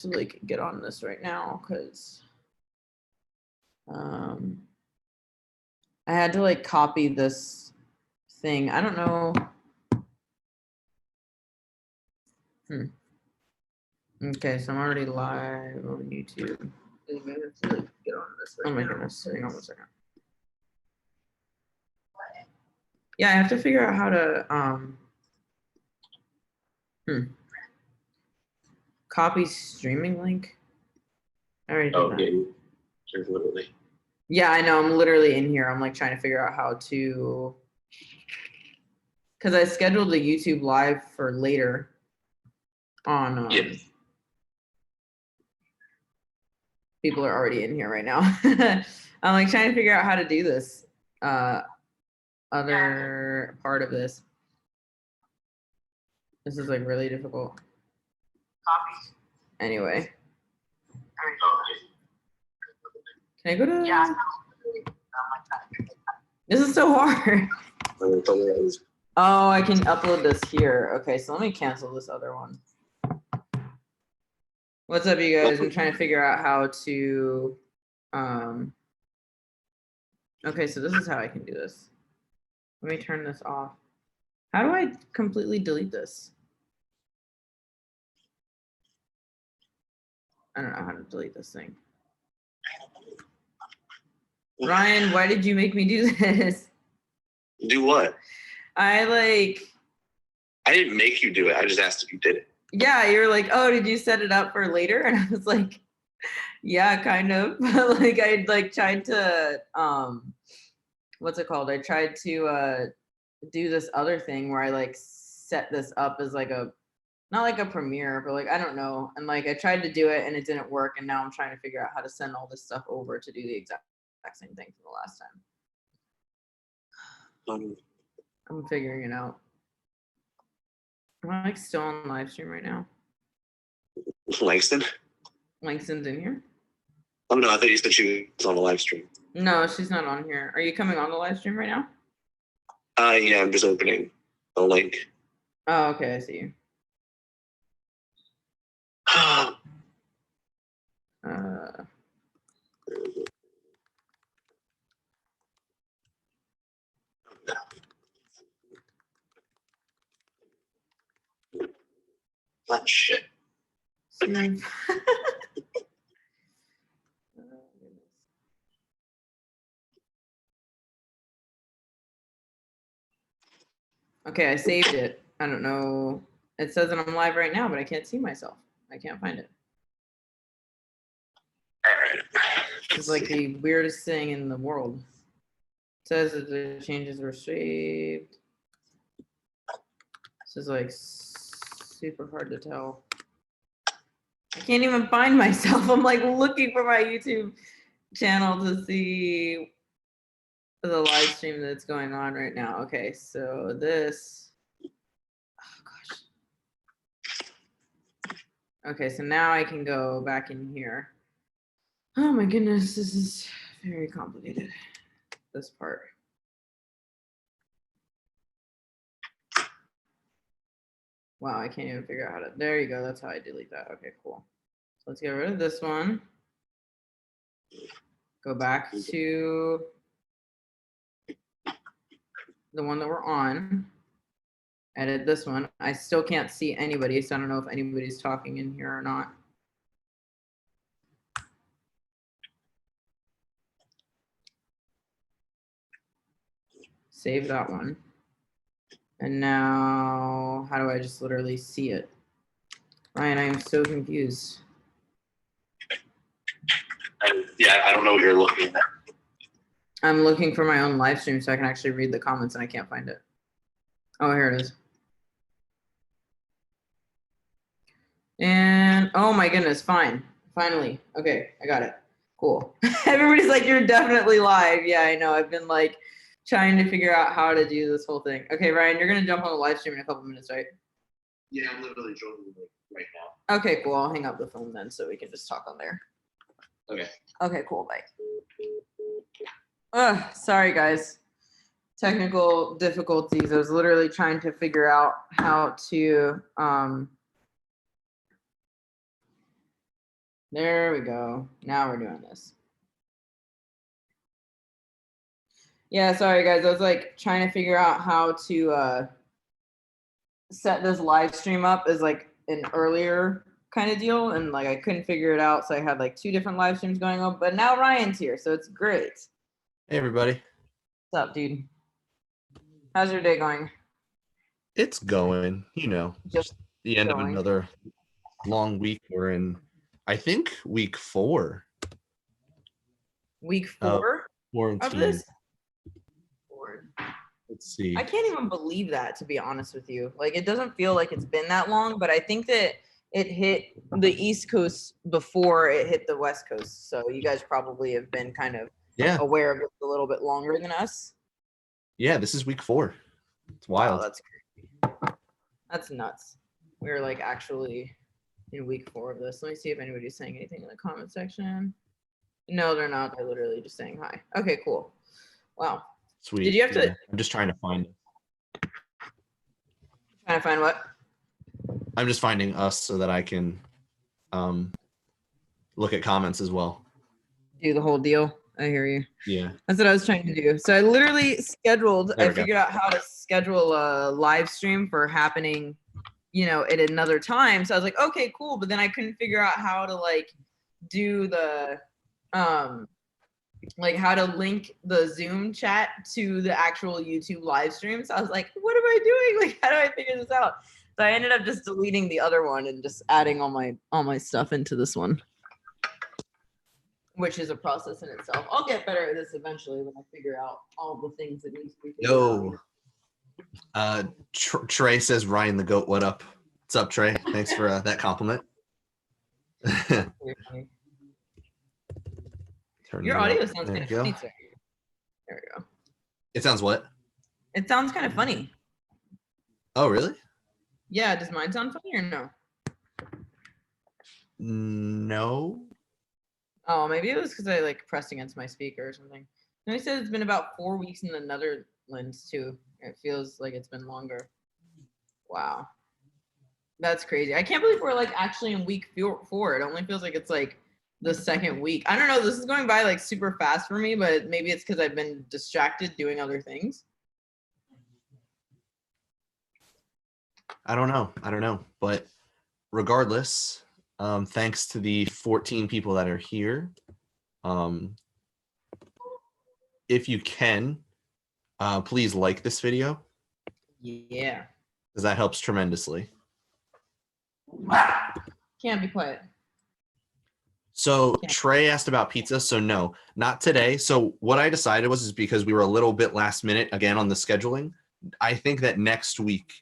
to like get on this right now because I had to like copy this thing. I don't know. Okay, so I'm already live on YouTube. You may have to like get on this right now. Oh my goodness, hang on 1 second. Yeah, I have to figure out how to copy streaming link. I already did that. You're literally. Yeah, I know. I'm literally in here. I'm like trying to figure out how to, because I scheduled the YouTube live for later on. Yes. People are already in here right now. I'm like trying to figure out how to do this other part of this. This is like really difficult. Copy. Anyway. Can I go to? Yeah. This is so hard. Oh, I can upload this here. Okay, so let me cancel this other one. What's up, you guys? I'm trying to figure out how to. Okay, so this is how I can do this. Let me turn this off. How do I completely delete this? I don't know how to delete this thing. Ryan, why did you make me do this? Do what? I didn't make you do it. I just asked if you did it. Yeah, you were like, oh, did you set it up for later? And I was like, yeah, kind of. But like I like tried to what's it called? I tried to do this other thing where I like set this up as like a not like a premiere, but like I don't know. And like I tried to do it and it didn't work, and now I'm trying to figure out how to send all this stuff over to do the exact same thing from the last time. I'm figuring it out. I'm like still on live stream right now. Langston? Langston's in here? Oh no, I thought you said she was on a live stream. No, she's not on here. Are you coming on the live stream right now? Yeah, I'm just opening the link. Oh, okay, I see you. That shit. Okay, I saved it. I don't know. It says that I'm live right now, but I can't see myself. I can't find it. All right. It's like the weirdest thing in the world. It says that the changes were saved. This is like super hard to tell. I can't even find myself. I'm like looking for my YouTube channel to see the live stream that's going on right now. Okay, so this, oh gosh. Okay, so now I can go back in here. Oh my goodness, this is very complicated, this part. Wow, I can't even figure out how to, there you go, that's how I delete that. Okay, cool. So let's get rid of this one. Go back to the one that we're on. Edit this one. I still can't see anybody, so I don't know if anybody's talking in here or not. Save that one. And now, how do I just literally see it? Ryan, I am so confused. Yeah, I don't know what you're looking at. I'm looking for my own live stream so I can actually read the comments and I can't find it. Oh, here it is. And oh my goodness, fine. Finally. Okay, I got it. Cool. Everybody's like, you're definitely live. Yeah, I know. I've been like trying to figure out how to do this whole thing. Okay, Ryan, you're gonna jump on the live stream in a couple minutes, right? Yeah, I'm literally joining right now. Okay, cool. I'll hang up the phone then so we can just talk on there. Okay. Okay, cool. Bye. Sorry, guys. Technical difficulties. I was literally trying to figure out how to There we go. Now we're doing this. Yeah, sorry guys. I was like trying to figure out how to set this live stream up as like an earlier kind of deal, and like I couldn't figure it out, so I had like 2 different live streams going on. But now Ryan's here, so it's great. Hey everybody. What's up, dude? How's your day going? It's going, you know, just the end of another long week. We're in, I think, week 4. Week 4 of this? Let's see. I can't even believe that, to be honest with you. Like, it doesn't feel like it's been that long, but I think that it hit the East Coast before it hit the West Coast. So you guys probably have been kind of aware of it a little bit longer than us. Yeah, this is week 4. It's wild. Wow, that's crazy. That's nuts. We're like actually in week 4 of this. Let me see if anybody's saying anything in the comment section. No, they're not. They're literally just saying hi. Okay, cool. Wow. Sweet. Did you have to? I'm just trying to find it. Trying to find what? I'm just finding us so that I can look at comments as well. Do the whole deal. I hear you. Yeah. That's what I was trying to do. So I literally scheduled, I figured out how to schedule a live stream for happening, you know, at another time. So I was like, okay, cool. But then I couldn't figure out how to like do the, like how to link the Zoom chat to the actual YouTube live stream. So I was like, what am I doing? Like, how do I figure this out? So I ended up just deleting the other one and just adding all my stuff into this one, which is a process in itself. I'll get better at this eventually when I figure out all the things that need to be figured out. Trey says, Ryan the goat, what up? What's up, Trey? Thanks for that compliment. Your audio sounds kind of funny, sir. There we go. It sounds what? It sounds kind of funny. Oh, really? Yeah, does mine sound funny or no? No. Oh, maybe it was because I like pressed against my speaker or something. No, he said it's been about 4 weeks in the Netherlands too. It feels like it's been longer. Wow. That's crazy. I can't believe we're like actually in week 4. It only feels like it's like the 2nd week. I don't know. This is going by like super fast for me, but maybe it's because I've been distracted doing other things. I don't know. But regardless, thanks to the 14 people that are here. If you can, please like this video. Yeah. Because that helps tremendously. Can't be quiet. So Trey asked about pizza. So no, not today. So what I decided is because we were a little bit last minute again on the scheduling, I think that next week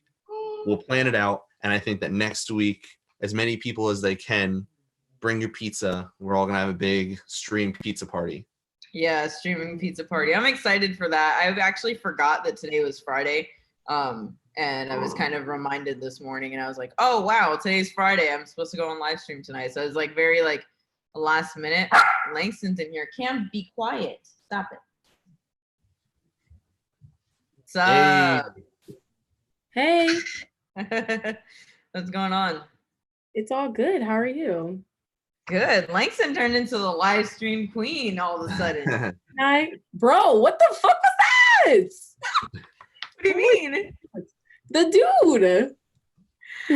we'll plan it out. And I think that next week, as many people as they can, bring your pizza. We're all gonna have a big stream pizza party. Yeah, streaming pizza party. I'm excited for that. I actually forgot that today was Friday. And I was kind of reminded this morning and I was like, oh wow, today's Friday. I'm supposed to go on live stream tonight. So it was like very like last minute. Langston's in here. Cam, be quiet. Stop it. What's up? Hey, What's going on? it's all good. How are you? Good. Langston turned into the live stream queen all of a sudden. Bro, what the fuck was that? What do you mean? The dude.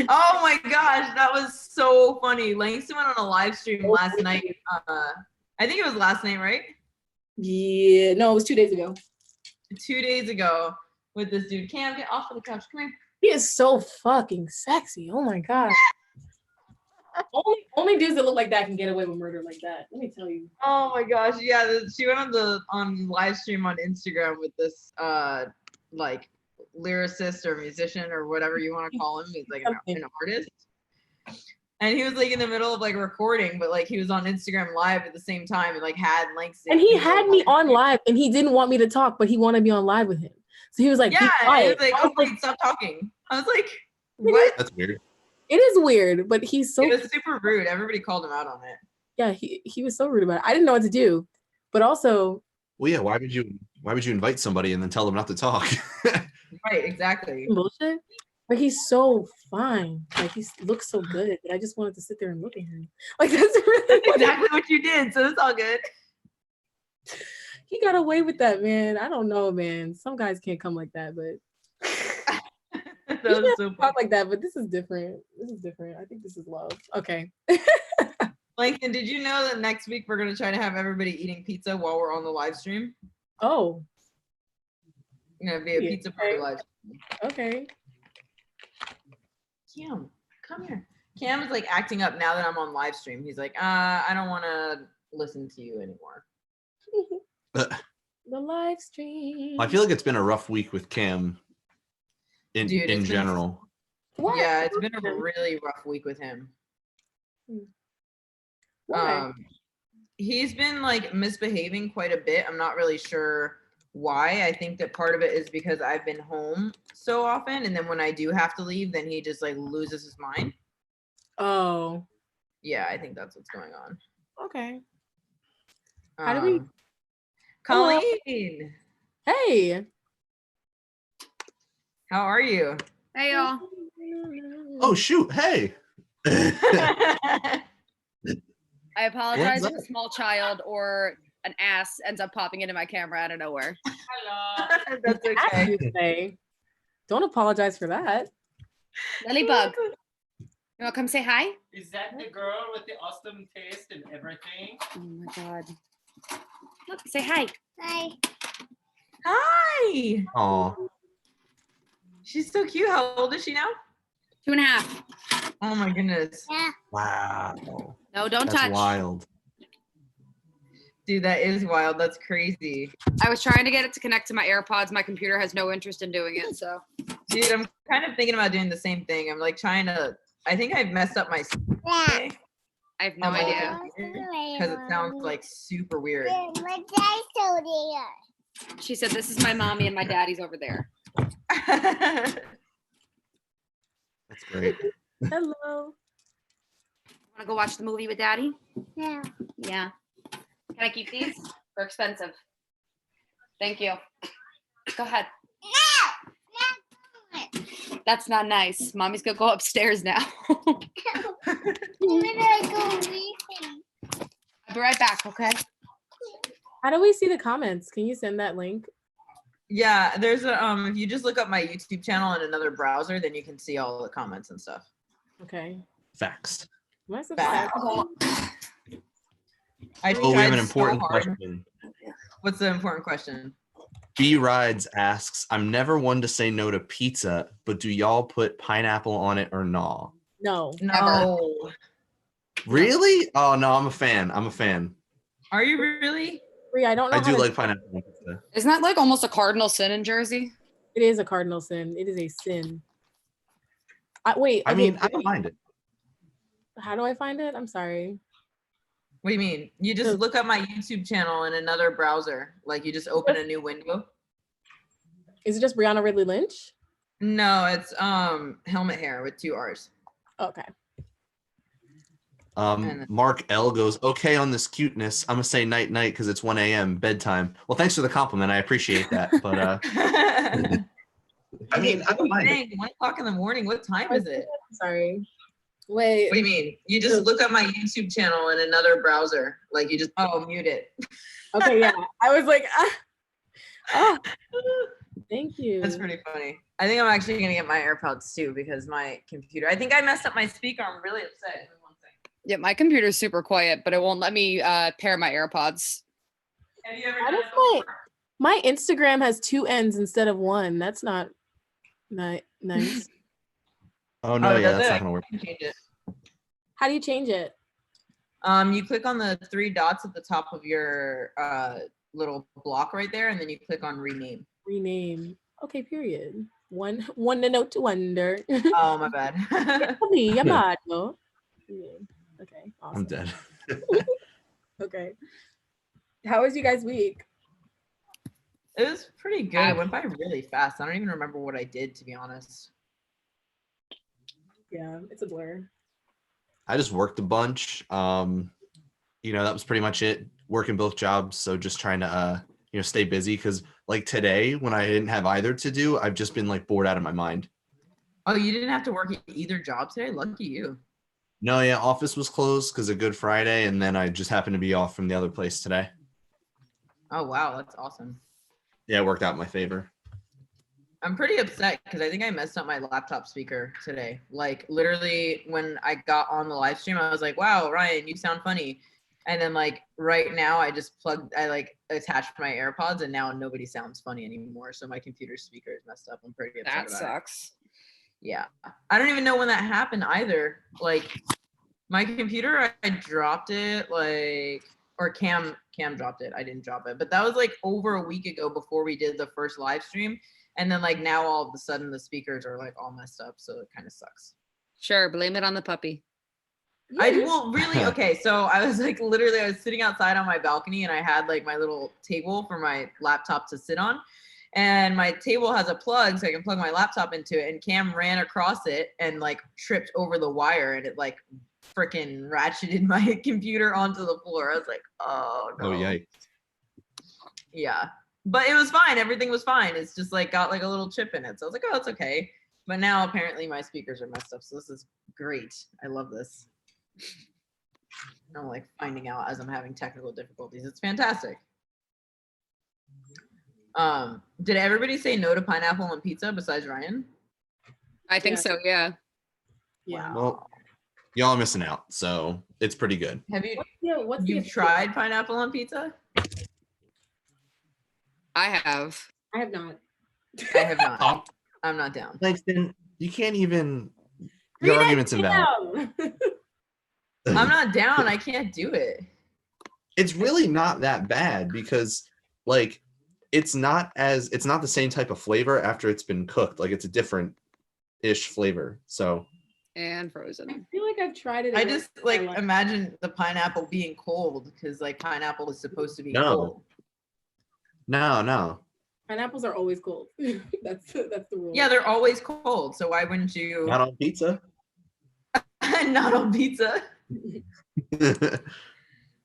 Oh my gosh, that was so funny. Langston went on a live stream last night. I think it was last night, right? Yeah, no, it was 2 days ago. 2 days ago with this dude. Cam, get off of the couch. Come here. He is so fucking sexy. Oh my god. only dudes that look like that can get away with murder like that. Let me tell you. Oh my gosh, yeah. She went on live stream on Instagram with this like lyricist or musician or whatever you want to call him. He's like an artist. And he was like in the middle of like recording, but like he was on Instagram live at the same time and like had Langston. And he had me on live and he didn't want me to talk, but he wanted to be on live with him. So he was like, yeah, be quiet. he was like, oh wait, stop talking. I was like, what? That's weird. It is weird, but he's so. It was super rude. Everybody called him out on it. Yeah, he was so rude about it. I didn't know what to do, but also. Well, yeah. Why would you invite somebody and then tell them not to talk? Right, exactly. Bullshit. But he's so fine. Like he looks so good that I just wanted to sit there and look at him. Like that's really That's exactly what you did, so it's all good. he got away with that, man. I don't know, man. Some guys can't come like that, but That he was doesn't so talk funny. like that. But this is different. This is different. I think this is love. Okay. Langston, did you know that next week we're gonna try to have everybody eating pizza while we're on the live stream? Oh, It's gonna be a Yeah, pizza party okay. live stream. okay. Cam, come here. Cam is like acting up now that I'm on live stream. He's like, I don't want to listen to you anymore. The live stream. I feel like it's been a rough week with Cam in Dude, it's been- general. What? Yeah, it's been a really rough week with him. Why? He's been like misbehaving quite a bit. I'm not really sure why. I think that part of it is because I've been home so often, and then when I do have to leave, then he just like loses his mind. Oh, Yeah, I think that's what's going on. okay. How do we- Colleen, Hey. how are you? Hey y'all. Oh shoot! Hey. I apologize What's if a small child or an ass ends up popping into my camera out of nowhere. Hello. That's As okay. you say. Don't apologize for that. Lilybug, you wanna come say hi? Is that the girl with the awesome taste and everything? Oh my god. Look, say hi. Hi. Hi. Aw. She's so cute. How old is she now? 2.5. Oh my goodness. Wow. No, don't That's touch. wild. Dude, that is wild. That's crazy. I was trying to get it to connect to my AirPods. My computer has no interest in doing it, so. Dude, I'm kind of thinking about doing the same thing. I'm like trying to, I think I've messed up my I have no idea. because it sounds like super weird. She said, this is my mommy and my daddy's over there. That's great. Hello. Wanna go watch the movie with daddy? Yeah. Yeah. Can I keep these? They're expensive. Thank you. Go ahead. That's not nice. Mommy's gonna go upstairs now. I'll be right back, okay? How do we see the comments? Can you send that link? Yeah, there's a if you just look up my YouTube channel in another browser, then you can see all the comments and stuff. Okay. Facts. Am I so Facts. fast? I Oh, we have tried an so important hard. question. What's the important question? B Rides asks, I'm never one to say no to pizza, but do y'all put pineapple on it or nah? No. No. Really? Oh no, I'm a fan. I'm a fan. Are you really? Free, I don't know I how do to- like pineapple on pizza. Isn't that like almost a cardinal sin in Jersey? It is a cardinal sin. It is a sin. Wait. I okay, mean, I don't mind it. How do I find it? I'm sorry. What do you mean? You just look up my YouTube channel in another browser. Like you just open a new window. Is it just Brianna Ridley Lynch? No, it's helmet hair with 2 R's. Okay. And- Mark L goes, okay on this cuteness. I'm gonna say night night because it's 1 a.m. bedtime. Well, thanks for the compliment. I appreciate that. But I mean, I don't mind it. Dang, 1 o'clock in the morning. What time is it? Sorry. Wait. What do you mean? You just look up my YouTube channel in another browser. Like you just mute it. Okay, yeah. I was like, thank you. That's pretty funny. I think I'm actually gonna get my AirPods too because my computer. I think I messed up my speaker. I'm really upset. Give me 1 second. Yeah, my computer's super quiet, but it won't let me pair my AirPods. Have you ever How done does it before? my Instagram has 2 N's instead of 1. That's not nice. Oh no, yeah, does that's it? not gonna work. I can change it. How do you change it? You click on the 3 dots at the top of your little block right there, and then you click on rename. Rename. Okay, period. One to note to wonder. Oh, my bad. Llamado. Okay, I'm awesome. dead. Okay. How was you guys' week? It was pretty good. It went by really fast. I don't even remember what I did, to be honest. Yeah, it's a blur. I just worked a bunch. That was pretty much it. Working both jobs, so just trying to stay busy because like today when I didn't have either to do, I've just been like bored out of my mind. Oh, you didn't have to work either job today? Lucky you. No, yeah, office was closed because of Good Friday, and then I just happened to be off from the other place today. Oh, wow. That's awesome. Yeah, it worked out in my favor. I'm pretty upset because I think I messed up my laptop speaker today. Like literally when I got on the live stream, I was like, wow, Ryan, you sound funny. And then like right now I attached my AirPods and now nobody sounds funny anymore. So my computer speaker is messed up. I'm pretty upset That about sucks. it. Yeah. I don't even know when that happened either. Like my computer, I dropped it or Cam dropped it. I didn't drop it, but that was like over a week ago before we did the first live stream. And then like now all of a sudden the speakers are like all messed up. So it kind of sucks. Sure, blame it on the puppy. Okay. So I was like, literally, I was sitting outside on my balcony and I had like my little table for my laptop to sit on. And my table has a plug so I can plug my laptop into it. And Cam ran across it and like tripped over the wire and it like freaking ratcheted my computer onto the floor. I was like, oh no. Oh, yikes. Yeah. But it was fine. Everything was fine. It's just like got like a little chip in it. So I was like, oh, it's okay. But now apparently my speakers are messed up. So this is great. I love this. I'm like finding out as I'm having technical difficulties. It's fantastic. Did everybody say no to pineapple on pizza besides Ryan? I think Yeah. so, yeah. Yeah. Well, y'all are missing out, so it's pretty good. Have you What's you've tried pineapple on pizza? I have. I have not. I have not. Oh, I'm not down. Langston, you can't even. Your argument's invalid. I'm not down. I can't do it. It's really not that bad because, like, it's not the same type of flavor after it's been cooked. Like, it's a different-ish flavor. So. And I frozen. feel like I've tried it. I and just like imagine the pineapple being cold because like pineapple is supposed to be cold. No. Pineapples are always cold. that's the rule. Yeah, they're always cold. So why wouldn't you? Not on pizza. Not on pizza.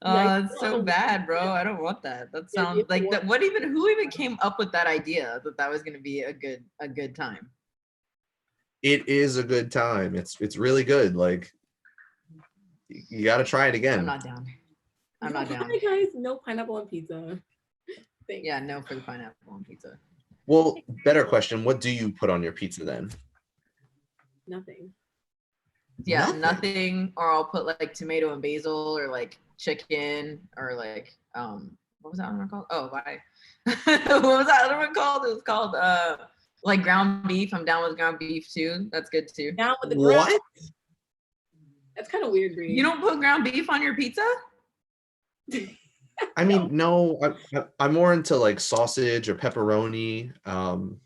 Yeah, It's so bad, bro. I don't want that. That sounds like that. Who even came up with that idea that was going to be a good time? It is a good time. It's really good. Like, you got to try it again. I'm not down. I'm not down. Hi guys, no pineapple on pizza. Thanks. Yeah, no for the pineapple on pizza. Well, better question. What do you put on your pizza then? Nothing. Yeah, nothing. Or I'll put like tomato and basil, or like chicken, or like what was that other one called? Oh, bye. What was that other one called? It was called like ground beef. I'm down with ground beef too. That's good too. Down with the What? ground. That's kind of weird, Bree. You don't put ground beef on your pizza? I mean, no. I'm more into like sausage or pepperoni. I'm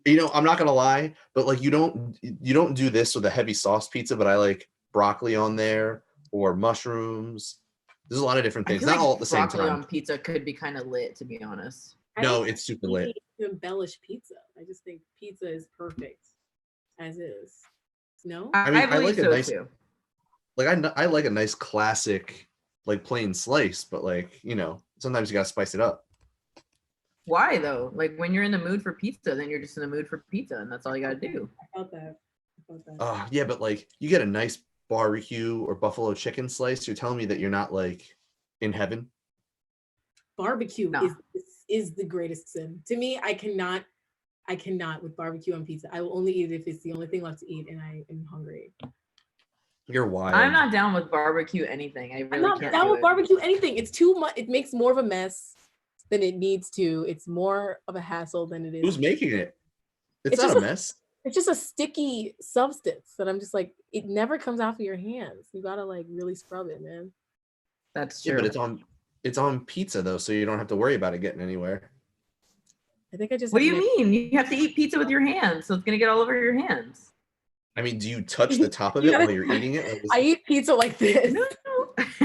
not gonna lie, but like you don't do this with a heavy sauce pizza, but I like broccoli on there or mushrooms. There's a lot of different I things. feel Not like all at the same broccoli time. on pizza could be kind of lit, to be honest. No, it's super lit. To embellish pizza. I just think pizza is perfect as is. No? I mean, I believe like a so nice- too. Like I like a nice classic, like plain slice, but like sometimes you gotta spice it up. Why though? Like when you're in the mood for pizza, then you're just in the mood for pizza, and that's all you gotta do. I felt that. Yeah, but like you get a nice barbecue or buffalo chicken slice, you're telling me that you're not like in heaven? Barbecue No. is the greatest sin. To me, I cannot with barbecue on pizza. I will only eat it if it's the only thing left to eat and I am hungry. You're wild. I'm not down with barbecue anything. I really I'm not can't down do with it. barbecue anything. It's too much. It makes more of a mess than it needs to. It's more of a hassle than it is. Who's making it? It's It's not just a mess. It's just a sticky substance that I'm just like, it never comes off of your hands. You gotta like really scrub it, man. That's Yeah, true. but it's on pizza though, so you don't have to worry about it getting anywhere. I think I just. What do you mean? You have to eat pizza with your hands, so it's gonna get all over your hands. I mean, do you touch the top of You it gotta- while you're eating it? Like, I eat pizza like this.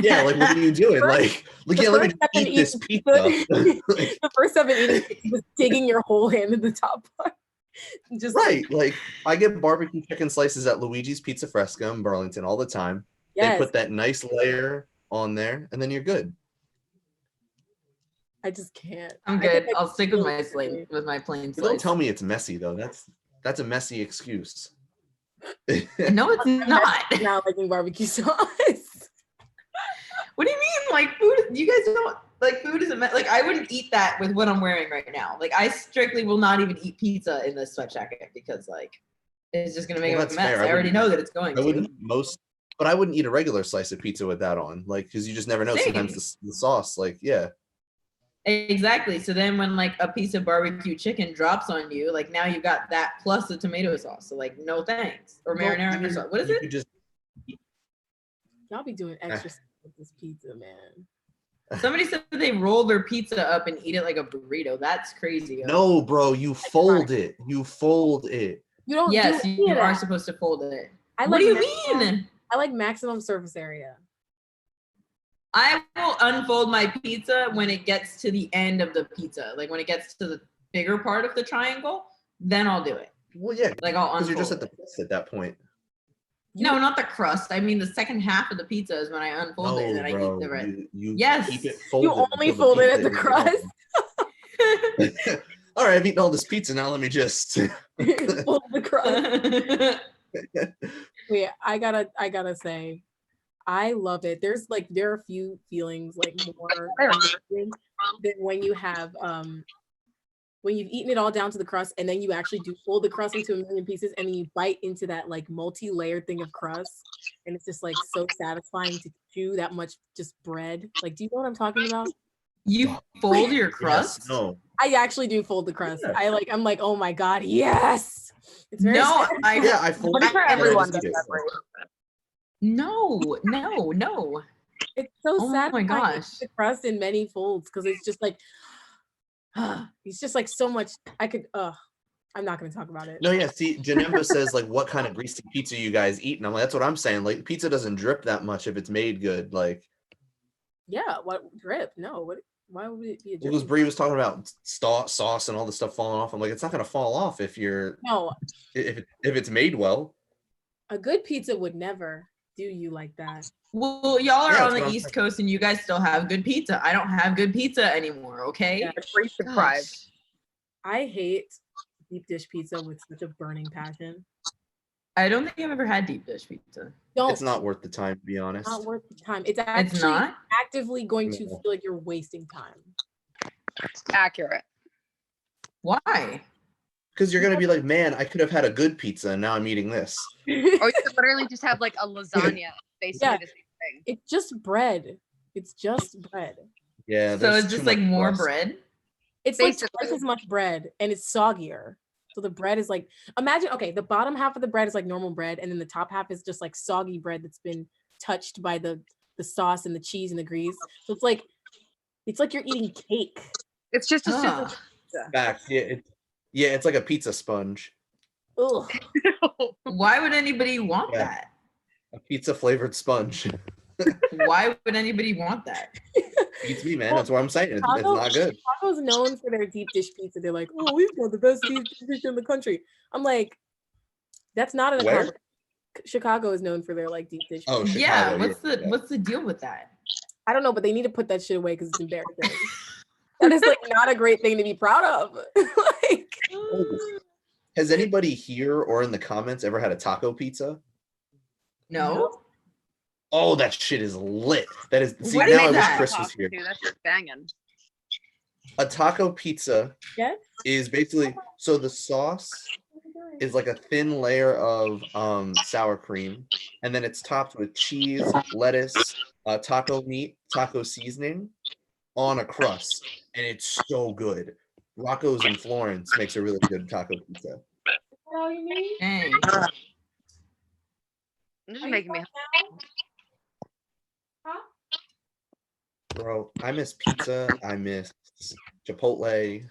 yeah, like what are you doing? First- Like, the yeah, let me first step in eat this eating pizza. The first step in eating pizza was digging your whole hand in the top part. Just Right, like I get barbecue chicken slices at Luigi's Pizza Fresca in Burlington all the time. yes, They put that nice layer on there, and then you're good. I just can't. I'm I think good. I I'll stick with feel my differently. plain But don't slice. tell me it's messy though. That's That's a messy excuse. No, it's not. Not liking barbecue sauce. What do you mean? Like food? You guys don't like food is like I wouldn't eat that with what I'm wearing right now. Like I strictly will not even eat pizza in this sweat jacket because like it's just gonna make Well, a that's mess. fair. I already know that it's going I to. wouldn't but I wouldn't eat a regular slice of pizza with that on, like, because you just never know. Same. Sometimes the sauce, like, yeah. Exactly. So then when like a piece of barbecue chicken drops on you, like now you got that plus the tomato sauce. So like no thanks. Or Well, marinara sauce. What is you it? could just Y'all be doing extra stuff with this pizza, man. Somebody said that they roll their pizza up and eat it like a burrito. That's crazy. no, bro. You fold it. You fold it. You don't. Yes, do you any of are that. supposed to fold it. I What do like you mean? I like maximum surface area. I will unfold my pizza when it gets to the end of the pizza. Like when it gets to the bigger part of the triangle, then I'll do it. Well, yeah, Like I'll because unfold you're just at the it. crust at that point. No, not the crust. I mean the second half of the pizza is when I unfold it and then I bro. eat the rest. You Yes. keep it You folded only until fold it at pizza the is crust. gone. All right, I've eaten all this pizza. Now let me just. Fold the crust. Wait, I gotta say, I love it. There are a few feelings like more amazing than when you have when you've eaten it all down to the crust and then you actually do fold the crust into a million pieces and then you bite into that like multi-layered thing of crust and it's just like so satisfying to chew that much just bread. Like, do you know what I'm talking about? You fold your crust? Yes, no. I actually do fold the crust. Yeah. I'm like, oh my god, yes. It's very No, satisfying. Yeah, I fold Pretty it. sure and I everyone just does eat it. that, right? No. It's so Oh my satisfying to gosh. eat the crust in many folds because it's just like it's just like so much. I'm not gonna talk about it. No, yeah. See, Janemba says like, what kind of greasy pizza you guys eat? And I'm like, that's what I'm saying. Like, pizza doesn't drip that much if it's made good. Like, Yeah, what drip? No, what? Why would it be a drip? because Brie was talking about sauce and all the stuff falling off. I'm like, it's not gonna fall off if No, if it's made well. a good pizza would never do you like that. Well, y'all are Yeah, on that's what the I'm East saying. Coast and you guys still have good pizza. I don't have good pizza anymore, okay? Yeah. Pretty deprived. Gosh. I hate deep dish pizza with such a burning passion. I don't think I've ever had deep dish pizza. Don't. It's not worth the time, to be honest. Not worth the time. It's actually It's not? actively going to No. feel like you're wasting time. Accurate. Why? Because you're gonna be like, man, I could have had a good pizza, and now I'm eating this. Or you could literally just have like a lasagna, basically Yeah. the same thing. It's just bread. It's just bread. Yeah. So there's it's just too like much more crust. bread? It's like Basically. twice as much bread and it's soggier. So the bread is like, imagine, okay, the bottom half of the bread is like normal bread, and then the top half is just like soggy bread that's been touched by the sauce and the cheese and the grease. So it's like you're eating cake. It's just a super Ugh. pizza. Back. Yeah, it's like a pizza sponge. Ugh. Why would anybody want Yeah. that? A pizza flavored sponge. Why would anybody want that? Beats me, man. That's what I'm saying. It's Chicago- not good. Chicago's known for their deep dish pizza. They're like, oh, we've got the best deep dish pizza in the country. I'm like, that's not an Where? accomplishment. Chicago is known for their like deep dish. Oh, pizza. Yeah, Chicago, yeah. what's the deal with that? I don't know, but they need to put that shit away because it's embarrassing. That is like not a great thing to be proud of. Like, Has anybody here or in the comments ever had a taco pizza? No. Oh, that shit is lit. That is. See, What now is I wish that? Chris was here. Dude, that's just banging. A taco pizza yes. is basically, so the sauce is like a thin layer of sour cream, and then it's topped with cheese, lettuce, taco meat, taco seasoning on a crust, and it's so good. Rocco's in Florence makes a really good taco pizza. All you need? Dang. This is making me Bro, I miss pizza. I miss Chipotle.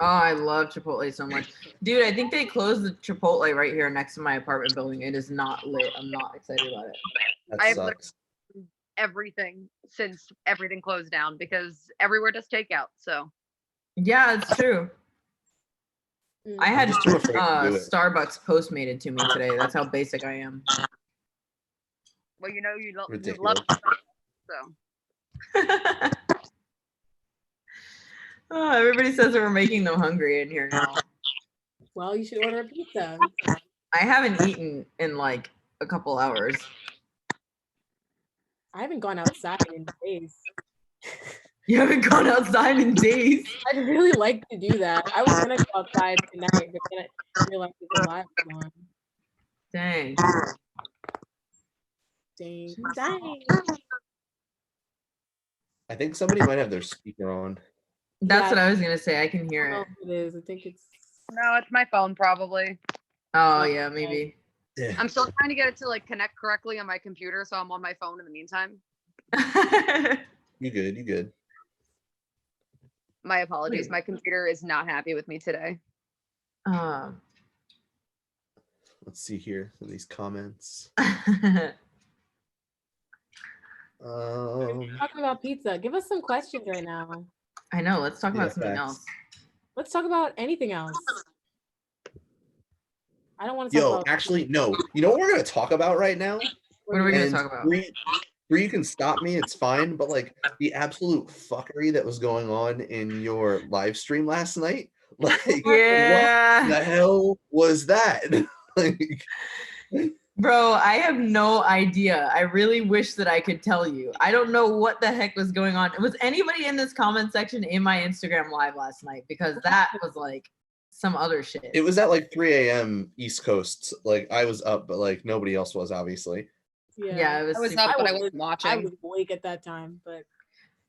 Oh, I love Chipotle so much. Dude, I think they closed the Chipotle right here next to my apartment building. It is not lit. I'm not excited about it. That I've sucks. everything since everything closed down because everywhere does takeout. So Yeah, it's true. I had just too afraid to do it. Starbucks Postmated to me today. That's how basic I am. well, you know you love Ridiculous. so Oh, everybody says that we're making them hungry in here now. Well, you should order a pizza. I haven't eaten in like a couple hours. I haven't gone outside in days. You haven't gone outside in days. I'd really like to do that. I was gonna go outside tonight, but then I realized that the live was on. Dang. Dang. I think somebody might have their speaker on. That's Yeah, what I was gonna say. I can I hear don't know it. if it is. I think it's. No, it's my phone probably. Oh yeah, maybe. Yeah. I'm still trying to get it to like connect correctly on my computer, so I'm on my phone in the meantime. You good? You good? My apologies. Wait. My computer is not happy with me today. um, Let's see here. Some of these comments. Talking about pizza. Give us some questions right now. I know. Let's talk Yeah, about something facts. else. Let's talk about anything else. I don't want to talk Yo, about. actually, no. You know what we're gonna talk about right now? What are we gonna And talk about? Bree, you can stop me. It's fine. But like the absolute fuckery that was going on in your live stream last night. Like, Yeah. what the hell was that? Like, Bro, I have no idea. I really wish that I could tell you. I don't know what the heck was going on. Was anybody in this comment section in my Instagram live last night? Because that was like some other shit. it was at like 3 a.m. East Coast. Like I was up, but like nobody else was, obviously. Yeah, it was, I was super- up, but I was- wasn't watching. I was awake at that time, but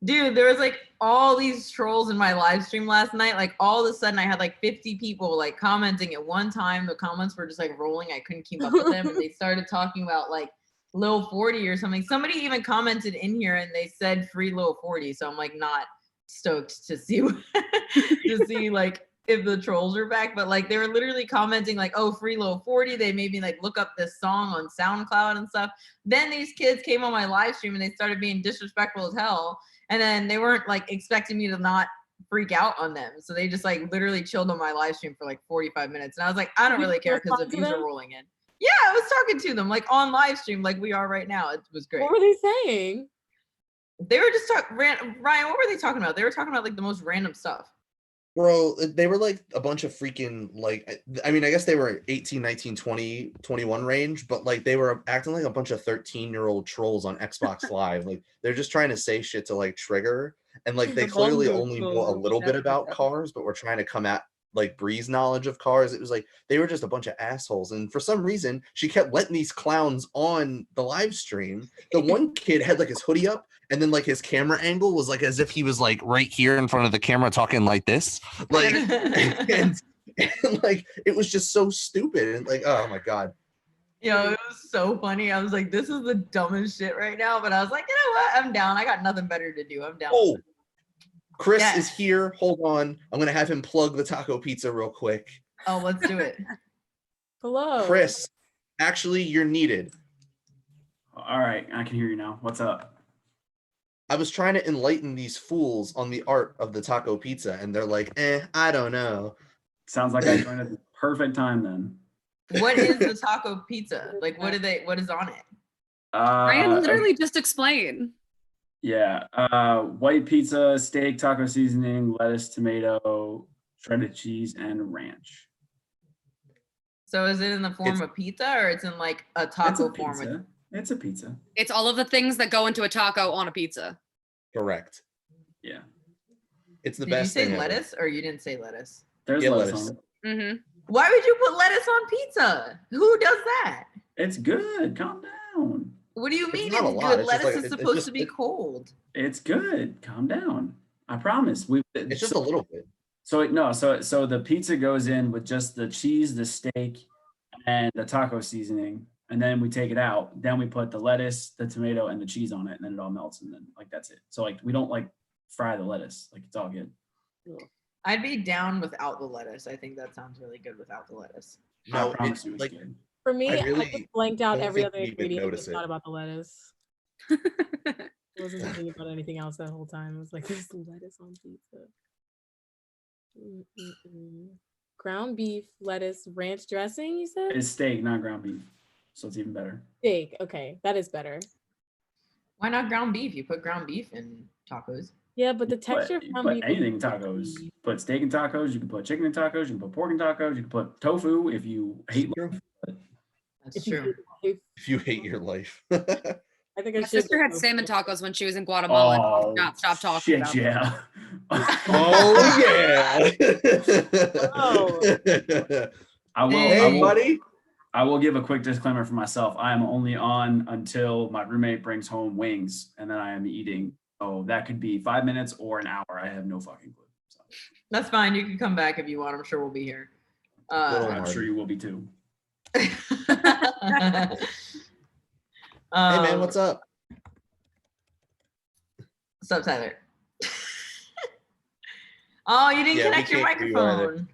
Dude, there was like all these trolls in my live stream last night. Like all of a sudden I had like 50 people like commenting at one time. The comments were just like rolling. I couldn't keep up with them. And they started talking about like Lil 40 or something. Somebody even commented in here and they said free Lil 40. So I'm like not stoked to see to see like if the trolls are back. But like they were literally commenting like, oh, free Lil 40. They made me like look up this song on SoundCloud and stuff. Then these kids came on my live stream and they started being disrespectful as hell. And then they weren't like expecting me to not freak out on them. So they just like literally chilled on my live stream for like 45 minutes. And I was like, I don't really care because the respond to views are them? rolling in. Yeah, I was talking to them like on live stream, like we are right now. It was great. what were they saying? They were just talking, Ryan, what were they talking about? They were talking about like the most random stuff. Bro, they were like a bunch of freaking like I mean, I guess they were 18, 19, 20, 21 range, but like they were acting like a bunch of 13-year-old trolls on Xbox Live. Like they're just trying to say shit to like trigger. And like they clearly only know a little bit about cars, but we're trying to come at like Bree's knowledge of cars. It was like they were just a bunch of assholes. And for some reason, she kept letting these clowns on the live stream. The one kid had like his hoodie up, and then like his camera angle was like as if he was like right here in front of the camera talking like this. Like and like it was just so stupid. And like, oh my God. Yo, it was so funny. I was like, this is the dumbest shit right now. But I was like, you know what? I'm down. I got nothing better to do. I'm down. Oh, Chris Yeah. is here. Hold on. I'm gonna have him plug the taco pizza real quick. Oh, let's do it. Hello. Chris, actually, you're needed. All right, I can hear you now. What's up? I was trying to enlighten these fools on the art of the taco pizza, and they're like, I don't know. Sounds like I joined at the perfect time then. What is the taco pizza? Like, what is on it? Ryan literally just explained. Yeah, white pizza, steak, taco seasoning, lettuce, tomato, shredded cheese, and ranch. So is it in the form of pizza or it's in like a taco form? Pizza. It's a pizza. It's all of the things that go into a taco on a pizza. Correct. Yeah. It's the Did you best say thing lettuce or you didn't say lettuce? There's Yeah, lettuce lettuce. on it. Mm-hmm. Why would you put lettuce on pizza? Who does that? It's good. Calm down. What do you It's mean not a it's lot. good? It's just Lettuce like- is it's supposed just- to be cold. It's good. Calm down. I promise. It's just a little bit. So the pizza goes in with just the cheese, the steak, and the taco seasoning, and then we take it out. Then we put the lettuce, the tomato, and the cheese on it, and then it all melts, and then like that's it. So like we don't like fry the lettuce. Like it's all good. I'd be down without the lettuce. I think that sounds really good without the lettuce. No, I promise it's you, it's like good. For me, I I really just blanked out don't every think other you even ingredient and notice just thought it. about the lettuce. I wasn't thinking about anything else that whole time. I was like, there's lettuce on pizza. Ground beef, lettuce, ranch dressing, you said? It's steak, not ground beef, so it's even better. Steak. Okay, that is better. Why not ground beef? You put ground beef in tacos. Yeah, but the texture You of can some put people anything in is tacos. tricky. Put steak in tacos. You can put chicken in tacos. You can put pork in tacos. You can put tofu if you hate. True. That's If you true. If you hate your life. I think I My should. sister had go. salmon tacos when she was in Guatemala. Oh, Not stop talking shit, about them. yeah. Oh yeah. Oh. I will. Hey, I will. buddy. I will give a quick disclaimer for myself. I am only on until my roommate brings home wings, and then I am eating. Oh, that could be 5 minutes or an hour. I have no fucking clue. So, That's fine. You can come back if you want. I'm sure we'll be here. Little I'm sure Marty. you will be too. Hey man, what's up? What's up, Tyler? Oh, you didn't Yeah, we connect your can't hear you either. microphone.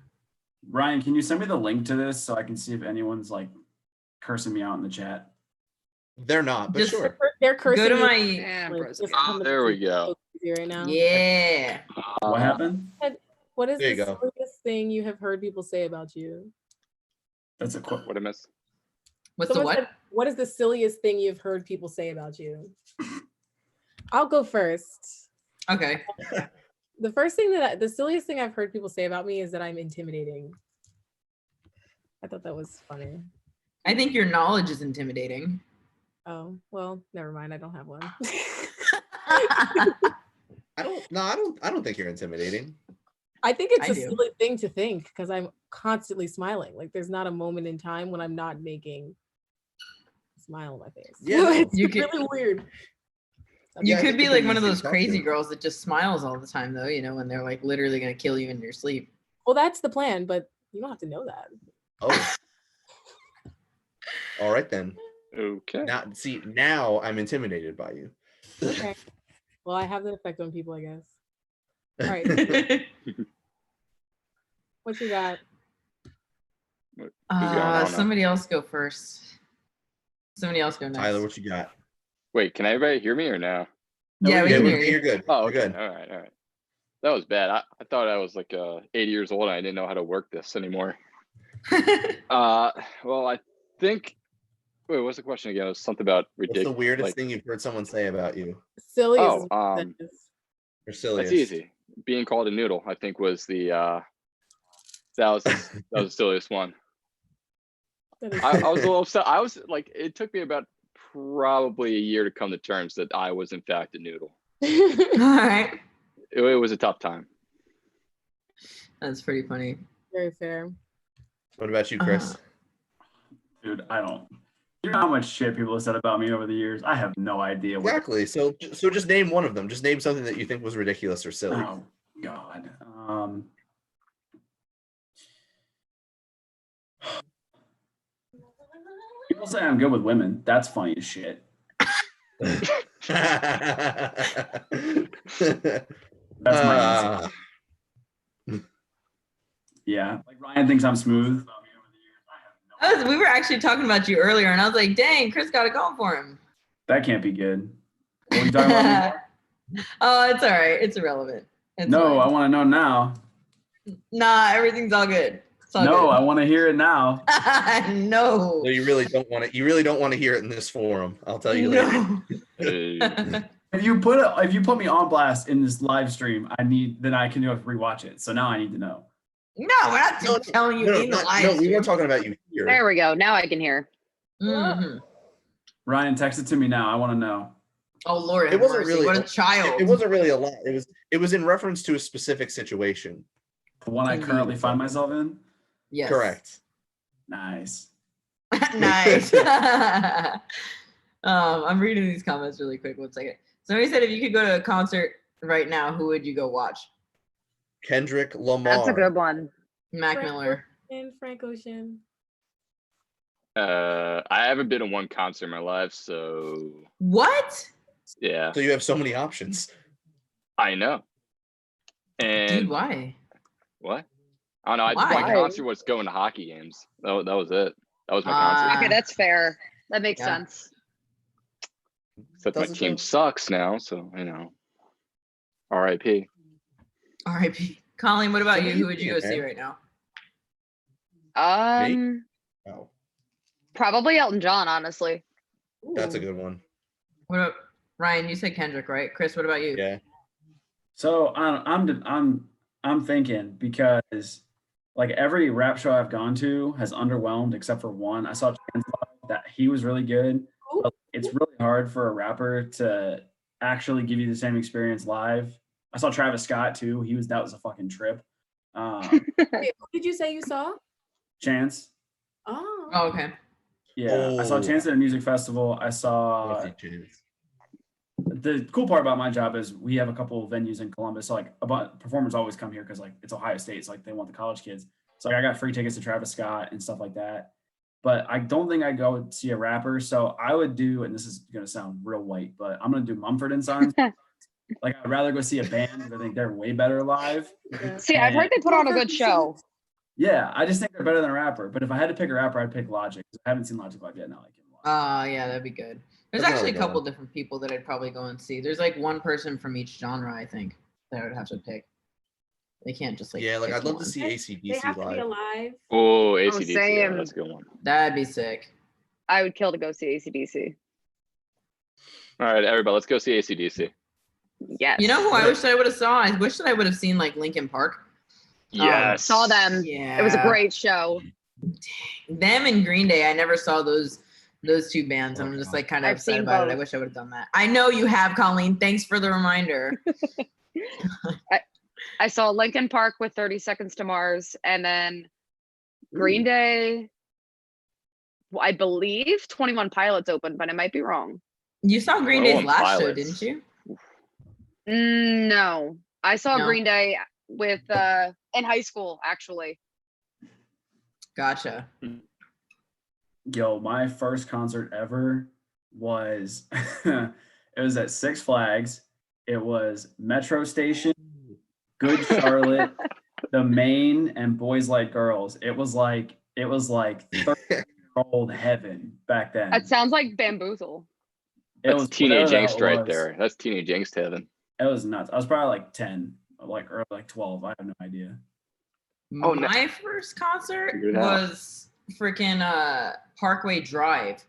Ryan, can you send me the link to this so I can see if anyone's like cursing me out in the chat? They're not, but Just- sure. They're cursing. Go to you, my Yeah, like, bros. just Oh, coming there we to go. you right now. yeah. What happened? What is There you the go. silliest thing you have heard people say about you? That's a quote. What I miss? What's the Someone what? said, what is the silliest thing you've heard people say about you? I'll go first. Okay. The silliest thing I've heard people say about me is that I'm intimidating. I thought that was funny. I think your knowledge is intimidating. Oh, well, never mind. I don't have one. I don't think you're intimidating. I think it's I a do. silly thing to think because I'm constantly smiling. Like there's not a moment in time when I'm not making a smile on my face. Yeah, no. It's You could- really weird. You Yeah, I could think be you're like pretty one of easy to those talk crazy to. girls that just smiles all the time, though, you know, when they're like literally going to kill you in your sleep. Well, that's the plan, but you don't have to know that. Oh. All right then. Okay. Now I'm intimidated by you. Okay. Well, I have that effect on people, I guess. All right. What you got? Who's going? I don't know. Somebody else go first. Somebody else go next. Tyler, what you got? Wait, can everybody hear me or no? Yeah, we Yeah, can we're- hear you. you're good. Oh, You're okay. good. All right. That was bad. I thought I was like 80 years old and I didn't know how to work this anymore. Well, I think. Wait, what's the question again? It was something about What's ridiculous. the weirdest thing you've heard someone say about you? Silly Oh, Or silliest? that's easy. Being called a noodle, I think, was the that was the silliest one. I was a little upset. I was like, it took me about probably a year to come to terms that I was in fact a noodle. All right. It was a tough time. That's pretty funny. Very fair. What about you, Chris? Dude, I don't. You know how much shit people have said about me over the years? I have no idea what. Exactly. So just name one of them. Just name something that you think was ridiculous or silly. Oh God. People say I'm good with women. That's funny as shit. That's my answer. Yeah. Like Ryan thinks I'm smooth. We were actually talking about you earlier, and I was like, dang, Chris got it going for him. That can't be good. What are you talking about? Oh, it's all right. It's irrelevant. It's No, I fine. want to know now. Nah, everything's all good. It's all No, good. I want to hear it now. No. No, you really don't want to. You really don't want to hear it in this forum. I'll tell you later. No. If you put me on blast in this live stream, then I can rewatch it. So now I need to know. No, we're not No, telling you in the live no, we stream. weren't talking about you here. There we go. Now I can hear. Mhm. Ryan, text it to me now. I want to know. Oh Lord, It have wasn't mercy. really. What a child. It wasn't really a lot. It was in reference to a specific situation. The one I currently find myself in. Yes. Correct. Nice. Nice. I'm reading these comments really quick. 1 second. Somebody said if you could go to a concert right now, who would you go watch? Kendrick Lamar. That's a good one. Mac Frank Miller. And Frank Ocean. I haven't been to one concert in my life, so What? yeah, So you have so many options. I know. And Dude, why? what? I don't know. My Why? concert was going to hockey games. That was it. That was my Ah. concert. Okay, that's fair. That makes Yeah. sense. Except my Doesn't team though. sucks now, so you know. R.I.P. R.I.P. Colleen, what about So you? what Who would you go think, see man? right now? Oh, Probably Elton John, honestly. that's a Ooh. good one. What about Ryan? You said Kendrick, right? Chris, what about you? Yeah. So I'm thinking because like every rap show I've gone to has underwhelmed except for one. I saw Chance Live, that he was really good, but it's really hard for a rapper to actually give you the same experience live. I saw Travis Scott too. That was a fucking trip. Wait, who did you say you saw? Chance. Oh. Oh, okay. Yeah, I saw Oh. Chance at a music festival. I saw Dorothy Chance. the cool part about my job is we have a couple of venues in Columbus. So like performers always come here because like it's Ohio State. So like they want the college kids. So like I got free tickets to Travis Scott and stuff like that. But I don't think I'd go see a rapper. So I would do, and this is gonna sound real white, but I'm gonna do Mumford and Sons. Like I'd rather go see a band because I think they're way better live. See, I've heard they put on a good show. Yeah, I just think they're better than a rapper. But if I had to pick a rapper, I'd pick Logic. I haven't seen Logic live yet. Now I can watch. Yeah, that'd be good. There's That's actually a another good couple one. different people that I'd probably go and see. There's like one person from each genre, I think, that I would have to pick. They can't just like. Yeah, like pick I'd love to one. see They ACDC have to be live. alive. Oh, ACDC. Yeah, same. that's a good one. That'd be sick. I would kill to go see AC/DC. All right, everybody, let's go see ACDC. Yes. You know who I wish I would have saw? I wish that I would have seen like Linkin Park. Yes. Saw them. Yeah. It was a great show. Them and Green Day. I never saw those two bands, and I'm just like kind of I've upset seen about it. I both. wish I would have done that. I know you have, Colleen. Thanks for the reminder. I saw Linkin Park with 30 Seconds to Mars, and then Green Day. Well, I believe 21 Pilots opened, but I might be wrong. You saw Green 21 Day's last show, Pilots. didn't you? No, I saw No. Green Day with in high school actually. Gotcha. Yo, my first concert ever was it was at Six Flags. It was Metro Station, Good Charlotte, The Main, and Boys Like Girls. It was like 30-year-old heaven back then. That sounds like Bamboozle. That's teenage whatever angst that right was. there. That's teenage angst heaven. It was nuts. I was probably like 10, or like 12. I have no idea. Oh, no. My first concert Figure it out. was freaking Parkway Drive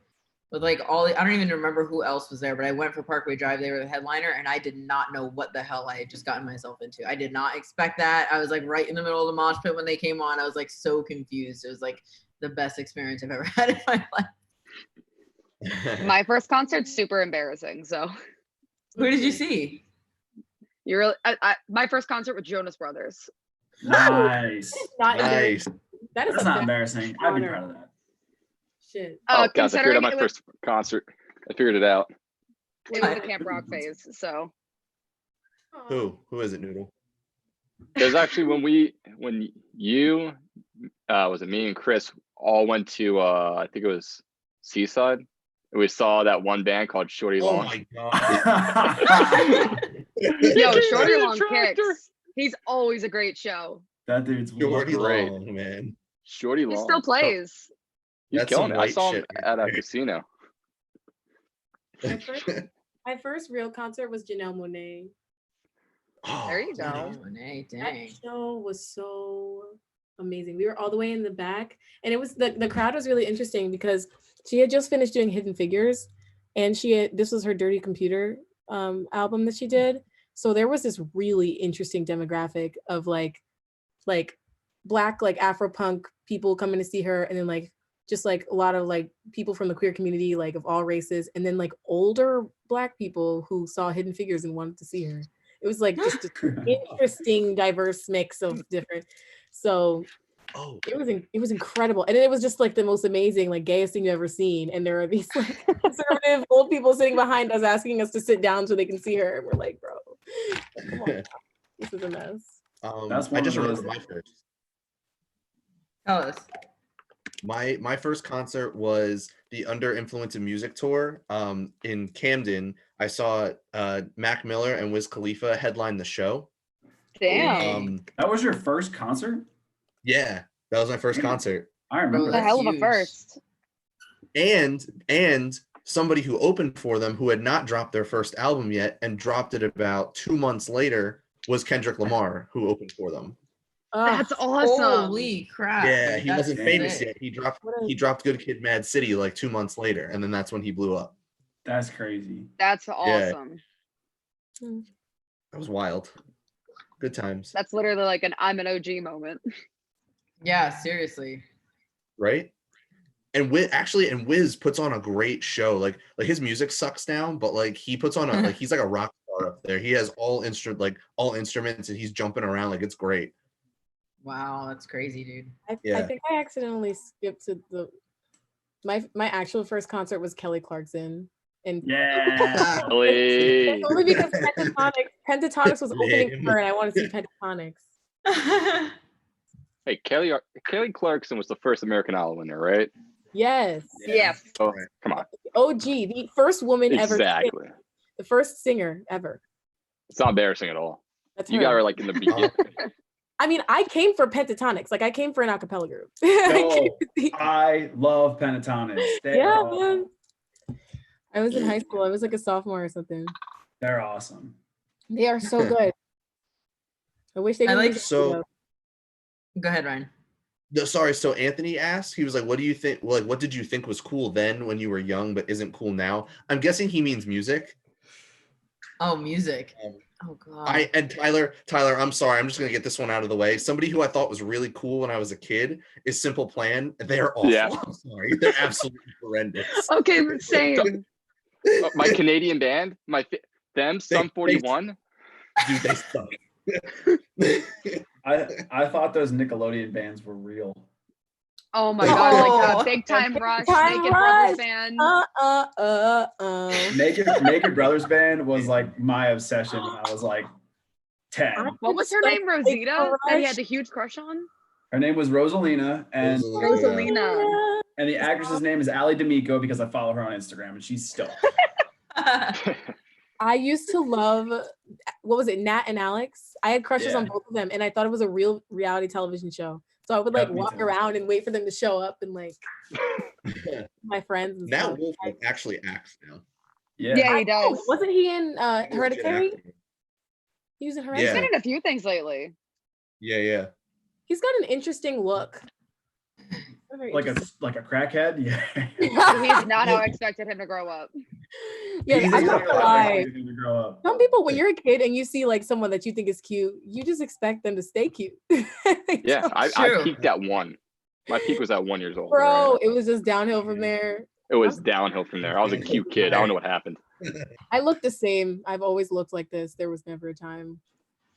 with like I don't even remember who else was there, but I went for Parkway Drive. They were the headliner, and I did not know what the hell I had just gotten myself into. I did not expect that. I was like right in the middle of the mosh pit when they came on. I was like so confused. It was like the best experience I've ever had in my life. My first concert's super embarrassing. So Who did you see? you really, my first concert with Jonas Brothers. Nice. Not Nice. That is That's a not bad embarrassing. I'd be honor. proud of that. Shit. Oh, guys, I figured out Considering my it was, first concert. I figured it out. it was the Camp Rock phase. So Who is it, Noodle? There's actually when you was it me and Chris all went to I think it was Seaside, and we saw that one band called Shorty Oh Long. my god. yo, Shorty Long Tractor. kicks. He's always a great show. That dude's Shorty Great. Long, man. Shorty He Long. still plays. He's That's killing some it. I white saw him shit right at a there. casino. My first real concert was Janelle Monáe. There you go. Monet, That dang. show was so amazing. We were all the way in the back, and it was the crowd was really interesting because she had just finished doing Hidden Figures, and this was her Dirty Computer album that she did. So there was this really interesting demographic of like Black like Afro punk people coming to see her, and then like just like a lot of like people from the queer community, like of all races, and then like older Black people who saw Hidden Figures and wanted to see her. It was like just an interesting, diverse mix of different. So Oh, it was incredible, and it was just like the most amazing, like gayest thing you've ever seen. And there are these like conservative old people sitting behind us asking us to sit down so they can see her. And we're like, bro, come on, this is a mess. That's I one just of those- remember my first. Tell us. My first concert was the Under Influence of Music tour in Camden. I saw Mac Miller and Wiz Khalifa headline the show. Damn. That was your first concert? Yeah, that was my first Damn. concert. I remember The That's that. hell of a huge. first. And somebody who opened for them who had not dropped their first album yet and dropped it about 2 months later was Kendrick Lamar, who opened for them. That's awesome. Holy crap. Yeah, dude, he that's wasn't famous sick. yet. He What a- dropped Good Kid, Mad City like 2 months later, and then that's when he blew up. That's crazy. That's awesome. That was wild. Good times. That's literally like an I'm an OG moment. Yeah, seriously. Right? And Wiz puts on a great show. Like his music sucks now, but like he puts on he's like a rock star up there. He has all instruments and he's jumping around, like it's great. Wow, that's crazy, dude. I think I accidentally skipped to my actual first concert was Kelly Clarkson. And Yeah. it's only because Pentatonics was opening for her and I want to see Pentatonics. Hey, Kelly Clarkson was the first American Idol winner, right? Yes. Yes. Oh, come on. OG, the first woman ever. Exactly. The first singer ever. It's not embarrassing at all. That's You her. got her like in the beginning. I mean, I came for Pentatonics. Like I came for an a cappella group. I love Pentatonics. Yeah, man. I was in high school. I was like a sophomore or something. They're awesome. They are so good. I wish they didn't. Go ahead, Ryan. No, sorry. So Anthony asked, he was like, what do you think? Like, what did you think was cool then when you were young, but isn't cool now? I'm guessing he means music. Oh, music. Oh god. Tyler, I'm sorry. I'm just gonna get this one out of the way. Somebody who I thought was really cool when I was a kid is Simple Plan. They're awful. Yeah. I'm sorry. They're absolutely horrendous. Okay, but same. My Canadian band, Sum 41. Dude, they suck. I thought those Nickelodeon bands were real. Oh my god, like Big Time Rush, Naked Brothers Band. Naked Brothers Band was like my obsession when I was like 10. What was her name? Rosita? That he had the huge crush on? Her name was Rosalina, and Rosalina. And the actress's name is Ali D'Amico because I follow her on Instagram and she's still. I used to love, what was it, Nat and Alex? I had crushes on both of them and I thought it was a real reality television show. So I would like walk around and wait for them to show up and like my friends and Nat stuff. Wolf actually acts now. Yeah, he does. Wasn't he in Hereditary? He was in Hereditary. He's been in a few things lately. Yeah. He's got an interesting look. Like a crackhead? Yeah. He's not how I expected him to grow up. Yeah, I'm not gonna lie. To grow up. Some people, when you're a kid and you see like someone that you think is cute, you just expect them to stay cute. Yeah, I peaked at 1. My peak was at 1 years old. Bro, it was just downhill from there. It was downhill from there. I was a cute kid. I don't know what happened. I look the same. I've always looked like this. There was never a time.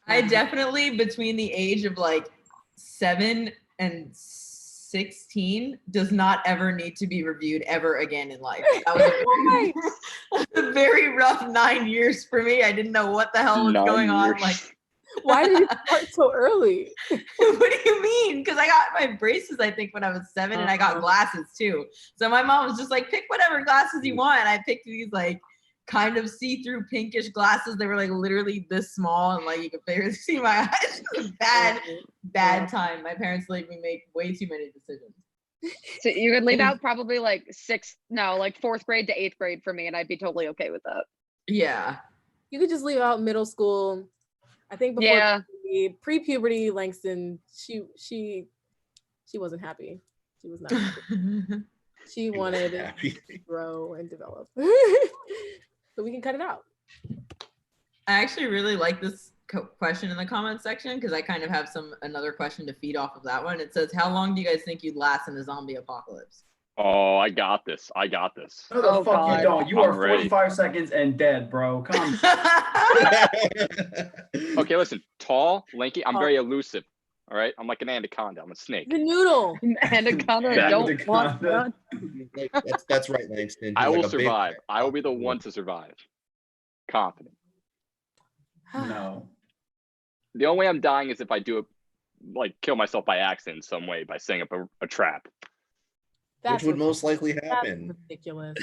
I definitely, between the age of like 7 and 16, does not ever need to be reviewed ever again in life. That was a very rough 9 years for me. I didn't know what the hell was going on. Like, why did you start so early? What do you mean? Because I got my braces, I think, when I was 7, and I got glasses too. So my mom was just like, pick whatever glasses you want. And I picked these like kind of see-through pinkish glasses. They were like literally this small and like you could barely see my eyes. It was bad time. My parents let me make way too many decisions. So you could leave out probably like 4th grade to 8th grade for me, and I'd be totally okay with that. Yeah. You could just leave out middle school. I think before pre-puberty, Langston, she wasn't happy. She was not happy. She wanted to grow and develop. So we can cut it out. I actually really like this question in the comment section because I kind of have another question to feed off of that one. It says, how long do you guys think you'd last in a zombie apocalypse? Oh, I got this. No, the fuck you don't. You are 45 seconds and dead, bro. Come. Okay, listen. Tall, lanky. I'm very elusive. All right. I'm like an anaconda. I'm a snake. The noodle. Anaconda. Don't want that. That's right, Langston. I will survive. I will be the one to survive. Confident. No. The only way I'm dying is if I do it, like kill myself by accident in some way by setting up a trap. Which would most likely happen. That's ridiculous.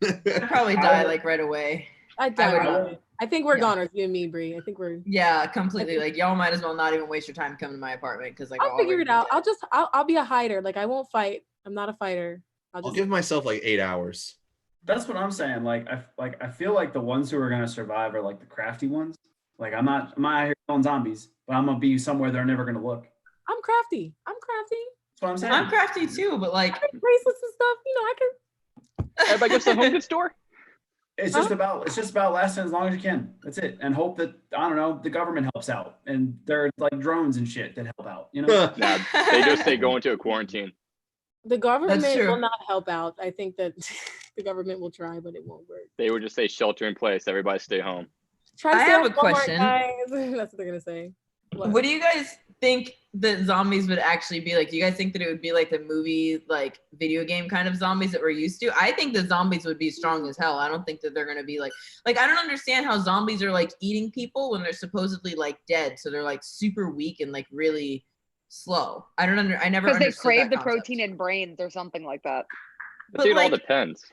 I'd probably die like right away. I'd die. I think we're goners, you and me, Bree. I think we're completely. Like y'all might as well not even waste your time coming to my apartment because like I'll figure it out. I'll be a hider. Like I won't fight. I'm not a fighter. I'll give myself like 8 hours. That's what I'm saying. I feel like the ones who are gonna survive are like the crafty ones. Like I'm not out here killing zombies, but I'm gonna be somewhere they're never gonna look. I'm crafty. That's what I'm saying. I'm crafty too, but like bracelets and stuff. You know, I can. Everybody goes to the home goods store. It's just about lasting as long as you can. That's it. And hope that, I don't know, the government helps out. And there are like drones and shit that help out, you know? Nah, they just say go into a quarantine. The government true. will not help out. I think that the government will try, but it won't work. They would just say shelter in place. Everybody stay home. Try to I stay have at a Walmart, question. guys. That's what they're gonna say. What do you guys think that zombies would actually be like? Do you guys think that it would be like the movie, like video game kind of zombies that we're used to? I think the zombies would be strong as hell. I don't think that they're gonna be like I don't understand how zombies are like eating people when they're supposedly like dead. So they're like super weak and like really slow. I never Because they understood crave that the concept. protein in brains or something like that. I But think it all like, depends.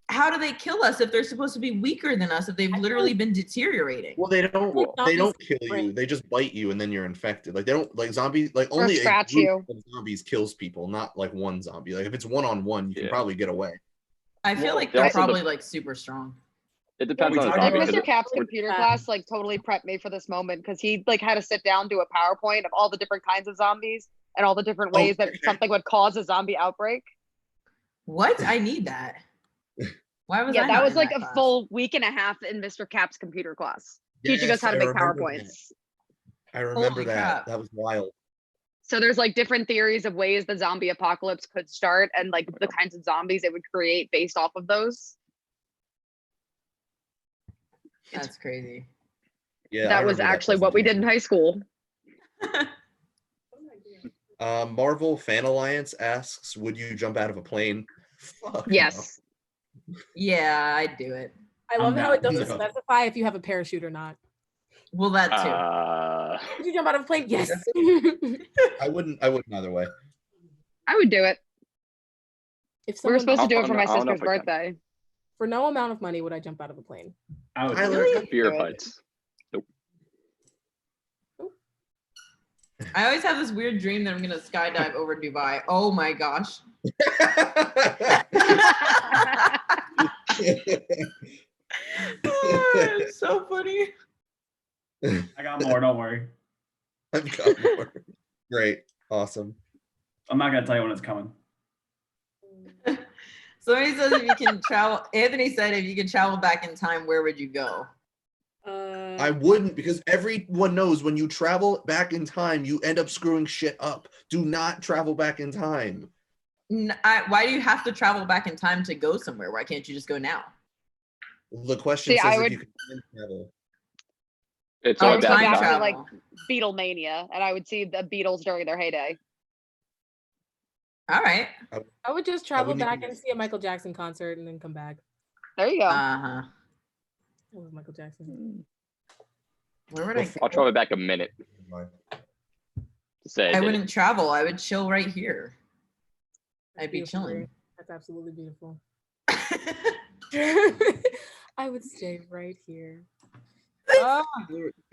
how do they kill us if they're supposed to be weaker than us? If they've literally been deteriorating? Well, they don't zombies kill you. They just bite you and then you're infected. Like they don't like zombies. Like only a scratch group of zombies kills people, not like one zombie. Like if it's 1-on-1, you can probably get away. I feel Well, like they they're also probably like super strong. It depends on the talking Like zombie. about- Mr. Cap's computer class like totally prepped me for this moment because he like had to sit down, do a PowerPoint of all the different kinds of zombies and all the different ways that something would cause a zombie outbreak. What? I need that. Why was Yeah, I that not was in like that a class? full week and a half in Mr. Cap's computer class, teaching us Yes, how to I make remember PowerPoints. I remember Holy that. crap. That was wild. So there's like different theories of ways the zombie apocalypse could start and like the kinds of zombies it would create based off of those. That's crazy. Yeah, I That was remember actually what we did in high school. Marvel Fan Alliance asks, "Would you jump out of a plane?" Fuck no. Yes. Yeah, I'd do it. I love how it doesn't No. specify if you have a parachute or not. Well, that too. Would you jump out of a plane? Yes. I wouldn't either way. I would do it. If We were someone supposed to do it for my I don't know sister's if I can. birthday. for no amount of money would I jump out of a plane. I would. I do learned- Fear of Good. heights. I always have this weird dream that I'm gonna skydive over Dubai. Oh my gosh. It's so funny. I got more. Don't worry. I've got more. Great. Awesome. I'm not gonna tell you when it's coming. Somebody says if you can travel, Anthony said if you could travel back in time, where would you go? I wouldn't, because everyone knows when you travel back in time, you end up screwing shit up. Do not travel back in time. Why do you have to travel back in time to go somewhere? Why can't you just go now? The question See, says I if would- you can time travel. It's Oh, all I would go about time back that. to like travel. Beatlemania and I would see the Beatles during their heyday. All right. I would just travel wouldn't back even- and see a Michael Jackson concert and then come back. There you go. Uh-huh. I love Michael Jackson. Where would I I'll go? travel back a minute to say I did it. wouldn't travel. I would chill right here. I'd be Beautiful, chilling. Marie. That's absolutely beautiful. I would stay right here. Oh,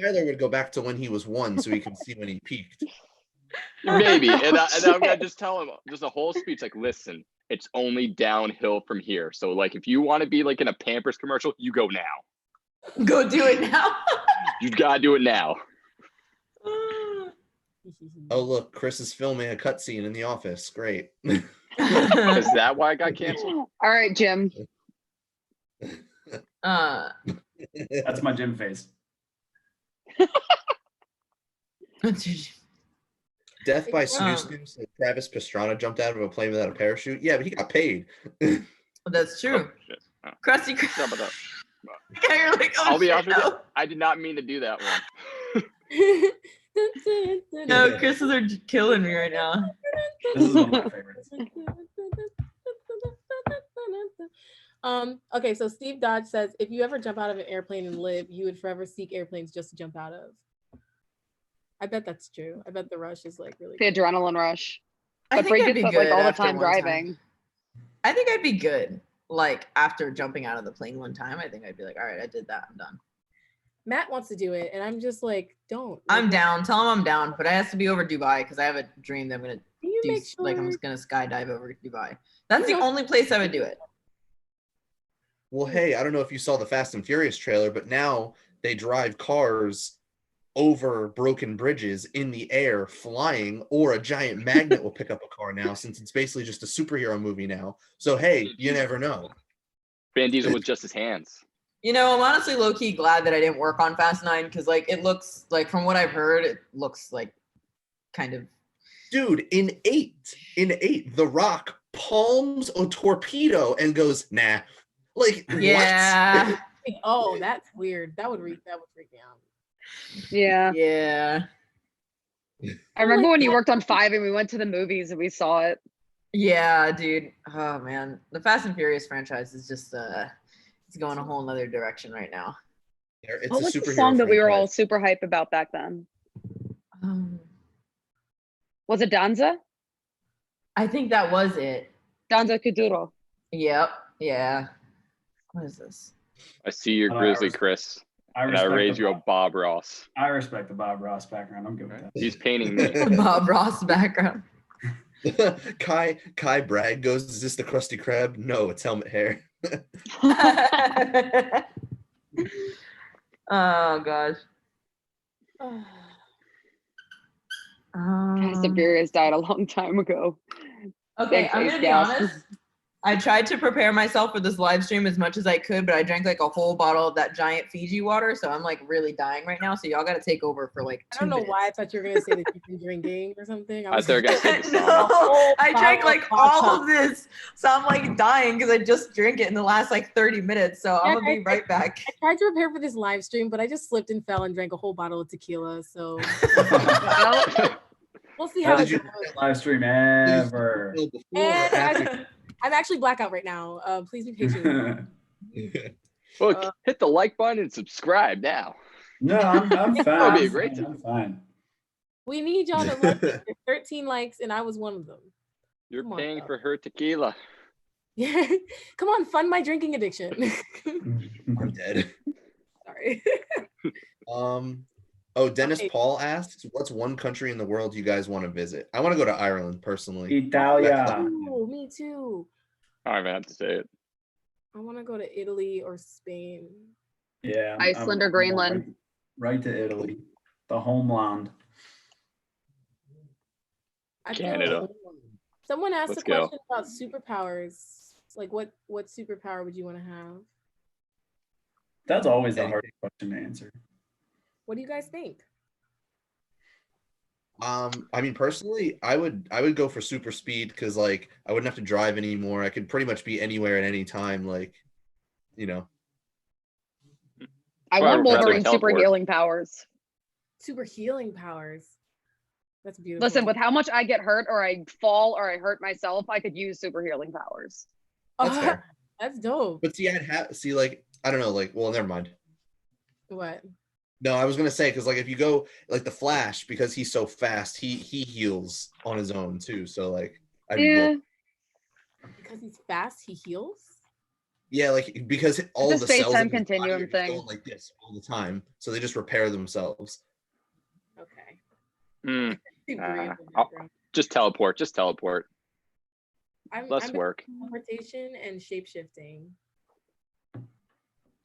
Tyler would go back to when he was 1 so he can see when he peaked. Maybe. And I'm gonna just tell him just a whole speech like, listen, it's only downhill from here. So like if you want to be like in a Pampers commercial, you go now. Go do it now. You gotta do it now. Oh look, Chris is filming a cutscene in the office. Great. Is that why I got canceled? All right, Jim. That's my gym face. Death by Um, snoo said Travis Pastrana jumped out of a plane without a parachute. Yeah, but he got paid. That's true. Oh, shit. Oh, Krusty sorry about that. Krab. You're like, oh, I'll be shit, honest with you, no. I did not mean to do that one. No, Chris's are killing me right now. This is one of my favorites. Okay, so Steve Dodge says if you ever jump out of an airplane and live, you would forever seek airplanes just to jump out of. I bet that's true. I bet the rush is like really The good. adrenaline rush. I But think Bray I'd gets be that good like all the after time one time. driving. I think I'd be good. Like after jumping out of the plane one time, I think I'd be like, all right, I did that. I'm done. Matt wants to do it, and I'm just like, don't. I'm Like, down. Tell him I'm down, but it has to be over Dubai because I have a dream that I'm gonna Can you do. make sure? Like I'm just gonna skydive over Dubai. That's the know- only place I would do it. Well, hey, I don't know if you saw the Fast and Furious trailer, but now they drive cars over broken bridges in the air, flying, or a giant magnet will pick up a car now, since it's basically just a superhero movie now. So hey, you never know. Van Diesel with just his hands. You know, I'm honestly low key glad that I didn't work on Fast 9 because, like, it looks like, from what I've heard, it looks like kind of. Dude, in eight, The Rock palms a torpedo and goes, nah. Like, Yeah. Oh, that's weird. That would freak me out. Yeah. Yeah. I remember when you worked on 5 and we went to the movies and we saw it. Yeah, dude. Oh man, the Fast and Furious franchise is just it's going a whole nother direction right now. It's What a was the superhero song that we were all franchise. super hype about back then? Um, Was it Danza? I think that was it. Danza Kuduro. Yep. Yeah. What is this? I see your grizzly, Chris, and I raise you a Bob Ross. I respect the Bob Ross background. I'm good with that. He's painting me. Bob Ross background. Kai Bragg goes, is this the Krusty Krab? No, it's helmet hair. Oh gosh. Fast and Furious died a long time ago. Okay, Thanks, I'm Ace gonna be Gas. honest. I tried to prepare myself for this live stream as much as I could, but I drank like a whole bottle of that giant Fiji water, so I'm like really dying right now. So y'all got to take over for like 2 I don't know minutes. why I thought you were gonna say that you've been drinking or something. I thought they were gonna say the song. No, I drank bottle like of all vodka. of this, so I'm like dying because I just drank it in the last like 30 minutes. So I'm gonna be right back. I tried to prepare for this live stream, but I just slipped and fell and drank a whole bottle of tequila. So we'll see how That it is goes. your live stream ever. And I'm actually blackout right now. Please be patient. Look, hit the like button and subscribe now. No, I'm fine. That'd be a great time. I'm fine. We need y'all to like it. There's 13 likes, and I was one of them. You're Come on, paying bro. for her tequila. Yeah, come on, fund my drinking addiction. I'm dead. Sorry. Oh, Dennis Okay. Paul asks, what's one country in the world you guys want to visit? I want to go to Ireland personally. Italia. Ooh, me too. I don't even have to say it. I want to go to Italy or Spain. Yeah. Iceland or Greenland. Right to Italy, the homeland. I feel Canada. like someone asked Let's a go. question about superpowers. Like, what superpower would you want to have? That's always the hardest question to answer. What do you guys think? I mean, personally, I would go for super speed because like I wouldn't have to drive anymore. I could pretty much be anywhere at any time. Like, you know. I Well, want I'd rather Wolverine super teleport. healing powers. Super healing powers. That's beautiful. Listen, with how much I get hurt or I fall or I hurt myself, I could use super healing powers. That's fair. That's dope. But see, like I don't know, like well, never mind. What? No, I was gonna say because like if you go like the Flash, because he's so fast, he heals on his own too. So like I'd be good. Because he's fast, he heals? Yeah, like because all It's the a cells space-time in his body continuum are just thing. going like this all the time, so they just repair themselves. Okay. Hmm. Super random I'll- background. Just teleport. Just teleport. I'm Less between work. teleportation and shapeshifting.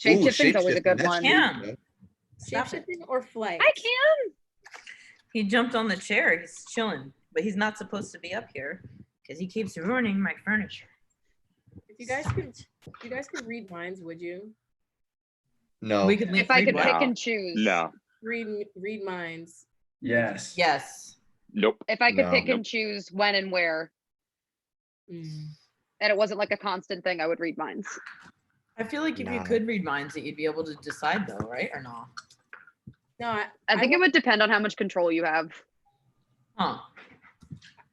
Shapeshifting's always a shapeshifting, good that's one. true, Yeah. though. Stop it. Shapeshifting or flight? I can. He jumped on the chair. He's chilling, but he's not supposed to be up here because he keeps ruining my furniture. If you guys could read minds, would you? No, We could If I could No. pick and choose. No. Read minds. Yes. Yes. Nope. If I could No. pick and choose when and where, Mm. and it wasn't like a constant thing, I would read minds. I feel like if you Nah. could read minds, that you'd be able to decide though, right? Or no? No, I think it would depend on how much control you have. Huh.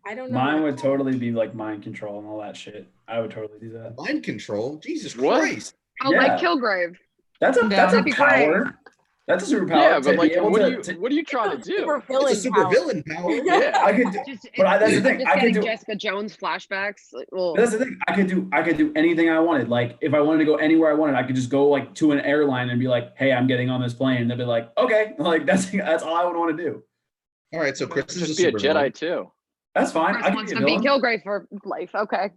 I don't know. Mine would totally be like mind control and all that shit. I would totally do that. mind control. Jesus What? Christ! Oh, Yeah. like Kilgrave. That's a That'd be power. That's a superpower. Yeah, to but like, be able what to- are you trying to do? Super villain It's a super power. villain power. Yeah. I could do, Just, But that's the I'm thing, just I could getting do- Jessica Jones flashbacks. Like, oh. that's the thing. I could do anything I wanted. Like if I wanted to go anywhere I wanted, I could just go like to an airline and be like, "Hey, I'm getting on this plane." And they'd be like, "Okay." Like that's all I would want to do. All right, so Chris is Just a be a super Jedi villain. too. That's fine. Chris I can wants be a to be villain. Kilgrave for life. Okay.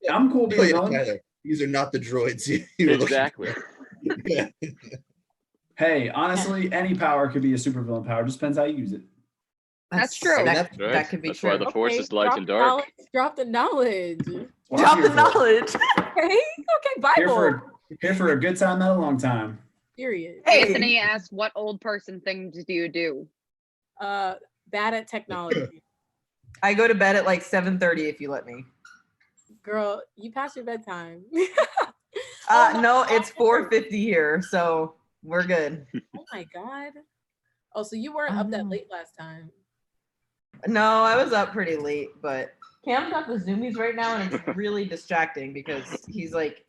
I'm cool Oh, being a yeah, villain. Tyler, these are not the droids you were looking Exactly. for. Yeah. Hey, honestly, any power could be a supervillain power. Just depends how you use it. That's true. That, Right. that could be That's true. why the Force is light drop and the dark. knowledge, drop the knowledge. What I'm Drop here the for. knowledge. Okay, okay, Here Bible. for Here for a good time, not a long time. Period. Anthony asked, "What old person things do you do?" Bad at technology. I go to bed at like 7:30 if you let me. Girl, you passed your bedtime. No, it's 4:50 here, so we're good. Oh my God. Oh, so you weren't up that late last time. No, I was up pretty late, but Cam's got the zoomies right now, and it's really distracting because he's like.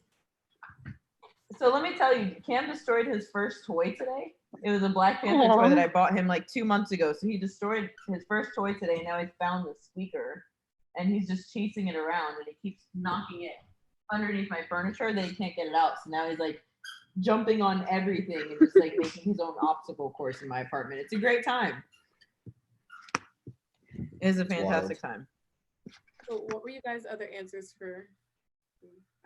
So let me tell you, Cam destroyed his first toy today. It was a Black Panther toy that I bought him like 2 months ago. So he destroyed his first toy today, and now he's found the squeaker, and he's just chasing it around, and he keeps knocking it underneath my furniture. Then he can't get it out. So now he's like jumping on everything and just like making his own obstacle course in my apartment. It's a great time. It is a fantastic time. So what were you guys' other answers for?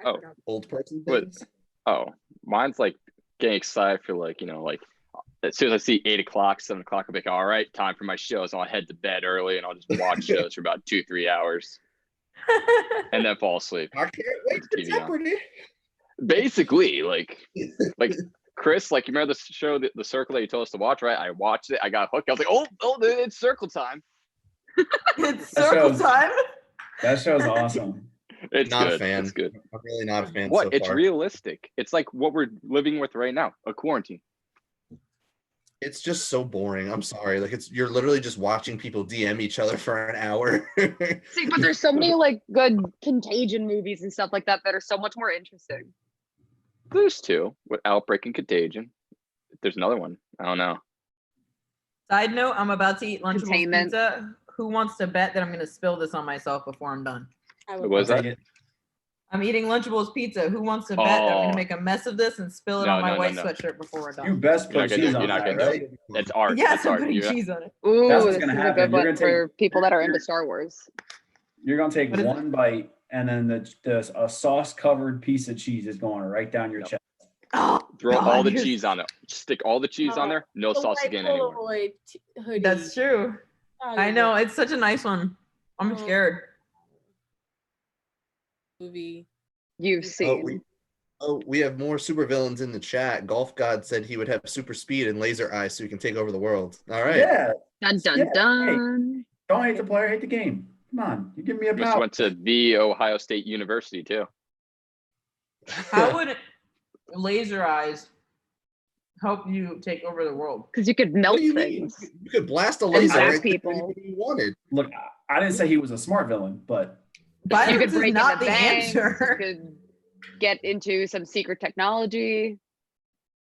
Oh, forgot. Old person What? things. Oh, mine's like getting excited for like, like as soon as I see 8 o'clock, 7 o'clock, I'm like, all right, time for my show. So I'll head to bed early and I'll just watch shows for about 2-3 hours and then fall asleep. I can't wait Put for the TV on. Jeopardy. Basically, like Chris, like you remember the show, the Circle that you told us to watch, right? I watched it. I got hooked. I was like, oh, it's Circle time. It's circle time. That show's awesome. It's Not good. a fan. It's good. I'm really not a fan. What? So It's far. realistic. It's like what we're living with right now, a quarantine. It's just so boring. I'm sorry. Like you're literally just watching people DM each other for an hour. See, but there's so many like good Contagion movies and stuff like that that are so much more interesting. There's 2 with Outbreak and Contagion. There's another one. I don't know. Side note, I'm about to eat Lunchables Containment. pizza. Who wants to bet that I'm going to spill this on myself before I'm done? I What would was I'll that? take it. I'm eating Lunchables pizza. Who wants to bet that I'm going Oh. to make a mess of this and spill it No, on my no, no, white no. sweatshirt before we're You done? best You're not put gonna cheese do it. on You're not that, gonna do right? it. It's art. Yes, It's I'm art. putting You- cheese on it. Ooh, That's what's this gonna is a happen. good You're one gonna for people that are into Star Wars. You're gonna take What is it? one bite, and then a sauce-covered piece of cheese is going right down your Yep. chest. Oh, Throw God, all the you're- cheese on it. Stick all the cheese on there. No The sauce white again anymore. Polaroid hoodie. That's true. I know. It's such a nice one. I'm scared. Movie. You've seen. We have more supervillains in the chat. Golf God said he would have super speed and laser eyes so he can take over the world. All right. Yeah. Dun dun Yeah, hey. dun. Don't hate the player, hate the game. Come on, you give me a Just power. went to the Ohio State University too. How would laser eyes help you take over the world? Because you could What melt do you mean? things. You could blast a And laser zap right people. people you wanted. Look, I didn't say he was a smart villain, but You Violence could is break not into the banks. answer. You could get into some secret technology.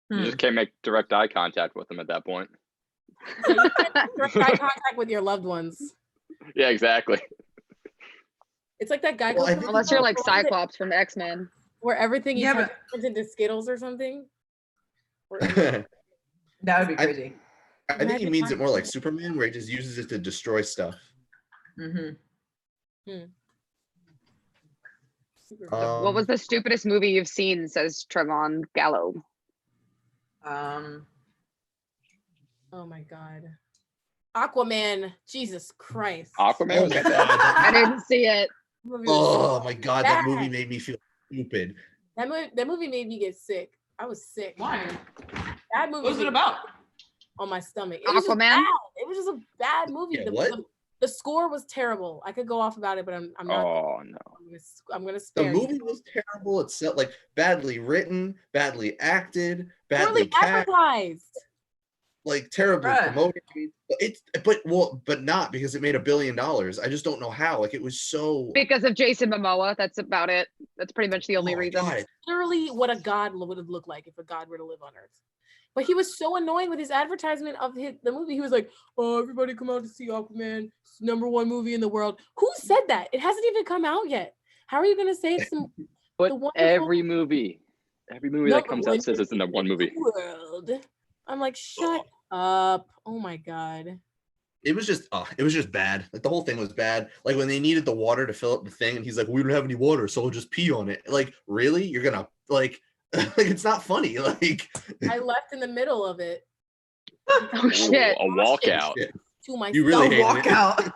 You just can't make direct eye contact with them at that point. Yeah, you can't direct eye contact with your loved ones. Yeah, exactly. It's like that guy Well, I think- Unless you're like Cyclops from X-Men. where everything you Yeah, touch turns into Skittles or something. Or- That would be crazy. I think he means it more like Superman, where he just uses it to destroy stuff. Mm-hmm. What was the stupidest movie you've seen? Says Trevon Gallo. Oh my God. Aquaman. Jesus Christ. Aquaman was my that bad. God, I didn't see it. Movie was oh my God, that movie bad. made me feel stupid. That movie made me get sick. I was sick. Why? That movie What was it made me about? on my stomach. It was just Aquaman? bad. It was just a bad movie. Yeah, what? The score was terrible. I could go off about it, but I'm not. Oh no. I'm gonna The spare you. movie was terrible. It's like badly written, badly acted, badly Poorly cast, advertised. like terribly Right. promoted. But not because it made $1 billion. I just don't know how. Like it was so. Because of Jason Momoa. That's about it. That's pretty much the only Oh my reason. God. Literally what a god would have looked like if a god were to live on Earth. But he was so annoying with his advertisement of the movie. He was like, "Oh, everybody come out to see Aquaman. It's the #1 movie in the world." Who said that? It hasn't even come out yet. How are you gonna say it's the But wonderful- every movie that comes out says it's the #1 movie. world? I'm like, shut up. Oh my God. It was just bad. Like the whole thing was bad. Like when they needed the water to fill up the thing, and he's like, "We don't have any water, so we'll just pee on it." Like, really? You're gonna like it's not funny. Like I left in the middle of it Oh shit. A walkout. to my You really Don't hated walk it. out.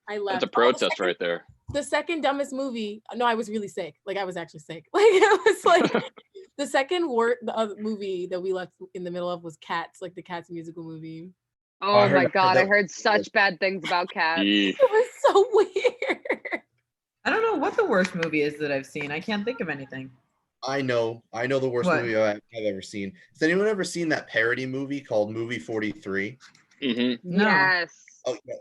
I left. That's a protest right there. the second dumbest movie. No, I was really sick. Like I was actually sick. Like it was like the second other movie that we left in the middle of was Cats, like the Cats musical movie. Oh I heard- my I heard god, I that- heard such bad things about cats. Eek. It was so weird. I don't know what the worst movie is that I've seen. I can't think of anything. I know the worst What? movie I've ever seen. Has anyone ever seen that parody movie called Movie 43? Mm-hmm. No. Yes. Oh, yeah.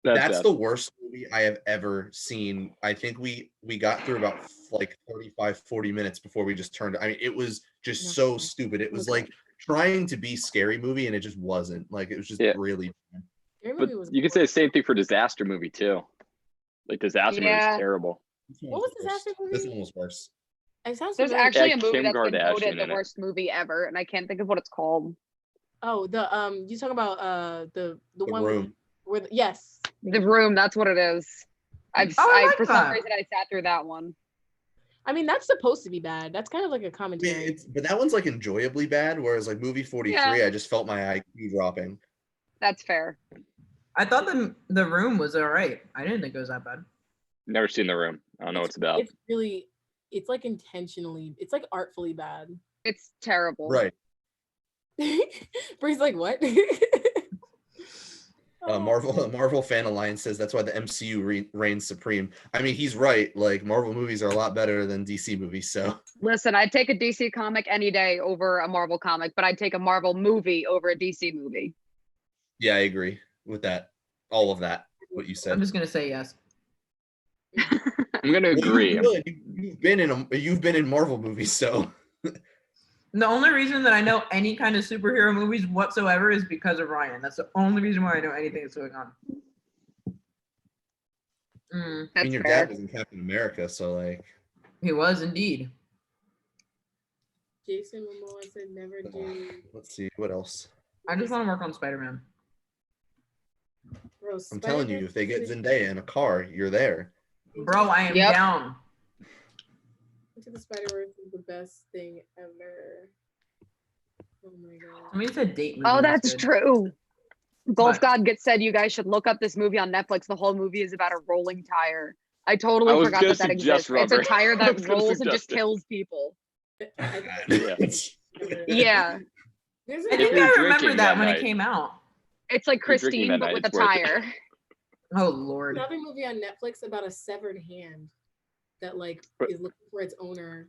That's That's the worst movie I have ever seen. I think we got through about like 35-40 minutes before we just turned. I mean, it was just so stupid. It was like trying to be scary movie and it just wasn't. Like it was just Yeah. really Scary But movie was you could say the gorgeous. same thing for disaster movie too. Like disaster movie Yeah. is terrible. This one What was worse. Disaster This movie? one was worse. It sounds There's familiar. actually Yeah, a movie Kim that's been Kardashian voted the in it. worst movie ever, and I can't think of what it's called. Oh, the you talking about the The one Room. where yes. The Room, that's what it is. I like For some that. reason I sat through that one. I mean, that's supposed to be bad. That's kind of like a I mean, commentary. but that one's like enjoyably bad, whereas like movie 43, Yeah. I just felt my IQ dropping. That's fair. I thought the Room was all right. I didn't think it was that bad. Never seen The Room. I don't know what it's about. It's really, it's like intentionally, it's like artfully bad. It's terrible. Right. Bree's like, what? Marvel Fan Alliance says that's why the MCU reigns supreme. I mean, he's right. Like Marvel movies are a lot better than DC movies. So Listen, I'd take a DC comic any day over a Marvel comic, but I'd take a Marvel movie over a DC movie. yeah, I agree with that. All of that, what you I'm said. just gonna say yes. I'm gonna Well, agree. you've been in Marvel movies, so The only reason that I know any kind of superhero movies whatsoever is because of Ryan. That's the only reason why I know anything that's going on. I That's mean, your fair. dad was in Captain America, so like, He was indeed. Jason Momoa said never do. let's see what else. I just want to work on Spider-Man. Bro, I'm telling you, Spider-Man if they get is- Zendaya in a car, you're there. Bro, I am Yep. down. Into the Spider-Verse is the best thing ever. Oh my god. Somebody said date movie. Oh, was that's good. true. Golf What? God gets said you guys should look up this movie on Netflix. The whole movie is about a rolling tire. I I totally was forgot gonna that suggest exists. It's a rubber. tire I that was gonna rolls and just suggest it. kills people. Yeah. Yeah. There's I a think If you're I remember drinking that that when night. it came out. It's like You're drinking Christine, that but night, with a it's worth it. tire. Oh Lord. another movie on Netflix about a severed hand that like But- is looking for its owner,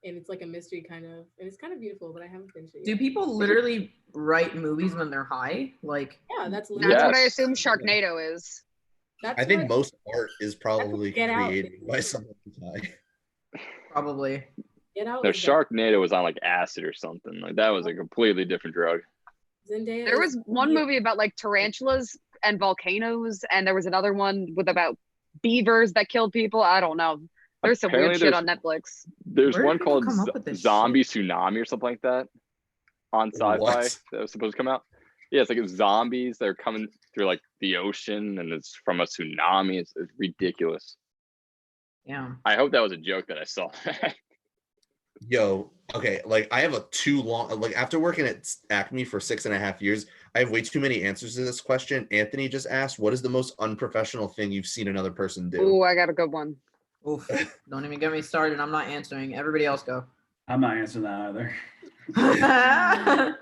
and it's like a mystery kind of, and it's kind of beautiful, but I haven't finished it Do yet. people literally write movies when they're high? Like, Yeah, that's That's literally. what I Yes. assume Sharknado is. That's I think what- most art is probably Get Out. created by someone who's high. probably. Get Out. No, is that- Sharknado was on like acid or something. Like that was a completely different drug. Zendaya There is was one really- movie about like tarantulas and volcanoes, and there was another one with about beavers that killed people. I don't know. There's some weird Apparently shit on Netflix. There's Where do one people called come up with this Zombie Tsunami or something like that on sci-fi What? that was supposed to come out. Yeah, it's like it's zombies that are coming through like the ocean and it's from a tsunami. It's ridiculous. Yeah. I hope that was a joke that I saw. Yo, okay, like I have a too long, like after working at Acme for 6.5 years, I have way too many answers to this question. Anthony just asked, what is the most unprofessional thing you've seen another person do? Ooh, I got a good one. Oof. Don't even get me started. I'm not answering. Everybody else go. I'm not answering that either. I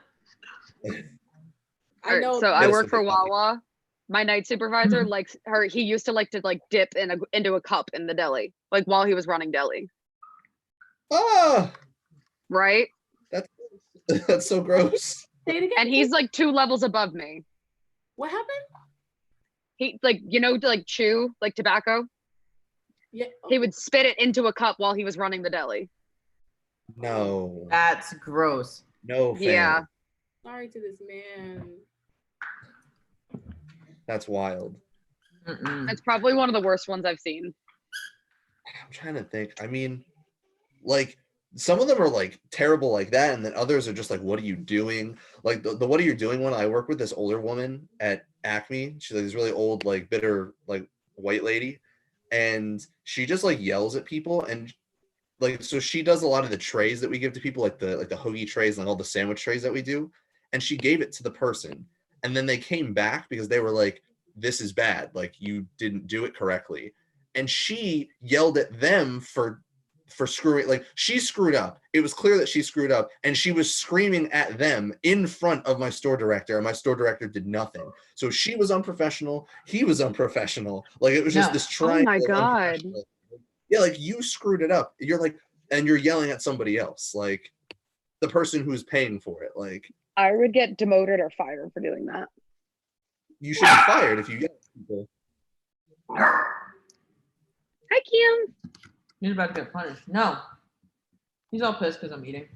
Alright, know. so I Yes, work for okay. Wawa. My night supervisor Mhm. likes her. He used to like dip into a cup in the deli, like while he was running deli, Ah, right? that's so gross. Say it again. And he's like 2 levels above me. What happened? He like to like chew like tobacco. Yeah. He would spit it into a cup while he was running the deli. No, That's gross. no, fam. Yeah. Sorry to this man. That's wild. Mm-mm. That's probably one of the worst ones I've seen. I'm trying to think. I mean, like some of them are like terrible like that, and then others are just like, what are you doing? Like the what are you doing one? I work with this older woman at Acme. She's like this really old, like bitter, like white lady, and she just like yells at people, and like so she does a lot of the trays that we give to people, like the hoagie trays and all the sandwich trays that we do, and she gave it to the person, and then they came back because they were like, this is bad, like you didn't do it correctly. and she yelled at them for screwing, like she screwed up. It was clear that she screwed up, and she was screaming at them in front of my store director, and my store director did nothing. So she was unprofessional, he was unprofessional. Like it was just this triangle. Oh my of God. unprofessional. Yeah, like you screwed it up. You're like, and you're yelling at somebody else, like the person who's paying for it. Like I would get demoted or fired for doing that. you should be fired if you yell at people. Hi, Kim. He's about to get punished. No. He's all pissed because I'm eating.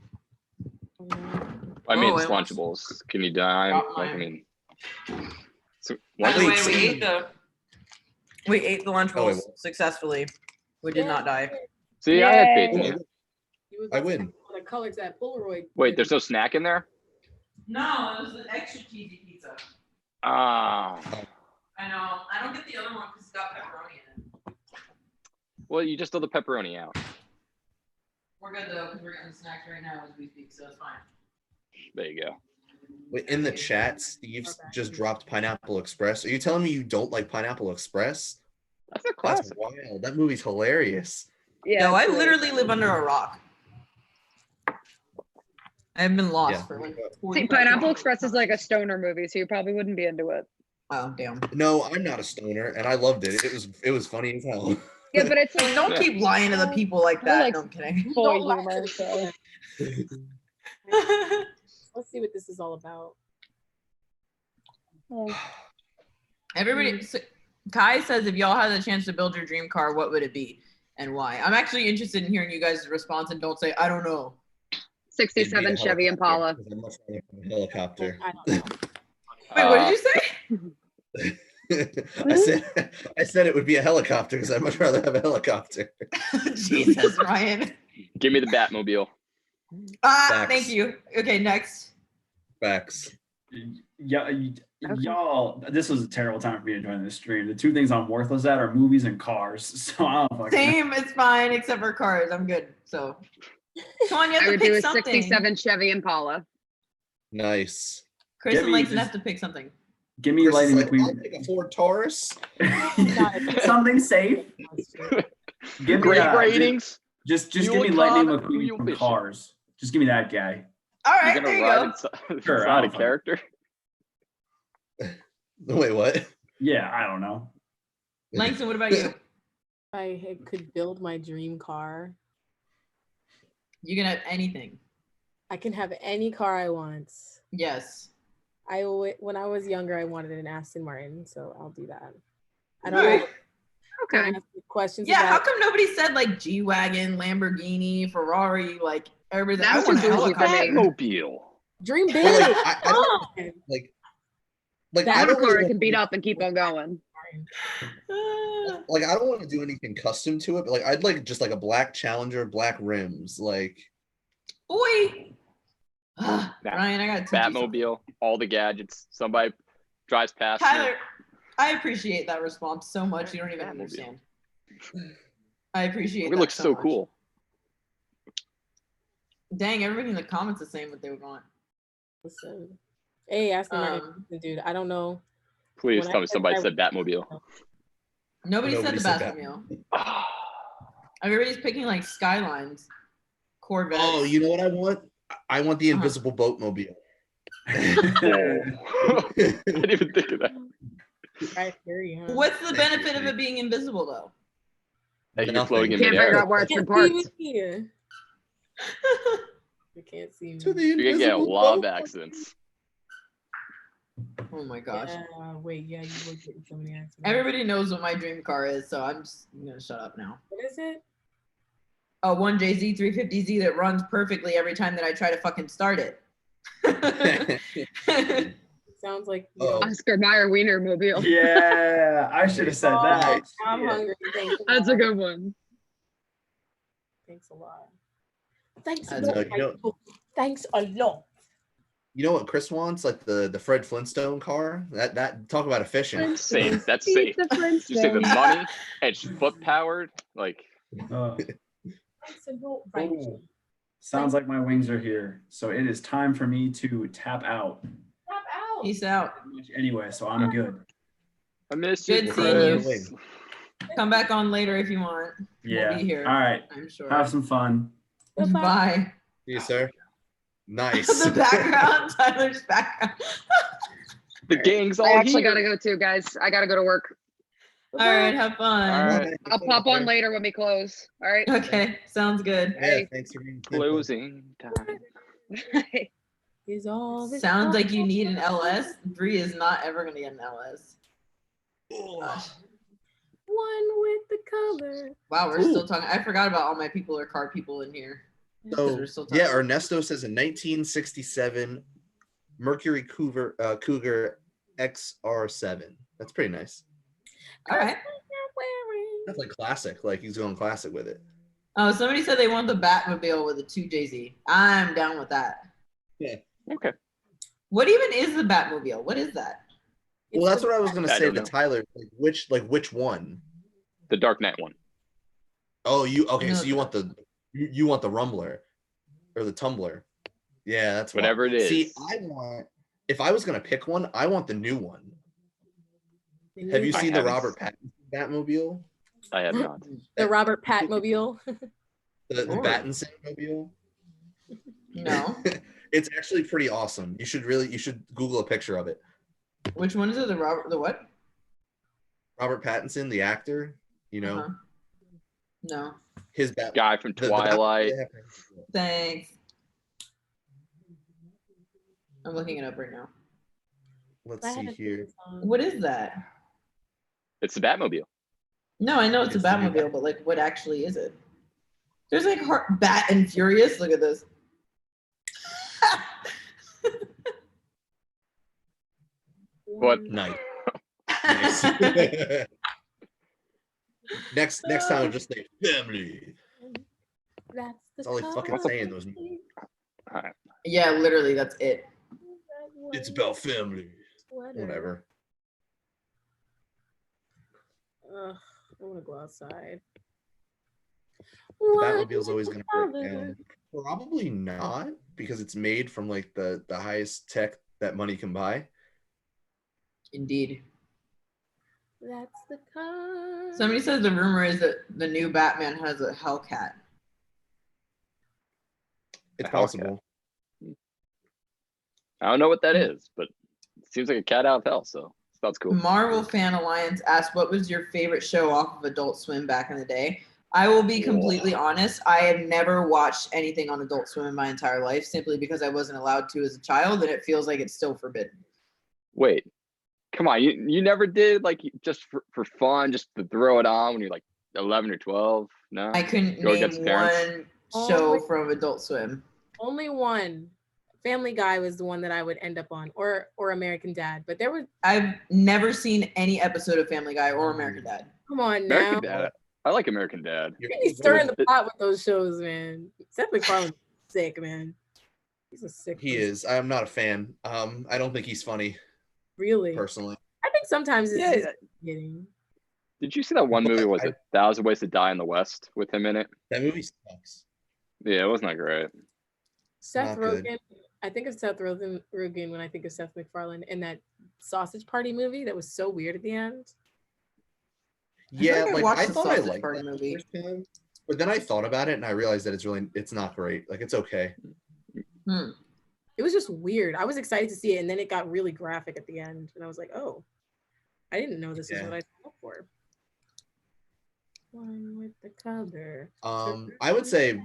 I mean, Oh, it's I almost Lunchables. Can you die? dropped Like, I mine. mean, so, By the way, Lunchables- we ate the Lunchables wait. successfully. We did not die. See, I had faith in Yay. you. He was I about to win. say the colors that Polaroid. Wait, there's no snack in there? No, it was an extra cheesy pizza. Ah, I know. I don't get the other one because it's got pepperoni in it. well, you just throw the pepperoni out. We're good though because we're getting snacks right now as we speak, so it's fine. There you go. Wait, in the chat, Steve just dropped Pineapple Express. Are you telling me you don't like Pineapple Express? That's a That's classic. wild. That movie's hilarious. Yeah. No, I it's really literally funny. live under a rock. I've been lost Yeah. for like See, 45 Pineapple minutes. Express is like a stoner movie, so you probably wouldn't be into it. Oh damn! No, I'm not a stoner, and I loved it. It was funny as hell. Yeah, but it's like Don't Yeah. keep lying to the people like They're that. like- No, I'm kidding. boy Don't lie to humor. the So. Let's see what this is all about. Everybody, Kai says, if y'all had the chance to build your dream car, what would it be and why? I'm actually interested in hearing you guys' response, and don't say I don't know. It'd be a 67 Chevy helicopter, Impala. 'cause I'd much rather have a helicopter. I don't know. Wait, what did you say? I said it would be a helicopter because I'd much rather have a helicopter. Jesus, Ryan. Give me the Batmobile. Facts. Thank you. Okay, next. Facts. Yeah, y'all, this was a terrible time for me to join this stream. The two things I'm worthless at are movies and cars. So I don't fucking know. Same, it's fine, except for cars. I'm good. So, come on, you I have to would do pick a something. 67 Chevy Impala. Nice. Kristen Give me likes to just- have to pick something. Give me Chris is Lightning like, I'll McQueen. take a Ford Taurus. Something safe. Give me Great ratings. Just give Fuel me Lightning economy, McQueen fuel from efficient. Cars. Just give me that guy. All You're right, gonna there you ride go. inside, Sure, inside I'll a find it. character. Wait, what? Yeah, I don't know. Langston, what about you? If I could build my dream car, You can have anything. I can have any car I want. Yes. When I was younger, I wanted an Aston Martin, so I'll do that. I don't Alright. know. Okay. Don't ask me questions. Yeah, how about come nobody said like G-Wagon, Lamborghini, Ferrari, like everything? I That's want a too bougie for helicopter. me. Batmobile. dream big? Well, like, I Come don't on. like That I don't Motor car really can beat up and keep on going. like I don't want to do anything custom to it, but like I'd like just like a black Challenger, black rims, like Boy. Nah, Ryan, I gotta teach you something. Batmobile, all the gadgets. Somebody drives past Tyler, me. I appreciate that response so much. You don't even Batmobile. understand. I appreciate It that looks so much. cool. Dang, everybody in the comments is saying what they would want. Listen. Hey, Aston Martin, Um, dude. I don't know. Please When I tell me said somebody I- said Batmobile. Nobody said Nobody the said Batmobile. Everybody's picking like Skylines, Corvettes. oh, you know what I want? I want the Uh-huh. invisible boat mobile. I didn't even think of that. Right, scary, huh? What's the benefit of it being invisible though? That you're Nothing. floating in Can't figure midair. out where it's Can't been see parked. me. You can't see me. To the You're gonna get a invisible lot of boat. accidents. Oh my gosh. Wait, yeah, you would get so many accidents. Everybody knows what my dream car is, so I'm gonna shut up now. What is it? A 1JZ 350Z that runs perfectly every time that I try to fucking start it. It sounds like you Oh. know, Oscar Mayer Wiener Mobile. Yeah, I should have said that. I'm Shit. hungry. Thanks a That's a lot. good one. Thanks a lot. Thanks a That's lot. good. You know- Michael. Thanks a lot. You know what Chris wants? Like the Fred Flintstone car. That talk about efficient. Safe. That's Beat safe. the You save the Flintstones. money. And it's foot powered. Like Thanks a lot, Rachel. Sounds like my wings are here. So it is time for me to tap out. Tap out. Peace out. Anyway, so I'm good. I miss Good you, seeing you. Chris. Come back on later if you want. Yeah. We'll be here. All right. I'm sure. Have some fun. Bye. See you, sir. Nice. The background, Tyler's background. The gang's all I actually here. gotta go too, guys. I gotta go to work. All right, have fun. All right. I'll pop on later when we close. All right. Okay, sounds good. Yeah, thanks for being Closing time. Is all this Sounds like you need an LS. Bree is not ever gonna get an LS. Gosh. one with the color? Wow, we're still talking. I forgot about all my people are car people in here. So We're still talking. yeah, Ernesto says a 1967 Mercury Cougar XR7. That's pretty nice. All right. That's like classic. Like he's going classic with it. Oh, somebody said they want the Batmobile with a 2JZ. I'm down with that. Yeah. Okay. What even is the Batmobile? What is that? Well, that's what I was gonna I say don't to know. Tyler. Which one? The Dark Knight one. Oh, you okay? No, So you want the Rumbler or the Tumbler? Yeah, that's Whatever it is. See, if I was gonna pick one, I want the new one. Have you I seen the haven't. Robert Pattinson Batmobile? I have not. The Robert Patmobile? The Oh. Pattinson mobile? No. It's actually pretty awesome. You should Google a picture of it. Which one is it? The what? Robert Pattinson, the actor, Uh-huh. No. his Bat Guy from the Twilight. Thanks. I'm looking it up right now. Let's see here. What is that? It's the Batmobile. No, I know it's a It's the new Batmobile, but like, what actually is it? There's like Bat and Furious. Look at this. What? Nice. Nice. next time, I'll just say family. That's all he fucking saying. Those. All right. Yeah, literally, that's it. It's about family. Whatever. Ugh, I want to go outside. Batmobile's always gonna break down. Probably not, because it's made from like the highest tech that money can buy. Indeed. That's the car. Somebody says the rumor is that the new Batman has a Hellcat. It's A Hellcat. possible. I don't know what that is, but it seems like a cat out of hell. So that's cool. Marvel Fan Alliance asked, what was your favorite show off of Adult Swim back in the day? I will be completely honest. I have never watched anything on Adult Swim in my entire life simply because I wasn't allowed to as a child, and it feels like it's still forbidden. Wait, come on. You never did like just for fun, just to throw it on when you're like 11 or 12? No. I couldn't Go against name parents? one show from Adult Swim. Only one. Family Guy was the one that I would end up on, or American Dad. But there were, I've never seen any episode of Family Guy or American Dad. come on American now. Dad. I like American Dad. He's stirring the pot with those shows, man. Seth MacFarlane's sick, man. He's a sick. He person. is. I'm not a fan. I don't think he's funny Really. personally. I think sometimes it's Yeah. just getting. Did you see that one movie? Was it 1,000 Ways to Die in the West with him in it? That movie sucks. Yeah, it wasn't that great. Seth Not good. Rogen. I think of Seth Rogen when I think of Seth MacFarlane in that Sausage Party movie that was so weird at the end. Yeah, I like watched I the thought I Sausage liked Party that movie. first time, but then I thought about it and I realized that it's not great. Like it's okay. It was just weird. I was excited to see it, and then it got really graphic at the end, and I was like, "Oh, I didn't know this is Yeah. what I signed up for." One with the color. I would say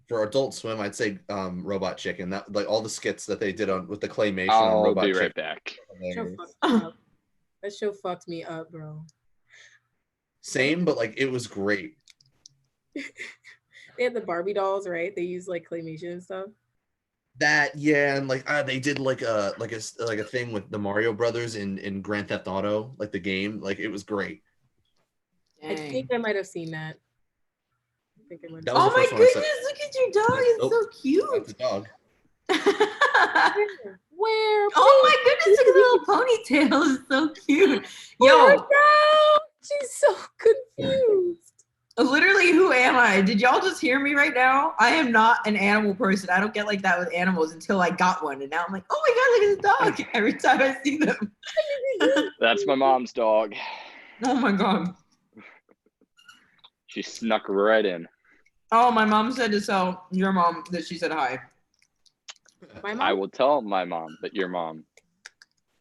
for Adult Swim, I'd say Robot Chicken. That like all the skits that they did on with the claymation on I'll Robot be Chicken. right back. Show Hilarious. fucked me up. That show fucked me up, bro. Same, but like it was great. They had the Barbie dolls, right? They used like claymation and stuff. That yeah, and like they did like a thing with the Mario Brothers in Grand Theft Auto, like the game. Like it was great. I think I might have seen that. I think I might have That was Oh the my first one I saw. goodness, look at your dog. It's Nope. so That's cute. the dog. Where? Oh my goodness, look at the little ponytail. It's so cute. Oh, Yo, no! She's so confused. literally, who am I? Did y'all just hear me right now? I am not an animal person. I don't get like that with animals until I got one. And now I'm like, oh my God, look at this dog. Every time I see them. That's my mom's dog. Oh my God. She snuck right in. Oh, my mom said to tell your mom that she said hi. My mom? I will tell my mom that your mom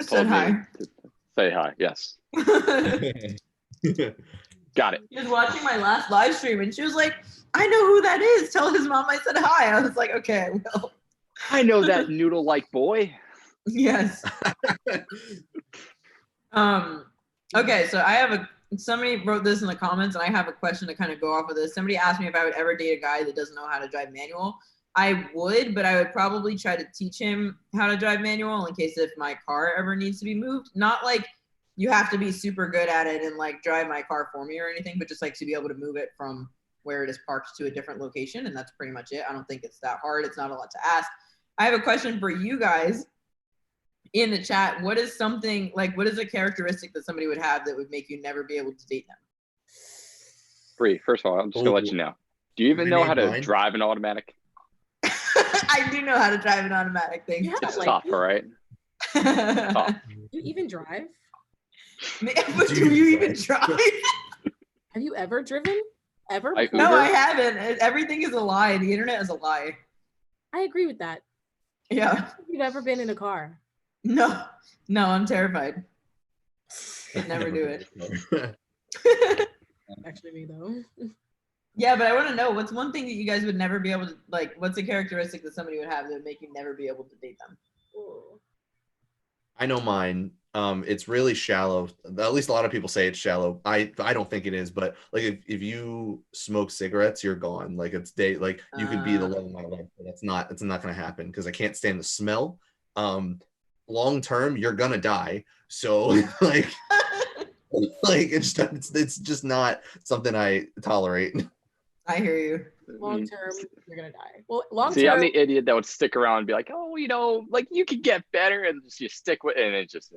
Said told me hi. to say hi. Yes. Got it. She was watching my last live stream and she was like, I know who that is. Tell his mom I said hi. I was like, okay, I will. I know that noodle-like boy. Yes. Okay, so I have somebody wrote this in the comments and I have a question to kind of go off of this. Somebody asked me if I would ever date a guy that doesn't know how to drive manual. I would, but I would probably try to teach him how to drive manual in case if my car ever needs to be moved. Not like you have to be super good at it and like drive my car for me or anything, but just like to be able to move it from where it is parked to a different location. And that's pretty much it. I don't think it's that hard. It's not a lot to ask. I have a question for you guys in the chat. What is something like, what is a characteristic that somebody would have that would make you never be able to date them? Bree, first of all, I'm just gonna let you know. Do you even know how to Mine? drive an automatic? I do know how to drive an automatic thing. Yeah. It's like- tough, all right? Tough. You even drive? But do you even drive? Have you ever driven? Ever? I No, Uber? I haven't. Everything is a lie. The internet is a lie. I agree with that. Yeah. Have you ever been in a car? No, I'm terrified. I'd never do it. Actually, me though. Yeah, but I want to know what's one thing that you guys would never be able to, like, what's a characteristic that somebody would have that would make you never be able to date them? Ooh. I know mine. It's really shallow. At least a lot of people say it's shallow. I don't think it is, but like if you smoke cigarettes, you're gone. Like it's like you could be the love of my life, but it's not gonna happen because I can't stand the smell. Long term, you're gonna die. So like it's just not something I tolerate. I hear you. Long term, you're gonna die. Well, long See, I'm term, the idiot that would stick around and be like, oh, like you could get better, and just you stick with it, and it just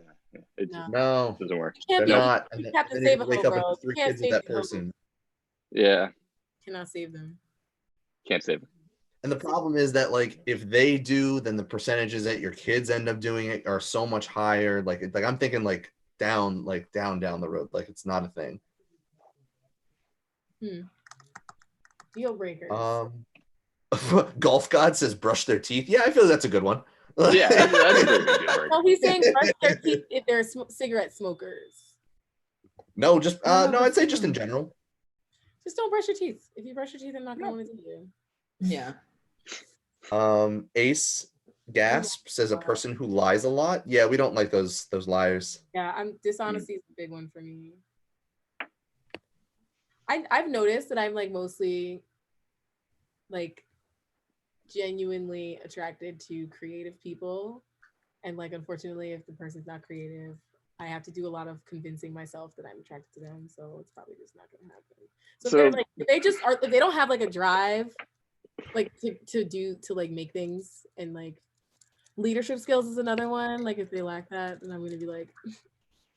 No. No, doesn't work. you can't they're be. not. You And have to then save you a wake whole up and world. have 3 You can't kids with save that the whole person. Yeah, Cannot save them. can't save it. And the problem is that like if they do, then the percentages that your kids end up doing it are so much higher. Like I'm thinking down the road. Like it's not a thing. Deal breakers. Golf God says brush their teeth. Yeah, I feel that's a good one. Yeah, that's a pretty good deal breaker. No, he's saying brush their teeth if they're cigarette smokers. No, just Oh, no, I'd say just in general. Just don't brush your teeth. If you brush your teeth, I'm not gonna want to do you. Yeah. Ace Gasp says a person who lies a lot. Yeah, we don't like those liars. Yeah, dishonesty is a big one for me. I've noticed that I'm like mostly like genuinely attracted to creative people, and like unfortunately if the person's not creative, I have to do a lot of convincing myself that I'm attracted to them, so it's probably just not gonna happen. So, if they're like if they don't have like a drive like to like make things, and like leadership skills is another one, like if they lack that, then I'm gonna be like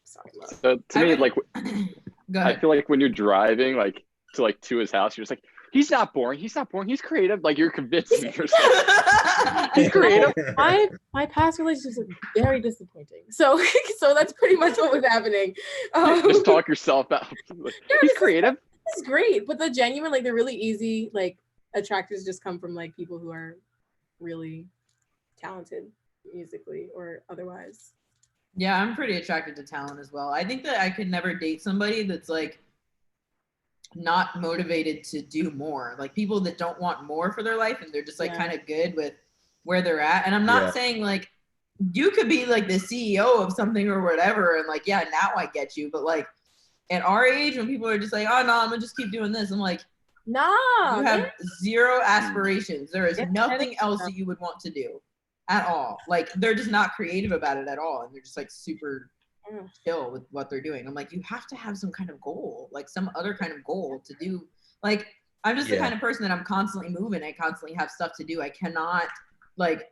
sorry, love. So to me, like Go I ahead. feel like when you're driving to his house, you're just like, he's not boring, he's creative. Like you're convincing yourself. He's creative. My past relationships are very disappointing. So that's pretty much what was happening. Just talk yourself out. Like, he's creative. It's great, but the genuine, like, they're really easy. Like, attractors just come from like people who are really talented musically or otherwise. Yeah, I'm pretty attracted to talent as well. I think that I could never date somebody that's like not motivated to do more. Like people that don't want more for their life and they're just like kind of good with where they're at. And I'm not saying like you could be like the CEO of something or whatever and like, yeah, now I get you. But like at our age when people are just like, oh no, I'm gonna just keep doing this. I'm like, nah, you have zero aspirations. There is nothing else that you would want to do at all. Like they're just not creative about it at all. And they're just like super chill with what they're doing. I'm like, you have to have some kind of goal, like some other kind of goal to do. Like I'm just the kind of person that I'm constantly moving. I constantly have stuff to do. I cannot like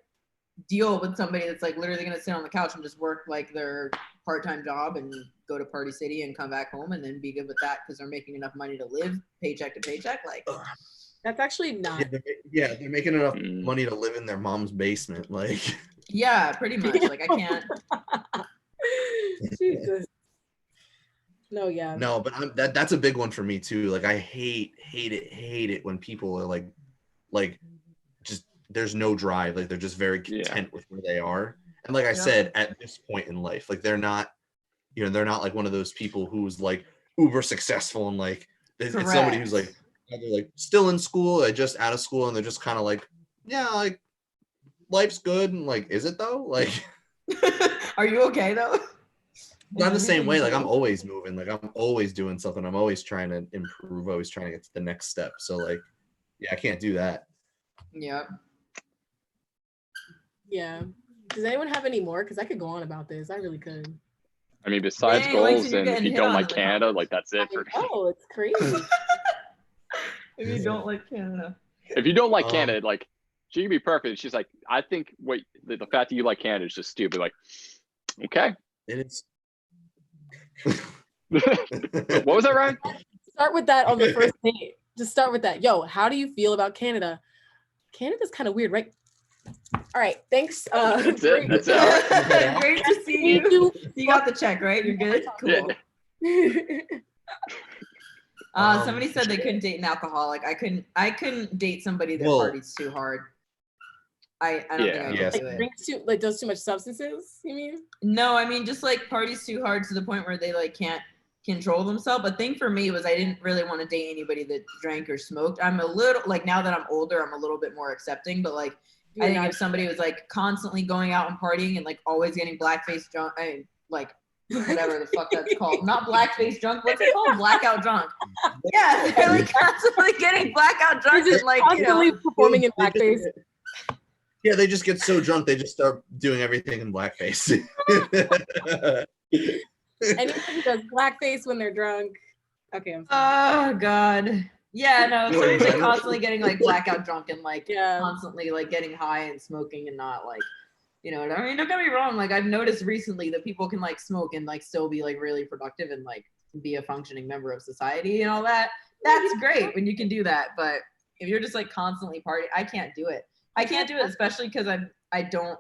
deal with somebody that's like literally gonna sit on the couch and just work like their part-time job and go to Party City and come back home and then be good with that because they're making enough money to live paycheck to paycheck. Like that's actually not. Yeah, they're making enough money to live in their mom's basement. Like yeah, pretty much. Like I can't. Jesus. No, yeah. No, but that's a big one for me too. Like I hate it when people are like just there's no drive. Like they're just very content with where they are. And like I said, at this point in life, like they're not like one of those people who's like uber successful and like it's somebody who's like either like still in school or just out of school and they're just kind of like, yeah, like life's good and like, is it though? Like, are you okay though? Not the same way. Like I'm always moving. Like I'm always doing something. I'm always trying to improve. Always trying to get to the next step. So like, yeah, I can't do that. Yeah. Yeah. Does anyone have any more? Because I could go on about this. I really could. I mean, besides goals, and if you don't like Canada, like that's it for. Oh, it's crazy. If you don't like Canada. If you don't like Canada, like she can be perfect. She's like, I think the fact that you like Canada is just stupid. Like, okay. It is. What was that, Ryan? Start with that on the first date. Just start with that. Yo, how do you feel about Canada? Canada's kind of weird, right? All right, thanks. That's it. That's it. Great to see you. You got the check, right? You're good? Cool. Yeah. Somebody said they couldn't date an alcoholic. I couldn't date somebody that parties too hard. I don't think I could do it. Drinks too, like does too much substances, you mean? No, I mean just like parties too hard to the point where they like can't control themselves. But thing for me was I didn't really want to date anybody that drank or smoked. I'm a little like now that I'm older, I'm a little bit more accepting. But like I think if somebody was like constantly going out and partying and like always getting blackface drunk, I mean, like whatever the fuck that's called, not blackface drunk. What's it called? Blackout drunk. Yeah, they're like constantly getting blackout drunk and like constantly performing in blackface. Yeah, they just get so drunk they just start doing everything in blackface. Anyone who does blackface when they're drunk. Okay, I'm sorry. Oh God. Yeah, no, somebody's like constantly getting like blackout drunk and like constantly like getting high and smoking and not like, you know what I mean? Don't get me wrong. Like I've noticed recently that people can like smoke and like still be like really productive and like be a functioning member of society and all that. That's great when you can do that. But if you're just like constantly partying, I can't do it. I can't do it, especially because I don't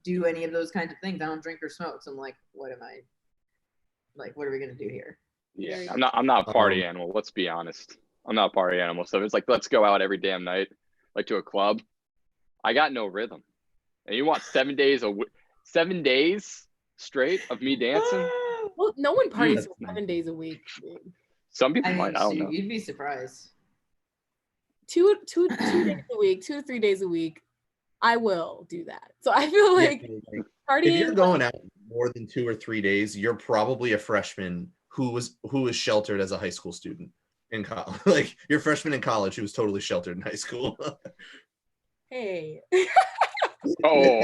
do any of those kinds of things. I don't drink or smoke. So I'm like, what am I like? What are we gonna do here? Yeah, I'm not a party animal. Let's be honest. I'm not a party animal. So if it's like let's go out every damn night, like to a club. I got no rhythm. And you want 7 days straight of me dancing? Well, no one parties 7 days a week. Some people might. I don't know. You'd be surprised. Two days a week, 2 to 3 days a week, I will do that. So I feel like partying. If you're going out more than 2 or 3 days, you're probably a freshman who was sheltered as a high school student in college. Like you're a freshman in college who was totally sheltered in high school. Hey. Oh,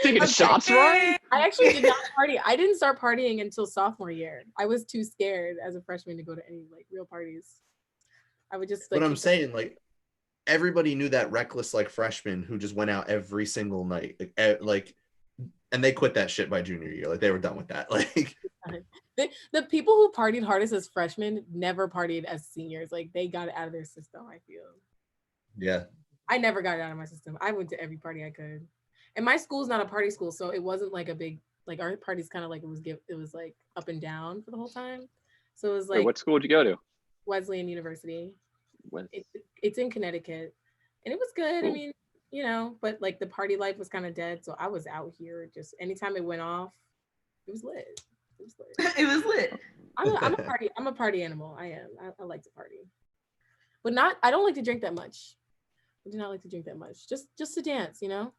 taking shots, Ryan? I actually did not party. I didn't start partying until sophomore year. I was too scared as a freshman to go to any like real parties. I would just like. But I'm saying like everybody knew that reckless like freshman who just went out every single night, like, and they quit that shit by junior year. Like they were done with that. Like the people who partied hardest as freshmen never partied as seniors. Like they got it out of their system. I feel. Yeah. I never got it out of my system. I went to every party I could, and my school's not a party school, so it wasn't like a big like our party's kind of like it was like up and down for the whole time. So it was like. Wait, what school did you go to? Wesleyan University. It's in Connecticut, and it was good. Cool. I mean, you know, but like the party life was kind of dead, so I was out here just anytime it went off, it was lit. It was lit. It was lit. I'm a party animal. I am. I like to party, but not. I don't like to drink that much. I do not like to drink that much. Just to dance, you know.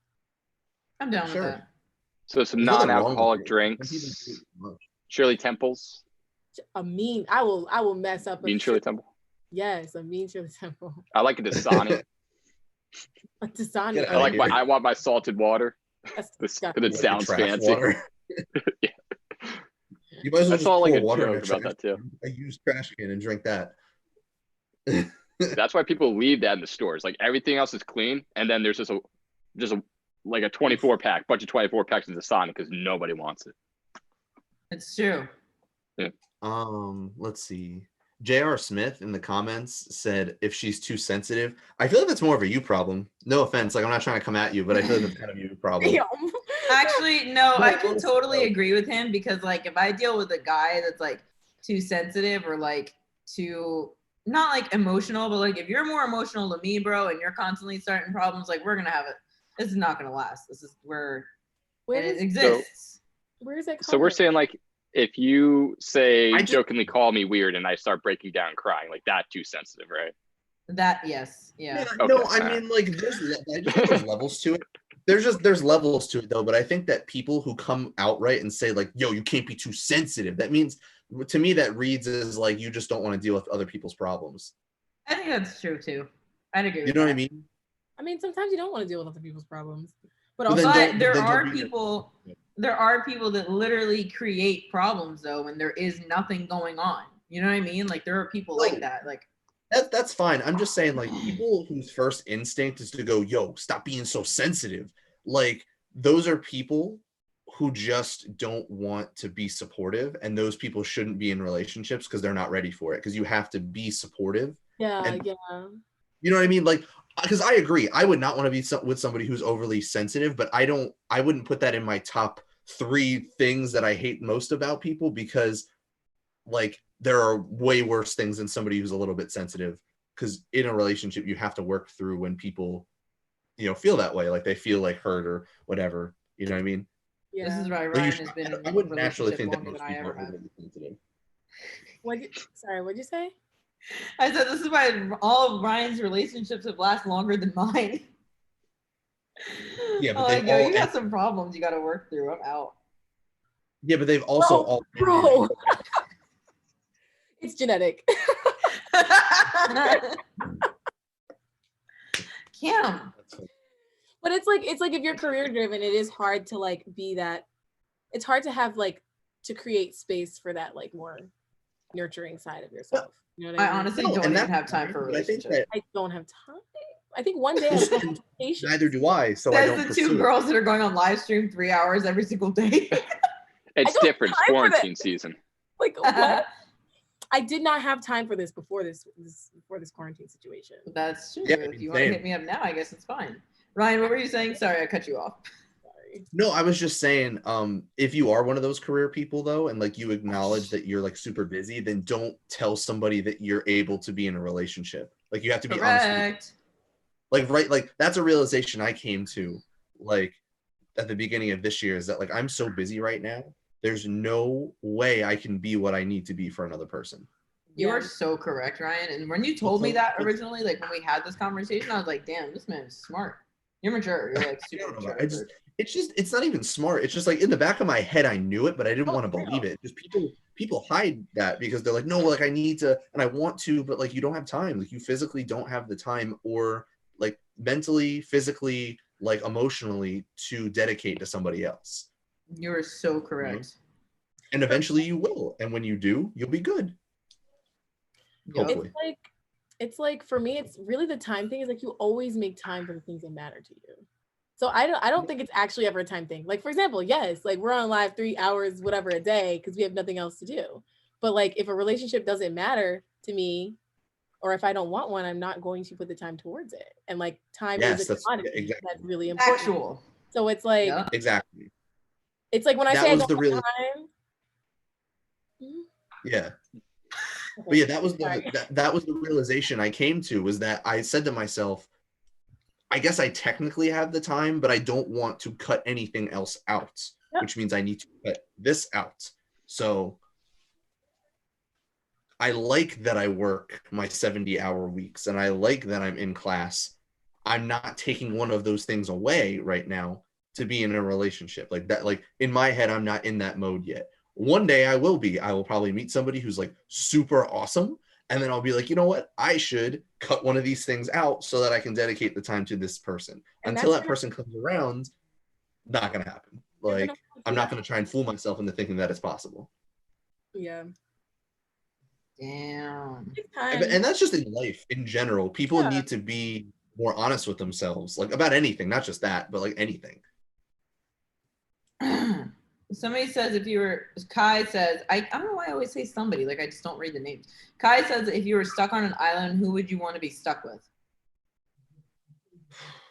I'm down with that. So some non-alcoholic drinks. Shirley Temples. I will mess up. Mean Shirley Temple. Yes, a mean Shirley Temple. I like a Dasani. A Dasani. I want my salted water. Because it sounds fancy. Yeah. You might as well just pour water about that too. I use trash can and drink that. That's why people leave that in the stores. Like everything else is clean, and then there's just a like a 24 pack, bunch of 24 packs of Dasani because nobody wants it. It's true. Yeah. Let's see. J.R. Smith in the comments said if she's too sensitive. I feel like that's more of a you problem. No offense, like I'm not trying to come at you, but I feel like that's kind of you problem. Actually, no, I Yeah, can also, totally agree with him because like if I deal with a guy that's like too sensitive or like too not like emotional, but like if you're more emotional to me, bro, and you're constantly starting problems, like we're gonna have it. This is not gonna last. This is where Where and it does exists. where is it So we're coming? saying like if you say I just- jokingly call me weird and I start breaking down and crying, like that too sensitive, right? That yes, yeah. Yeah, no, Okay, I mean, like, I just think there's levels to it. There's levels to it though, but I think that people who come outright and say like, "Yo, you can't be too sensitive," that means to me that reads as like you just don't want to deal with other people's problems. I think that's true too. I'd agree You with know what I that. mean? I mean, sometimes you don't want to deal with other people's problems, but But also then But don't- there then don't are be your- people there are people that literally create problems though when there is nothing going on. You know what I mean? Like there are people like that. Like That's fine. I'm just saying, like, people whose first instinct is to go, "Yo, stop being so sensitive." Like, those are people who just don't want to be supportive, and those people shouldn't be in relationships because they're not ready for it. Because you have to be supportive. yeah, And- yeah. You know what I mean? Like, because I agree, I would not want to be with somebody who's overly sensitive, but I wouldn't put that in my top 3 things that I hate most about people because, like, there are way worse things than somebody who's a little bit sensitive. Because in a relationship, you have to work through when people, feel that way, like they feel like hurt or whatever. You know what I mean? Yeah. this is why Like, Ryan has been in I a wouldn't naturally relationship think that longer most than I people ever are have. overly sensitive. What'd you say? I said this is why all of Ryan's relationships have lasted longer than mine. Yeah, but I'm they like, yo, all you got end- some problems you got to work through. I'm out. Yeah, but they've also Bro, all bro. It's genetic. Kim. But it's like if you're career driven, it is hard to like be that. It's hard to have like to create space for that like more nurturing side of yourself. You know what I I mean? honestly No, don't and even that's have time for a fine, but I think relationship. that I don't have time. I think one day I will have patience. neither do I, so I Says don't the two pursue it. girls that are going on live stream 3 hours every single day. It's don't different. It's have time for that. quarantine season. Like what? I did not have time for this before this quarantine situation. That's true. Yeah, If you want to same. hit me up now, I guess it's fine. Ryan, what were you saying? Sorry, I cut you off. Sorry. No, I was just saying, if you are one of those career people though, and like you acknowledge that you're like super busy, then don't tell somebody that you're able to be in a relationship. Like you have to be honest with you. Correct. Like, right, like that's a realization I came to like at the beginning of this year is that like I'm so busy right now. There's no way I can be what I need to be for another person. You Yeah. are so correct, Ryan. And when you told me that originally, like when we had this conversation, I was like, damn, this man is smart. You're mature. You're like I super don't know, mature. it's not even smart. It's just like in the back of my head, I knew it, but I didn't want to believe it. Just people hide that because they're like, no, like I need to and I want to, but like you don't have time. Like you physically don't have the time or like mentally, physically, like emotionally to dedicate to somebody else. You're so correct. And eventually you will. And when you do, you'll be good. Yup. Hopefully. It's like for me, it's really the time thing is like you always make time for the things that matter to you. So I don't think it's actually ever a time thing. Like for example, yes, like we're on live 3 hours, whatever a day, because we have nothing else to do. But like if a relationship doesn't matter to me, or if I don't want one, I'm not going to put the time towards it. And like time Yes, is a that's commodity exactly. that's really important. Factual. So it's like Yeah. Exactly. it's like when I That say I was don't the have real time. yeah. Okay, But yeah, that was sorry. that was the realization I came to was that I said to myself, I guess I technically have the time, but I don't want to cut anything else out, Yep. which means I need to cut this out. So I like that I work my 70-hour weeks and I like that I'm in class. I'm not taking one of those things away right now to be in a relationship like that. Like in my head, I'm not in that mode yet. One day I will be. I will probably meet somebody who's like super awesome. And then I'll be like, you know what? I should cut one of these things out so that I can dedicate the time to this person. And Until that's that person comes around, not going to happen. You're Like, gonna I'm not going to try and fool myself into thinking that it's possible. Yeah. Damn. Take time. And that's just in life in general. People Yeah. need to be more honest with themselves, like about anything, not just that, but like anything. Somebody says if you were Kai says I don't know why I always say somebody, like I just don't read the names. Kai says if you were stuck on an island, who would you want to be stuck with?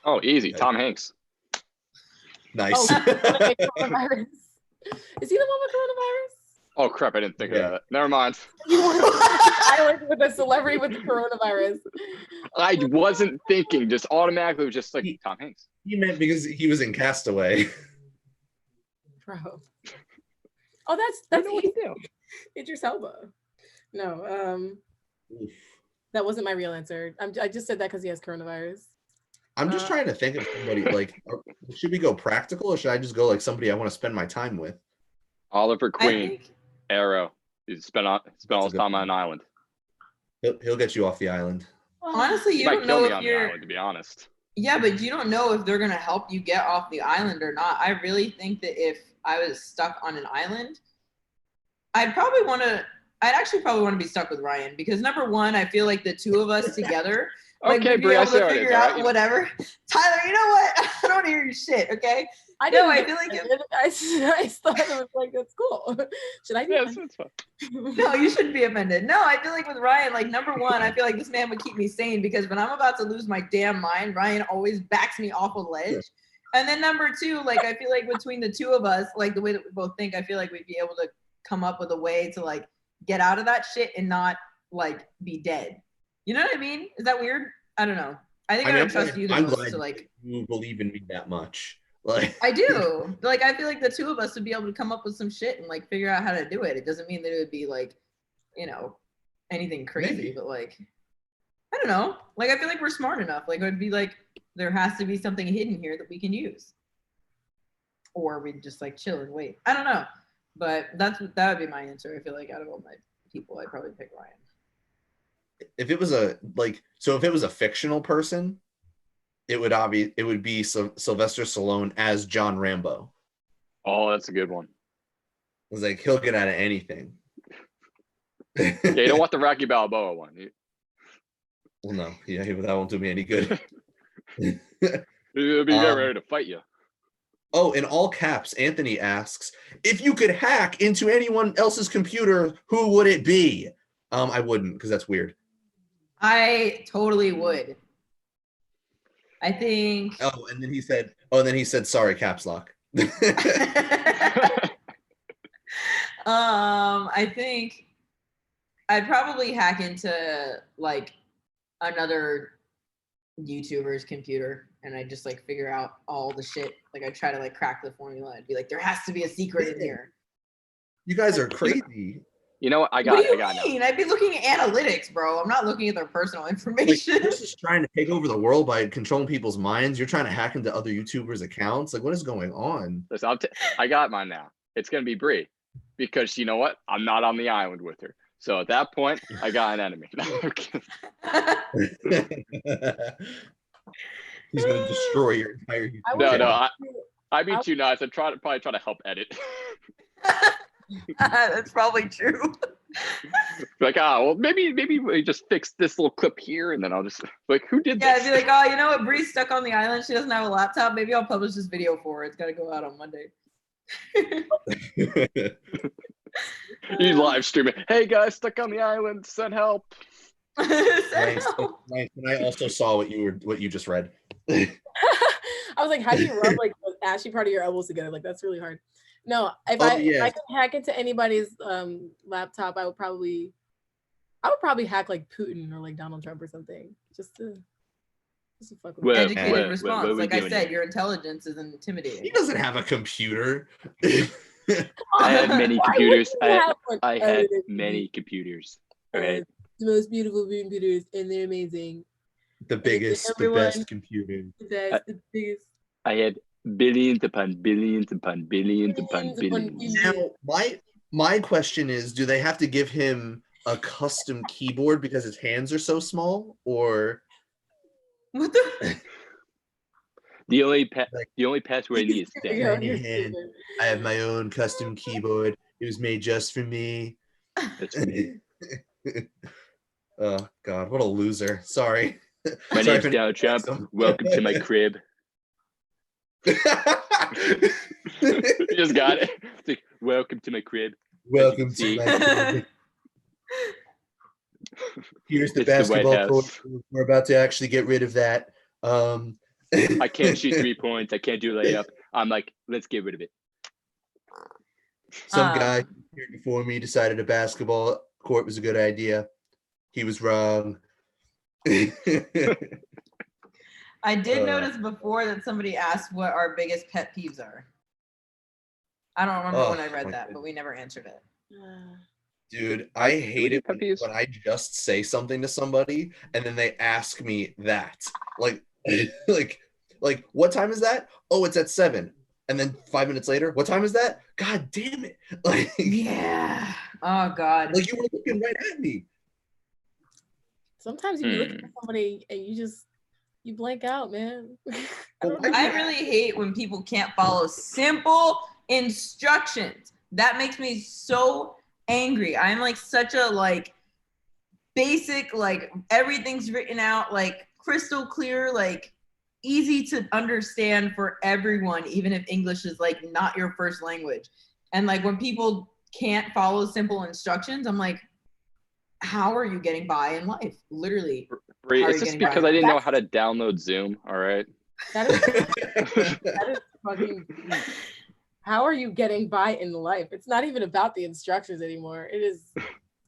Oh, easy. Tom Hanks. Nice. Oh, coronavirus. Is he the one with coronavirus? Oh crap! I didn't think Yeah. of that. Never mind. You want to island with a celebrity with the coronavirus? I wasn't thinking. Just automatically was just like Tom Hanks. He meant because he was in Castaway. Bro. Oh, that's Idris Elba. No, that wasn't my real answer. I just said that because he has coronavirus. I'm just trying to think of somebody like, should we go practical or should I just go like somebody I want to spend my time with? Oliver I Queen, think Arrow. He spent all his time on an island. He'll get you off the island. honestly, He you might don't kill know me if on the you're. island, to be honest. Yeah, but you don't know if they're gonna help you get off the island or not. I really think that if I was stuck on an island, I'd actually probably want to be stuck with Ryan because number one, I feel like the two of us together, like Okay, we'd be Brie, I able see to how it is, figure all out right? whatever. Tyler, you know what? I don't want to hear your shit. Okay. I No, didn't. I feel like I thought it was like that's cool. Should I be? Yeah, that's fine. no, you shouldn't be offended. No, I feel like with Ryan, like number one, I feel like this man would keep me sane because when I'm about to lose my damn mind, Ryan always backs me off a ledge. And then number two, like I feel like between the two of us, like the way that we both think, I feel like we'd be able to come up with a way to like get out of that shit and not like be dead. You know what I mean? Is that weird? I don't know. I think I would trust you the I'm most glad to like. you believe in me that much. Like I do. Like I feel like the two of us would be able to come up with some shit and like figure out how to do it. It doesn't mean that it would be like, you know, anything crazy, Maybe. but like I don't know. Like I feel like we're smart enough. Like it would be like there has to be something hidden here that we can use. Or we'd just like chill and wait. I don't know. But that would be my answer. I feel like out of all my people, I'd probably pick Ryan. if it was a fictional person, it would be Sylvester Stallone as John Rambo. Oh, that's a good one. It was like he'll get out of anything. Yeah, you don't want the Rocky Balboa one. Well, no, yeah, that won't do me any good. He'll be ready to fight you. Oh, in all caps, Anthony asks, if you could hack into anyone else's computer, who would it be? I wouldn't, because that's weird. I totally would. I think. Oh, and then he said, sorry, caps lock. I think I'd probably hack into like another YouTuber's computer and I just like figure out all the shit. Like I try to like crack the formula and be like, there has to be a secret in here. You guys are crazy. You know what? I got What do it. you I got it. mean? I'd be looking at analytics, bro. I'm not looking at their personal Like, information. you're just trying to take over the world by controlling people's minds. You're trying to hack into other YouTubers' accounts. Like, what is going on? Listen, I got mine now. It's gonna be Brie, because you know what? I'm not on the island with her. So at that point, I got an enemy. He's going to destroy your entire YouTube I No, channel. I beat you nice. I'm probably try to help edit. That's probably true. Like, well, maybe we just fix this little clip here, and then I'll just like, who did Yeah, this? I'd be like, oh, you know what? Bree's stuck on the island. She doesn't have a laptop. Maybe I'll publish this video for her. It's got to go out on Monday. You live stream it. Hey guys, stuck on the island. Send help. Nice. And I also saw what you just read. I was like, how do you rub like the ashy part of your elbows together? Like that's really hard. No, if I could hack into anybody's laptop, I would probably hack like Putin or like Donald Trump or something. Just to fuck with them. Educated response. what we Like I doing said, here? your intelligence is intimidating. He doesn't have a computer. I had many Why computers. would you have one I other had than many me? computers. Okay. The most beautiful computers, and they're amazing. The biggest, the everyone- best computer. The biggest. I had billions upon billions upon billions upon billions. Now, my question is, do they have to give him a custom keyboard because his hands are so small, or What the? The only password I need is that. Yeah, Tiny you're hand. stupid. I have my own custom keyboard. It was made just for me. That's me. Oh God, what a loser! Sorry. My Sorry name's for- Donald Trump. Welcome to my crib. You just got it. It's like, welcome to my crib. Welcome to See? my crib. Here's the It's the White basketball court. House. We're about to actually get rid of that. I can't shoot 3 points. I can't do layup. I'm like, let's get rid of it. Some guy here before me decided a basketball court was a good idea. He was wrong. I did notice before that somebody asked what our biggest pet peeves are. I don't remember when I read that, but we never answered it. Dude, I hate it pet peeves? when I just say something to somebody and then they ask me that. Like, like, what time is that? Oh, it's at 7. And then 5 minutes later, what time is that? God damn it. Like, yeah. Oh God. like you were looking right at me. Sometimes you be looking at somebody and you blank out, man. I really hate when people can't follow simple instructions. That makes me so angry. I'm like such a like basic, like everything's written out like crystal clear, like easy to understand for everyone, even if English is like not your first language. And like when people can't follow simple instructions, I'm like, how are you getting by in life? Literally. Bree, it's just because I didn't know how to download Zoom. All right. That is fucking. How are you getting by in life? It's not even about the instructions anymore. It is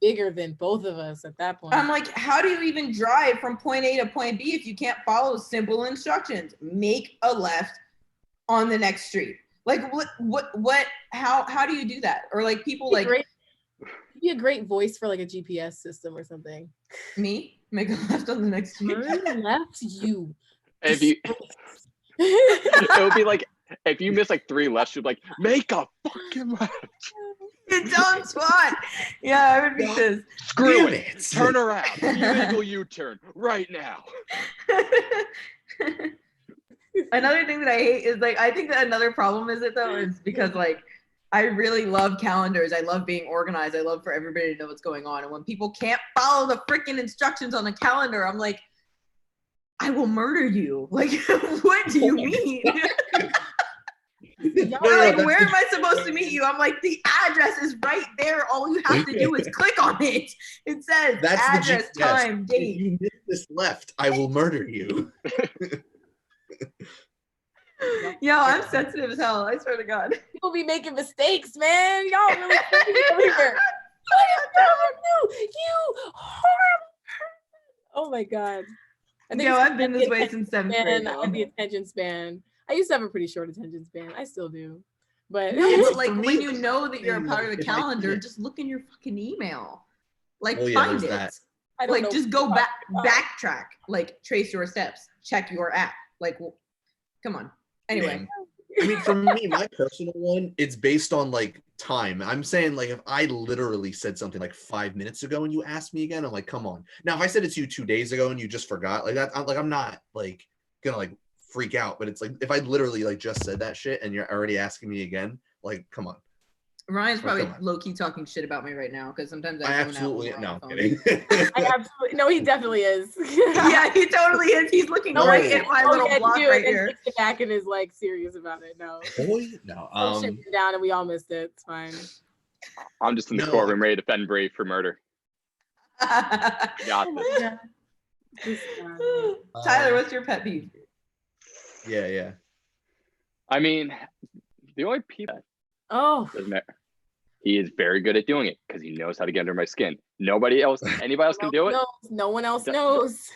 bigger than both of us at that point. I'm like, how do you even drive from point A to point B if you can't follow simple instructions? Make a left on the next street. Like how do you do that? Or like people like be a great voice for like a GPS system or something. Me? Make a left on the next street. Turn left, you. If you it would be like if you miss like 3 lefts, you'd be like, make a fucking left. Dumb spot. Yeah, I would be this. Screw it. Turn around. Illegal U-turn right now. Another thing that I hate is like I think that another problem is because like I really love calendars. I love being organized. I love for everybody to know what's going on. And when people can't follow the freaking instructions on the calendar, I'm like, I will murder you. Like, what do you mean? Like, where am I supposed to meet you? I'm like, the address is right there. All you have to do is click on it. It says That's address, the GPS. time, date. If you miss this left, I will murder you. Yo, I'm sensitive as hell. I swear to God. People be making mistakes, man. Y'all really here. You horrible. Oh my God. I've been this way since 7th grade. I have the attention span. I used to have a pretty short attention span. I still do. But, but like when you know that you're a part of the calendar, just look in your fucking email. Like find it. Like just go backtrack. Like trace your steps. Check your app. Like, well, come on. Anyway. I mean, for me, my personal one, it's based on like time. I'm saying like if I literally said something like 5 minutes ago and you asked me again, I'm like, come on. Now, if I said it to you 2 days ago and you just forgot, like that, I'm not like gonna like freak out. But it's like if I literally like just said that shit and you're already asking me again, like, come on. Ryan's probably low-key talking shit about me right now because sometimes I absolutely no, I'm kidding. I absolutely no, he definitely is. Yeah, he totally is. He's looking right at my little block right here. And back and is like serious about it. No, no, shit down and we all missed it. It's fine. I'm just in the courtroom ready to defend Bree for murder. Got this. Tyler, what's your pet peeve? Yeah. I mean, the only people. He is very good at doing it because he knows how to get under my skin. Anybody else can do it. No one else knows.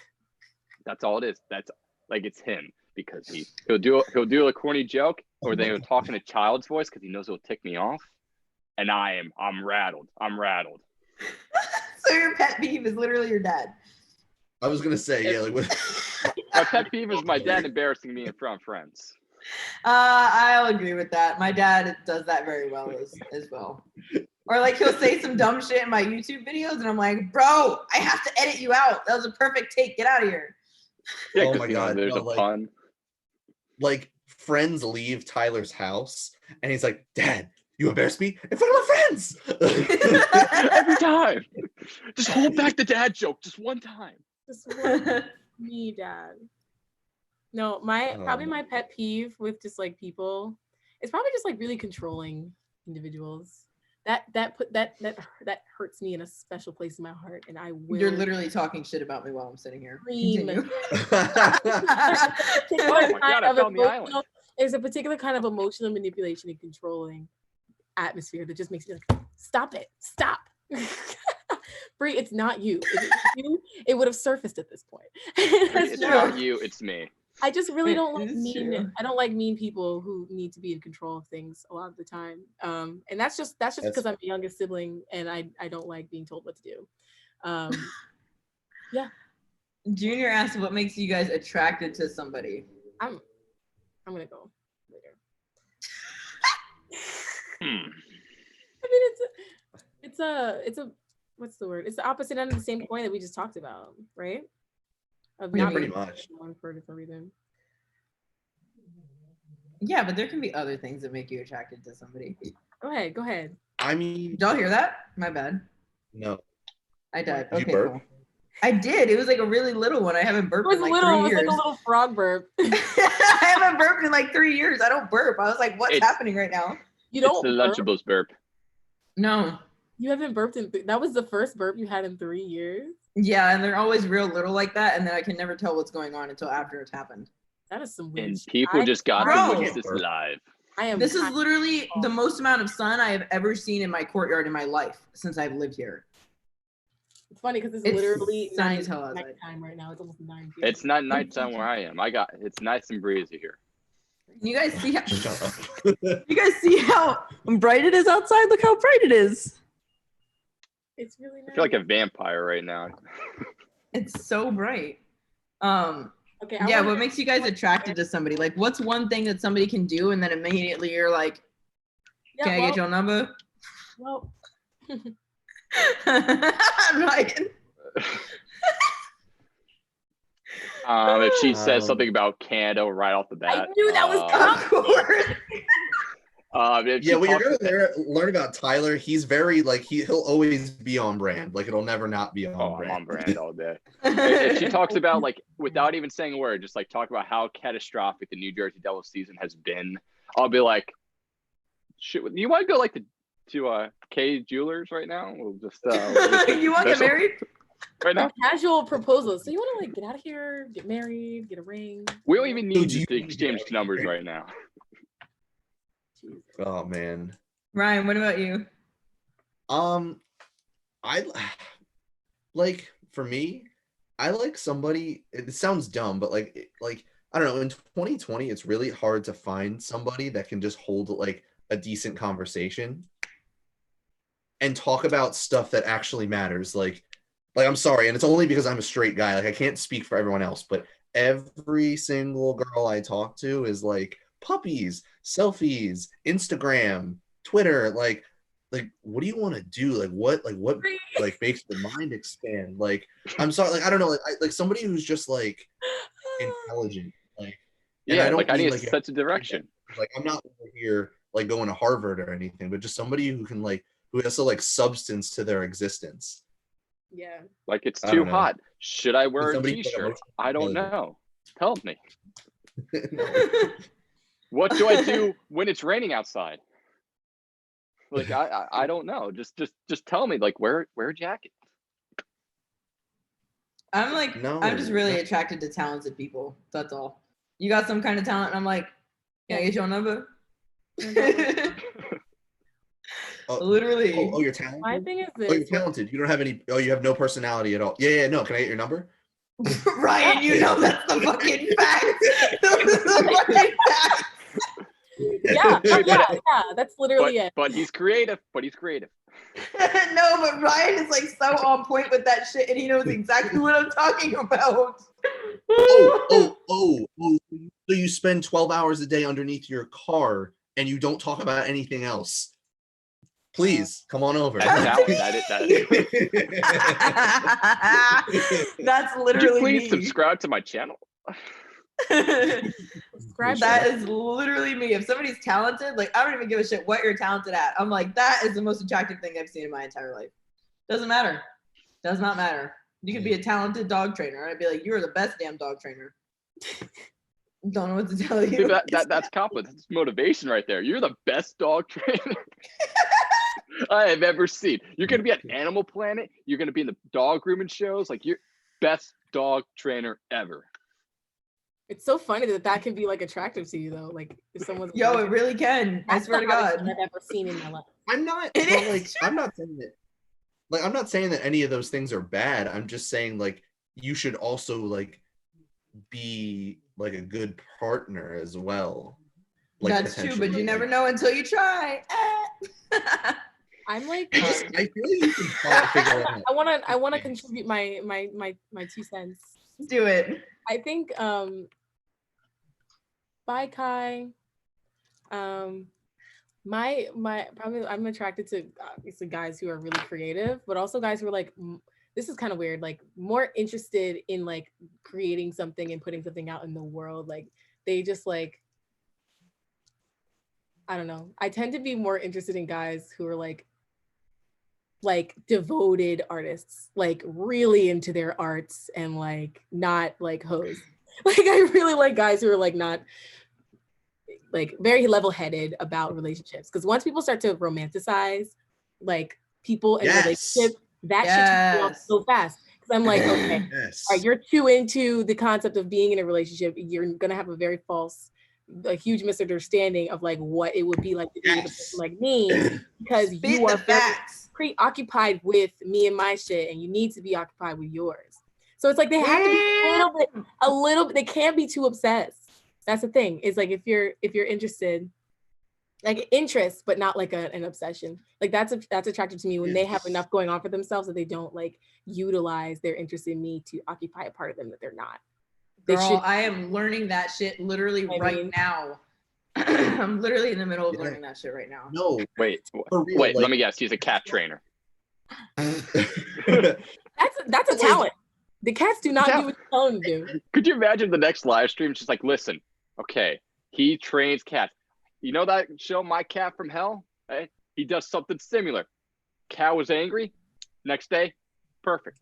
That's all it is. That's like it's him because he'll do a corny joke or they'll talk in a child's voice because he knows it'll tick me off, and I'm rattled. So your pet peeve is literally your dad. I was gonna say yeah. Like my pet peeve is my dad embarrassing me in front of friends. I'll agree with that. My dad does that very well as well. Or like he'll say some dumb shit in my YouTube videos and I'm like, bro, I have to edit you out. That was a perfect take. Get out of here. Yeah, oh my God. There's a pun. Like friends leave Tyler's house and he's like, Dad, you embarrassed me in front of my friends. Every time. Just hold back the dad joke just one time. Just one. Me, Dad. No, probably my pet peeve with just like people, it's probably just like really controlling individuals. That hurts me in a special place in my heart, and I will. You're literally talking shit about me while I'm sitting here. Oh my God, I found the island. There's a particular kind of emotional manipulation and controlling atmosphere that just makes me like, stop it, stop. Bree, it's not you. If it was you, it would have surfaced at this point. It's not you, it's me. I just really don't like It's mean. true. I don't like mean people who need to be in control of things a lot of the time. And that's just because I'm the youngest sibling and I don't like being told what to do. Yeah. Junior asked, "What makes you guys attracted to somebody?" I'm gonna go later. I mean, it's a what's the word? It's the opposite end of the same coin that we just talked about, right? Of Yeah, not pretty being much. one for a different reason. Yeah, but there can be other things that make you attracted to somebody. Go ahead. I mean, Did y'all hear that? My bad. no. I died. Did you Okay, burp? cool. I did. It was like a really little one. I haven't It burped was in like little. 3 It was years. like a little frog burp. I haven't burped in like 3 years. I don't burp. I was like, what's happening right now? You It's don't the burp? Lunchables burp. No. You haven't burped in. That was the first burp you had in 3 years. Yeah, and they're always real little like that, and then I can never tell what's going on until after it's happened. That is some weird. And shit. people just got to Bro. witness this live. I am. This is literally the most amount of sun I have ever seen in my courtyard in my life since I've lived here. It's funny because it's It's literally sunny 9 as hell outside. nighttime right now. It's almost 9 p.m. It's not nighttime where I am. It's nice and breezy here. You guys see how Shut up. you guys see how bright it is outside? Look how bright it is. It's really nice. I feel like a vampire right now. It's so bright. Okay. Yeah, what makes you guys attracted to somebody? Like, what's one thing that somebody can do, and then immediately you're like, "Can I get your number?" Well, I'm like, If she says something about Canada right off the bat. I knew that was of course. If she Yeah, when you're talks- gonna learn about Tyler, he's very like he'll always be on brand. Like it'll never not be on Oh, I'm brand. on brand all day. If she talks about like without even saying a word, just like talk about how catastrophic the New Jersey Devils season has been, I'll be like, "Shit, you want to go like to K Jewelers right now? We'll just You want to get married? right now. casual proposal. So you want to like get out of here, get married, get a ring? We don't even need do you- to exchange numbers right now. Jesus. Oh man. Ryan, what about you? I like for me, I like somebody. It sounds dumb, but like I don't know. In 2020, it's really hard to find somebody that can just hold like a decent conversation and talk about stuff that actually matters. Like I'm sorry, and it's only because I'm a straight guy. Like I can't speak for everyone else, but every single girl I talk to is like puppies, selfies, Instagram, Twitter. Like what do you want to do? Like what like makes your mind expand? Like I'm sorry, like I don't know, like somebody who's just like intelligent. Like and Yeah, don't I mean, need like, such a direction. like I'm not over here like going to Harvard or anything, but just somebody who can like who has like substance to their existence. Yeah. Like it's I too don't know. hot. Should I wear a Somebody who's, like, t-shirt? emotionally I don't intelligent. know. Tell me. No. What do I do when it's raining outside? Like I don't know. Just tell me. Like wear a jacket. I'm like, No. I'm just really attracted to talented people. That's all. You got some kind of talent, and I'm like, can I get your number? Oh, Literally. oh, you're talented. My thing is Oh, you're this. talented. You don't have any. Oh, you have no personality at all. Yeah. No. Can I get your number? Ryan, you know that's the fucking fact. That's the fucking fact. Yeah, that's literally it. But he's creative. No, but Ryan is like so on point with that shit, and he knows exactly what I'm talking about. Oh. So you spend 12 hours a day underneath your car and you don't talk about anything else. Please come on over. That's That's Would you literally please me. subscribe to my channel? Subscribe That is literally me. If somebody's talented, like I don't even give a shit what you're talented at. I'm like, that is the most attractive thing I've seen in my entire life. Doesn't matter. Does not matter. You could be a talented dog trainer. I'd be like, you are the best damn dog trainer. Don't know what to tell you. Dude, that's confidence. That's motivation right there. You're the best dog trainer I have ever seen. You're gonna be at Animal Planet. You're gonna be in the dog grooming shows. Like you're best dog trainer ever. It's so funny that can be like attractive to you though. Like if someone's Yo, it really can. I That's swear to the hottest God. thing I've ever seen in my life. I'm not, It but is like, I'm not saying that, like, I'm not saying that any of those things are bad. I'm just saying like you should also like be like a good partner as well. Like That's true, but you potentially, never like, know until you try. I'm like, I feel like you can figure it out. I wanna contribute my 2 cents. Do it. I think bye Kai. My probably I'm attracted to obviously guys who are really creative, but also guys who are like this is kind of weird, like more interested in like creating something and putting something out in the world. Like they just like I don't know. I tend to be more interested in guys who are like devoted artists, like really into their arts and like not like hoes. Like I really like guys who are like not like very level-headed about relationships. Because once people start to romanticize like people in relationships, that shit turns me off so fast. Because I'm like, okay, all right, you're too into the concept of being in a relationship. You're gonna have a very false, a huge misunderstanding of like what it would be like to be with a person like me, because you are preoccupied with me and my shit, and you need to be occupied with yours. So it's like they have to be a little bit. They can't be too obsessed. That's the thing. Is like if you're interested, like interest, but not like an obsession. Like that's attractive to me when they have enough going on for themselves that they don't like utilize their interest in me to occupy a part of them that they're not. Girl, I am learning that shit literally right now. I'm literally in the middle of learning that shit right now. No, wait, like, let me guess. He's a cat trainer. That's a talent. The cats do not do what you tell them to do. Could you imagine the next live stream? Just like, listen, okay, he trains cats. You know that show, My Cat from Hell? Hey, he does something similar. Cat was angry. Next day, perfect.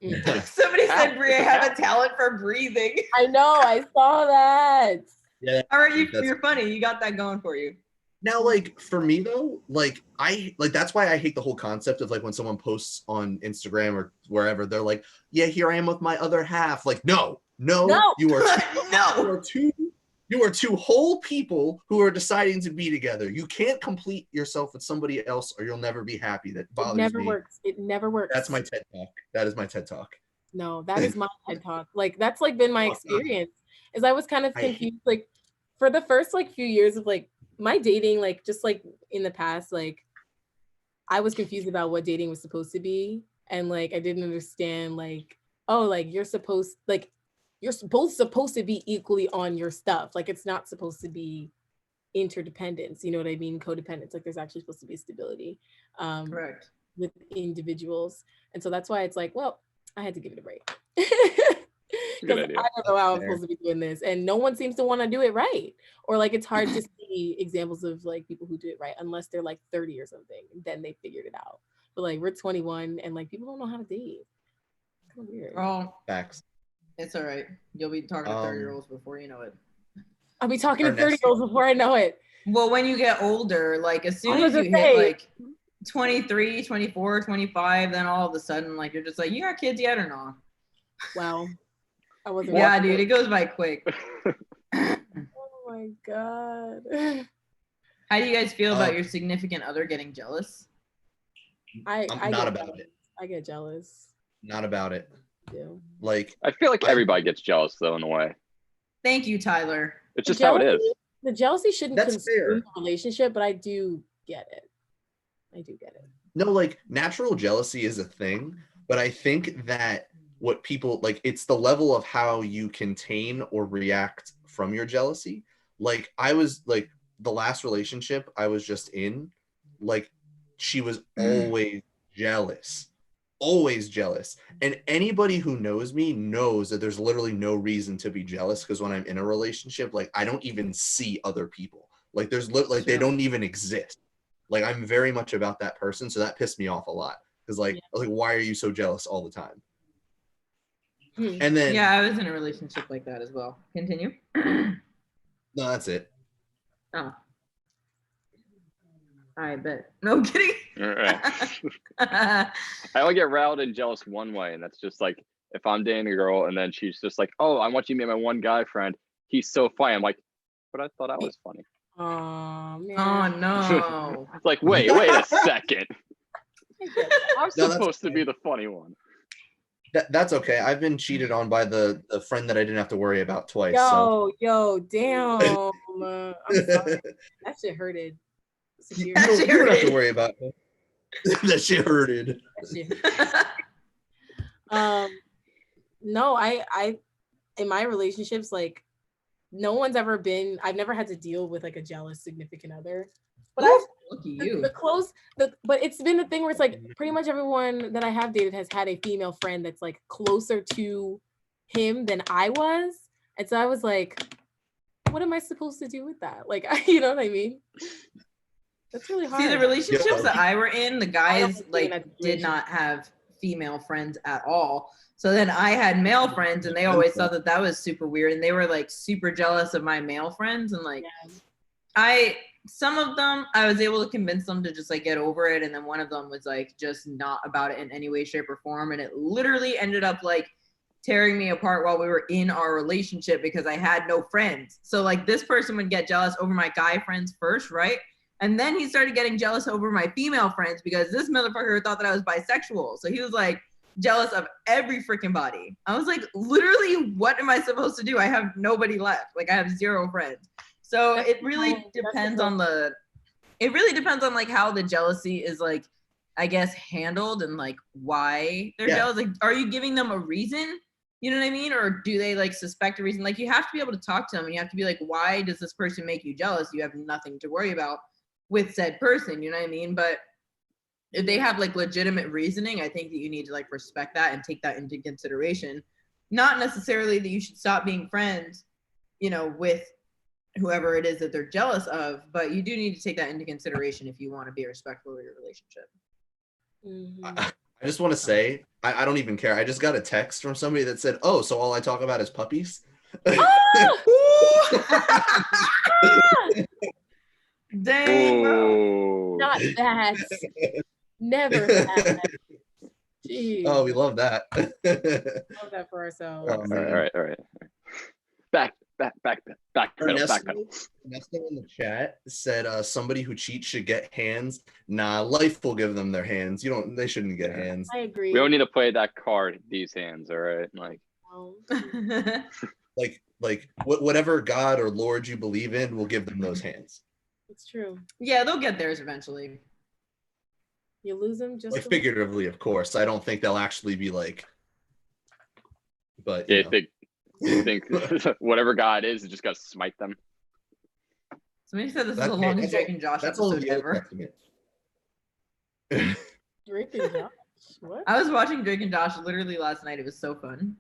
Somebody said, Brie, I have a talent for breathing. I know, I saw that. Yeah. All right, you're funny. You got that going for you. Now, like for me though, like that's why I hate the whole concept of like when someone posts on Instagram or wherever, they're like, yeah, here I am with my other half. Like, no, you are you are two whole people who are deciding to be together. You can't complete yourself with somebody else or you'll never be happy. That bothers me. It never works. That's my TED talk. That is my TED talk. No, that is my TED talk. Like that's like been my experience. Is I was kind of confused like for the first like few years of like my dating, like just like in the past, like I was confused about what dating was supposed to be. And like I didn't understand like, oh, like you're both supposed to be equally on your stuff. Like it's not supposed to be interdependence, you know what I mean? Codependence. Like there's actually supposed to be stability correct with individuals. And so that's why it's like, well, I had to give it a break. Good idea. I don't know how I'm supposed to be doing this. And no one seems to want to do it right. Or like it's hard to see examples of like people who do it right unless they're like 30 or something. Then they figured it out. But like we're 21 and like people don't know how to date. It's kind of weird. Oh, facts. It's all right. You'll be talking to 30-year-olds before you know it. I'll be talking to 30-year-olds before I know it. Well, when you get older, like as soon as you hit like 23, 24, 25, then all of a sudden, like you're just like, you got kids yet or not? Wow. I wasn't. Yeah, dude, it goes by quick. Oh my God. How do you guys feel about your significant other getting jealous? I'm not about it. I get jealous. Not about it. Yeah. Like I feel like everybody gets jealous though in a way. Thank you, Tyler. It's just how it is. The jealousy shouldn't That's consume fair. the relationship, but I do get it. No, like natural jealousy is a thing, but I think that what people like, it's the level of how you contain or react from your jealousy. Like I was like the last relationship I was just in, like she was always jealous. And anybody who knows me knows that there's literally no reason to be jealous, because when I'm in a relationship, like I don't even see other people. Like there's they don't even exist. Like I'm very much about that person, so that pissed me off a lot, because like I was like, why are you so jealous all the time? And then I was in a relationship like that as well. Continue. No, that's it. Oh, I bet. No, I'm kidding. All right. I only get riled and jealous one way, and that's just like if I'm dating a girl and then she's just like, oh, I want you to meet my one guy friend. He's so funny. I'm like, but I thought I was funny. Oh man. Oh no. It's like, wait a second. I'm No, that's supposed to okay. be the funny one. That's okay. I've been cheated on by the friend that I didn't have to worry about twice. So Yo, damn. I'm sorry. That shit hurted. you That don't, shit you don't have to hurted. worry about it. That shit hurted. No, I in my relationships, like no one's ever been, I've never had to deal with like a jealous significant other. But Look at you. but it's been the thing where it's like pretty much everyone that I have dated has had a female friend that's like closer to him than I was. And so I was like, what am I supposed to do with that? Like, you know what I mean? That's really hard. See, the relationships that I were in, the guys like like that did situation. not have female friends at all. So then I had male friends, and they always thought that was super weird, and they were like super jealous of my male friends, and like some of them I was able to convince them to just like get over it, and then one of them was like just not about it in any way, shape, or form, and it literally ended up like tearing me apart while we were in our relationship because I had no friends. So like this person would get jealous over my guy friends first, right? And then he started getting jealous over my female friends because this motherfucker thought that I was bisexual. So he was like jealous of every freaking body. I was like, literally, what am I supposed to do? I have nobody left. Like I have 0 friends. So it really depends on like how the jealousy is like, I guess, handled and like why they're jealous. Like, are you giving them a reason? You know what I mean? Or do they like suspect a reason? Like you have to be able to talk to them and you have to be like, why does this person make you jealous? You have nothing to worry about with said person, you know what I mean? But if they have like legitimate reasoning, I think that you need to like respect that and take that into consideration. Not necessarily that you should stop being friends, you know, with whoever it is that they're jealous of, but you do need to take that into consideration if you want to be respectful of your relationship. I just want to say, I don't even care. I just got a text from somebody that said, oh, so all I talk about is puppies? Dang, bro. Ooh. Not that. Never that. Jeez. Oh, we love that. Love that for ourselves. Oh, man. All right. Back. Ernesto in the chat said somebody who cheats should get hands. Nah, life will give them their hands. They shouldn't get hands. I agree. We don't need to play that card, these hands, all right? Like whatever God or Lord you believe in will give them those hands. It's true. Yeah, they'll get theirs eventually. You lose them just like figuratively, of course. I don't think they'll actually be like, but you think whatever God is, it just got to smite them. Somebody said this is the longest Drake and Josh episode ever. Drake and Josh? What? I was watching Drake and Josh literally last night. It was so fun.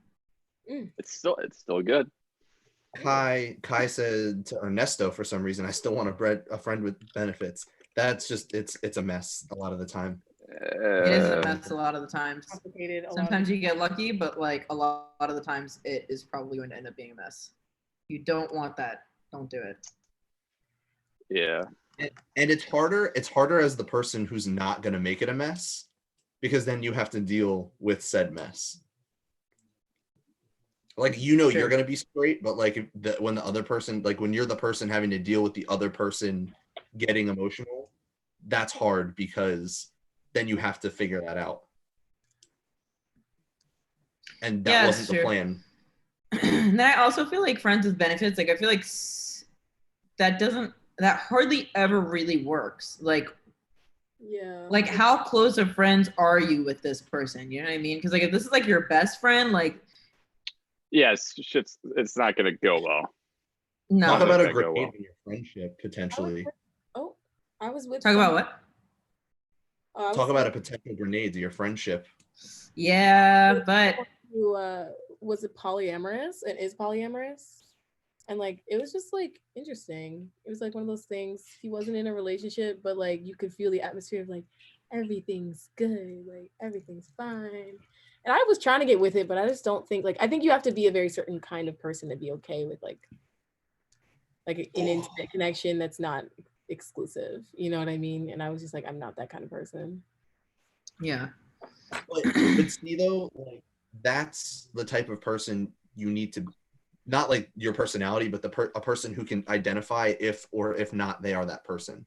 It's still good. Kai said to Ernesto, for some reason, I still want a friend with benefits. That's just it's a mess a lot of the time. It is a mess a lot of the times. Complicated. Sometimes you get lucky, but like a lot of the times it is probably going to end up being a mess. You don't want that. Don't do it. Yeah. And it's harder as the person who's not going to make it a mess, because then you have to deal with said mess. Like, you're going to be straight, but like when the other person, like when you're the person having to deal with the other person getting emotional, that's hard because then you have to figure that out. And that wasn't the plan. And then I also feel like friends with benefits, like I feel like that hardly ever really works. Like, like how close of friends are you with this person? You know what I mean? Because like if this is like your best friend, like yes, it's not gonna go well. No. Talk about a grenade in your friendship potentially. I was with. Talk about what? Talk about a potential grenade to your friendship. Yeah, but was it polyamorous and is polyamorous? And like it was just like interesting. It was like one of those things. He wasn't in a relationship, but like you could feel the atmosphere of like everything's good, like everything's fine. And I was trying to get with it, but I just don't think I think you have to be a very certain kind of person to be okay with like an intimate connection that's not exclusive. You know what I mean? And I was just like, I'm not that kind of person. Yeah. But see though, like that's the type of person you need to, not like your personality, but a person who can identify if or if not they are that person.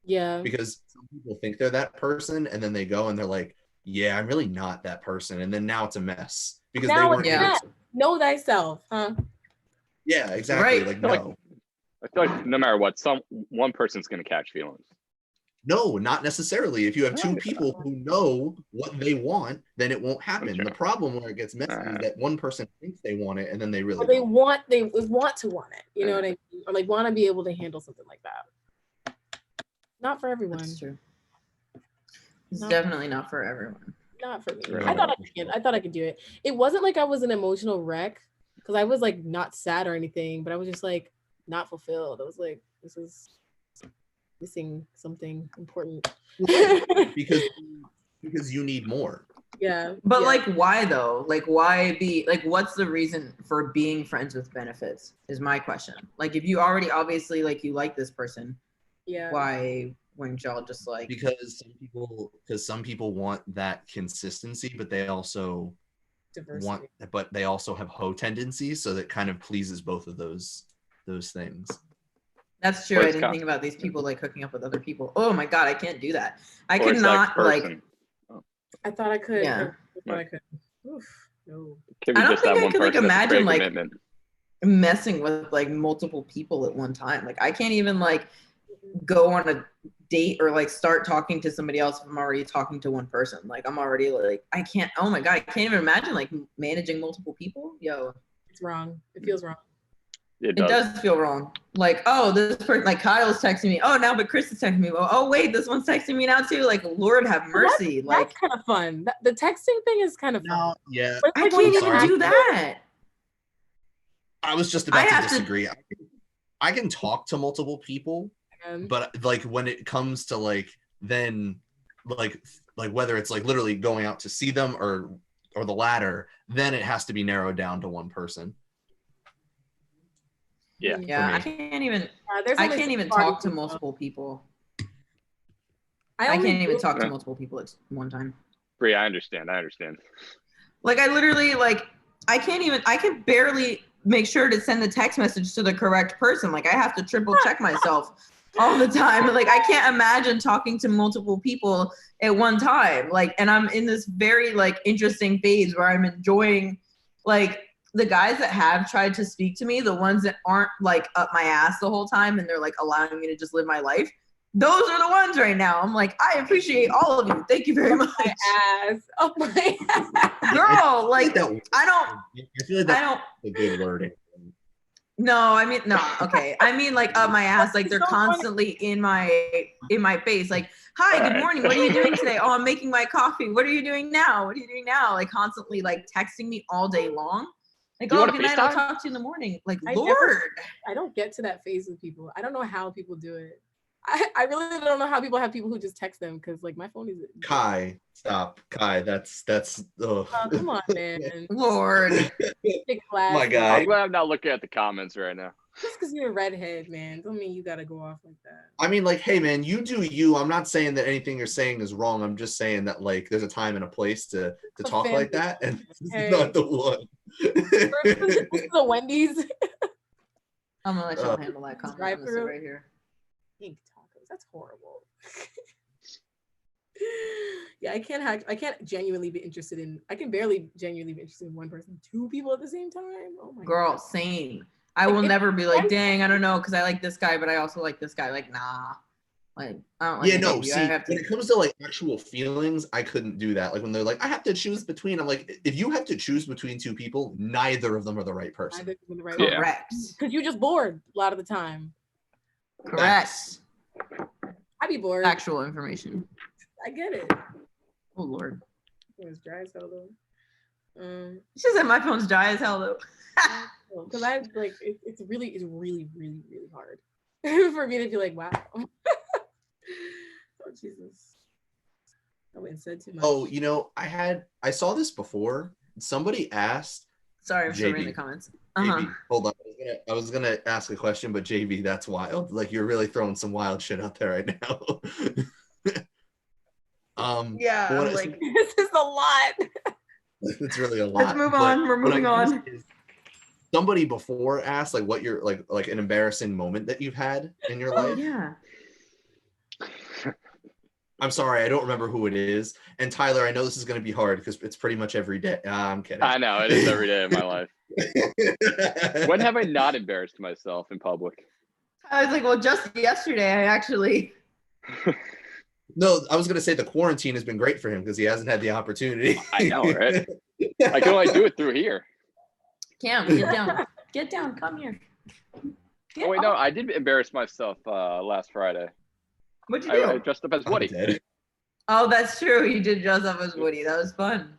Yeah. Because some people think they're that person and then they go and they're like, yeah, I'm really not that person. And then now it's a mess because Now they weren't it's able not. to. Know thyself, huh? Yeah, exactly. Right. Like, Like- no. I feel like no matter what, one person's gonna catch feelings. No, not necessarily. If you have two Right. people who know what they want, then it won't happen. Okay. The problem where it gets messy is that one person thinks they want it and then they really Or they don't. want to want it. You know what I mean? Or like want to be able to handle something like that. Not for everyone. That's true. It's Not- definitely not for everyone. Not for me. Right. I thought I could do it. It wasn't like I was an emotional wreck because I was like not sad or anything, but I was just like not fulfilled. I was like, this is missing something important. because you need more. Yeah. But yeah. like, why though? Like, why be like? What's the reason for being friends with benefits? Is my question. Like, if you already obviously like you like this person, yeah. why wouldn't y'all just like? Because some people want that consistency, but they also Diversity. they also have hoe tendencies, so that kind of pleases both of those things. That's true. Or I it's didn't think about these people like hooking up with other people. Oh my god, I can't do that. I Or could it's not like. person. I thought I could. Yeah. I thought I could. Oof, no. Could be I don't just that think I one could, like, person that's a imagine, great like, commitment. messing with like multiple people at one time. Like, I can't even like go on a date or like start talking to somebody else if I'm already talking to one person. Like, I'm already like, I can't. Oh my god, I can't even imagine like managing multiple people. Yo, It's wrong. It feels wrong. It it does. does feel wrong. Like, oh, this person, like Kyle's texting me. Oh, now, but Chris is texting me. Well, oh, wait, this one's texting me now too. Like, Lord have mercy. Like, That's kind of fun. The texting thing is kind of fun. No, yeah. But it's I like when can't you even have do to- that. I was just I about to have to- disagree. I can talk to multiple people, but like when it comes to like then like whether it's like literally going out to see them or the latter, then it has to be narrowed down to one person. Yeah. Yeah, me. I can't even. there's I only can't even party talk to people. multiple people. I I only can't even do- talk to Yeah. multiple people at one time. Bree, I understand. Like, I literally like I can barely make sure to send the text message to the correct person. Like, I have to triple check myself all the time. Like, I can't imagine talking to multiple people at one time. Like, and I'm in this very like interesting phase where I'm enjoying like the guys that have tried to speak to me, the ones that aren't like up my ass the whole time and they're like allowing me to just live my life. Those are the ones right now. I'm like, I appreciate all of you. Thank you very much. My ass. Oh my ass. Girl, like, that I don't, I feel like I that's don't, a good wording. no, I mean, no, okay. I mean, like, up my ass, like, they're So funny. constantly in my face. Like, hi, good Alright. morning. What are you doing today? Oh, I'm making my coffee. What are you doing now? What are you doing now? Like, constantly, like, texting me all day long. Like, You oh, wanna good night. I'll FaceTime? talk to you in the morning. Like, I Lord. I don't get to that phase with people. I don't know how people do it. I really don't know how people have people who just text them because like my phone is Kai, stop. Kai, that's ugh. Oh, come on, man. Lord. Big class. My guy. I'm glad I'm not looking at the comments right now. Just because you're a redhead, man, don't mean you gotta go off like that. I mean, like, hey man, you do you. I'm not saying that anything you're saying is wrong. I'm just saying that like there's a time and a place to talk like that, and this is Okay. not the one. This is the Wendy's. I'm gonna let y'all handle that comment. I'm gonna sit drive-thru. right here. Pink tacos. That's horrible. Yeah, I can't genuinely be interested in. I can barely genuinely be interested in one person. Two people at the same time. Oh my Girl, God. same. I Like, will if- never be like, dang, I don't know, because I like this guy, but I also like this guy. Like, nah. Like, I don't like Yeah, any no. of you. See, I have when to. it comes to like actual feelings, I couldn't do that. Like when they're like, I have to choose between. I'm like, if you have to choose between two people, neither of them are the right person. Neither of them the right Yeah. Correct. Because you're just bored a lot of the time. Correct. I'd be bored. Actual information. I get it. Oh Lord. It was dry as hell though. She said my phone's dry as hell though. Because I like it's really hard for me to be like, wow. Oh Jesus. I went and said too much. Oh, you know, I saw this before. Somebody asked Sorry, I'm still reading the JB. comments. JB, hold on. I was gonna ask a question, but JB, that's wild. Like you're really throwing some wild shit out there right now. Yeah, what- I'm like, This is a lot. It's really a lot. Let's move but on. We're what I'm moving gonna on. say is somebody before asked like what your like an embarrassing moment that you've had in your life. Yeah. I'm sorry, I don't remember who it is. And Tyler, I know this is going to be hard because it's pretty much every day. I'm kidding. I know it is every day of my life. When have I not embarrassed myself in public? I was like, well, just yesterday, I actually. No, I was going to say the quarantine has been great for him because he hasn't had the opportunity. I know, right? I can only do it through here. Cam, get down. Get down. Come here. Get Oh wait, no, up. I did embarrass myself last Friday. What'd you do? I dressed up as I'm Woody. dead. Oh, that's true. You did dress up as Woody. That was fun.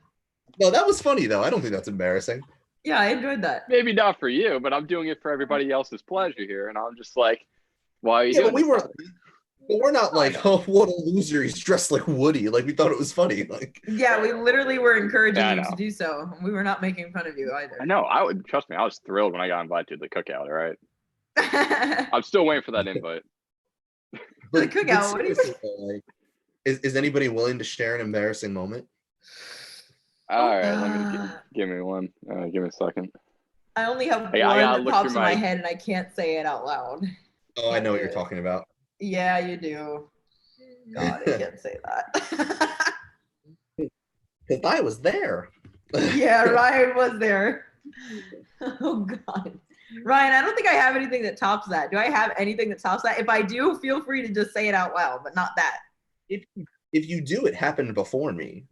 No, that was funny though. I don't think that's embarrassing. Yeah, I enjoyed that. Maybe not for you, but I'm doing it for everybody else's pleasure here, and I'm just like, why are you Yeah, doing but this? we're not like, oh, what a loser. He's dressed like Woody. Like we thought it was funny. Like Yeah, we literally were encouraging Yeah, I you know. to do so. We were not making fun of you either. I know. I would trust me. I was thrilled when I got invited to the cookout. All right, The I'm still waiting for that invite. cookout. What do you seriously, though, like, is anybody willing to share an embarrassing moment? All right, let me give me one. Give me a second. I only have I one gotta that look pops in through my my- head and I can't say it out loud. Oh, I know what you're talking about. Yeah, you do. God, I can't say that. Because I was there. Yeah, Ryan was there. Oh God. Ryan, I don't think I have anything that tops that. Do I have anything that tops that? If I do, feel free to just say it out loud, but not that. If you do, it happened before me.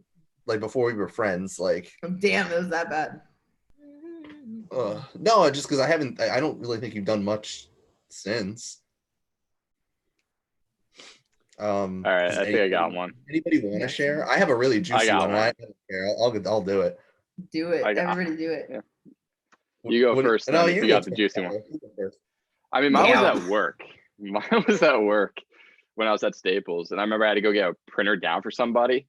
Like before we were friends. Like Damn, it was that bad. no, just because I don't really think you've done much since. All right, I think I got one. Anybody want to share? I have a really juicy got one. one. I don't care. I'll do it. Do it. I got- Everybody do it. Yeah. You go first, No, then, if you go got the first, juicy Tyler. one. You go first. I mean, mine was Damn. at work. Mine was at work when I was at Staples, and I remember I had to go get a printer down for somebody,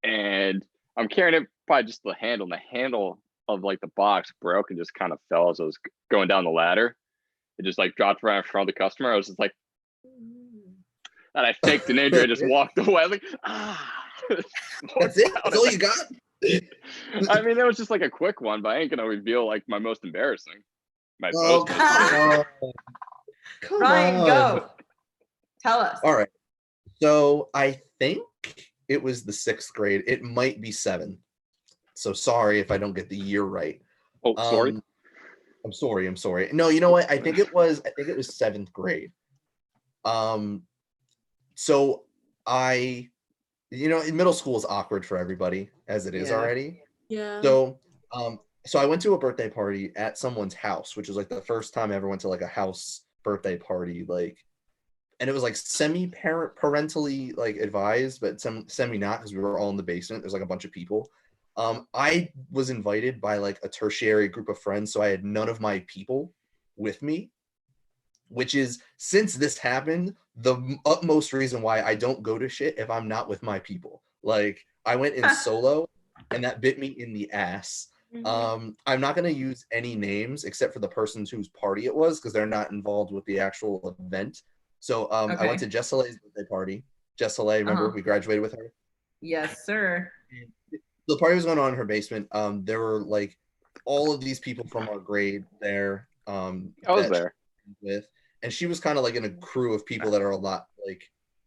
and I'm carrying it by just the handle. And the handle of like the box broke and just kind of fell as I was going down the ladder. It just like dropped right in front of the customer. I was just like, and I faked an injury. I just walked away. I was like, ah. That's it? That's all you got? I mean, it was just like a quick one, but I ain't gonna reveal like my most embarrassing. My Oh, most come Come Ryan, on. go. Tell us. All right. So I think it was the 6th grade. It might be 7. So sorry if I don't get the year right. Oh, sorry. I'm sorry. No, you know what? I think it was 7th grade. So in middle school is awkward for everybody as it is Yeah. already. Yeah. So I went to a birthday party at someone's house, which was like the first time I ever went to like a house birthday party, like, and it was like parentally like advised, but semi not, because we were all in the basement. There's like a bunch of people. I was invited by like a tertiary group of friends, so I had none of my people with me, which is, since this happened, the utmost reason why I don't go to shit if I'm not with my people. Like I went in solo, and that bit me in the ass. I'm not going to use any names except for the person whose party it was, because they're not involved with the actual event. So I went to Jessale's birthday party. Jessale, remember we graduated with her? Yes, sir. The party was going on in her basement. There were like all of these people from our grade there. I was there with, and she was kind of like in a crew of people that are a lot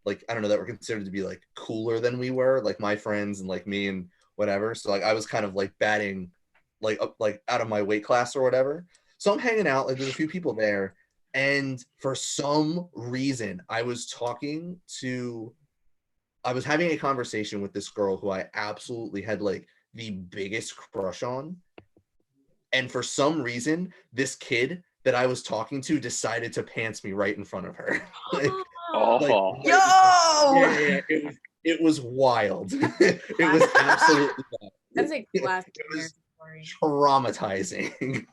like I don't know, that were considered to be like cooler than we were, like my friends and like me and whatever. So like I was kind of like batting like up, like out of my weight class or whatever. So I'm hanging out, like there's a few people there, and for some reason I was having a conversation with this girl who I absolutely had like the biggest crush on. And for some reason, this kid that I was talking to decided to pants me right in front of her. Oh, Yo! It was wild. It was absolutely wild. That's a classic It was story. traumatizing.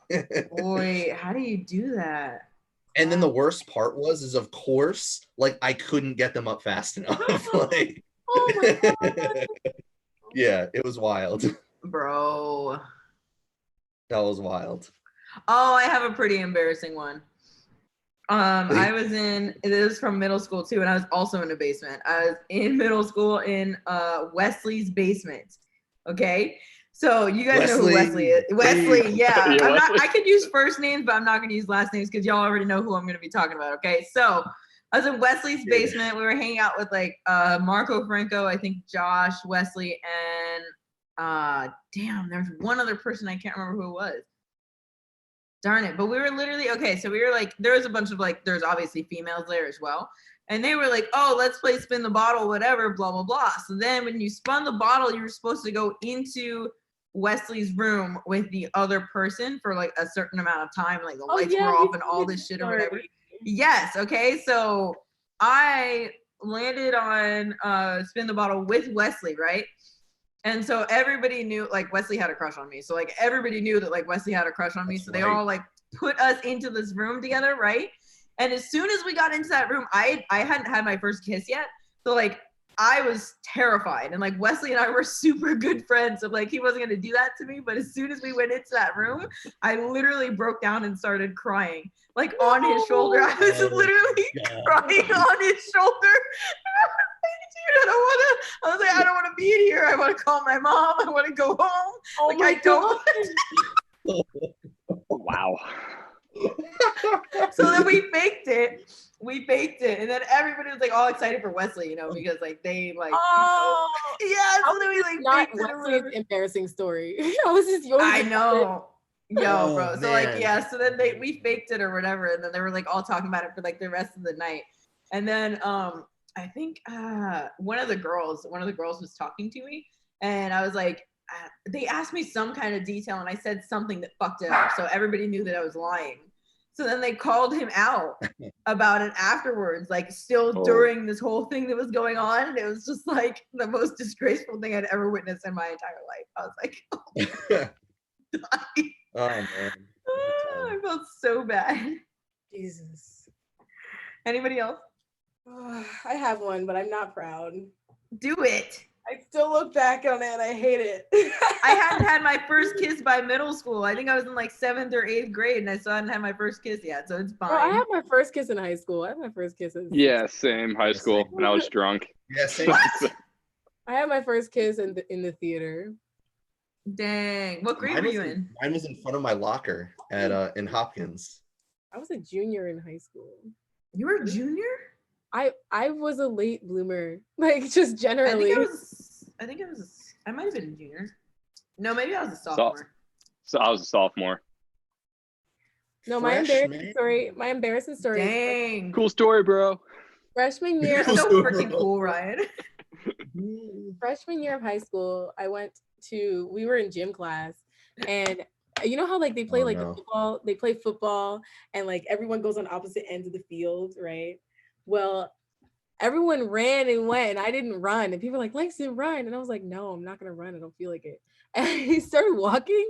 Boy, how do you do that? And then the worst part is of course, like I couldn't get them up fast enough. Like, Oh my God. yeah, it was wild. Bro. That was wild. Oh, I have a pretty embarrassing one. It was from middle school too, and I was also in a basement. I was in middle school in Wesley's basement. Okay. So you guys know who Wesley is. Wesley, yeah. Yeah, I'm not, Wesley. I could use first names, but I'm not gonna use last names because y'all already know who I'm gonna be talking about. Okay. So I was in Wesley's basement. We were hanging out with like Marco Franco, I think Josh, Wesley, and damn, there's one other person I can't remember who it was. Darn it. But we were literally okay. So we were like, there was a bunch of like, there's obviously females there as well. And they were like, oh, let's play spin the bottle, whatever, blah, blah, blah. So then when you spun the bottle, you were supposed to go into Wesley's room with the other person for like a certain amount of time. Like the lights were off and all this shit or whatever. Yes. Okay. So I landed on spin the bottle with Wesley, right? And so everybody knew like Wesley had a crush on me. So like everybody knew that like Wesley had a crush on me. So they all like put us into this room together, right? And as soon as we got into that room, I hadn't had my first kiss yet. So like I was terrified. And like Wesley and I were super good friends. So like he wasn't gonna do that to me. But as soon as we went into that room, I literally broke down and started crying. Like on his shoulder. I was literally crying on his shoulder. Dude, I was like, I don't want to be in here. I want to call my mom. I want to go home. Oh like, my I don't. Wow. So then we faked it. And then everybody was like all excited for Wesley, you know, because like they like, yeah. So then we like not faked it or Wesley's whatever. embarrassing story. That was just yours. I know. Yo, Oh, bro. So like, man. yeah. So then we faked it or whatever, and then they were like all talking about it for like the rest of the night. And then I think one of the girls was talking to me, and I was like, they asked me some kind of detail, and I said something that fucked it up, so everybody knew that I was lying. So then they called him out about it afterwards, like still during this whole thing that was going on, and it was just like the most disgraceful thing I'd ever witnessed in my entire life. I was like, Oh man. I felt so bad. Jesus. Anybody else? I have one, but I'm not proud. Do it. I still look back on it and I hate it. I hadn't had my first kiss by middle school. I think I was in like 7th or 8th grade, and I still hadn't had my first kiss yet, so it's fine. Bro, I had my first kiss in high school. I had my first kiss in Yeah, same high school when I was drunk. Yeah, same. I had my first kiss in the theater. Dang. What grade were you in? Mine was in front of my locker at in Hopkins. I was a junior in high school. You were a junior? I was a late bloomer, like just generally. I might have been a junior. No, maybe I was a sophomore. So I was a sophomore. No, my embarrassing story. Dang. Cool story, bro. Freshman year. You're so freaking cool, Ryan. Freshman year of high school, we were in gym class, and you know how like they play football and like everyone goes on opposite ends of the field, right? Well, everyone ran and went, and I didn't run. And people were like, Langston, run. And I was like, no, I'm not gonna run. I don't feel like it. And he started walking,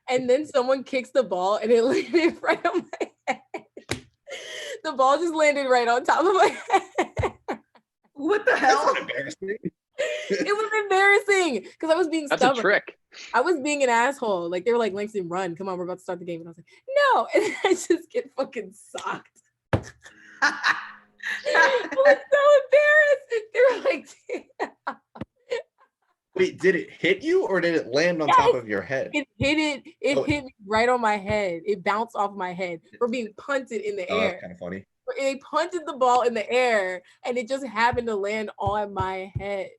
and then someone kicks the ball, and it landed right on my head. The ball just landed right on top of my head. What the hell? That's embarrassing. It was embarrassing because I was being stubborn. That's a trick. I was being an asshole. Like they were like, Langston, run. Come on, we're about to start the game. And I was like, no. And I just get fucking socked. I was so embarrassed. They were like, Wait, did it hit you or did it land on top of your head? it hit me right on my head. It bounced off my head for being punted in the Oh, air. that's kind of funny. They punted the ball in the air and it just happened to land on my head.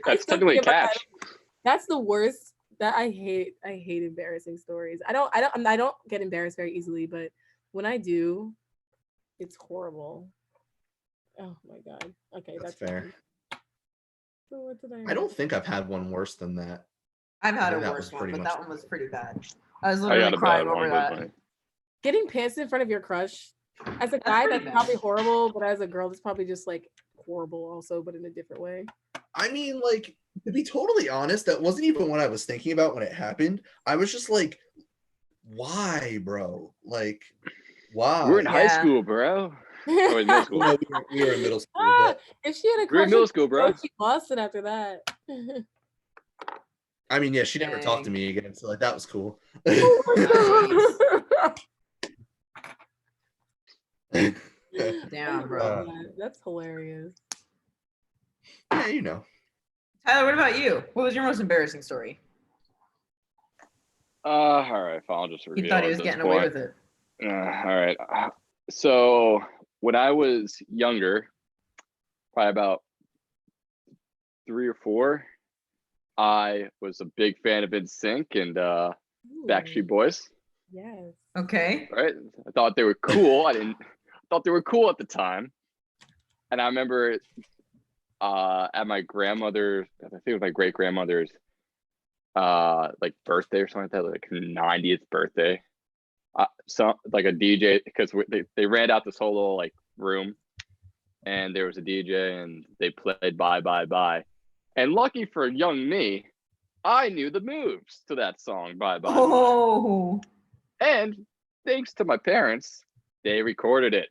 That's technically a catch. That's the worst. That I hate embarrassing stories. I don't get embarrassed very easily, but when I do, it's horrible. Oh my god. Okay, That's fair. fine. So what did I don't think I've had one worse than that. I've had I a think that worse was one, pretty but much that one was pretty bad. I was I literally got a crying bad over one, that. but Getting pants in front of your crush as a guy pretty that's bad. probably horrible, but as a girl that's probably just like horrible also, but in a different way. I mean, like, to be totally honest, that wasn't even what I was thinking about when it happened. I was just like, why, bro? Like, why? we're in high Yeah. school, bro. Oh, wait, middle school. No, we were in middle school. But, If she had a We're crush, in middle school, bro. she lost it after that. I mean, yeah, she never talked to Dang. me again, so like that was cool. Damn, bro. That's hilarious. Yeah, you know. Tyler, what about you? What was your most embarrassing story? All right, fine, I'll just reveal. He thought he at was this getting away point. with it. All right. So when I was younger, probably about 3 or 4, I was a big fan of NSYNC and Backstreet Boys. Yes. Okay. Right? I thought they were cool. I thought they were cool at the time. And I remember at my grandmother's, I think it was my great grandmother's like birthday or something like that, like 90th birthday. So like a DJ, because they ran out this whole little like room, and there was a DJ, and they played Bye Bye Bye. And lucky for young me, I knew the moves to that song, Bye Bye Oh. Bye. And thanks to my parents, they recorded it.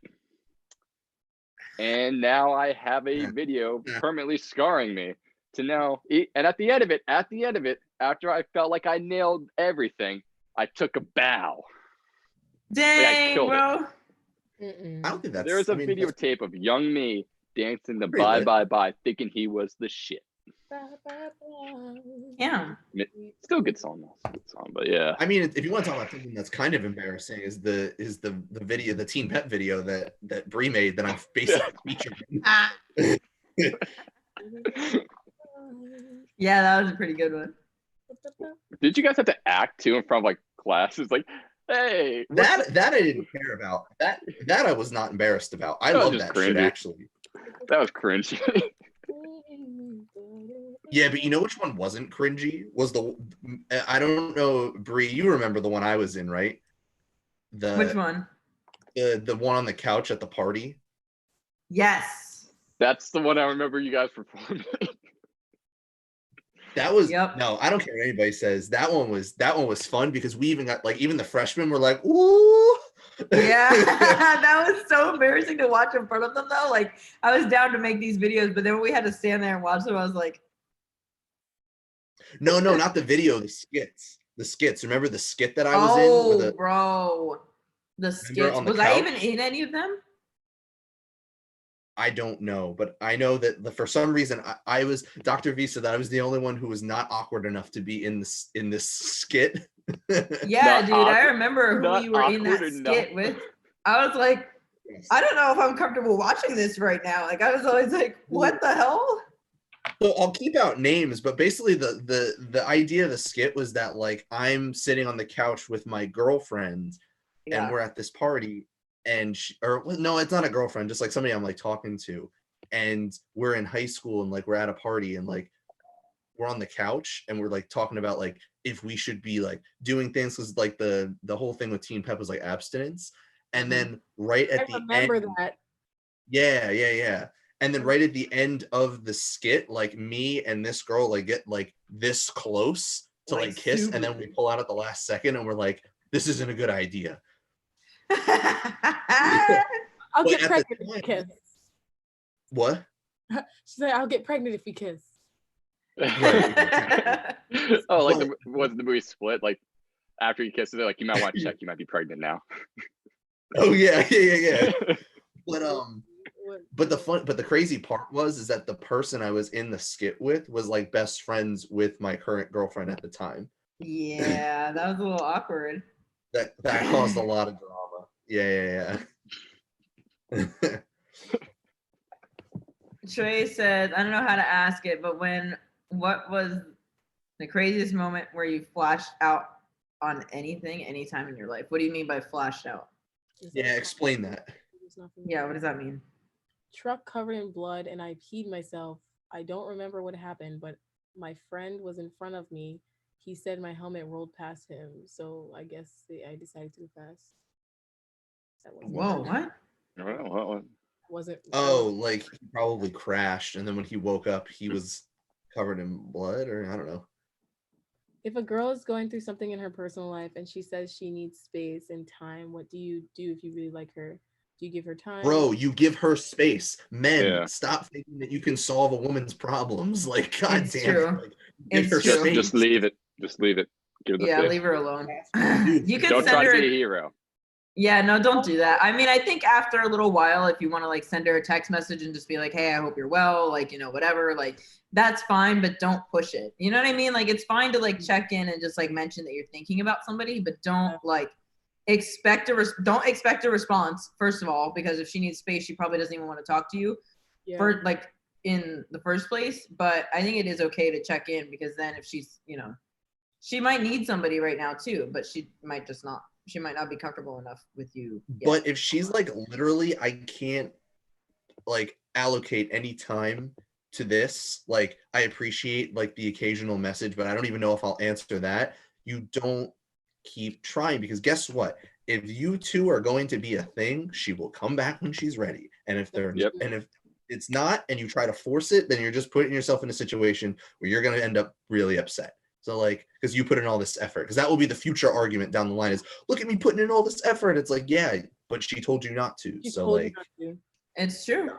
And now I have a video permanently scarring me to now. And at the end of it, after I felt like I nailed everything, I took a bow. Dang, killed it. bro. I don't think that's. There was a I mean, videotape of young me dancing the Pretty Bye lit. Bye Bye, thinking he was the shit. Yeah. Still a good song, though. Good song, but yeah. I mean, if you want to talk about something that's kind of embarrassing, is the video, the Teen Pet video that Bree made that I'm basically featured in. Yeah, that was a pretty good one. Did you guys have to act too in front of like classes? Like, hey, That I didn't care about. That I was not embarrassed about. I That was love just that shit cringy. actually. that was cringe. Yeah, but you know which one wasn't cringy? Was I don't know, Bree, you remember the one I was in, right? Which one? The one on the couch at the party. Yes. That's the one I remember you guys performing. That was Yep. no, I don't care what anybody says. That one was fun because we even got like even the freshmen were like, ooh. Yeah, that was so embarrassing to watch in front of them though. Like I was down to make these videos, but then when we had to stand there and watch them, I was like, No, not the video, the skits. The skits. Remember the skit that I was in? oh, bro, the skits. on the Was I even couch? in any of them? I don't know, but I know that for some reason I was Dr. V said that I was the only one who was not awkward enough to be in this skit. Yeah, Not dude, I awkward- remember who not you were in that awkward skit enough. with. I was like, I don't know if I'm comfortable watching this right now. Like I was always like, what the hell? So I'll keep out names, but basically the idea of the skit was that like I'm sitting on the couch with my girlfriend and we're at this party and no, it's not a girlfriend, just like somebody I'm like talking to, and we're in high school and like we're at a party and like we're on the couch and we're like talking about like if we should be like doing things, because like the whole thing with Teen Pep was like abstinence, and then right at the remember end, that. yeah. And then right at the end of the skit, like me and this girl like get like this close to like kiss, and then we pull out at the last second and we're like, this isn't a good idea. I'll But get at pregnant the if we time- kiss. What? She said, I'll get pregnant if we kiss. Right. Oh, like wasn't the movie Split? Like after you kiss it, like you might want to check, you might be pregnant now. Oh yeah. But the crazy part is that the person I was in the skit with was like best friends with my current girlfriend at the time. Yeah, that was a little awkward. That caused a lot of drama. Yeah. Trey said, I don't know how to ask it, but what was the craziest moment where you flashed out on anything, anytime in your life? What do you mean by flashed out? Yeah, explain that. Yeah, what does that mean? Truck covered in blood and I peed myself. I don't remember what happened, but my friend was in front of me. He said my helmet rolled past him, so I guess I decided to go fast. Whoa, what? Wasn't. Oh, like he probably crashed, and then when he woke up, he was covered in blood, or I don't know. If a girl is going through something in her personal life and she says she needs space and time, what do you do if you really like her? Do you give her time? Bro, you give her space. Men, Yeah. stop thinking that you can solve a woman's problems. Like, god It's damn true. it. Like, give It's her true. space. Just leave it. Just leave it. Give it the Yeah, space. leave her alone. Dude, You can Don't send try her to be a hero. Yeah, no, don't do that. I mean, I think after a little while, if you want to like send her a text message and just be like, hey, I hope you're well, like, you know, whatever, like that's fine, but don't push it. You know what I mean? Like it's fine to like check in and just like mention that you're thinking about somebody, but don't like don't expect a response, first of all, because if she needs space, she probably doesn't even want to talk to you for like in the first place. But I think it is okay to check in, because then if she's, you know, she might need somebody right now too, but she might not be comfortable enough with you yet. But if she's like, literally, I can't like allocate any time to this, like I appreciate like the occasional message, but I don't even know if I'll answer that. You don't keep trying, because guess what? If you two are going to be a thing, she will come back when she's ready. And if they're and if it's not, and you try to force it, then you're just putting yourself in a situation where you're going to end up really upset. So like, because you put in all this effort, because that will be the future argument down the line is, look at me putting in all this effort. It's like, yeah, but she told you not to. So like, it's true.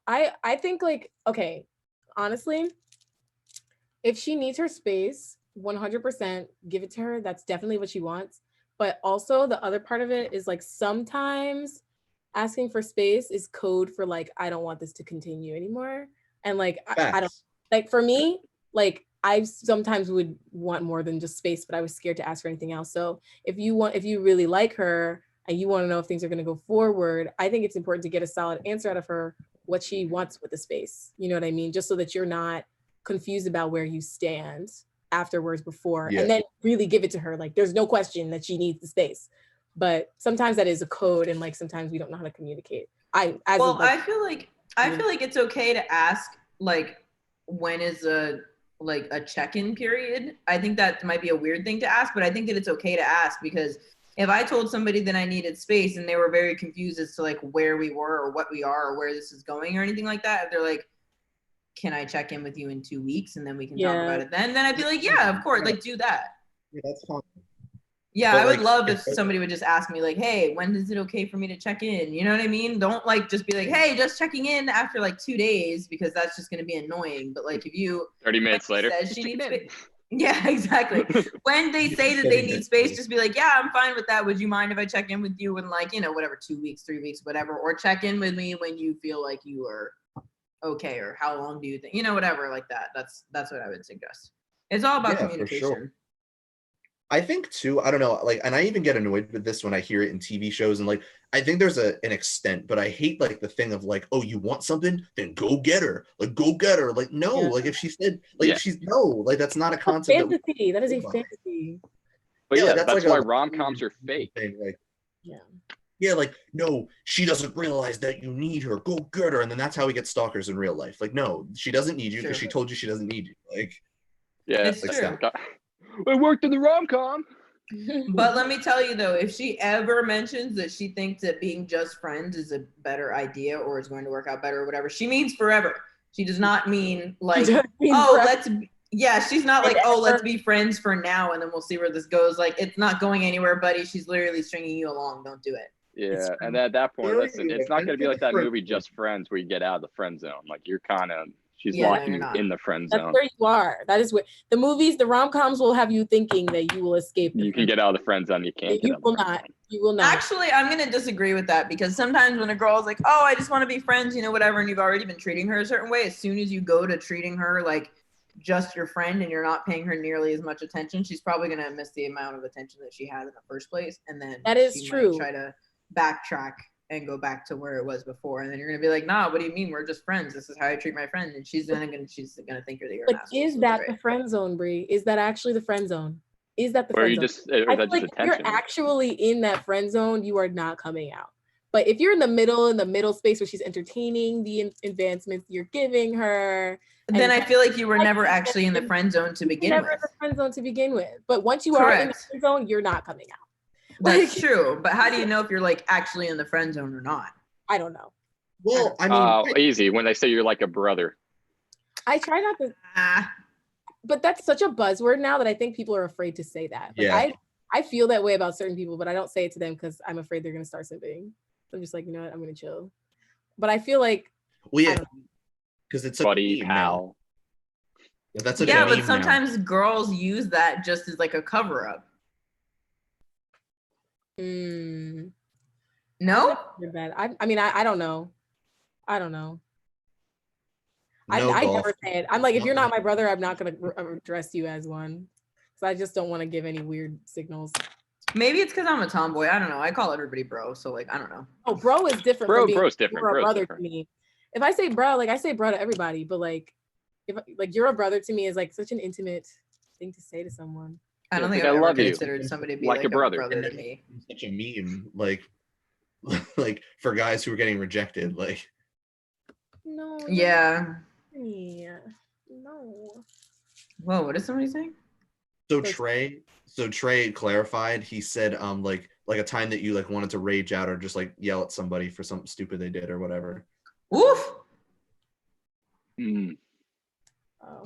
I think like, okay, honestly, if she needs her space, 100% give it to her. That's definitely what she wants. But also the other part of it is like, sometimes asking for space is code for like, I don't want this to continue anymore. And like, I don't, like for me, like I sometimes would want more than just space, but I was scared to ask for anything else. So if you really like her and you want to know if things are going to go forward, I think it's important to get a solid answer out of her, what she wants with the space. You know what I mean? Just so that you're not confused about where you stand afterwards before, and then really give it to her. Like there's no question that she needs the space. But sometimes that is a code, and like sometimes we don't know how to communicate. I feel like it's okay to ask like, when is a check-in period. I think that might be a weird thing to ask, but I think that it's okay to ask, because if I told somebody that I needed space and they were very confused as to like where we were or what we are or where this is going or anything like that, if they're like, can I check in with you in 2 weeks and then we can talk about it then I'd be like, yeah, of course, like do that. Yeah, that's fine. Yeah, But I would like, love if somebody would just ask me like, hey, when is it okay for me to check in? You know what I mean? Don't like just be like, hey, just checking in after like 2 days, because that's just going to be annoying. But like if you 30 minutes later, she needs space. Yeah, exactly. When they say that they need space, just be like, yeah, I'm fine with that. Would you mind if I check in with you in like, you know, whatever, 2 weeks, 3 weeks, whatever, or check in with me when you feel like you are okay, or how long do you think, you know, whatever, like that. That's what I would suggest. It's all about communication. For sure. I think too, I don't know, like, and I even get annoyed with this when I hear it in TV shows, and like, I think there's an extent, but I hate like the thing of like, oh, you want something, then go get her. Like, go get her. Like, no, like if she said, like, if she's no, like that's not a concept. Fantasy. That is a fantasy. But yeah, like, that's why rom-coms are fake. Thing, like, yeah, like, no, she doesn't realize that you need her. Go get her. And then that's how we get stalkers in real life. Like, no, she doesn't need you because she told you she doesn't need you. Like, yeah, it's true. It worked in the rom-com. But let me tell you though, if she ever mentions that she thinks that being just friends is a better idea or is going to work out better or whatever, she means forever. She does not mean like, she's not like, oh, let's be friends for now and then we'll see where this goes. Like, it's not going anywhere, buddy. She's literally stringing you along. Don't do it. Yeah, and at that point, listen, it's not going to be like that movie Just Friends where you get out of the friend zone. Like, you're kind of, she's locking you in the friend zone. That's where you are. That is where the movies, the rom-coms will have you thinking that you will escape. You can get out of the friend zone. You can't. You will not. You will not. Actually, I'm going to disagree with that, because sometimes when a girl is like, oh, I just want to be friends, you know, whatever, and you've already been treating her a certain way, as soon as you go to treating her like just your friend and you're not paying her nearly as much attention, she's probably going to miss the amount of attention that she had in the first place. And then that is true. Might try to backtrack and go back to where it was before, and then you're gonna be like, nah, what do you mean, we're just friends, this is how I treat my friend, and she's gonna think that you're an asshole. Is that the friend zone, Brie? Is that actually the friend zone? Is that the friend zone? I feel like if you're actually in that friend zone, you are not coming out. But if you're in the middle space where she's entertaining the advancements you're giving her, then I feel like you were never actually in the friend zone to begin with. Never in the friend zone to begin with. But once you are in the friend zone, you're not coming out. That's true, but how do you know if you're like actually in the friend zone or not? I don't know. Well, I mean, easy when they say you're like a brother. I try not to. But that's such a buzzword now that I think people are afraid to say that. Like, I feel that way about certain people, but I don't say it to them because I'm afraid they're gonna start simping. I'm just like, you know what, I'm gonna chill. But I feel like, because it's a buddy pal. That's a but sometimes girls use that just as like a cover up. No? You're bad. I mean, I don't know. I don't know. No I golf. never say it. I'm like, if you're not my brother, I'm not gonna address you as one. So I just don't want to give any weird signals. Maybe it's because I'm a tomboy. I don't know. I call everybody bro. So like, I don't know. Oh, bro is different. Bro, from being bro's different. you're a Bro's brother different. to me. If I say bro, like I say bro to everybody, but like if like you're a brother to me is like such an intimate thing to say to someone. I don't Yeah, think like, I've I ever love you. considered somebody to be Like like a a brother. brother to me. Such a meme, like like for guys who are getting rejected, like No. Yeah. Yeah. No. Whoa, what is somebody saying? so Trey clarified. He said like a time that you like wanted to rage out or just like yell at somebody for something stupid they did or whatever. Oof. Mm. Oh.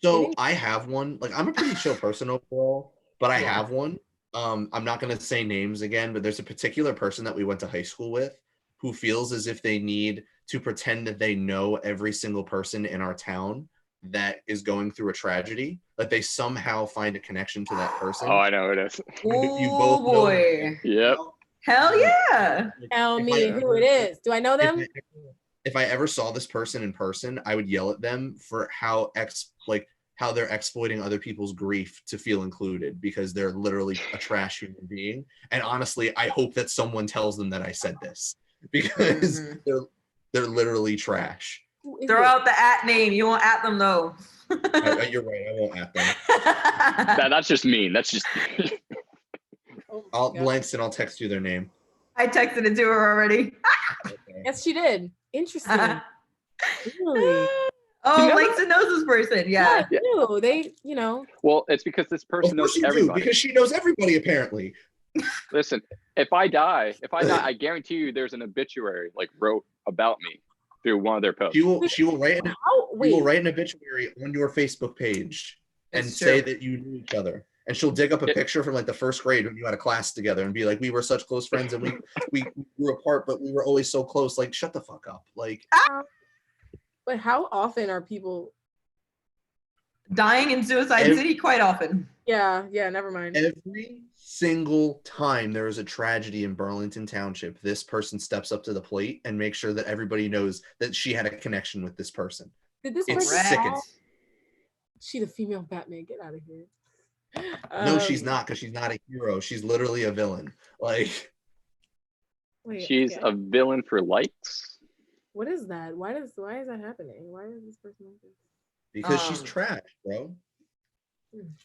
So I have one. Like I'm a pretty chill person overall, but I Yeah. have one. I'm not gonna say names again, but there's a particular person that we went to high school with who feels as if they need to pretend that they know every single person in our town that is going through a tragedy. That they somehow find a connection to that person. Oh, I know it is. You Oh both know boy. Yep. Hell yeah. Tell If me I who ever- it is. Do I know them? If I ever saw this person in person, I would yell at them for how they're exploiting other people's grief to feel included because they're literally a trash human being. And honestly, I hope that someone tells them that I said this because they're literally trash. Who is Throw it? out the at name. You won't at them though. You're right. I won't at them. That's just mean. That's just Oh my God. Langston, I'll text you their name. I texted it to her already. Okay. Yes, she did. Interesting. Really? Oh, You know Langston knows this person. Yeah. Yeah, I do. They, you know. well, it's because this Of person course knows you do, everybody. because she knows everybody apparently. Listen, if I die, I guarantee you there's an obituary like wrote about me through one of their posts. She will write an How? You will Wait. write an obituary on your Facebook page and It's say true. that you knew each other. And she'll dig up a picture from like the first grade when you had a class together and be like, we were such close friends and we grew apart, but we were always so close. Like, shut the fuck up. Like, But how often are people? Dying in Suicide Every- City quite often. Yeah. Never mind. every single time there is a tragedy in Burlington Township, this person steps up to the plate and makes sure that everybody knows that she had a connection with this person. Did this It's person? sickening. She the female Batman. Get out of here. No, she's not, because she's not a hero. She's literally a villain. Like, Wait, She's okay. a villain for likes. What is that? Why is that happening? Why is this person like this? because she's Um, trash, bro.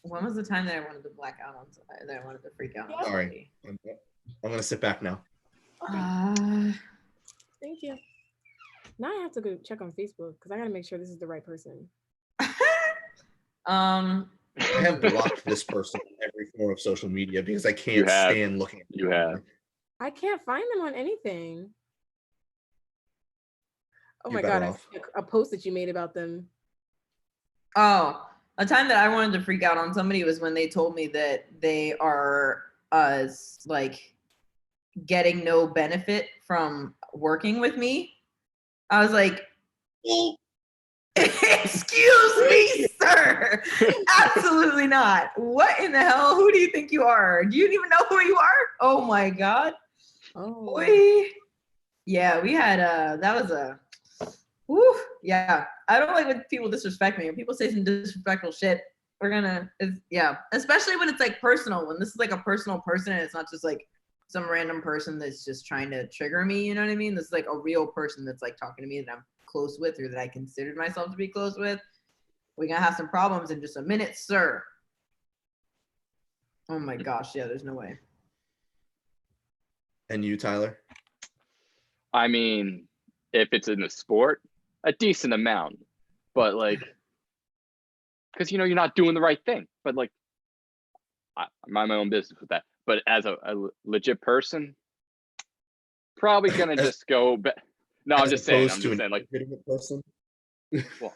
When was the time that I wanted to black out on somebody? That I wanted to freak out on Sorry. somebody? I'm gonna sit back now. Thank you. Now I have to go check on Facebook because I gotta make sure this is the right person. Um, I have blocked this person on every form of social media because I You can't have. stand looking at You them. have. I can't find them on anything. Oh You're my God, better I off. see a post that you made about them. Oh, a time that I wanted to freak out on somebody was when they told me that they are like getting no benefit from working with me. I was like, excuse me, sir. Absolutely not. What in the hell? Who do you think you are? Do you even know who you are? Oh my God. Oh, Boy. Yeah, we had that was a whew, yeah. I don't like when people disrespect me or people say some disrespectful shit. Yeah, especially when it's like personal, when this is like a personal person and it's not just like some random person that's just trying to trigger me, you know what I mean? This is like a real person that's like talking to me that I'm close with or that I considered myself to be close with. We're gonna have some problems in just a minute, sir. Oh my gosh, yeah, there's no way. And you, Tyler? I mean, if it's in the sport, a decent amount, but like, because you're not doing the right thing. But like, I mind my own business with that. But as a legit person, probably gonna just go. No, I'm As just saying. opposed I'm to just an saying. Like, illegitimate person. well,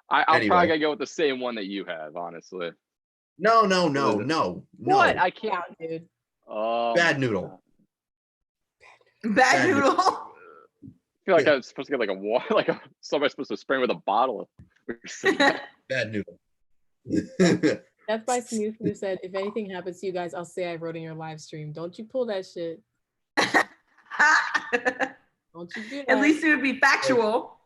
I'm Anyway. probably gonna go with the same one that you have, honestly. No. What? I can't. wow, dude. Bad noodle. Bad noodle. I feel like I was supposed to get like a water, somebody's supposed to spray with a bottle. Bad noodle. Death by Snooze who said, if anything happens to you guys, I'll say I wrote in your live stream. Don't you pull that shit. Don't you do that. At least it would be factual.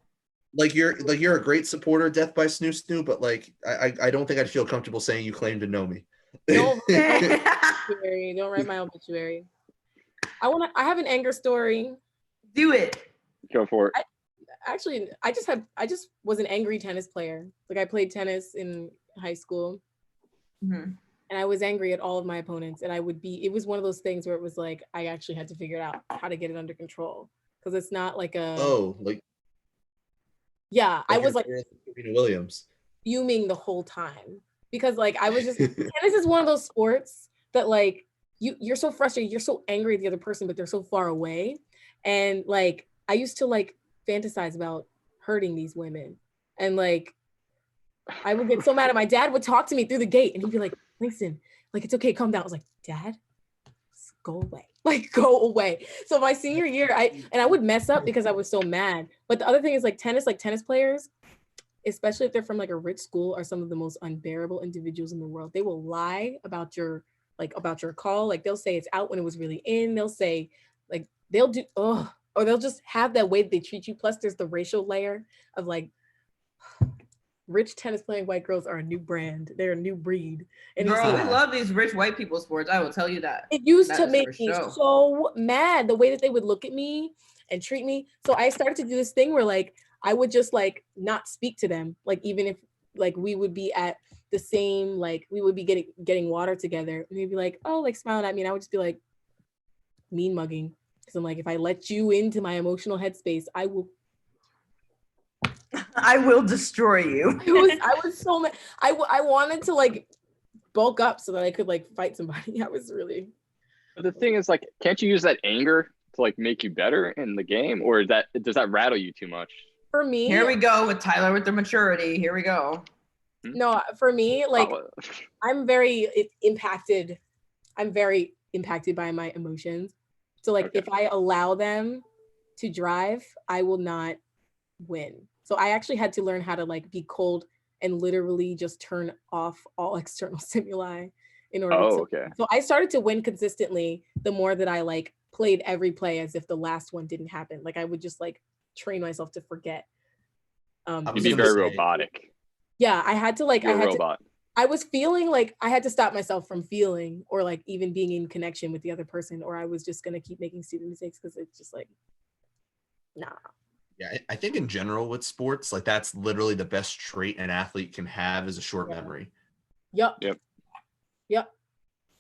Like you're a great supporter of Death by Snoo Snoo, but like I don't think I'd feel comfortable saying you claim to know me. Don't write my obituary. I have an anger story. Do it. Go for it. I just was an angry tennis player. Like I played tennis in high school. Mm-hmm. And I was angry at all of my opponents. And it was one of those things where it was like, I actually had to figure out how to get it under control. Because it's not like yeah, I was like Serena Williams fuming the whole time. Because like, I was just, tennis is one of those sports that like, you're so frustrated, you're so angry at the other person, but they're so far away. And like, I used to like fantasize about hurting these women. And like, I would get so mad. And my dad would talk to me through the gate and he'd be like, listen, like, it's okay, calm down. I was like, Dad, go away. Like, go away. So my senior year, I would mess up because I was so mad. But the other thing is like tennis players, especially if they're from like a rich school, are some of the most unbearable individuals in the world. They will lie about your call. Like they'll say it's out when it was really in. They'll say like, or they'll just have that way that they treat you. Plus there's the racial layer of like, rich tennis playing white girls are a new brand. They're a new breed. And Girl, we love these rich white people sports. I will tell you that. It used to make me so mad the way that they would look at me and treat me. So I started to do this thing where like, I would just like not speak to them. Like, even if like we would be at the same, like we would be getting water together and they'd be like, oh, like smiling at me. And I would just be like mean mugging. Cause I'm like, if I let you into my emotional headspace, I will destroy you. I was so mad. I wanted to like bulk up so that I could like fight somebody. I was really. But the thing is, like, can't you use that anger to like make you better in the game, or does that rattle you too much? For me, here we go with Tyler with the maturity. Here we go. No, for me, like I'm very impacted. I'm very impacted by my emotions. So like, if I allow them to drive, I will not win. So I actually had to learn how to like be cold and literally just turn off all external stimuli in order to. So I started to win consistently the more that I like played every play as if the last one didn't happen. Like I would just like train myself to forget. You'd be very robotic. Yeah, I had to like, You're a robot. I was feeling like I had to stop myself from feeling or like even being in connection with the other person, or I was just gonna keep making stupid mistakes because it's just like, nah. Yeah, I think in general with sports, like that's literally the best trait an athlete can have is a short memory. Yep.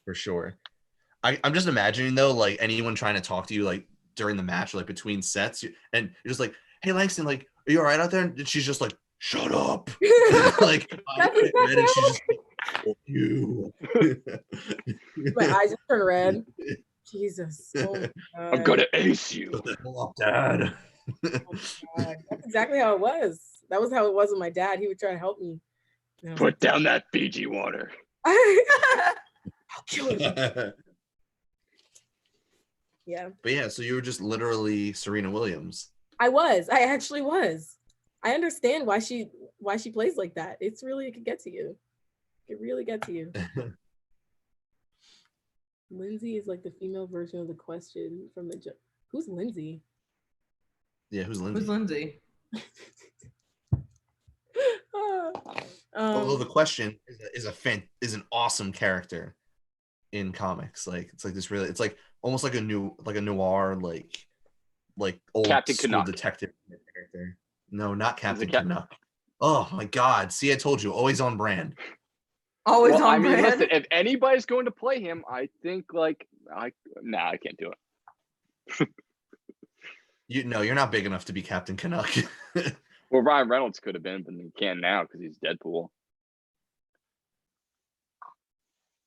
For sure. I'm just imagining though, like anyone trying to talk to you like during the match, like between sets, and you're just like, hey Langston, like, are you all right out there? And she's just like, shut up. Like, that's exactly and she's just like, fuck you. My eyes just turn red. Jesus. Oh I'm gonna ace you. Shut the hell up, Dad. Oh that's exactly how it was. That was how it was with my dad. He would try to help me. Put down that Fiji water. I'll kill him. Yeah. But yeah, so you were just literally Serena Williams. I actually was. I understand why she plays like that. It could get to you. It could really get to you. Lindsay is like the female version of the question from the who's Lindsay? Yeah, who's Lindsay? Who's Lindsay? Although the question is an awesome character in comics. Like it's like this really, it's like almost like a noir like old Captain school Canuck. detective character. No, not Captain Canuck. Oh my God! See, I told you, always on brand. Always on brand. Listen, if anybody's going to play him, I think I can't do it. You're not big enough to be Captain Canuck. Well, Ryan Reynolds could have been, but he can't now because he's Deadpool.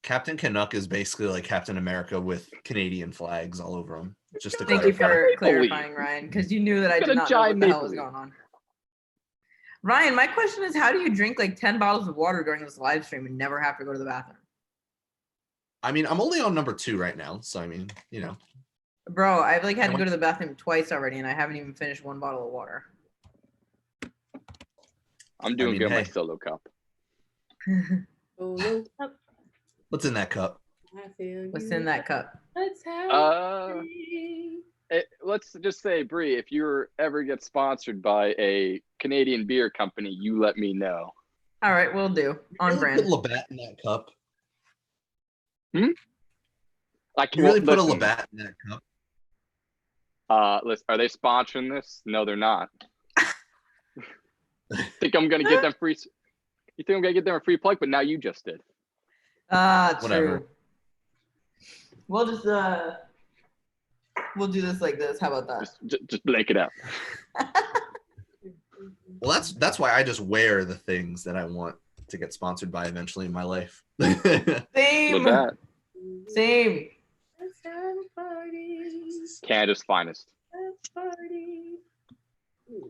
Captain Canuck is basically like Captain America with Canadian flags all over him. Just to Thank you for clarifying, Ryan, because you knew that I did not know what the hell was going on. Ryan, my question is, how do you drink like 10 bottles of water during this live stream and never have to go to the bathroom? I mean, I'm only on number 2 right now, so I mean, Bro, I've like had to go to the bathroom twice already, and I haven't even finished 1 bottle of water. I'm doing good in my solo cup. Oh, no. What's in that cup? I feel What's you. in that cup? Let's have Let's just say, Bree, if you ever get sponsored by a Canadian beer company, you let me know. All right, we'll do. On You really brand. put Labatt in that cup? Like, You really put a listen, Labatt in that cup? listen, are they sponsoring this? No, they're not. Think I'm gonna get them free? You think I'm gonna get them a free plug? But now you just did. Whatever. True. We'll just we'll do this like this. How about that? Just blank it out. Well, that's why I just wear the things that I want to get sponsored by eventually in my life. Same. Labatt, Same. Let's have a party. Canada's finest. Let's party.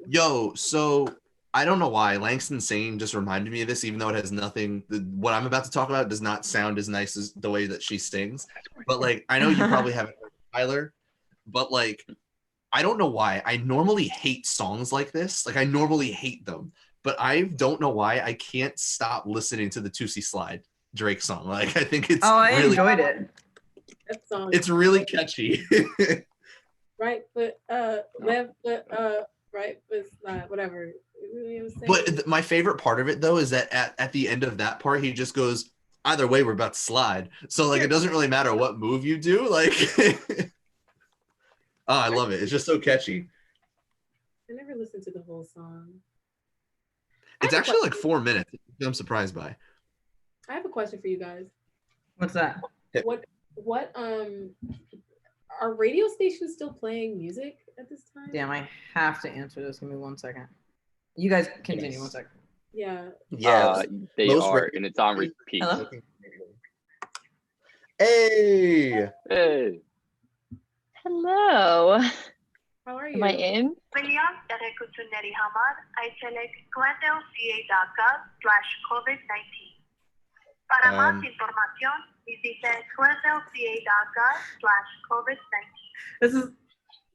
Yo, so I don't know why Langston Sane just reminded me of this, even though it has nothing. What I'm about to talk about does not sound as nice as the way that she sings. But like, I know you probably haven't heard Tyler, but like, I don't know why. I normally hate songs like this. Like, I normally hate them, but I don't know why I can't stop listening to the Tootsie Slide Drake song. Like, I think it's I really, enjoyed it. That song. it's really catchy. Right foot left foot right foot slide, whatever. You know what I'm But saying? my favorite part of it though is that at the end of that part, he just goes, either way, we're about to slide. So like, it doesn't really matter what move you do. Like, oh, I love it. It's just so catchy. I never listened to the whole song. It's actually like 4 minutes. I'm surprised by. I have a question for you guys. What's that? What are radio stations still playing music at this time? Damn, I have to answer this. Give me 1 second. You guys continue. Yes. 1 second. Yeah. Yeah. They most are, radio- and it's on repeat. Hello? Hey. Hey, Hello. How are you? Am I in? William Derekutuneri Hamad, I select cuentelca.gov/COVID-19. Para más información, visite cuentelca.gov/COVID-19. This is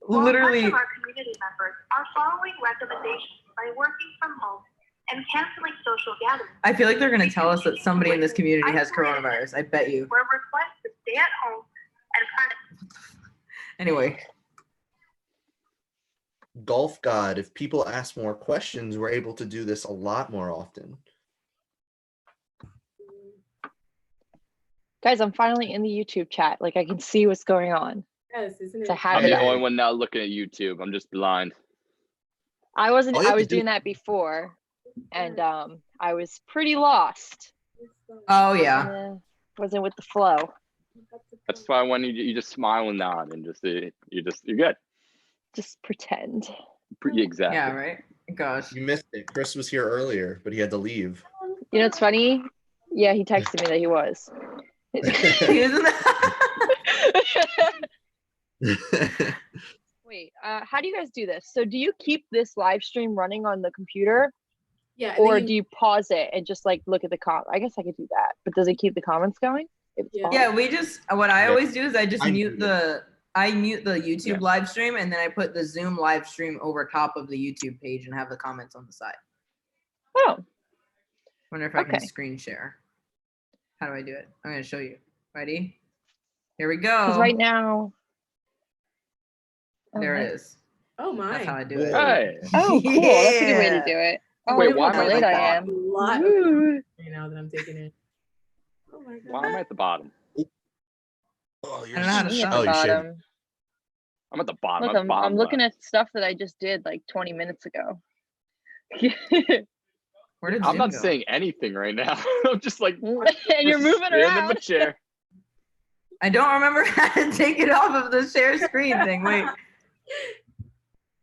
While literally. much of our community members are following recommendations by working from home and canceling social gatherings, I feel like they're gonna tell us that somebody in this community has coronavirus. I bet you. we're requested to stay at home and Anyway, Golf God, if people ask more questions, we're able to do this a lot more often. Guys, I'm finally in the YouTube chat. Like, I can see what's going on. Yes, isn't It's a it? habit. I'm the Hey. only one now looking at YouTube. I'm just blind. I wasn't. All you I have to was do- doing that before, and I was pretty lost. oh yeah. Wasn't with the flow. That's why when you just smile and nod and you're good. Just pretend. Exactly. Yeah, right? Gosh. You missed it. Chris was here earlier, but he had to leave. You know, it's funny. Yeah, he texted me that he was. Isn't that- Wait, how do you guys do this? So do you keep this live stream running on the computer, Yeah. or do you pause it and just like look at the I guess I could do that, but does it keep the comments going? If it's Yeah. paused? Yeah, we just what I always do is I just I mute do the YouTube Yeah. live stream, and then I put the Zoom live stream over top of the YouTube page and have the comments on the side. Oh, Wonder if I can Okay. screen share. How do I do it? I'm gonna show you. Ready? Here we because go. right now. There Okay. it is. Oh That's how my. I do it. Hey. Oh, cool. That's a good way to Yeah. do it. Oh, Wait, look why how am I at late the I bottom? am. A lot of Woo. right now that I'm taking in. Oh my god. Why am I at the bottom? Oh, I don't know how to Me at stop. the you should. bottom. I'm at the bottom. Look, I'm looking at stuff that I just did like 20 minutes ago. Where did I'm Zoom not go? saying anything right now. I'm just like And you're just moving standing in around. my chair. I don't remember how to take it off of the share screen thing. Wait,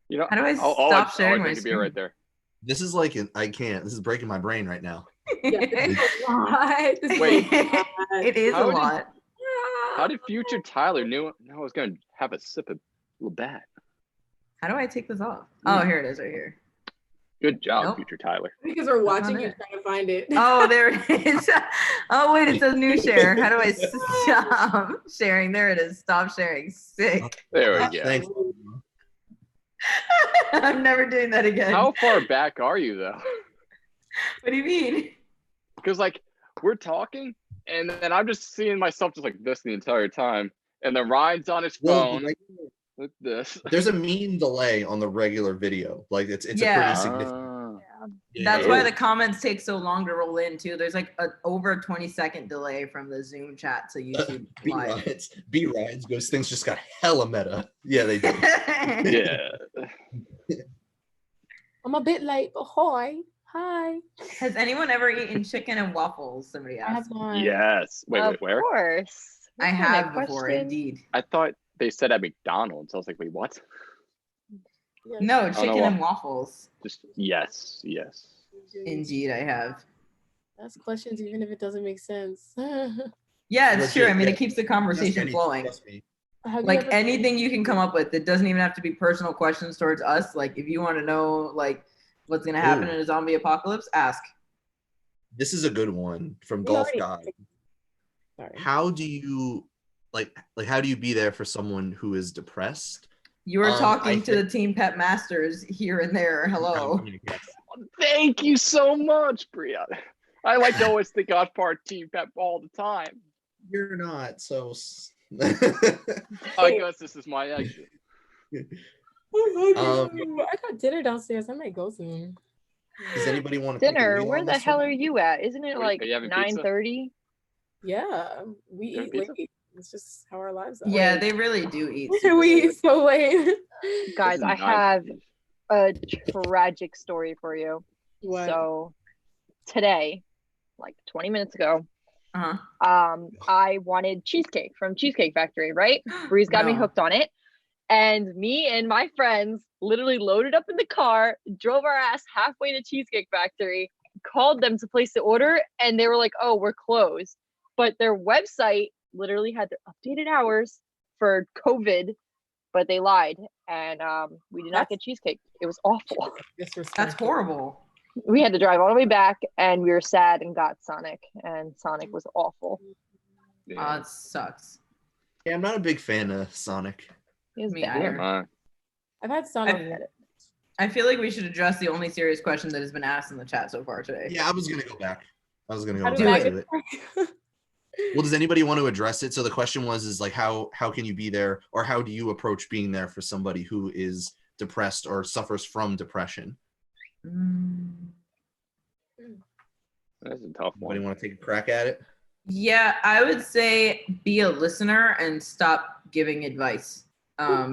You know, how do I oh, stop sharing I my drink a beer screen? right there. This is like I can't. This is breaking my brain right now. Yeah, this is a lot. This is Wait. a lot. It is How a did- lot. How did future Tyler know I was gonna have a sip of Labatt? How do I take this off? Oh, here it is, right here. Good job, Nope. future Tyler. Because we're watching on you it. trying to find it. Oh, there it is. Oh, wait, it says new share. How do I stop sharing? There it is. Stop sharing. Sick. There we go. Thanks. I'm never doing that again. How far back are you though? What do you mean? Because like we're talking, and then I'm just seeing myself just like this the entire time, and then Ryan's on his phone with this. There's a mean delay on the regular video. Like it's a Yeah. pretty significant. That's why the comments take so long to roll in too. There's like over a 20-second delay from the Zoom chat to YouTube live. B Ryan's those things just got hella meta. Yeah, they do. Yeah. I'm a bit late, but hi. Has anyone ever eaten chicken and waffles? Somebody I have asked. not. Yes. Wait, where? Of course. I What kind of have before, question? indeed. I thought they said at McDonald's. I was like, wait, what? Yes. No, know chicken why. and waffles. Just yes. Indeed, I have. Ask questions even if it doesn't make sense. Yeah, it's true. I mean, Yeah. it keeps the conversation flowing. Trust me. Have you Like ever- anything you can come up with, it doesn't even have to be personal questions towards us. Like if you want to know like what's gonna happen Ooh. in a zombie apocalypse, ask. This is a good one from We Golf already- God. Sorry. How do you how do you be there for someone who is depressed? You were I talking to think- the Team Pet Masters here and there. Hello. Thank you so much, Bria. I like to always think I was part of Team Pep all the time. You're not so. I guess this is my exit. I got dinner downstairs. I might go soon. Does anybody want to take a Dinner? lead Where on the this hell one? are you at? Isn't it Are like you having pizza? 9:30? Yeah, we Doing eat pizza? late. It's just how our lives are. Yeah, they really do eat. super we late. eat so late. Guys, I have a tragic story for you. What? So today, like 20 minutes ago, Uh-huh. I wanted cheesecake from Cheesecake Factory, right? Bree's got me No. hooked on it. And me and my friends literally loaded up in the car, drove our ass halfway to Cheesecake Factory, called them to place the order, and they were like, oh, we're closed. But their website literally had their updated hours for COVID, but they lied. And we did not get cheesecake. It was awful. That's horrible. We had to drive all the way back, and we were sad and got Sonic, and Sonic was awful. It sucks. Yeah, I'm not a big fan of Sonic. It was Me bad. either. I've had Sonic. I feel like we should address the only serious question that has been asked in the chat so far today. Yeah, I was gonna go back. How back do to I it. Well, does anybody want to address it? So the question was like how can you be there, or how do you approach being there for somebody who is depressed or suffers from depression? That's a tough one. Anybody want to take a crack at it? Yeah, I would say be a listener and stop giving advice.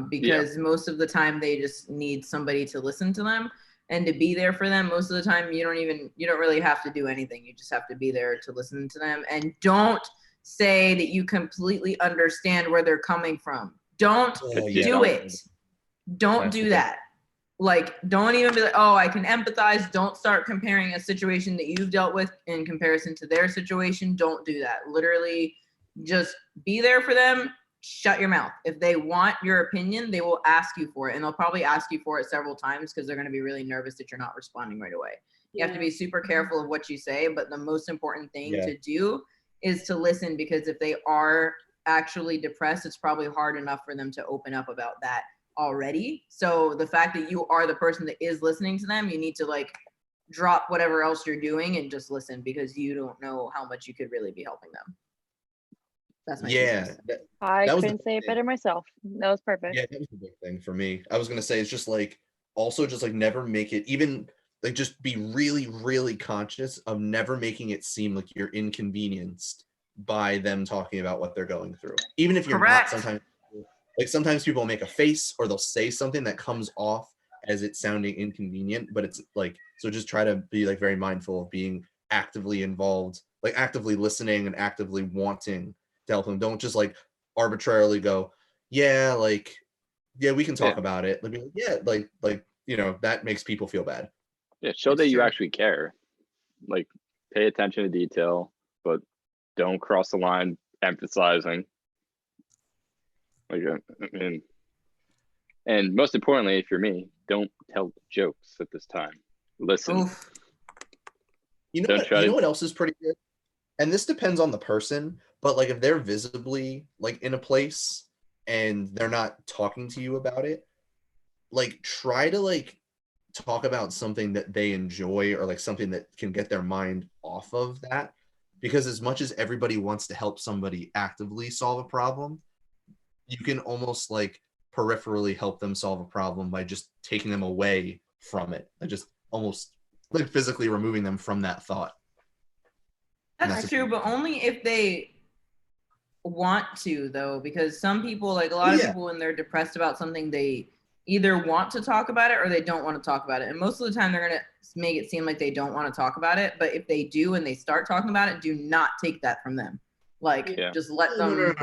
Because most of the time they just need somebody to listen to them and to be there for them. Most of the time you don't really have to do anything. You just have to be there to listen to them. And don't say that you completely understand where they're coming from. Don't do it. Don't do that. Like, don't even be like, oh, I can empathize. Don't start comparing a situation that you've dealt with in comparison to their situation. Don't do that. Literally just be there for them. Shut your mouth. If they want your opinion, they will ask you for it, and they'll probably ask you for it several times because they're going to be really nervous that you're not responding right away. You have to be super careful of what you say, but the most important thing to do is to listen, because if they are actually depressed, it's probably hard enough for them to open up about that already. So the fact that you are the person that is listening to them, you need to like drop whatever else you're doing and just listen, because you don't know how much you could really be helping them. That's my I that was the couldn't say it better myself. That was perfect. Yeah, that was the big thing for me. I was gonna say it's just like also just like never make it even like just be really, really conscious of never making it seem like you're inconvenienced by them talking about what they're going through. Even if you're not, sometimes people make a face or they'll say something that comes off as it sounding inconvenient, but it's like, so just try to be like very mindful of being actively involved, like actively listening and actively wanting to help them. Don't just like arbitrarily go, we can talk about it. Like, that makes people feel bad. Yeah, show that you actually care. Like, pay attention to detail, but don't cross the line emphasizing. Like, I mean, and most importantly, if you're me, don't tell jokes at this time. Listen. Oof. You know what else is pretty good? And this depends on the person, but like if they're visibly like in a place and they're not talking to you about it, like try to like talk about something that they enjoy or like something that can get their mind off of that. because as much as everybody wants to help somebody actively solve a problem, you can almost like peripherally help them solve a problem by just taking them away from it, and just almost like physically removing them from that thought. That's true, but only if they want to, though, because some people, like a lot of people, when they're depressed about something, they either want to talk about it or they don't want to talk about it. And most of the time, they're going to make it seem like they don't want to talk about it. But if they do and they start talking about it, do not take that from them. Like, just let them.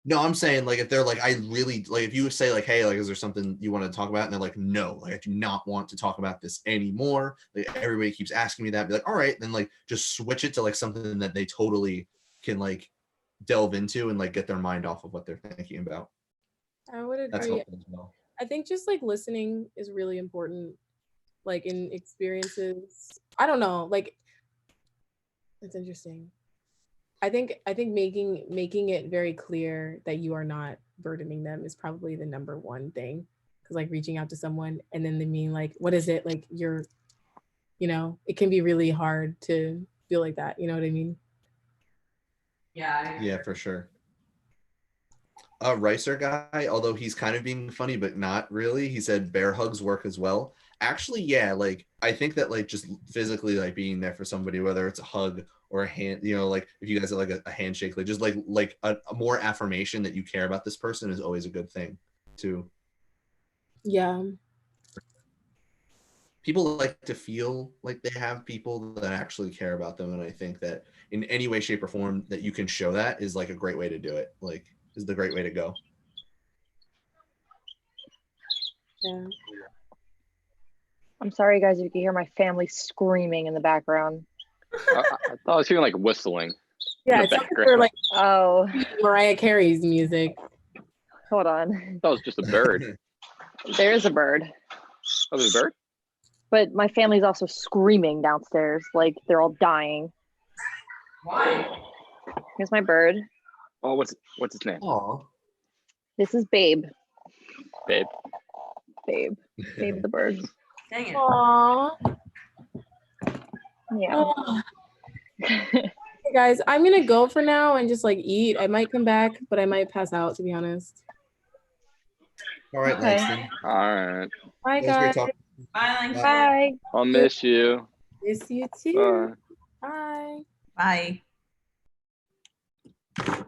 No, I'm saying like if they're like, I really like, if you say like, hey, like, is there something you want to talk about? And they're like, no, like I do not want to talk about this anymore. Like everybody keeps asking me that. Be like, all right, then like just switch it to like something that they totally can like delve into and like get their mind off of what they're thinking about. I would agree. That's helpful as well. I think just like listening is really important, like in experiences. I don't know, like it's interesting. I think making it very clear that you are not burdening them is probably the number one thing. Because like reaching out to someone and then they mean like, what is it? Like you're, it can be really hard to feel like that. You know what I mean? Yeah, for sure. Ricer guy, although he's kind of being funny, but not really. He said bear hugs work as well. Actually, yeah, like I think that like just physically like being there for somebody, whether it's a hug or a hand, like if you guys have like a handshake, like just like a more affirmation that you care about this person is always a good thing too. Yeah. People like to feel like they have people that actually care about them, and I think that in any way, shape, or form that you can show that is like a great way to do it. Like is the great way to go. Yeah. I'm sorry, guys, if you can hear my family screaming in the background. I thought I was hearing like whistling. Yeah, it's like they're like Mariah Carey's music. Hold on. That was just a bird. There is a bird. Oh, there's a bird? But my family's also screaming downstairs, like they're all dying. Why? Here's my bird. Oh, what's his name? Oh, this is Babe. Babe the bird. Dang it. Aww. Yeah. Hey guys, I'm gonna go for now and just like eat. I might come back, but I might pass out, to be honest. All right, Okay. Langston. All right. Bye guys. Bye, Langston. Bye. I'll miss you. Miss you too. Bye. Bye. Bye.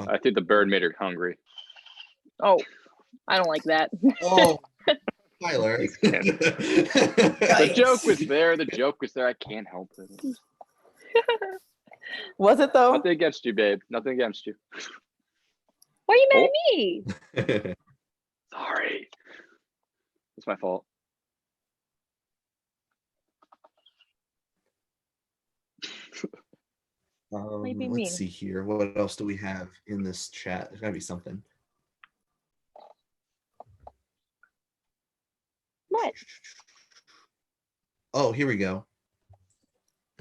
I think the bird made her hungry. Oh, I don't like that. Oh, Tyler. The joke was there. The joke was there. I can't help it. Was it though? Nothing against you, babe. Nothing against you. Why are you mad at me? Sorry. It's my fault. Maybe Let's see here. What else do we have in this chat? There's gotta be something. What? Oh, here we go.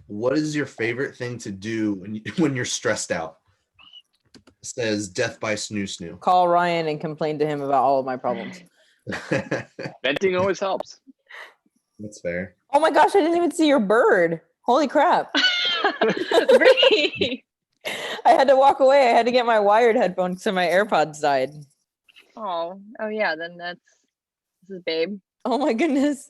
What is your favorite thing to do when you're stressed out? It says death by snoo. Call Ryan and complain to him about all of my problems. Venting always helps. That's fair. Oh my gosh, I didn't even see your bird. Holy crap. Really? I had to walk away. I had to get my wired headphones so my AirPods died. Oh yeah, then this is Babe. Oh my goodness.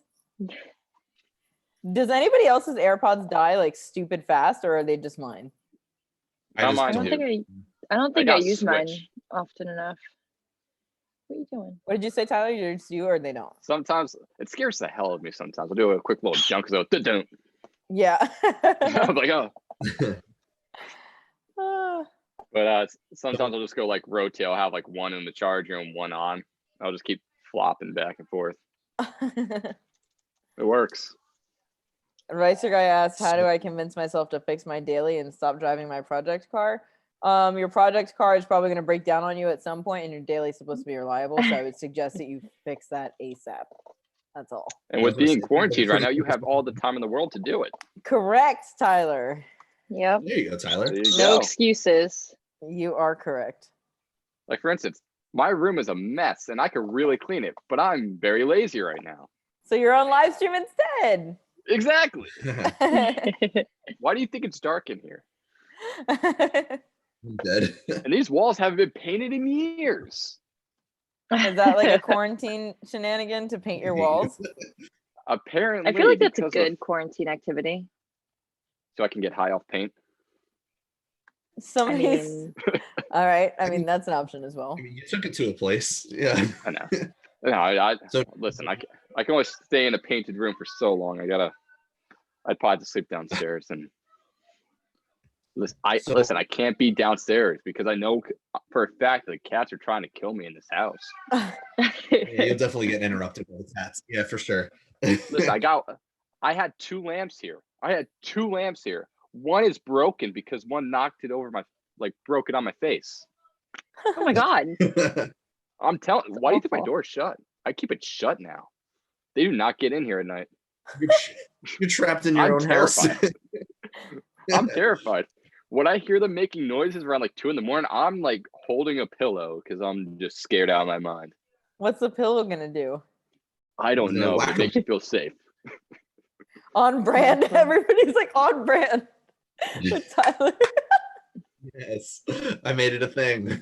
Does anybody else's AirPods die like stupid fast, or are they just mine? I don't think I use mine often enough. What are you doing? What did you say, Tyler? It's you or they don't? Sometimes it scares the hell out of me. Sometimes I'll do a quick little jump because I'll don't. Yeah. I'm like, oh. But sometimes I'll just go like rotate. I'll have like one in the charger and one on. I'll just keep flopping back and forth. It works. Ricer guy asked, how do I convince myself to fix my daily and stop driving my project car? Your project car is probably going to break down on you at some point, and your daily is supposed to be reliable. So I would suggest that you fix that ASAP. That's all. And with being quarantined right now, you have all the time in the world to do it. Correct, Tyler. Yep. There you go, Tyler. There you No go. excuses. You are correct. Like for instance, my room is a mess and I could really clean it, but I'm very lazy right now. So you're on live stream instead. Exactly. Why do you think it's dark in here? I'm dead. And these walls haven't been painted in years. Is that like a quarantine shenanigan to paint your walls? Apparently, I feel like that's a because good quarantine activity. so I can get high off paint. Somebody's mean- all right. I mean, that's an option as well. I mean, you took it to a place. Yeah. I know. No, I So listen. I can only stay in a painted room for so long. I'd probably have to sleep downstairs and listen. I can't be downstairs because I know for a fact that the cats are trying to kill me in this house. yeah, you'll definitely get interrupted by the cats. Yeah, for sure. Listen, I had 2 lamps here. One is broken because one knocked it over broke it on my face. Oh my god. I'm telling. Why do you think my awful. door's shut? I keep it shut now. They do not get in here at night. You're trapped in your I'm own house. terrified. I'm terrified. When I hear them making noises around 2 a.m, I'm holding a pillow because I'm just scared out of my mind. What's the pillow gonna do? I don't Gonna know, but whack it makes you feel safe. On brand. Everybody's like on brand with Tyler. Yes, I made it a thing.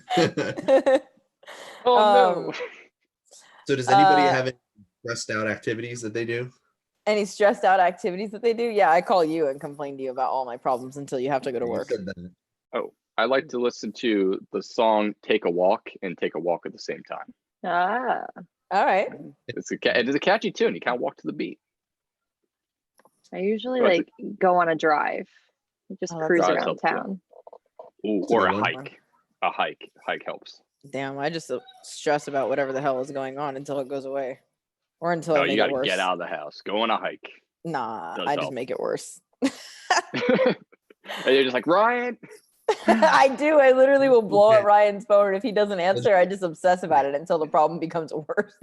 Oh no. So does anybody Uh, have any stressed out activities that they do? Any stressed out activities that they do? Yeah, I call you and complain to you about all my problems until you have to go to You work. said that. I like to listen to the song "Take a Walk" and "Take a Walk" at the same time. Ah, All right. It is a catchy tune. You kind of walk to the beat. I usually What's like go on a drive, just Oh, that's cruise Drive's around helpful. town. Ooh, That's a or good a one. hike. A hike. Hike helps. Damn, I just stress about whatever the hell is going on until it goes away. Or until No, I you make got it to worse. get out of the house. Go on a hike. Nah, Does I just help. make it worse. And you're just like, Ryan. I do. I literally will blow up Okay. Ryan's phone. If he doesn't answer, I just obsess about it until the problem becomes worse.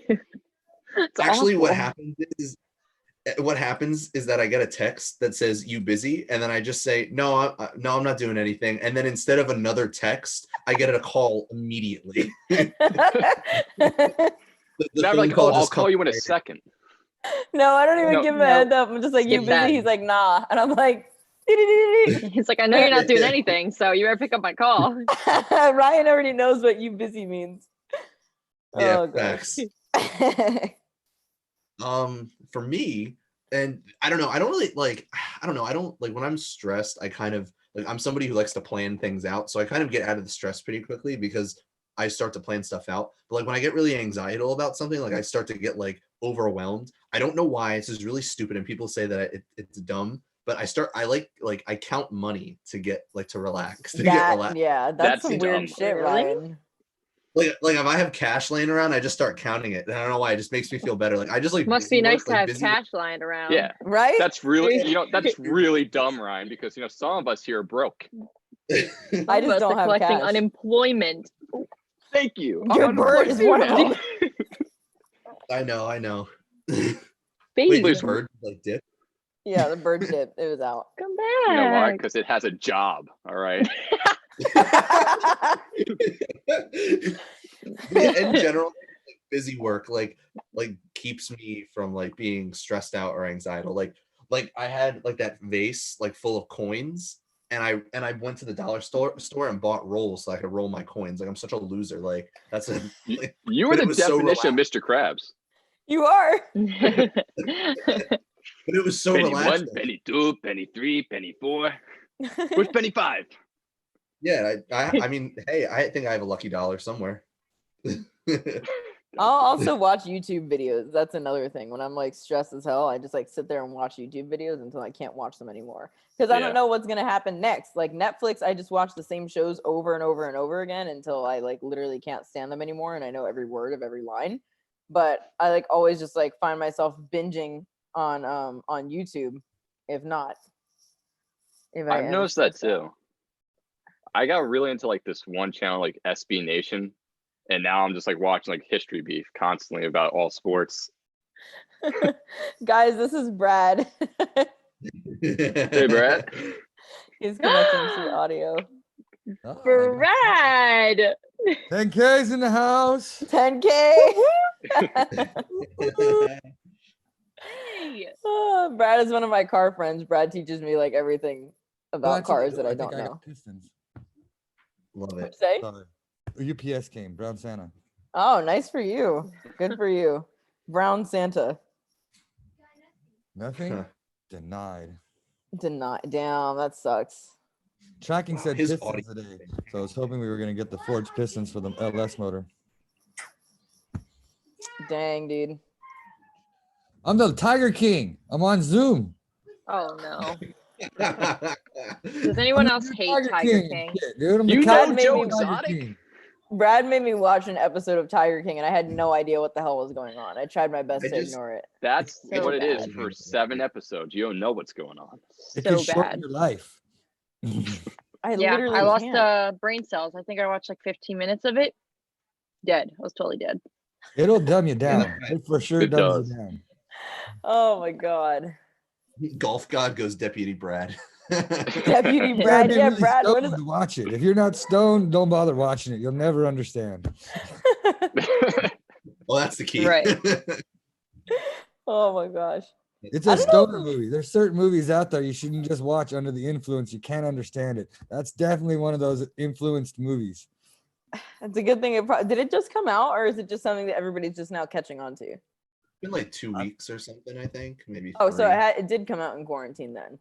It's Actually, what awful. happens is that I get a text that says "you busy," and then I just say no, I'm not doing anything. And then instead of another text, I get a call immediately. The Now I'm phone like, oh, I'll just call comes you in a right second. No, I don't even No. give him a No. heads up. I'm just like, you Skip busy? that. He's like, nah. And I'm like, He's like, I know you're not doing anything, so you better pick up my call. Ryan already knows what you busy means. Yeah, Oh, gosh. facts. For me, and I don't know, I don't really I don't know, I don't like when I'm stressed, I kind of I'm somebody who likes to plan things out. So I kind of get out of the stress pretty quickly because I start to plan stuff out. But when I get really anxietal about something, I start to get overwhelmed. I don't know why. It's just really stupid. And people say that it's dumb, but I count money to get to relax, to get relaxed. Yeah, that's That's some dumb. weird shit, Really? Ryan. Like if I have cash laying around, I just start counting it. And I don't know why. It just makes me feel better. I just Must busy be nice work, to have busy cash lying around. Yeah. Right? That's really, that's really dumb, Ryan, because, some of us here are broke. I Some of just us don't are have collecting cash. unemployment. Thank you. Your I'm bird unemployed is too one of now. them. I know. Baby, Wait, Please. did bird dip? Yeah, the bird dip. It was out. come back. You know why? Because it has a job. All right. In general, busy work keeps me from being stressed out or anxiety. Like I had that vase full of coins, and I went to the dollar store and bought rolls so I could roll my coins. I'm such a loser. That's a You but are it the was so definition of Mr. Krabs. You are. but it was so Penny relaxing. 1, penny 2, penny 3, penny 4. Where's penny 5? Yeah, I mean, hey, I think I have a lucky dollar somewhere. I'll also watch YouTube videos. That's another thing. When I'm stressed as hell, I just sit there and watch YouTube videos until I can't watch them anymore. Because I Yeah. don't know what's gonna happen next. Netflix, I just watch the same shows over and over and over again until I literally can't stand them anymore, and I know every word of every line. But I always just find myself binging on YouTube. If not, if I I've am noticed that stressed out. too. I got really into this one channel, SB Nation. And now I'm just watching History Beef constantly about all sports. Guys, this is Brad. Hey, Brad. He's connecting to audio. Brad. 10K's in the house. 10K. Hey. Oh, Brad is one of my car friends. Brad teaches me like everything about cars that I don't know. got Pistons. Love What'd it. you say? Sorry. UPS came. Brown Santa. Oh, nice for you. Good for you. Brown Santa. Nothing. Huh. Denied. Damn, that sucks. Tracking Wow, said his Pistons audio- today, so I was hoping we were gonna get the forged Pistons for the LS motor. Dang, dude. I'm the Tiger King. I'm on Zoom. Oh no. Does Does anyone I'm else the hate Tiger King? and shit, dude. I'm You the know California Joe made me- Tiger Exotic? King. Brad made me watch an episode of Tiger King and I had no idea what the hell was going on. I tried my best I to just- ignore it. That's So what it is bad. for 7 episodes. You don't know what's going on. It So can shorten bad. your life. I Yeah, literally I lost can't. brain cells. I think I watched like 15 minutes of it. Dead. I was totally dead. It'll dumb you down. It for sure It dumbs does. you down. Oh my god. Golf God goes Deputy Brad. Deputy You gotta Brad. be Yeah, really Brad. What stoned is to watch it. If you're not stoned, don't bother watching it. You'll never understand. Well, that's the key. Right. Oh my gosh. It's I a don't know if stoner movie. There's certain movies out there you shouldn't just watch under the influence. You can't understand it. That's definitely one of those influenced movies. It's a good thing. Did it just come out or is it just something that everybody's just now catching on to? Been like 2 weeks or something, I think. Maybe. Oh, so 3. it did come out in quarantine then.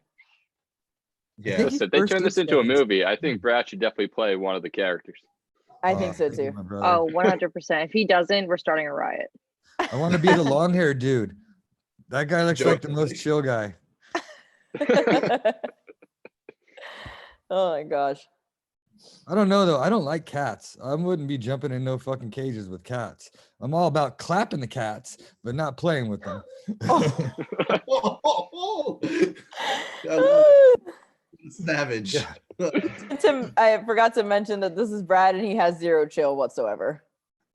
Yeah. think Listen, if they first turn this did into a seconds. movie, I think Brad should definitely play one of the characters. I think so Thank you, too. my brother. Oh, 100%. If he doesn't, we're starting a riot. I want to be the long haired dude. That guy looks like the most chill guy. Oh my gosh. I don't know though. I don't like cats. I wouldn't be jumping in no fucking cages with cats. I'm all about clapping the cats, but not playing with them. Savage. Yeah. I forgot to mention that this is Brad and he has zero chill whatsoever.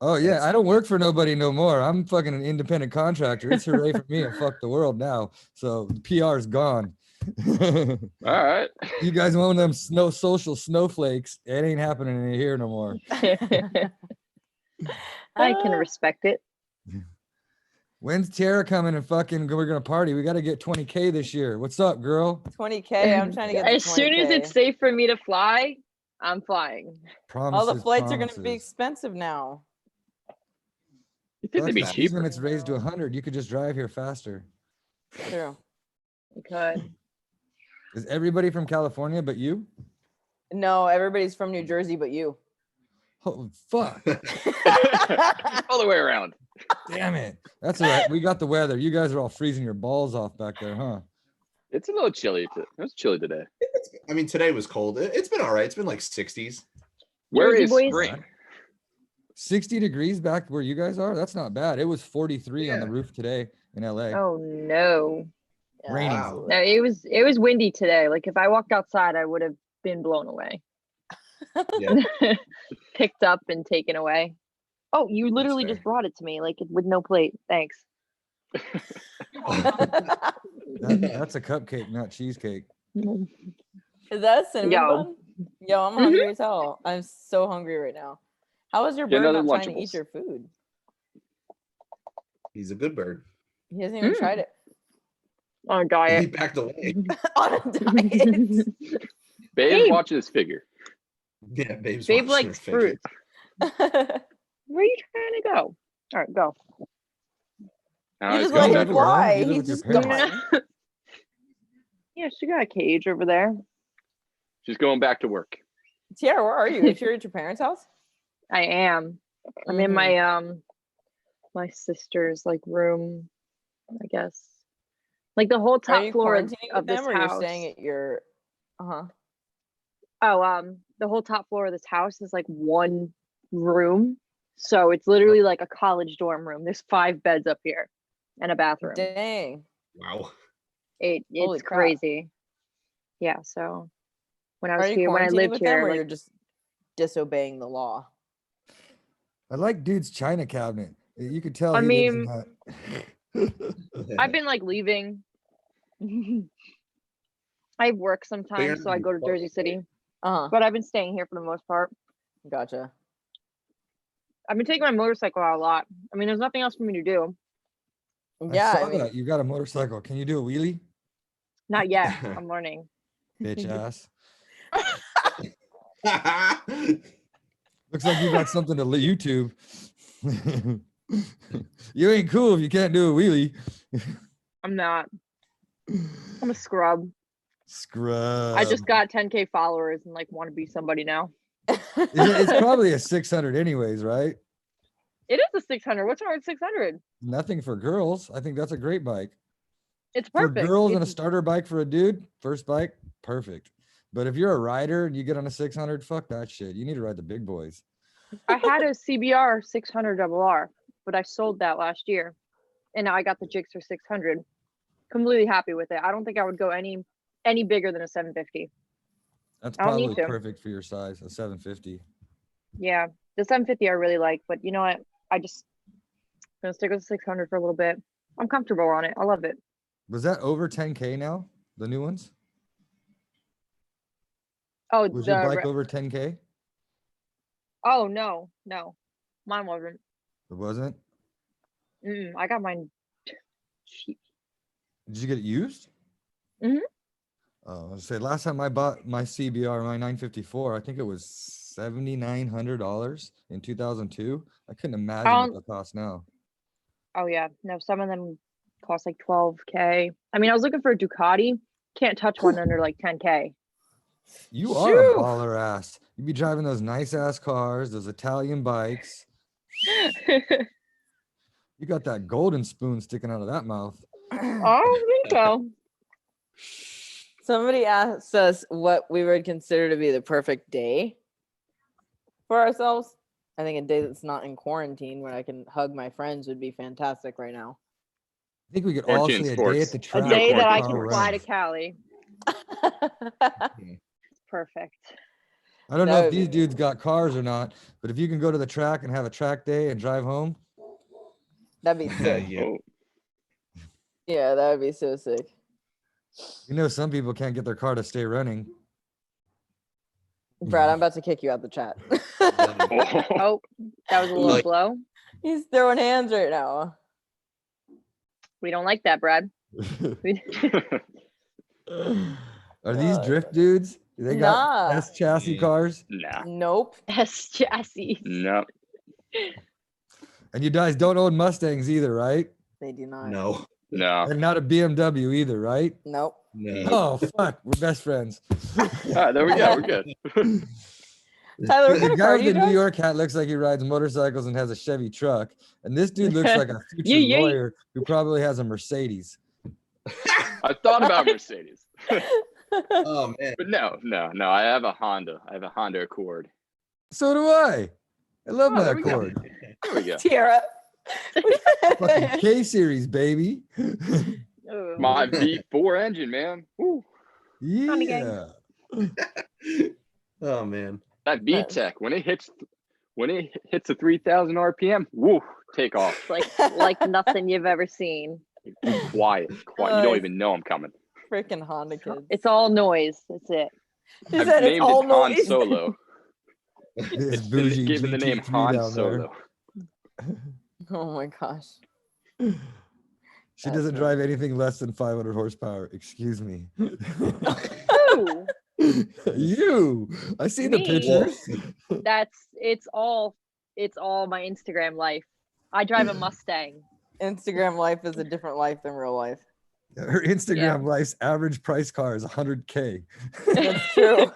Oh yeah, I don't work for nobody no more. I'm fucking an independent contractor. It's hooray for me and fuck the world now. So the PR is gone. All right. You guys want them social snowflakes? It ain't happening in here no more. I can respect it. When's Tiara coming and fucking we're gonna party? We gotta get 20K this year. What's up, girl? 20K. I'm trying to get As to soon as it's 20K. safe for me to fly, I'm flying. Promises. All the flights are going to be promises. expensive now. You think they'd be Fuck that. Even cheaper? when it's raised to 100, you could just drive here faster. True. You could. Is everybody from California but you? No, everybody's from New Jersey but you. Oh fuck. All the way around. Damn it. That's all right. We got the weather. You guys are all freezing your balls off back there, huh? It's a little chilly. It was chilly today. I mean, today was cold. It's been all right. It's been like 60s. Where Jersey is boys. spring? 60 degrees back where you guys are? That's not bad. It was 43 on the Yeah. roof today in LA. Oh no. Yeah, Raining. Wow. No, it was windy today. Like if I walked outside, I would have been blown away. Yeah. Picked up and taken away. Oh, you literally fair. just brought it to me, like with no plate. Thanks. That's a cupcake, not cheesecake. Is that a cinnamon Yo. bun? Yo, I'm hungry as hell. I'm so hungry right now. How is your Get bird another not trying to eat Lunchables. your food? He's a good bird. He hasn't even tried it. On a He diet. backed away. On a diet. Babe Babe. watching this figure. Yeah, babe's Babe watching likes her figure. fruit. Where are you trying to go? All right, go. Now You he's just going let back him to work. fly. You live He's with your just parents. gone. Yeah, she got a cage over there. She's going back to work. Tiara, where are you? If you're at your parents' house? I am. I'm in my my sister's like room, I guess. Like the whole Are top you floor quarantining of with this them, or you're house. staying at your? Oh, the whole top floor of this house is like one room. So it's literally like a college dorm room. There's 5 beds up here and a bathroom. Dang. Wow. It's Holy crap. crazy. Yeah, so when I Are was you here, when I quarantining lived with here, them, or like, you're just disobeying the law? I like dude's china cabinet. You could tell I he lives in mean, that. I've been like leaving. I work sometimes, so I go to Jersey City, but I've been staying here for the most part. Gotcha. I've been taking my motorcycle out a lot. I mean, there's nothing else for me to do. I Yeah, saw I mean, that. You got a motorcycle. Can you do a wheelie? Not yet. I'm learning. Bitch ass. Looks like you got something to YouTube. You ain't cool if you can't do a wheelie. I'm not. I'm a scrub. Scrub. I just got 10K followers and like want to be somebody now. It's probably a 600 anyways, right? It is a 600. What's wrong with 600? Nothing for girls. I think that's a great bike. It's For perfect. girls and a It's- starter bike for a dude, first bike, perfect. But if you're a rider and you get on a 600, fuck that shit. You need to ride the big boys. I had a CBR 600 RR, but I sold that last year, and now I got the Gixxer 600. Completely happy with it. I don't think I would go any bigger than a 750. That's I don't need probably to. perfect for your size, a 750. Yeah, the 750 I really like, but you know what? I just gonna stick with the 600 for a little bit. I'm comfortable on it. I love it. Was that over 10K now? The new ones? Oh, Was your bike over 10K? oh no, mine wasn't. It wasn't? I got mine cheap. Did you get it used? Mhm. Oh, I was say last time I bought my CBR, my 954, I think it was $7,900 in 2002. I couldn't imagine what that costs now. Oh yeah, no, some of them cost like 12K. I mean, I was looking for a Ducati. Can't touch one under like 10K. You are a baller ass. You be driving those nice ass cars, those Italian bikes. You got that golden spoon sticking out of that mouth. Oh, think so. Somebody asked us what we would consider to be the perfect day for ourselves. I think a day that's not in quarantine where I can hug my friends would be fantastic right now. I think we could all Quarantine say a day sports. at the A track. day that I Colorado can fly to Run. Cali. Perfect. I don't That know would if be these dudes got cars or not, but if you can go to the track and have a track day and drive home, That'd be sick. Yeah. Oh, Yeah, that would be so sick. you know some people can't get their car to stay running. Brad, I'm about to kick you out the chat. Oh, that was a little Like- blow. He's throwing hands right now. We don't like that, Brad. Are these drift dudes? They got Nah. S chassis cars, nah, Nope. S chassis. no. and you guys don't own Mustangs either, right? They do not. No. No. And not a BMW either, right? Nope. No. Oh fuck, we're best friends. Ah, there we go. We're good. Tyler, what kind The of guy car with do you the New drive? York hat looks like he rides motorcycles and has a Chevy truck, and this dude looks like a future Yeah. lawyer who probably has a Mercedes. I thought about Mercedes, Oh man. but no. I have a Honda. I have a Honda Accord. So do I. I love Oh, my there we go. Accord. There we go. Tiara. Fucking K series, baby. Oh. My V4 engine, man. Woo. Honda gang. Yeah. Oh man. That VTEC when it hits the 3,000 RPM, woo, take off. Like nothing you've ever seen. Quiet. You don't even know I'm coming. Freaking Honda kids. It's all noise. That's it. He I've said it's named all it Han noise. Solo. It's bougie Given the name GT3 Han down Solo. Oh my gosh. She That's doesn't right. drive anything less than 500 horsepower. Excuse me. Ooh, You. I see the Me? pictures. it's all my Instagram life. I drive a Mustang. Instagram life is a different life than real life. Her Instagram life's average price car is 100K. That's true.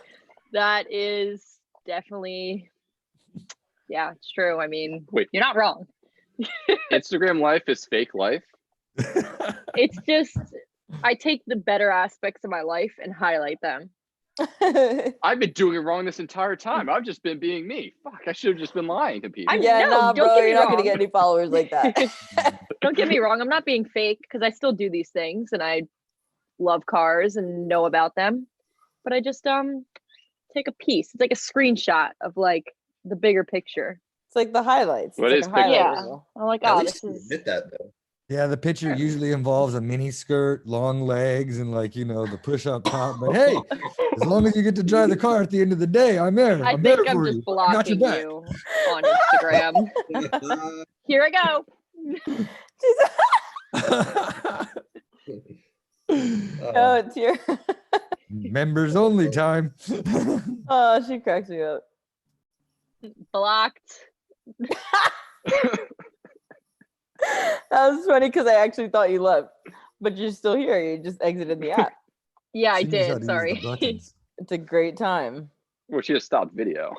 That is definitely, yeah, it's true. I mean, Wait. you're not wrong. Instagram life is fake life. It's just, I take the better aspects of my life and highlight them. I've been doing it wrong this entire time. I've just been being me. Fuck, I should have just been lying to people. Yeah, No, nah, don't bro, get me you're not gonna wrong. get any followers like that. Don't get me wrong. I'm not being fake because I still do these things and I love cars and know about them. But I just take a piece. It's like a screenshot of like the bigger picture. It's like the highlights. What It's is like a pictures? highlight Yeah. reel. I'm like, At oh, least this you is admit that though. Yeah, the picture usually involves a mini skirt, long legs, and like, the push-up top. But hey, as long as you get to drive the car at the end of the day, I'm there. I I'm there think I'm for just you. I got your blocking back. you on Instagram. Here I go. Oh, it's here. Members only time. Oh, she cracks me up. Blocked. That was funny because I actually thought you left, but you're still here. You just exited the app. Yeah, I She knows how to did. use the Sorry. buttons. It's a great time. Well, she just stopped video.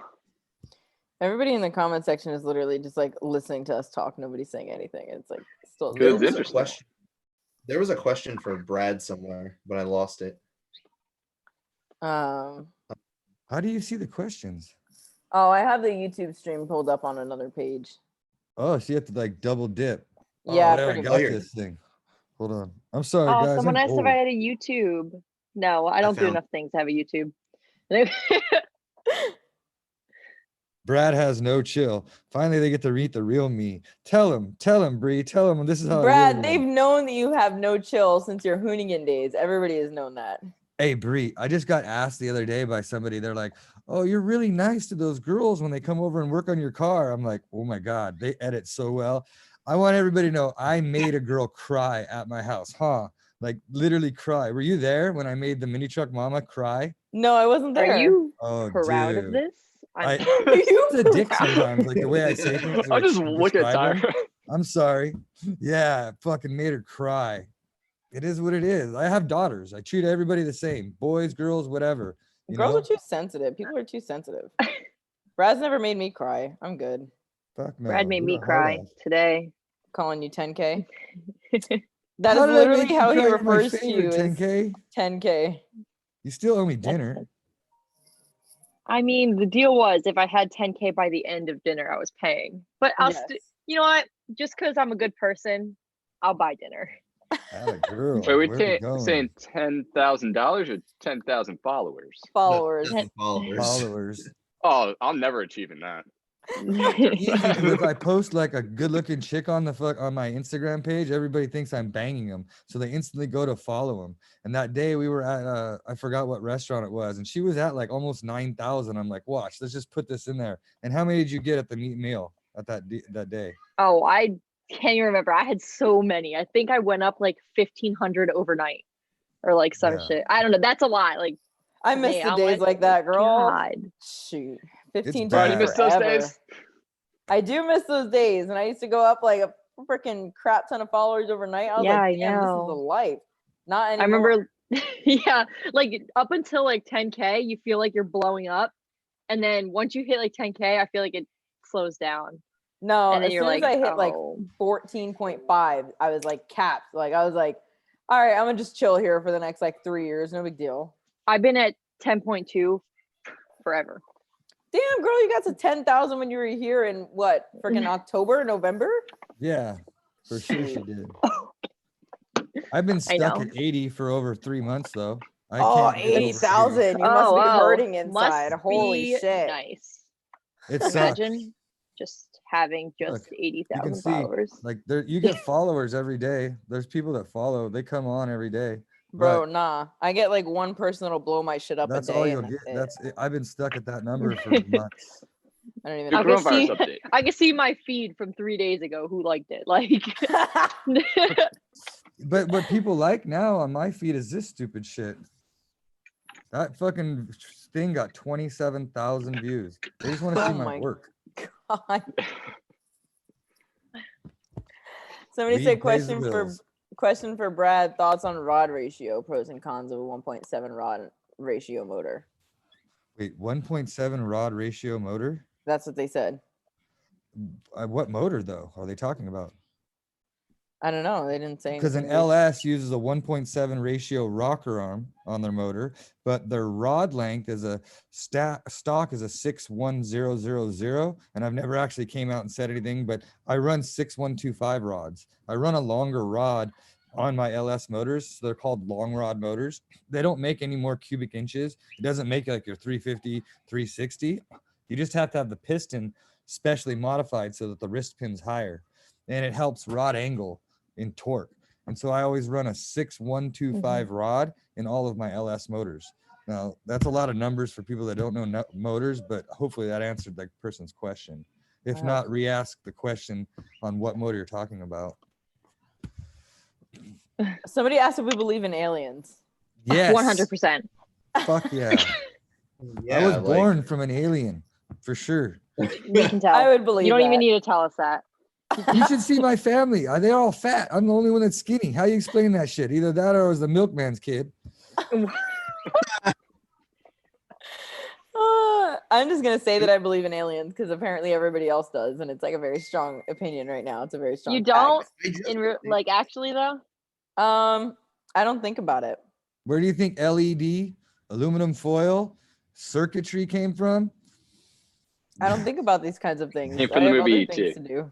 Everybody in the comment section is literally just like listening to us talk. Nobody's saying anything. It's like still. Good. There was a interesting. question. There was a question for Brad somewhere, but I lost it. Um. How do you see the questions? Oh, I have the YouTube stream pulled up on another page. Oh, so you have to like double dip. Yeah, Oh, there, I pretty got much. this thing. Hold on. I'm sorry, Oh, guys. someone I'm asked if old. I had a YouTube. No, I don't do found- enough things to have a YouTube. Brad has no chill. Finally, they get to meet the real me. Tell him, Bree, tell him this is how I Brad, really they've am. known that you have no chill since your Hoonigan days. Everybody has known that. Hey, Bree, I just got asked the other day by somebody. They're like, "Oh, you're really nice to those girls when they come over and work on your car." I'm like, "Oh my God, they edit so well." I want everybody to know I made a girl cry at my house, huh? Like literally cry. Were you there when I made the mini truck mama cry? No, I wasn't Are there. you Oh, proud of dude. this? I, Are you it's a dick proud? sometimes, like the way I say things. or I'll just like, look at describe Tyra. them. I'm sorry. Yeah, fucking made her cry. It is what it is. I have daughters. I treat everybody the same. Boys, girls, whatever. You Girls know? are too sensitive. People are too sensitive. Brad's never made me cry. I'm good. Fuck no. Brad made you're me a hard cry ass. today. Calling you 10K. That How is did I literally make you how he cry? You're my refers to favorite, you as 10K. 10K. You still owe me That's dinner. it. I mean, the deal was if I had 10K by the end of dinner, I was paying. But I'll Yes. you know what? Just because I'm a good person, I'll buy dinner. Atta girl. Wait, Where we going? saying $10,000 or 10,000 followers? Followers. Followers. Followers. Oh, I'm never achieving that. Easy, 'cause if I post like a good-looking chick on on my Instagram page, everybody thinks I'm banging them, so they instantly go to follow them. And that day we were at I forgot what restaurant it was, and she was at like almost 9,000. I'm like, watch, let's just put this in there. And how many did you get at the meat meal at that day? Oh, I can't even remember. I had so many. I think I went up like 1,500 overnight or like some Yeah. shit. I don't know. That's a lot. Like, I miss Hey, the I days went- like that, girl. God. Shoot. 15 bad. You days miss those forever. days? I do miss those days. And I used to go up like a freaking crap ton of followers overnight. I was Yeah, I like, damn, this is a know. life. Not anymore. I remember, yeah, like up until like 10K, you feel like you're blowing up. And then once you hit like 10K, I feel like it slows down. No, And then as you're soon as like, I hit like oh. 14.5, I was like capped. Like I was like, all right, I'm gonna just chill here for the next like 3 years. No big deal. I've been at 10.2 forever. Damn, girl, you got to 10,000 when you were here in what? Freaking October, November? Yeah, for sure she did. I've been I stuck know. at 80 for over 3 months though. I Oh, can't get over 80,000. You Oh, must be wow. hurting Must inside. Holy be shit. Nice. 80. It sucks. Imagine just having just Look, You 80,000 can see, followers. like there, you get followers every day. There's people that follow. They come on every day. Bro, But nah. I get like one person that'll blow my shit up that's a day. all you'll And get. that's it. That's it. I've been stuck at that number for months. I don't even The I know. can coronavirus see update. I can see my feed from 3 days ago who liked it. Like But what people like now on my feed is this stupid shit. That fucking thing got 27,000 views. They just want to see Oh my my work. God. Somebody Weed said pays the question bills. for Brad. Thoughts on rod ratio, pros and cons of a 1.7 rod ratio motor. Wait, 1.7 rod ratio motor? That's what they said. What motor though are they talking about? I don't know. They didn't say Because an anything. LS uses a 1.7 ratio rocker arm on their motor, but their rod length is a stock is a 61000, and I've never actually came out and said anything, but I run 6125 rods. I run a longer rod on my LS motors. So they're called long rod motors. They don't make any more cubic inches. It doesn't make like your 350, 360. You just have to have the piston specially modified so that the wrist pin's higher, and it helps rod angle in torque. And so I always run a 6125 rod in all of my LS motors. Now that's a lot of numbers for people that don't know motors, but hopefully that answered that person's question. If not, re-ask the question on what motor you're talking about. Somebody asked if we believe in aliens. Yes. 100%. Fuck yeah. I was born from an alien, for sure. We can tell. I would believe You don't that. even need to tell us that. You should see my family. They're all fat. I'm the only one that's skinny. How you explain that shit? Either that or I was the milkman's kid. I'm just gonna say that I believe in aliens because apparently everybody else does, and it's like a very strong opinion right now. It's a very strong. You don't fact. like actually though? I don't think about it. Where do you think LED, aluminum foil, circuitry came from? I don't think about these kinds of things. Came I from the have movie other things E.T.. to do.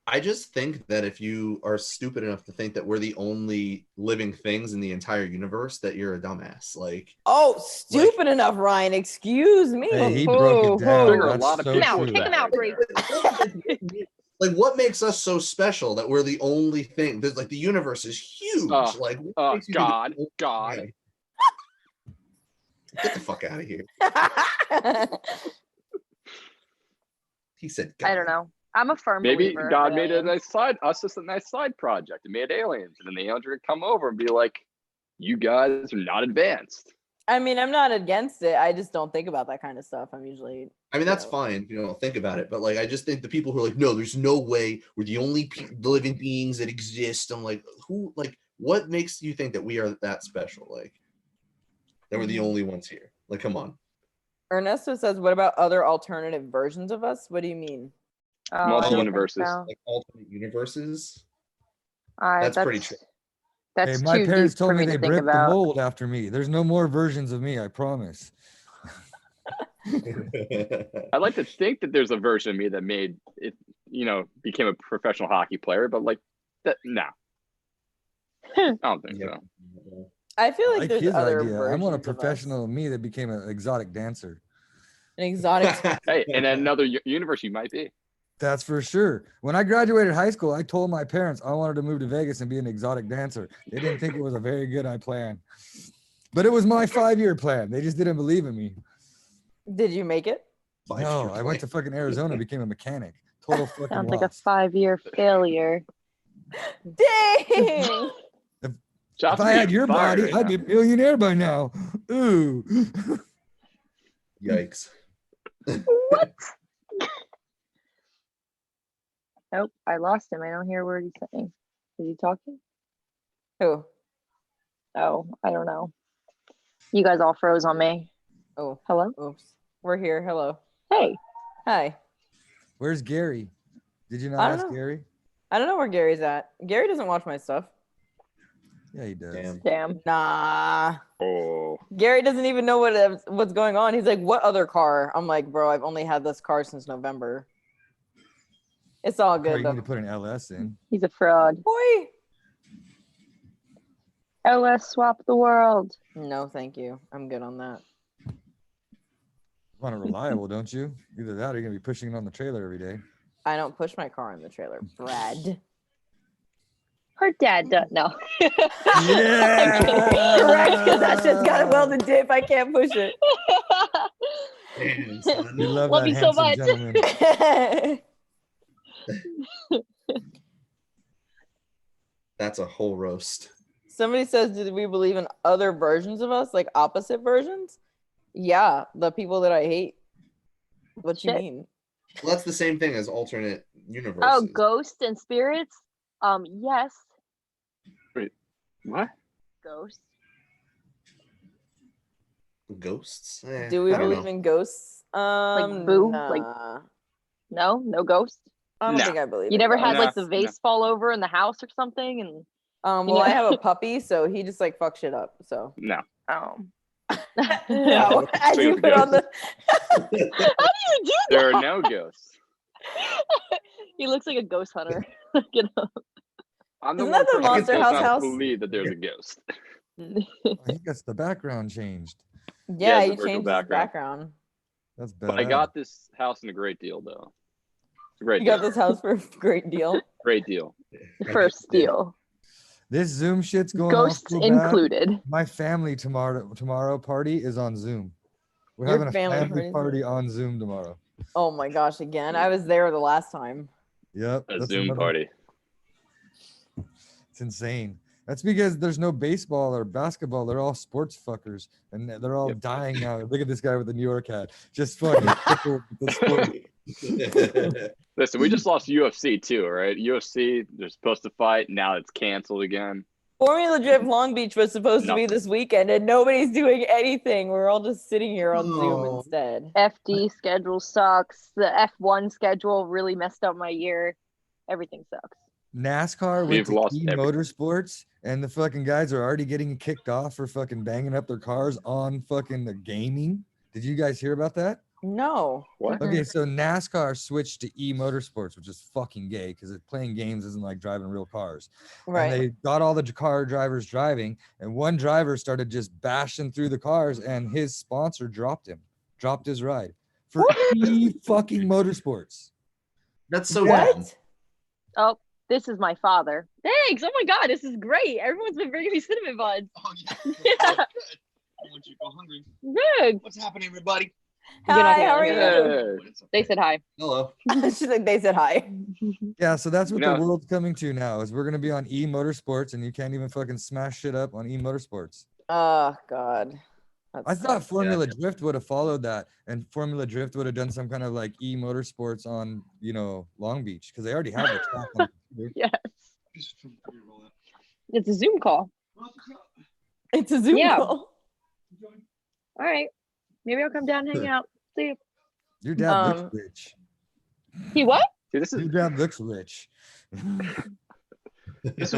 I just think that if you are stupid enough to think that we're the only living things in the entire universe, that you're a dumbass. Like, oh, stupid enough, Ryan. Excuse me. Hey, he broke it down. There are a That's lot of so people true. with Kick him that out, right Bree. there. like, what makes us so special that we're the only thing? Like, the universe is huge. Like, what makes you God, the only God. guy? Get the fuck out of here. He said, God. I don't know. I'm a firm Maybe believer. God in made a aliens. nice side project. It made aliens, and then the aliens are gonna come over and be like, "You guys are not advanced." I mean, I'm not against it. I just don't think about that kind of stuff. I'm usually. I mean, that's fine. You know, think about it. But like, I just think the people who are like, no, there's no way we're the only living beings that exist. I'm like, who? Like, what makes you think that we are that special? Like, that we're the only ones here? Like, come on. Ernesto says, "What about other alternative versions of us? What do you mean?" Oh, I Multi don't think universes. so. Like alternate universes. That's pretty true. Hey, That's my too parents deep told for me me they to think bricked the about. mold after me. There's no more versions of me, I promise. I'd like to think that there's a version of me that made it, became a professional hockey player, but like that, no. I don't think so. I feel I like like there's his other idea. I versions want a of us. professional me that became an exotic dancer. An exotic. Hey, in another universe, you might be. That's for sure. When I graduated high school, I told my parents I wanted to move to Vegas and be an exotic dancer. They didn't think it was a very good plan. But it was my 5-year plan. They just didn't believe in me. Did you make it? No, I went to fucking Arizona, became a mechanic. Total fucking Sounds loss. like a 5-year failure. Dang. If I had your body, I'd be a millionaire by now. Ooh. Yikes. What? Nope, I lost him. I don't hear a word he's saying. Is he talking? Who? Oh, I don't know. You guys all froze on me. Oh. Hello? Oops. We're here. Hello. Hey. Hi. Where's Gary? Did you I not don't ask know. Gary? I don't know where Gary's at. Gary doesn't watch my stuff. Yeah, he does. Damn. Nah. Oh. Gary doesn't even know what's going on. He's like, "What other car?" I'm like, "Bro, I've only had this car since November." It's all Oh, good you though. need to put an LS in. He's a fraud. Boy. LS swap the world. No, thank you. I'm good on that. You want it reliable, don't you? Either that or you're going to be pushing it on the trailer every day. I don't push my car in the trailer, Brad. Her dad does. No. Yeah. Correct, because that shit's got a welded dip. I can't push it. Damn, son. We love Love that you so handsome much. gentleman. That's a whole roast. Somebody says, "Did we believe in other versions of us, like opposite versions?" Yeah, the people that I hate. What you Shit. mean? Well, that's the same thing as alternate universes. Oh, ghosts and spirits? Yes. What? Ghosts. Ghosts? Do we I don't believe know. in ghosts? Like boo? Nah. Like no ghosts. I don't No. think I believe. You in never ghosts. had like the No, vase fall over in the house or something, and Well, I have a puppy, so he just like fucks shit up. So No. no, as you put on the. How do you do that? There are no ghosts. He looks like a ghost hunter. I'm the Isn't one that the person Monster that does House not house? believe that there's a ghost. Oh, he gets the background changed. Yeah, the he virtual changed his background. That's But bad. I got this house in a great deal, though. It's a great You deal. got this house for a great deal. Great deal. First steal. This Zoom shit's going Ghosts off so bad. included. My family tomorrow party is on Zoom. We're Your having a family family party? party on Zoom tomorrow. Oh my gosh! Again, I was there the last time. Yep. A that's Zoom another- party. It's insane. That's because there's no baseball or basketball. They're all sports fuckers, and they're all dying now. Look at this guy with the New York hat, just fucking crippled with the sport. Listen, we just lost UFC too, right? UFC, they're supposed to fight. Now it's canceled again. Formula Drift Long Beach was supposed to be Nothing. this weekend, and nobody's doing anything. We're all just sitting here on Zoom No. instead. FD schedule sucks. The F1 schedule really messed up my year. Everything sucks. NASCAR We've went to lost E everything. Motorsports, and the fucking guys are already getting kicked off for fucking banging up their cars on fucking the gaming. Did you guys hear about that? No. What? Okay, so NASCAR switched to E Motorsports, which is fucking gay because playing games isn't like driving real cars. Right. And they got all the car drivers driving, and one driver started just bashing through the cars, and his sponsor dropped his ride for E fucking Motorsports. That's so dumb. What? Oh, this is my father. Thanks. Oh my God, this is great. Everyone's been bringing me cinnamon buns. Oh, yeah. Yeah. I want you to go hungry. Good. What's happening, everybody? Hi, how are you? Yeah. They said hi. Hello. She's like, they said hi. Yeah, so that's what No. the world's coming to now is we're gonna be on E Motorsports, and you can't even fucking smash shit up on E Motorsports. Oh God. That I thought sucks. Formula Drift would have followed that, and Formula Drift would have done some kind of like E Motorsports on, Long Beach, because they already have the track on the computer. Yes. Just from the roll out. It's a Zoom call. It's a Zoom Yeah. call. All right. Maybe I'll come down and hang out. See you. Your dad looks Um, rich. He what? See, this Your is dad looks rich. what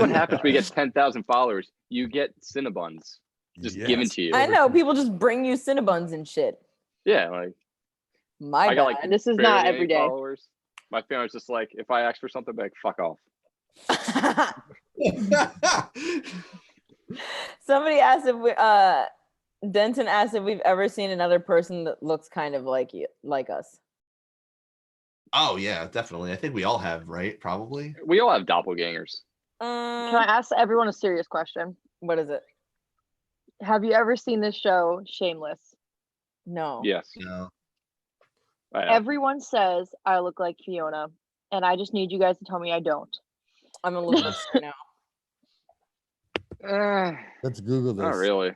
happens when you get 10,000 followers. You get Cinnabons just given Yes. to you. I know people just bring you Cinnabons and shit. Yeah, like My I got like bad. This is barely not any every day. followers. My family's just like, if I ask for something, like fuck off. Somebody asked if we Denton asked if we've ever seen another person that looks kind of like you, like us. Oh yeah, definitely. I think we all have, right? Probably. We all have doppelgangers. Can I ask everyone a serious question? What is it? Have you ever seen this show, Shameless? No. Yes. No. I have. Everyone says I look like Fiona, and I just need you guys to tell me I don't. I'm gonna look this right now. Let's Google this. Not really.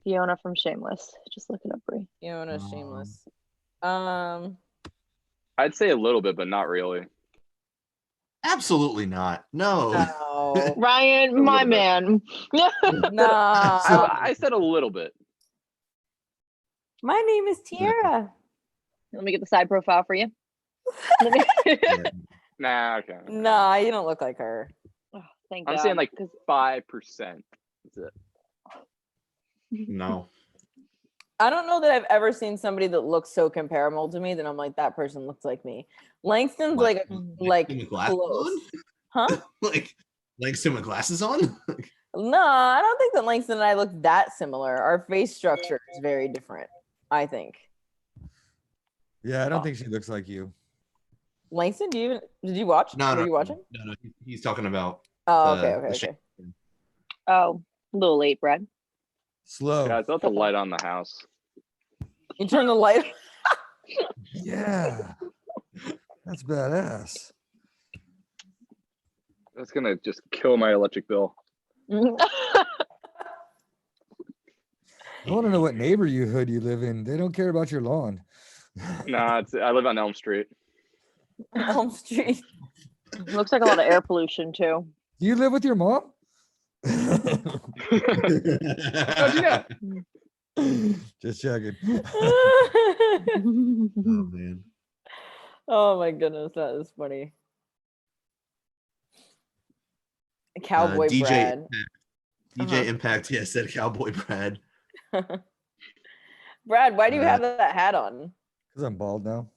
Fiona from Shameless. Just look it up, Brie. Fiona Shameless. I'd say a little bit, but not really. Absolutely not. No. No. Ryan, my man. No. I said a little bit. My name is Tiara. Let me get the side profile for you. Nah, okay. Nah, you don't look like her. Thank I'm God. saying like 'cause 5%. That's it. No. I don't know that I've ever seen somebody that looks so comparable to me that I'm like, that person looks like me. Langston's What? like With glasses close. on? Huh? Like Langston with glasses on? No, I don't think that Langston and I look that similar. Our face structure is very different, I think. Yeah, I don't think she looks like you. Langston, did you watch? No, Were no. you watching? No, he's talking about Oh, the- okay. the shape. Oh, a little late, Brad. Slow. Guys, let the light on the house. You turn the light. Yeah. That's badass. That's gonna just kill my electric bill. I want to know what neighborhood you live in. They don't care about your lawn. Nah, I live on Elm Street. Elm Street. Looks like a lot of air pollution too. Do you live with your mom? How'd you know? Just checking. Oh man. Oh my goodness, that is funny. Cowboy DJ Brad. DJ Impact, yeah, said Cowboy Brad. Brad, why do you have that hat on? Because I'm bald now.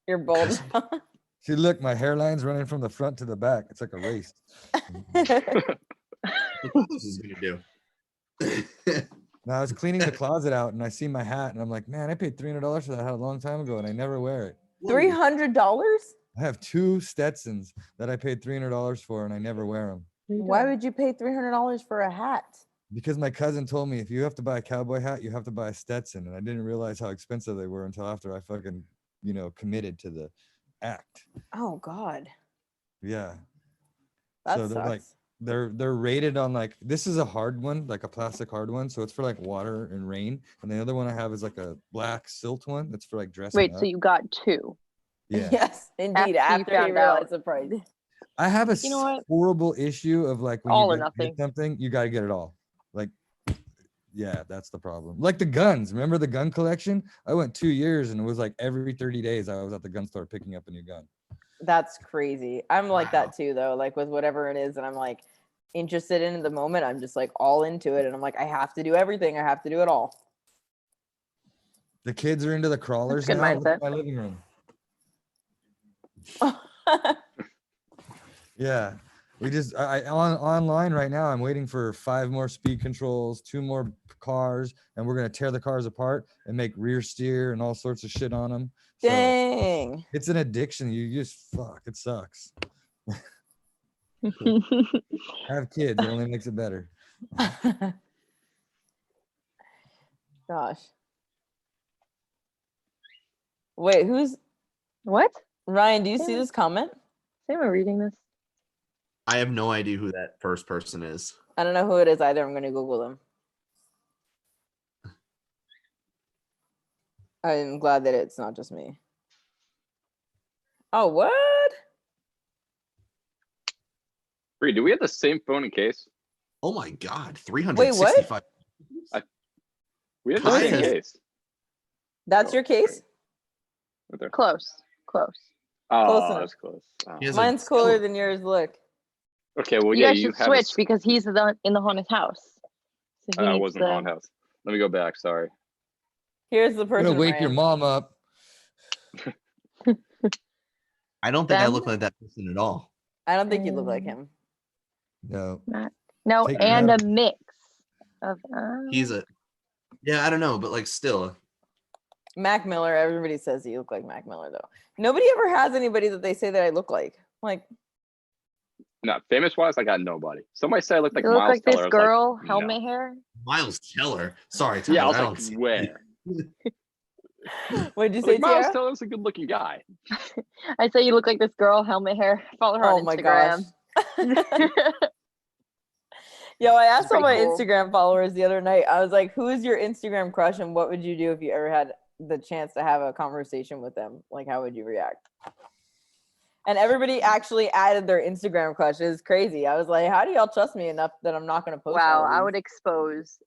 You're bald. See, look, my hairline's running from the front to the back. It's like a race. What this is gonna do? Now I was cleaning the closet out and I see my hat and I'm like, man, I paid $300 for that hat a long time ago and I never wear it. $300? I have two Stetsons that I paid $300 for and I never wear them. Why would you pay $300 for a hat? Because my cousin told me if you have to buy a cowboy hat, you have to buy a Stetson. And I didn't realize how expensive they were until after I fucking, committed to the act. Oh God. Yeah. That So they're like sucks. they're rated on like, this is a hard one, like a plastic hard one. So it's for like water and rain. And the other one I have is like a black silt one that's for like dressing Wait, up. so you got two? Yeah. Yes, indeed. After you After he found realized out. the price. I have a You know what? horrible issue of like when All or you get nothing. something, you got to get it all. Like, yeah, that's the problem. Like the guns. Remember the gun collection? I went 2 years and it was like every 30 days I was at the gun store picking up a new gun. That's crazy. I'm like that too, though. Like with whatever it is, and I'm like interested in the moment. I'm just like all into it, and I'm like, I have to do everything. I have to do it all. The kids are into the crawlers good now. Look at mindset. my living room. Yeah, we just online right now. I'm waiting for 5 more speed controls, 2 more cars, and we're gonna tear the cars apart and make rear steer and all sorts of shit on them. So Dang. it's an addiction. You just fuck. It sucks. Have kids. It only makes it better. Gosh. Wait, who's What? Ryan? Do you see this comment? Am I reading this? I have no idea who that first person is. I don't know who it is either. I'm gonna Google them. I'm glad that it's not just me. Oh, what? Bree, do we have the same phone and case? Oh my God, Wait, 365. We have the Mine same has- case. That's your case? Right there. Close. Close Oh, enough. that's close. Oh. He has a Mine's cooler skeleton. than yours. Look. Okay, well, You yeah, guys you should have. switch because he's in the haunted house. So he I needs wasn't on house. Let me go back. Sorry. Here's the I'm person. gonna wake your Ryan. mom up. I don't think I Them? look like that person at all. I don't think you look like him. No. No, Take and that. a mix of. He's a, yeah, I don't know, but like still, Mac Miller. Everybody says you look like Mac Miller, though. Nobody ever has anybody that they say that I look like. Like, No, famous wise, I got nobody. Somebody said I look like You look Miles like this Teller. I was girl, like, helmet no. hair. Miles Teller. Sorry, Yeah, I Tyler, was I like, don't see where? what did you I was say, like, Miles Tiara? Teller's a good-looking guy. I say you look like this girl, helmet hair. Follow her Oh on my gosh. Instagram. Yo, I asked all my Pretty cool. Instagram followers the other night. I was like, "Who is your Instagram crush, and what would you do if you ever had the chance to have a conversation with them? Like, how would you react?" And everybody actually added their Instagram crush. It's crazy. I was like, "How do y'all trust me enough that I'm not going to post?" Wow, all of I these?" would expose.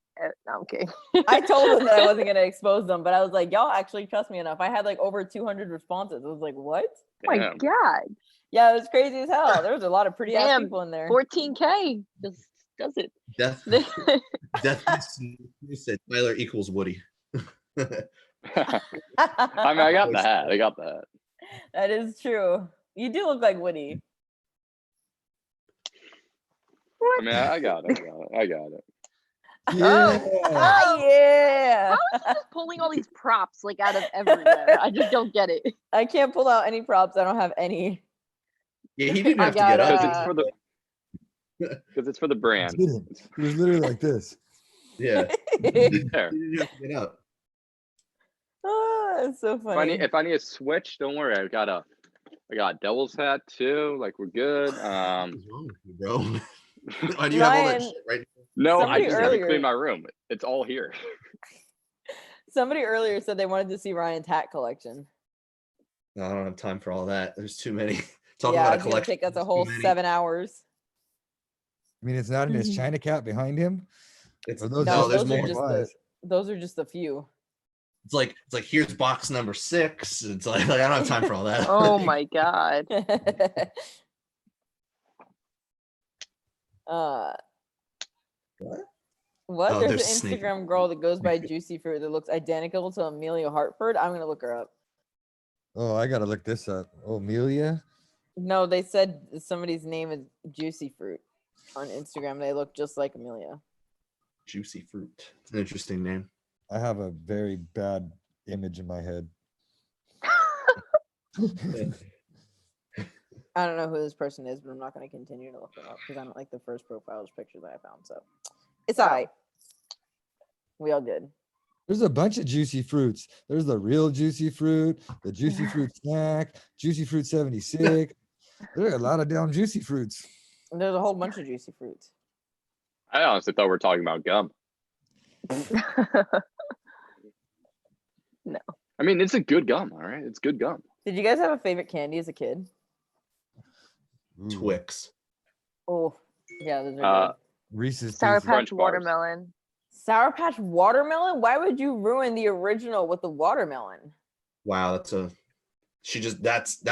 No, I'm kidding. I told them that I wasn't going to expose them, but I was like, "Y'all actually trust me enough." I had like over 200 responses. I was like, "What?" Oh my Damn. god. Yeah, it was crazy as hell. There was a lot of pretty ass Damn, people in there. 14K just does it. Death said Tyler equals Woody. I mean, I got the hat. I got the hat. That is true. You do look like Woody. I mean, I got it. I got it. Yeah. Oh yeah. How is he just pulling all these props like out of everywhere? I just don't get it. I can't pull out any props. I don't have any. Yeah, he didn't I have to get Because up. it's for the. Because it's for the brand. Didn't. He was literally like this. Yeah. He There. didn't have to get up. Oh, it's so funny. If I need a switch, don't worry. I got a Devil's hat too. Like we're good. What's wrong with you, bro? Why do you have all that Ryan, shit right No, I Somebody just haven't earlier- cleaned my room. It's all here. Somebody earlier said they wanted to see Ryan's hat collection. No, I don't have time for all that. There's too many. Talking Yeah, about a it's gonna collection. take us a there's too whole many. 7 hours. I mean, it's not in his China cap behind him. It's, Or those No, no, there's those are more. just those are just a few. It's like here's box number 6. It's like I don't have time for all that. Oh my god. What? What? Oh, There's there's an a snake. Instagram girl that goes by Juicy Fruit that looks identical to Amelia Hartford. I'm gonna look her up. Oh, I gotta look this up. Oh, Amelia. No, they said somebody's name is Juicy Fruit on Instagram. They look just like Amelia. Juicy Fruit. It's an interesting name. I have a very bad image in my head. I don't know who this person is, but I'm not going to continue to look them up because I don't like the first profile's picture that I found. So it's all right. We all good. There's a bunch of juicy fruits. There's the real juicy fruit, the juicy fruit snack, juicy fruit 76. There are a lot of damn juicy fruits. There's a whole bunch of juicy fruits. I honestly thought we were talking about gum. No. I mean, it's a good gum. All right, it's good gum. Did you guys have a favorite candy as a kid? Twix. Oh, yeah, those are good. Reese's Sour Pieces. Patch Crunch bars. watermelon. Sour Patch watermelon? Why would you ruin the original with the watermelon? Wow, that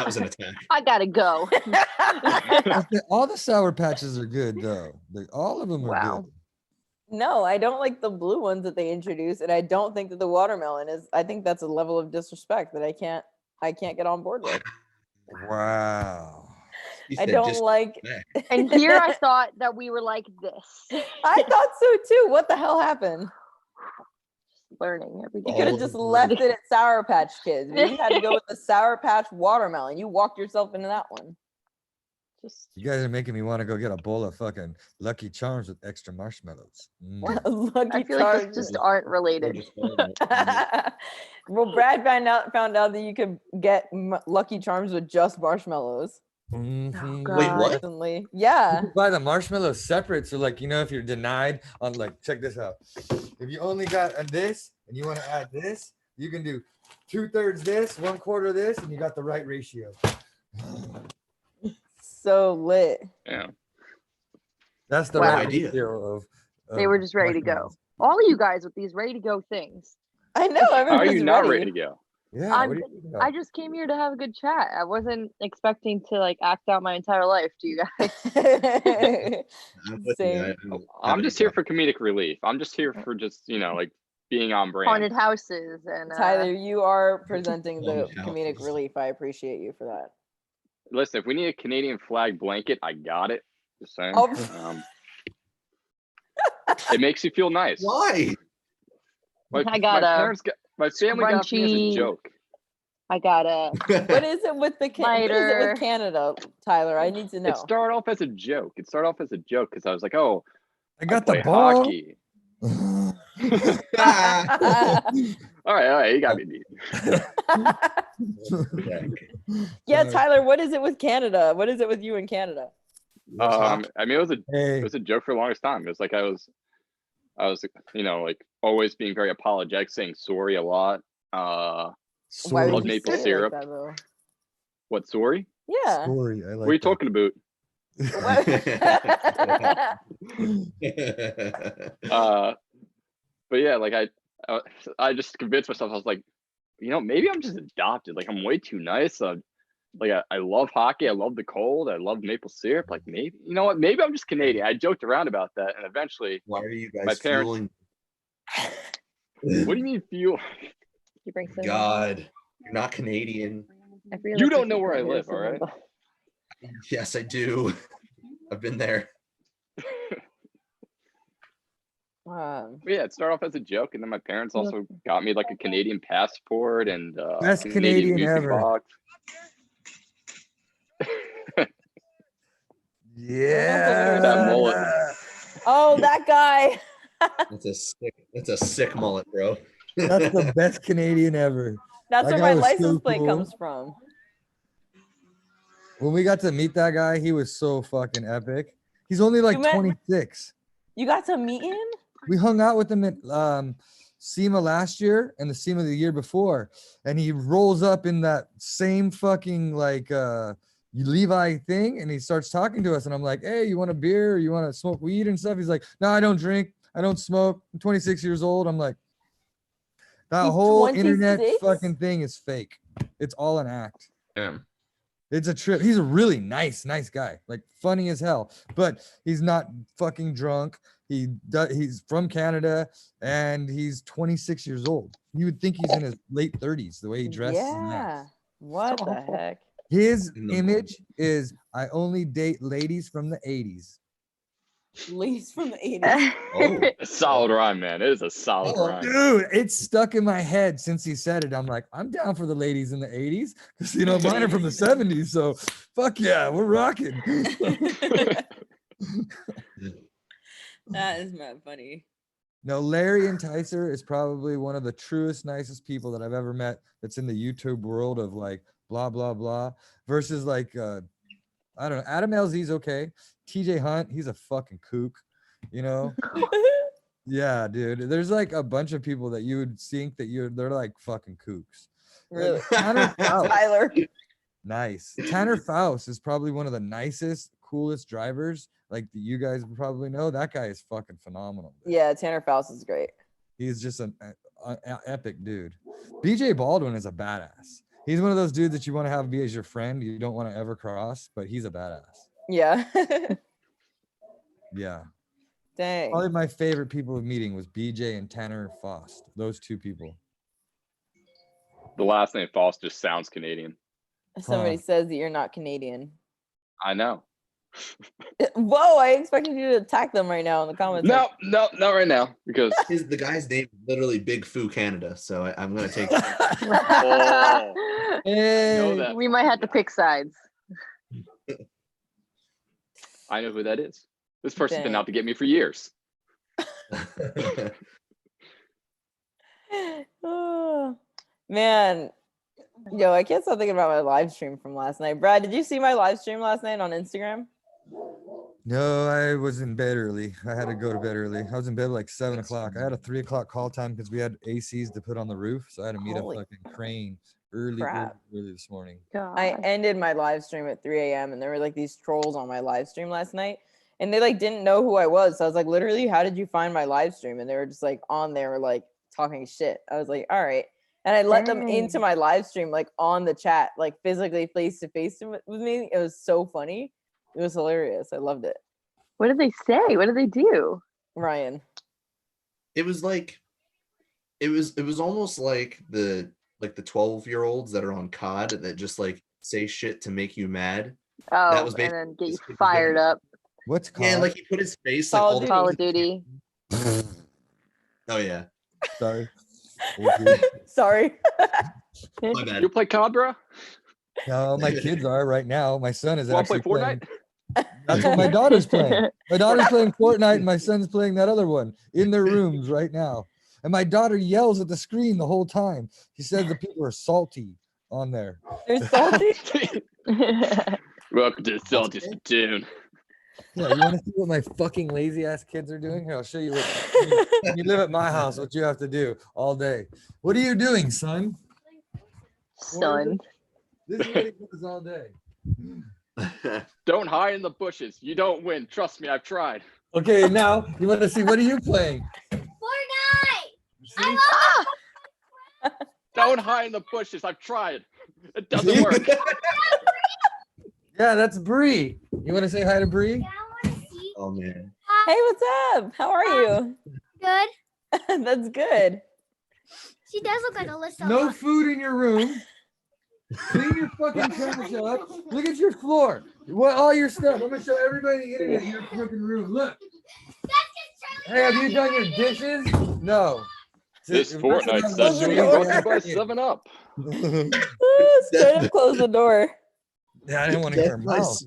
was an attack. I gotta go. All the Sour Patches are good though. All of them are Wow. good. No, I don't like the blue ones that they introduced, and I don't think that the watermelon is. I think that's a level of disrespect that I can't get on board with. Wow. You I said don't disrespect. like. And here I thought that we were like this. I thought so too. What the hell happened? Learning every You day. could have just left it at Sour Patch Kids. But you had to go with the Sour Patch watermelon. You walked yourself into that one. Just You guys are making me want to go get a bowl of fucking Lucky Charms with extra marshmallows. Lucky I feel like Charms. those just aren't related. Well, Brad found out that you could get Lucky Charms with just marshmallows. Mhm. God. Wait, what? Recently. Yeah. You can buy the marshmallows separate. So like, if you're denied on like, check this out. If you only got this and you want to add this, you can do 2/3 this, 1/4 this, and you got the right ratio. So lit. Yeah. That's the Wow. right idea. ratio of They were just ready to go. marshmallows. All of you guys with these ready to go things. I know. How are Everybody's you not ready to go? Yeah. I'm- What are you talking about? I just came here to have a good chat. I wasn't expecting to like act out my entire life to you guys. I'm with you. Same. I'm just here for comedic relief. I'm just here for just like being on brand. Haunted houses and Tyler, you are presenting the Haunted comedic houses. relief. I appreciate you for that. Listen, if we need a Canadian flag blanket, I got it. Just saying. Oh. It makes you feel nice. Why? I got my family got me as a scrunchy- joke. I got a What is it with the what is it Lighter. with Canada, Tyler? I need to know. It started off as a joke. Because I was like, oh, I got play the ball. hockey. All right, you got me beat. Yeah, Tyler, what is it with Canada? What is it with you in Canada? I mean, it Hey, was a joke for the longest time. It was like I was like always being very apologetic, saying sorry a lot. Why sorry. would Love you maple say it syrup. like that, though? What sorry? Yeah. Sorry, I like What are you that. talking about? But yeah, like I just convinced myself. I was like, maybe I'm just adopted. Like I'm way too nice. I love hockey. I love the cold. I love maple syrup. Like maybe, you know what? Maybe I'm just Canadian. I joked around about that, and eventually, Why are you guys My parents- fueling? what do you mean fuel? you bring some. God, you're not Canadian. I feel You like don't we know should where I go live, here all right? sometime. Yes, I do. I've been there. But yeah, it started off as a joke, and then my parents also got me like a Canadian passport and Best Canadian music ever. box. Yeah. That mullet. Oh, that guy. That's a sick mullet, bro. That's the best Canadian ever. That's That where guy my was license so plate cool. comes from. When we got to meet that guy, he was so fucking epic. He's only like met- 26. You got to meet him? We hung out with him at SEMA last year and the SEMA the year before. And he rolls up in that same fucking like Levi thing and he starts talking to us. And I'm like, hey, you want a beer? Or you want to smoke weed and stuff? He's like, no, I don't drink. I don't smoke. I'm 26 years old. I'm like, that He's whole internet 26? fucking thing is fake. It's all an act. Yeah. It's a trip. He's a really nice guy, like funny as hell, but he's not fucking drunk. He's from Canada and he's 26 years old. You would think he's in his late 30s, the way he dresses. and that. Yeah. What So the awful. heck? His No. image is I only date ladies from the 80s. Ladies from the 80s. Oh. Solid rhyme, man. It is a solid Oh, rhyme. Dude, it's stuck in my head since he said it. I'm like, I'm down for the ladies in the 80s because, mine are from the 70s. So fuck yeah, we're rocking. That is mad funny. No, Larry Enticer is probably one of the truest, nicest people that I've ever met that's in the YouTube world of like blah, blah, blah versus like, I I don't know. Adam LZ's okay. TJ Hunt, he's a fucking kook, you know? Yeah, dude. There's like a bunch of people that you would think that they're like fucking kooks. Really? Tanner Faust. Tyler. Nice. Tanner Faust is probably one of the nicest, coolest drivers. Like you guys probably know, that guy is fucking phenomenal. Yeah, Tanner Faust is great. He's just an epic dude. BJ Baldwin is a badass. He's one of those dudes that you want to have be as your friend. You don't want to ever cross, but he's a badass. Yeah. Yeah. Dang. Probably my favorite people of meeting was BJ and Tanner Faust. Those two people. The last name Faust just sounds Canadian. Somebody says that you're not Canadian. I know. Whoa, I expected you to attack them right now in the comments. No, not right now because the guy's name is literally Big Foo Canada, so I'm gonna take. oh, Hey. We might have to pick sides. I know who that is. This person's been Dang. out to get me for years. Oh, man. Yo, I can't stop thinking about my live stream from last night. Brad, did you see my live stream last night on Instagram? No, I was in bed early. I had to go to bed early. I was in bed like 7 o'clock. I had a 3 o'clock call time because we had ACs to put on the roof. So I had to meet Holy up fucking Crane early crap. this morning. I ended my live stream at 3 a.m. and there were like these trolls on my live stream last night. And they like didn't know who I was. So I was like, literally, how did you find my live stream? And they were just like on there, like talking shit. I was like, all right. And I let them into my live stream, like on the chat, like physically face to face with me. It was so funny. It was hilarious. I loved it. What did they say? What did they do? Ryan. It was like, it was almost like the 12-year-olds that are on COD that just like say shit to make you mad. Oh, That was and then basically get you fired up. What's Yeah, called? like he put his face Call like of Call of Duty. Oh yeah, Sorry. Sorry. my bad. You play COD, bro? No, my kids are right now. My son is Want to play actually playing. Fortnite? That's what my daughter's playing. My daughter's playing Fortnite and my son's playing that other one in their rooms right now. And my daughter yells at the screen the whole time. She says the people are salty on there. They're salty. Welcome to the Salty Spittoon. Yeah, you want to see what my fucking lazy ass kids are doing? Here, I'll show you what you live at my house, what you have to do all day. What are you doing, son? Son. This is what he does all day. Don't hide in the bushes. You don't win. Trust me, I've tried. Okay, now you want to see what are you playing? Fortnite! Don't hide in the bushes. I've tried. It doesn't work. Yeah, that's Bree. You want to say hi to Bree? Yeah, I want to see. Oh man. Hey, what's up? How are you? Good. That's good. She does look like Alyssa. No food in your room. Clean your fucking trash up. Look at your floor. What all your stuff? I'm gonna show everybody the internet your fucking room. Look. Hey, have you done your dishes? No. This If Fortnite that's what session I'm brought to doing, you by 7-Up. Straight up close the door. Yeah, I didn't want to hear her mouth.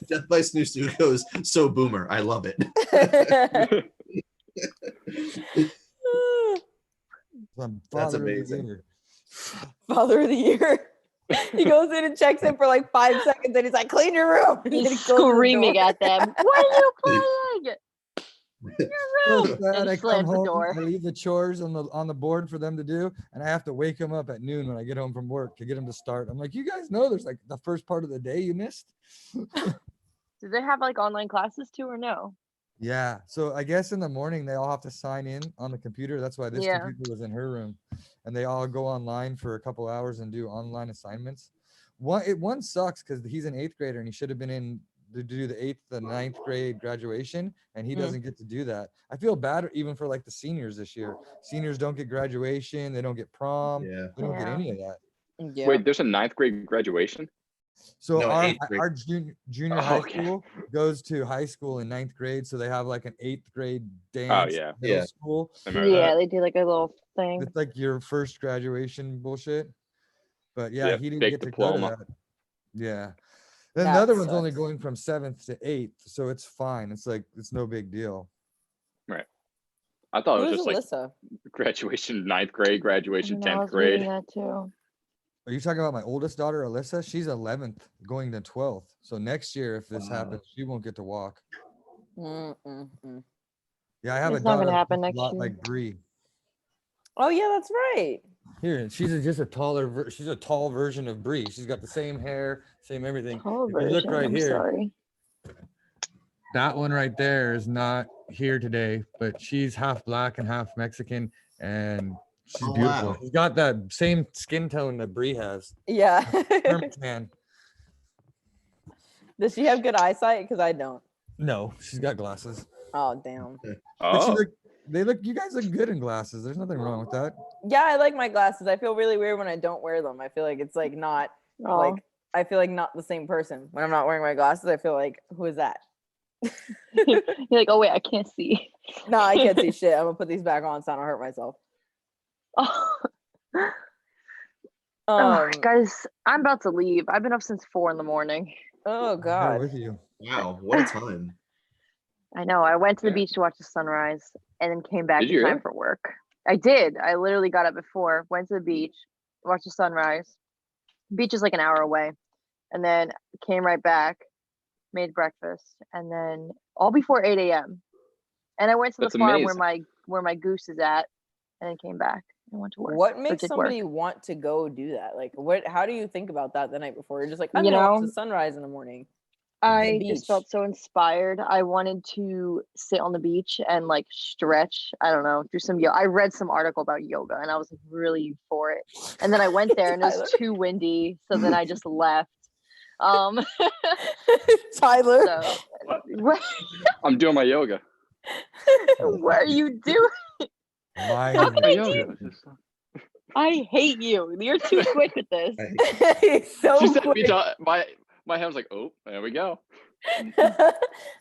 Death by Snooze goes so boomer. I love it. That's amazing. Father of the year. He goes in and checks in for like 5 seconds and he's like, clean your room. And then he He's closes the screaming door. at them. What are you playing? So Your room. sad. And I come slams the home, door. I leave the chores on the board for them to do, and I have to wake them up at noon when I get home from work to get them to start. I'm like, you guys know there's like the first part of the day you missed. Do they have like online classes too or no? Yeah. So I guess in the morning they all have to sign in on the computer. That's why this Yeah. computer was in her room. And they all go online for a couple hours and do online assignments. One sucks because he's an 8th grader and he should have been in to do the 9th grade graduation, and he doesn't get to do that. I feel bad even for like the seniors this year. Seniors don't get graduation, they don't get prom, Yeah. they don't get Yeah. any of that. Yeah. Wait, there's a 9th grade graduation? So No, our 8th grade. our junior Oh, high okay. school goes to high school in 9th grade, so they have like an 8th grade dance. Oh, yeah. Middle Yeah. school. I remember Yeah, that. they do like a little thing. It's like your first graduation bullshit. But yeah, Yep, he didn't fake get to diploma. go to that. Yeah. Then That the other one's only sucks. going from 7th to 8th, so it's fine. It's like it's no big deal. I thought it Who was is just like Alyssa? graduation 9th grade, graduation I know, I 10th was reading grade. that too. Are you talking about my oldest daughter, Alyssa? She's 11th, going to 12th. So next year, if this happens, she won't get to walk. Yeah, I have It's a not daughter gonna happen that's a next lot year. like Bree. Oh yeah, that's right. Here, she's just a taller. She's a tall version of Bree. She's got the same hair, same everything. Tall If you look version, right I'm here, sorry. that one right there is not here today, but she's half black and half Mexican, and she's Oh, beautiful. wow. She's got that same skin tone that Bree has. Yeah. Man, Does she have good eyesight? Because I don't. no, she's got glasses. Oh damn. But she Oh, you guys look good in glasses. There's nothing wrong with that. Yeah, I like my glasses. I feel really weird when I don't wear them. I feel like it's like not Oh, like I feel like not the same person when I'm not wearing my glasses. I feel like who is that? you're like, oh wait, I can't see. No, I can't see shit. I'm gonna put these back on so I don't hurt myself. Oh. Um, Guys, I'm about to leave. I've been up since 4 a.m. oh I'm god. with you. Wow, what a time. I know. I went to the Yeah. beach to watch the sunrise and then came back Did in you time really? for work. I did. I literally got up before, went to the beach, watched the sunrise. Beach is like an hour away, and then came right back, made breakfast, and then all before 8 a.m. And I went to That's the farm amazing. where my goose is at, and then came back and went to work. What or makes did somebody work. want to go do that? Like what how do you think about that the night before? You're just like, I'm You gonna watch know, the sunrise in the morning. I just beach. felt so inspired. I wanted to sit on the beach and like stretch. I don't know, do some yoga. I read some article about yoga and I was like really for it. And then I went there and it Tyler. was too windy, so then I just left. Um, Tyler. so what, I'm doing my yoga. what are you doing? My How can My I yoga. do? I hate you. You're too quick with this. He's so She said, quick. my hand was like, oh, there we go. I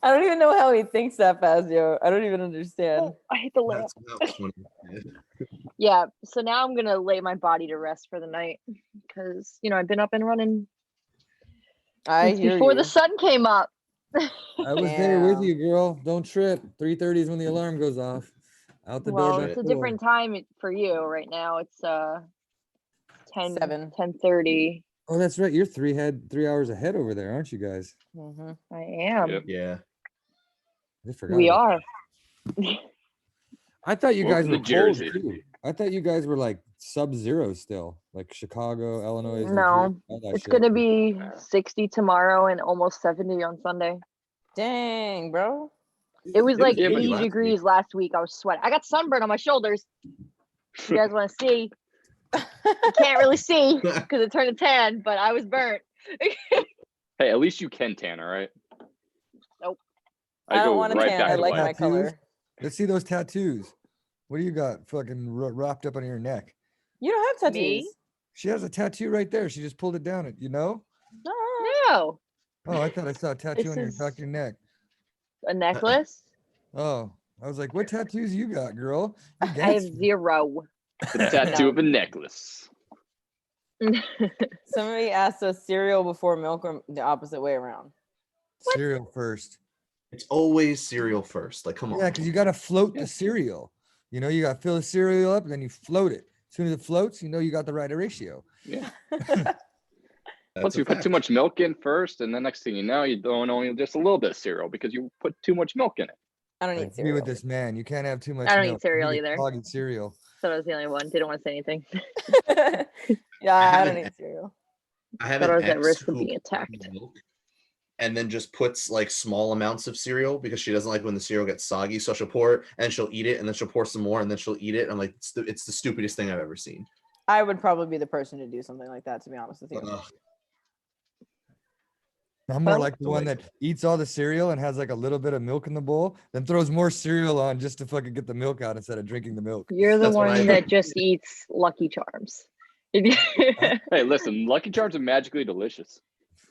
don't even know how he thinks that fast, yo. I don't even understand. Oh, I hit the lamp. That's about 20. Yeah, so now I'm gonna lay my body to rest for the night because I've been up and running I since hear before you. the sun came up. I was there with Damn. you, girl. Don't trip. 3:30 is when the alarm goes off. Out the door. Well, back it's a door. different time for you right now. It's 7. 10:30. Oh, that's right. You're 3 hours ahead over there, aren't you guys? Mm-hmm. I am. Yep. Yeah. I forgot. We about are. that. I thought you guys Welcome were to cold Jersey. too. I thought you guys were like sub-zero still, like Chicago, Illinois. New No, Jersey, all that it's shit. gonna be 60 tomorrow and almost 70 on Sunday. Dang, bro. It was like Yeah, but 80 last degrees last week. I was sweating. I got sunburn on my shoulders. You guys want to see? You can't really see because it turned to tan, but I was burnt. Hey, at least you can tan, all right? Nope. I don't go want to right tan. back I to like my white. color. Let's see those tattoos. What do you got fucking wrapped up on your neck? You don't have tattoos. Me? She has a tattoo right there. She just pulled it down. No. No. Oh, I thought I saw a tattoo This on your is- back of your neck. A necklace? Oh, I was like, what tattoos you got, girl? You I have gangster. 0. The tattoo of a necklace. Somebody asked us cereal before milk or the opposite way around. Cereal first. It's always cereal first. Like, come on. Yeah, because you got to float the cereal. You got to fill the cereal up and then you float it. As soon as it floats, you got the right ratio. Yeah. That's Once a you put fact. too much milk in first, and then next thing you know, you don't only just a little bit of cereal because you put too much milk in it. I don't I eat agree cereal. with this man. You can't have too much I don't eat milk. cereal You need either. soggy cereal. So I was the only one. Didn't want to say anything. Yeah, I have don't an- eat cereal. I have Thought I an was at ex risk of who being buys attacked. milk and then just puts like small amounts of cereal because she doesn't like when the cereal gets soggy. So she'll pour it and she'll eat it and then she'll pour some more and then she'll eat it. I'm like, it's the stupidest thing I've ever seen. I would probably be the person to do something like that, to be honest with you. Ugh. I'm more Well, like the one that eats all the cereal and has like a little bit of milk in the bowl, then throws more cereal on just to fucking get the milk out instead of drinking the milk. You're the That's what I one do. that just eats Lucky Charms. Hey, listen, Lucky Charms are magically delicious.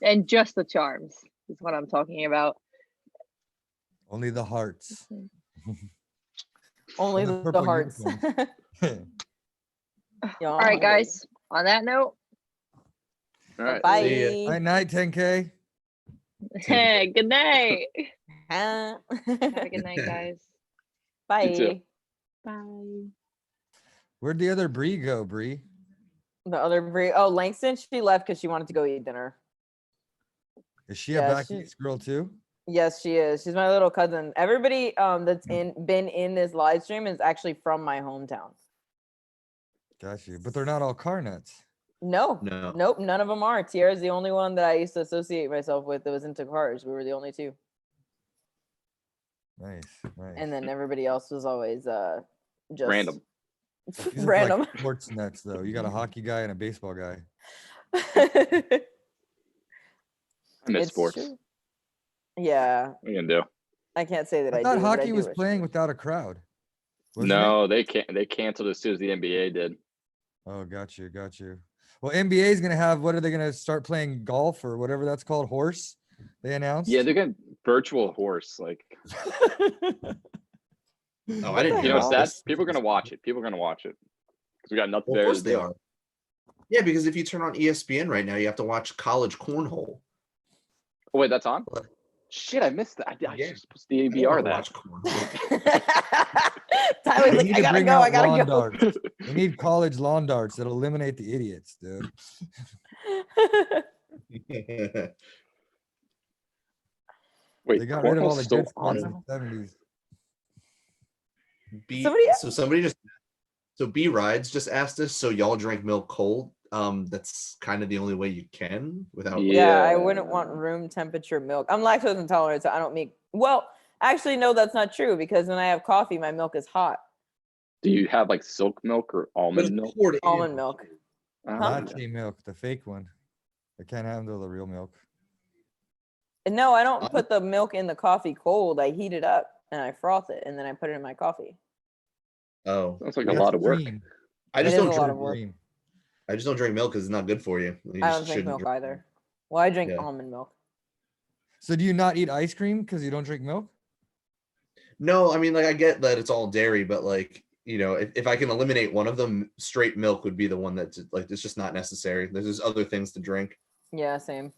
And just the charms is what I'm talking about. Only the hearts. Only the the purple hearts. unicorns. Yo, All I'm right, hungry. guys. On that note, All right. Bye. See ya. Night 10K. hey, good night. Huh? Have a good night, guys. Bye. You too. Bye. Where'd the other Bree go, Bree? The other Brie. Oh, Langston. She left because she wanted to go eat dinner. Is she Yeah, a back she- east girl too? Yes, she is. She's my little cousin. Everybody that's been in this live stream is actually from my hometown. Got you. But they're not all car nuts. No, No. nope, none of them are. Tiara's the only one that I used to associate myself with that was into cars. We were the only two. Nice, nice. And then everybody else was always just Random. These are random. Like sports nuts though. You got a hockey guy and a baseball guy. I miss It's sports. true. Yeah, What are you gonna do? I can't say that I I thought do, but I hockey do was wish- playing without a crowd. Wasn't it? No, they can't. They canceled as soon as the NBA did. Oh, got you, got you. Well, NBA is gonna have, what are they gonna start playing golf or whatever that's called? Horse? They announced. Yeah, they're gonna virtual horse. Like, Oh, I didn't you hear know, all that's this. people are gonna watch it. People are gonna watch it because we got nothing Well, of better course to they do. are. Yeah, because if you turn on ESPN right now, you have to watch college cornhole. Oh wait, that's on. What? Shit, I missed that. I Yeah. should supposed to I don't DVR wanna that. watch cornhole. Tyler's They like, need I to gotta bring go, out I gotta lawn go. darts. They need college lawn darts that'll eliminate the idiots, dude. Wait, They got rid of all cornhole's the still good on sports in now? the 70s. Somebody- So B Rides just asked us, so y'all drink milk cold? That's kind of the only way you can without. Yeah, I wouldn't want room temperature milk. I'm lactose intolerant, so I don't make. Well, actually, no, that's not true because when I have coffee, my milk is hot. Do you have like silk milk or almond milk? Almond milk. Latte milk, the fake one. I can't handle the real milk. And no, I don't put the milk in the coffee cold. I heat it up and I froth it, and then I put it in my coffee. Oh, That's like a lot of work. I just It is don't a lot drink. of work. I just don't drink milk because it's not good for you. You I just don't drink shouldn't milk either. Well, I drink Yeah. almond milk. So do you not eat ice cream because you don't drink milk? No, I mean, like I get that it's all dairy, but like, you know, if I can eliminate one of them, straight milk would be the one that's like, it's just not necessary. There's just other things to drink. Yeah, same.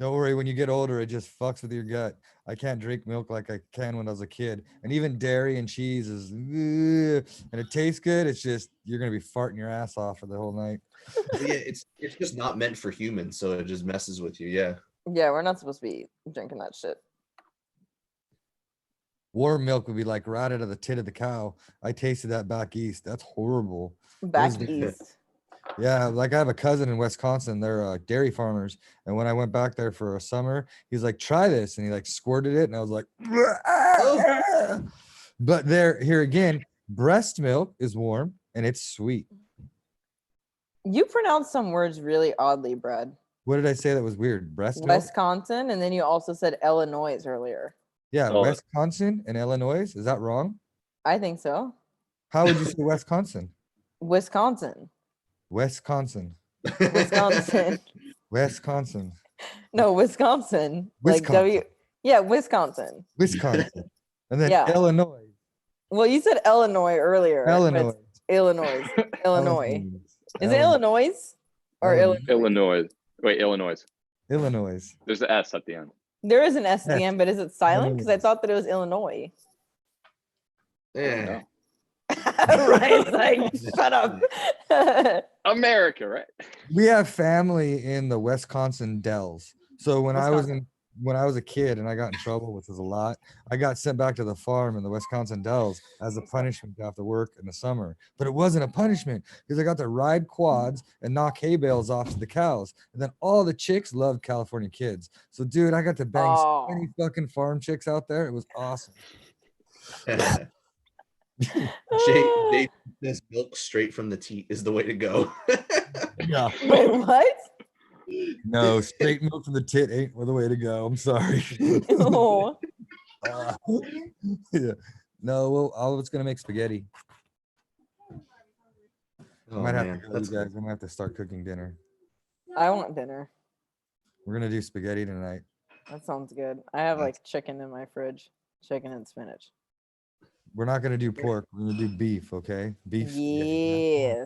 Don't worry, when you get older, it just fucks with your gut. I can't drink milk like I can when I was a kid. And even dairy and cheese is, and it tastes good. It's just, you're going to be farting your ass off for the whole night. But yeah, it's just not meant for humans, so it just messes with you. Yeah. Yeah, we're not supposed to be drinking that shit. Warm milk would be like right out of the tit of the cow. I tasted that back east. That's horrible. Back Those- east. Yeah, like I have a cousin in Wisconsin. They're dairy farmers, and when I went back there for a summer, he's like, "Try this," and he like squirted it, and I was like, but there, here again, breast milk is warm and it's sweet. You pronounced some words really oddly, Brad. What did I say that was weird? Breast milk? Wisconsin, and then you also said Illinois earlier. Yeah, Oh. Wisconsin and Illinois. Is that wrong? I think so. How would you say Wisconsin? Wisconsin. Wisconsin. Wisconsin. Wisconsin. No, Wisconsin. Like Wisconsin. Yeah, Wisconsin. Wisconsin. And then Yeah. Illinois. Well, you said Illinois earlier. but Illinois. it's Illinois. Illinois. Is it Illinois. Illinois or Illinois. Illinois? Illinois. Wait, Illinois. Illinois. There's the S at the end. There is an S at the Yes. end, but is it silent? Because I Illinois. thought that it was Illinois. Yeah. Ryan's like, shut up. America, right? We have family in the Wisconsin Dells. So when I was a kid and I got in trouble, which was a lot, I got sent back to the farm in the Wisconsin Dells as a punishment to have to work in the summer. But it wasn't a punishment because I got to ride quads and knock hay bales off to the cows. And then all the chicks loved California kids. So dude, I got to bang so many fucking farm chicks out there. It was awesome. Jay, this milk straight from the teat is the way to go. Yeah. Wait, what? No, straight milk from the tit ain't the way to go. I'm sorry. Oh. Yeah. No, well, I was gonna make spaghetti. Oh, I might have man, to go, that's you guys. I'm gonna have to start cooking dinner. I want dinner. We're gonna do spaghetti tonight. That sounds good. I have like chicken in my fridge, chicken and spinach. We're not gonna do pork. We're gonna do beef. Okay, beef. spaghetti. Yeah.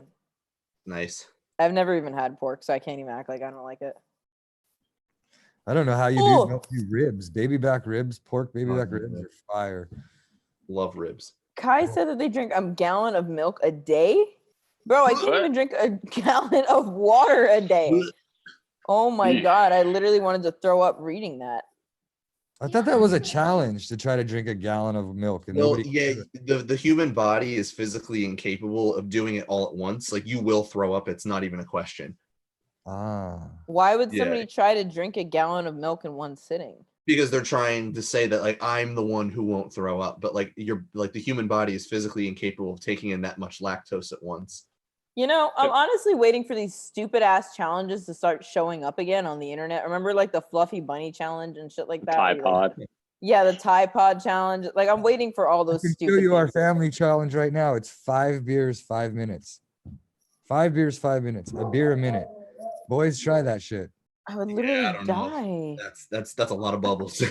nice. I've never even had pork, so I can't even act like I don't like it. I don't know how you Oh. do ribs, baby back ribs, pork baby Oh, back ribs yeah. are fire. Love ribs. Kai said that they drink a gallon of milk a day. Bro, I can't even drink a gallon of water a day. Oh my God. I literally wanted to throw up reading that. I thought that was a challenge to try to drink a gallon of milk. And Well, nobody. yeah, the human body is physically incapable of doing it all at once. Like you will throw up. It's not even a question. Ah. Why would Yeah. somebody try to drink a gallon of milk in one sitting? Because they're trying to say that like I'm the one who won't throw up, but like you're like the human body is physically incapable of taking in that much lactose at once. You know, I'm honestly waiting for these stupid ass challenges to start showing up again on the internet. Remember like the fluffy bunny challenge and shit like that? Tide where you, like- Pod. yeah, the Tide Pod challenge. Like I'm waiting for all I those can show stupid you our things. family challenge right now. It's 5 beers, 5 minutes. 5 beers, 5 minutes. A beer a minute. Boys, try that shit. I would literally I don't know. die. That's a lot of bubbles.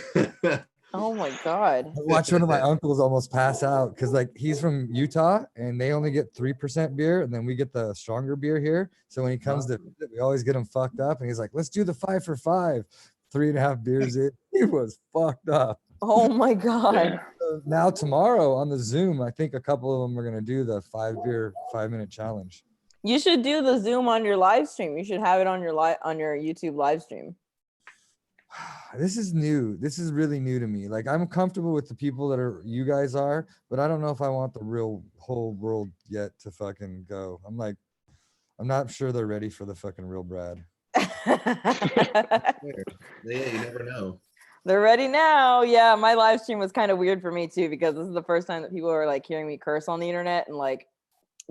Oh my God. I watched one of my uncles almost pass out because like he's from Utah and they only get 3% beer and then we get the stronger beer here. So when he comes to visit, we always get him fucked up and he's like, let's do the 5 for 5. 3.5 beers in. He was fucked up. Oh my God. So now tomorrow on the Zoom, I think a couple of them are gonna do the 5 beer 5 minute challenge. You should do the Zoom on your live stream. You should have it on your on your YouTube live stream. This is new. This is really new to me. Like I'm comfortable with the people that are you guys are, but I don't know if I want the real whole world yet to fucking go. I'm like, I'm not sure they're ready for the fucking real Brad. Yeah, you never know. They're ready now. Yeah, my live stream was kind of weird for me too because this is the first time that people are like hearing me curse on the internet and like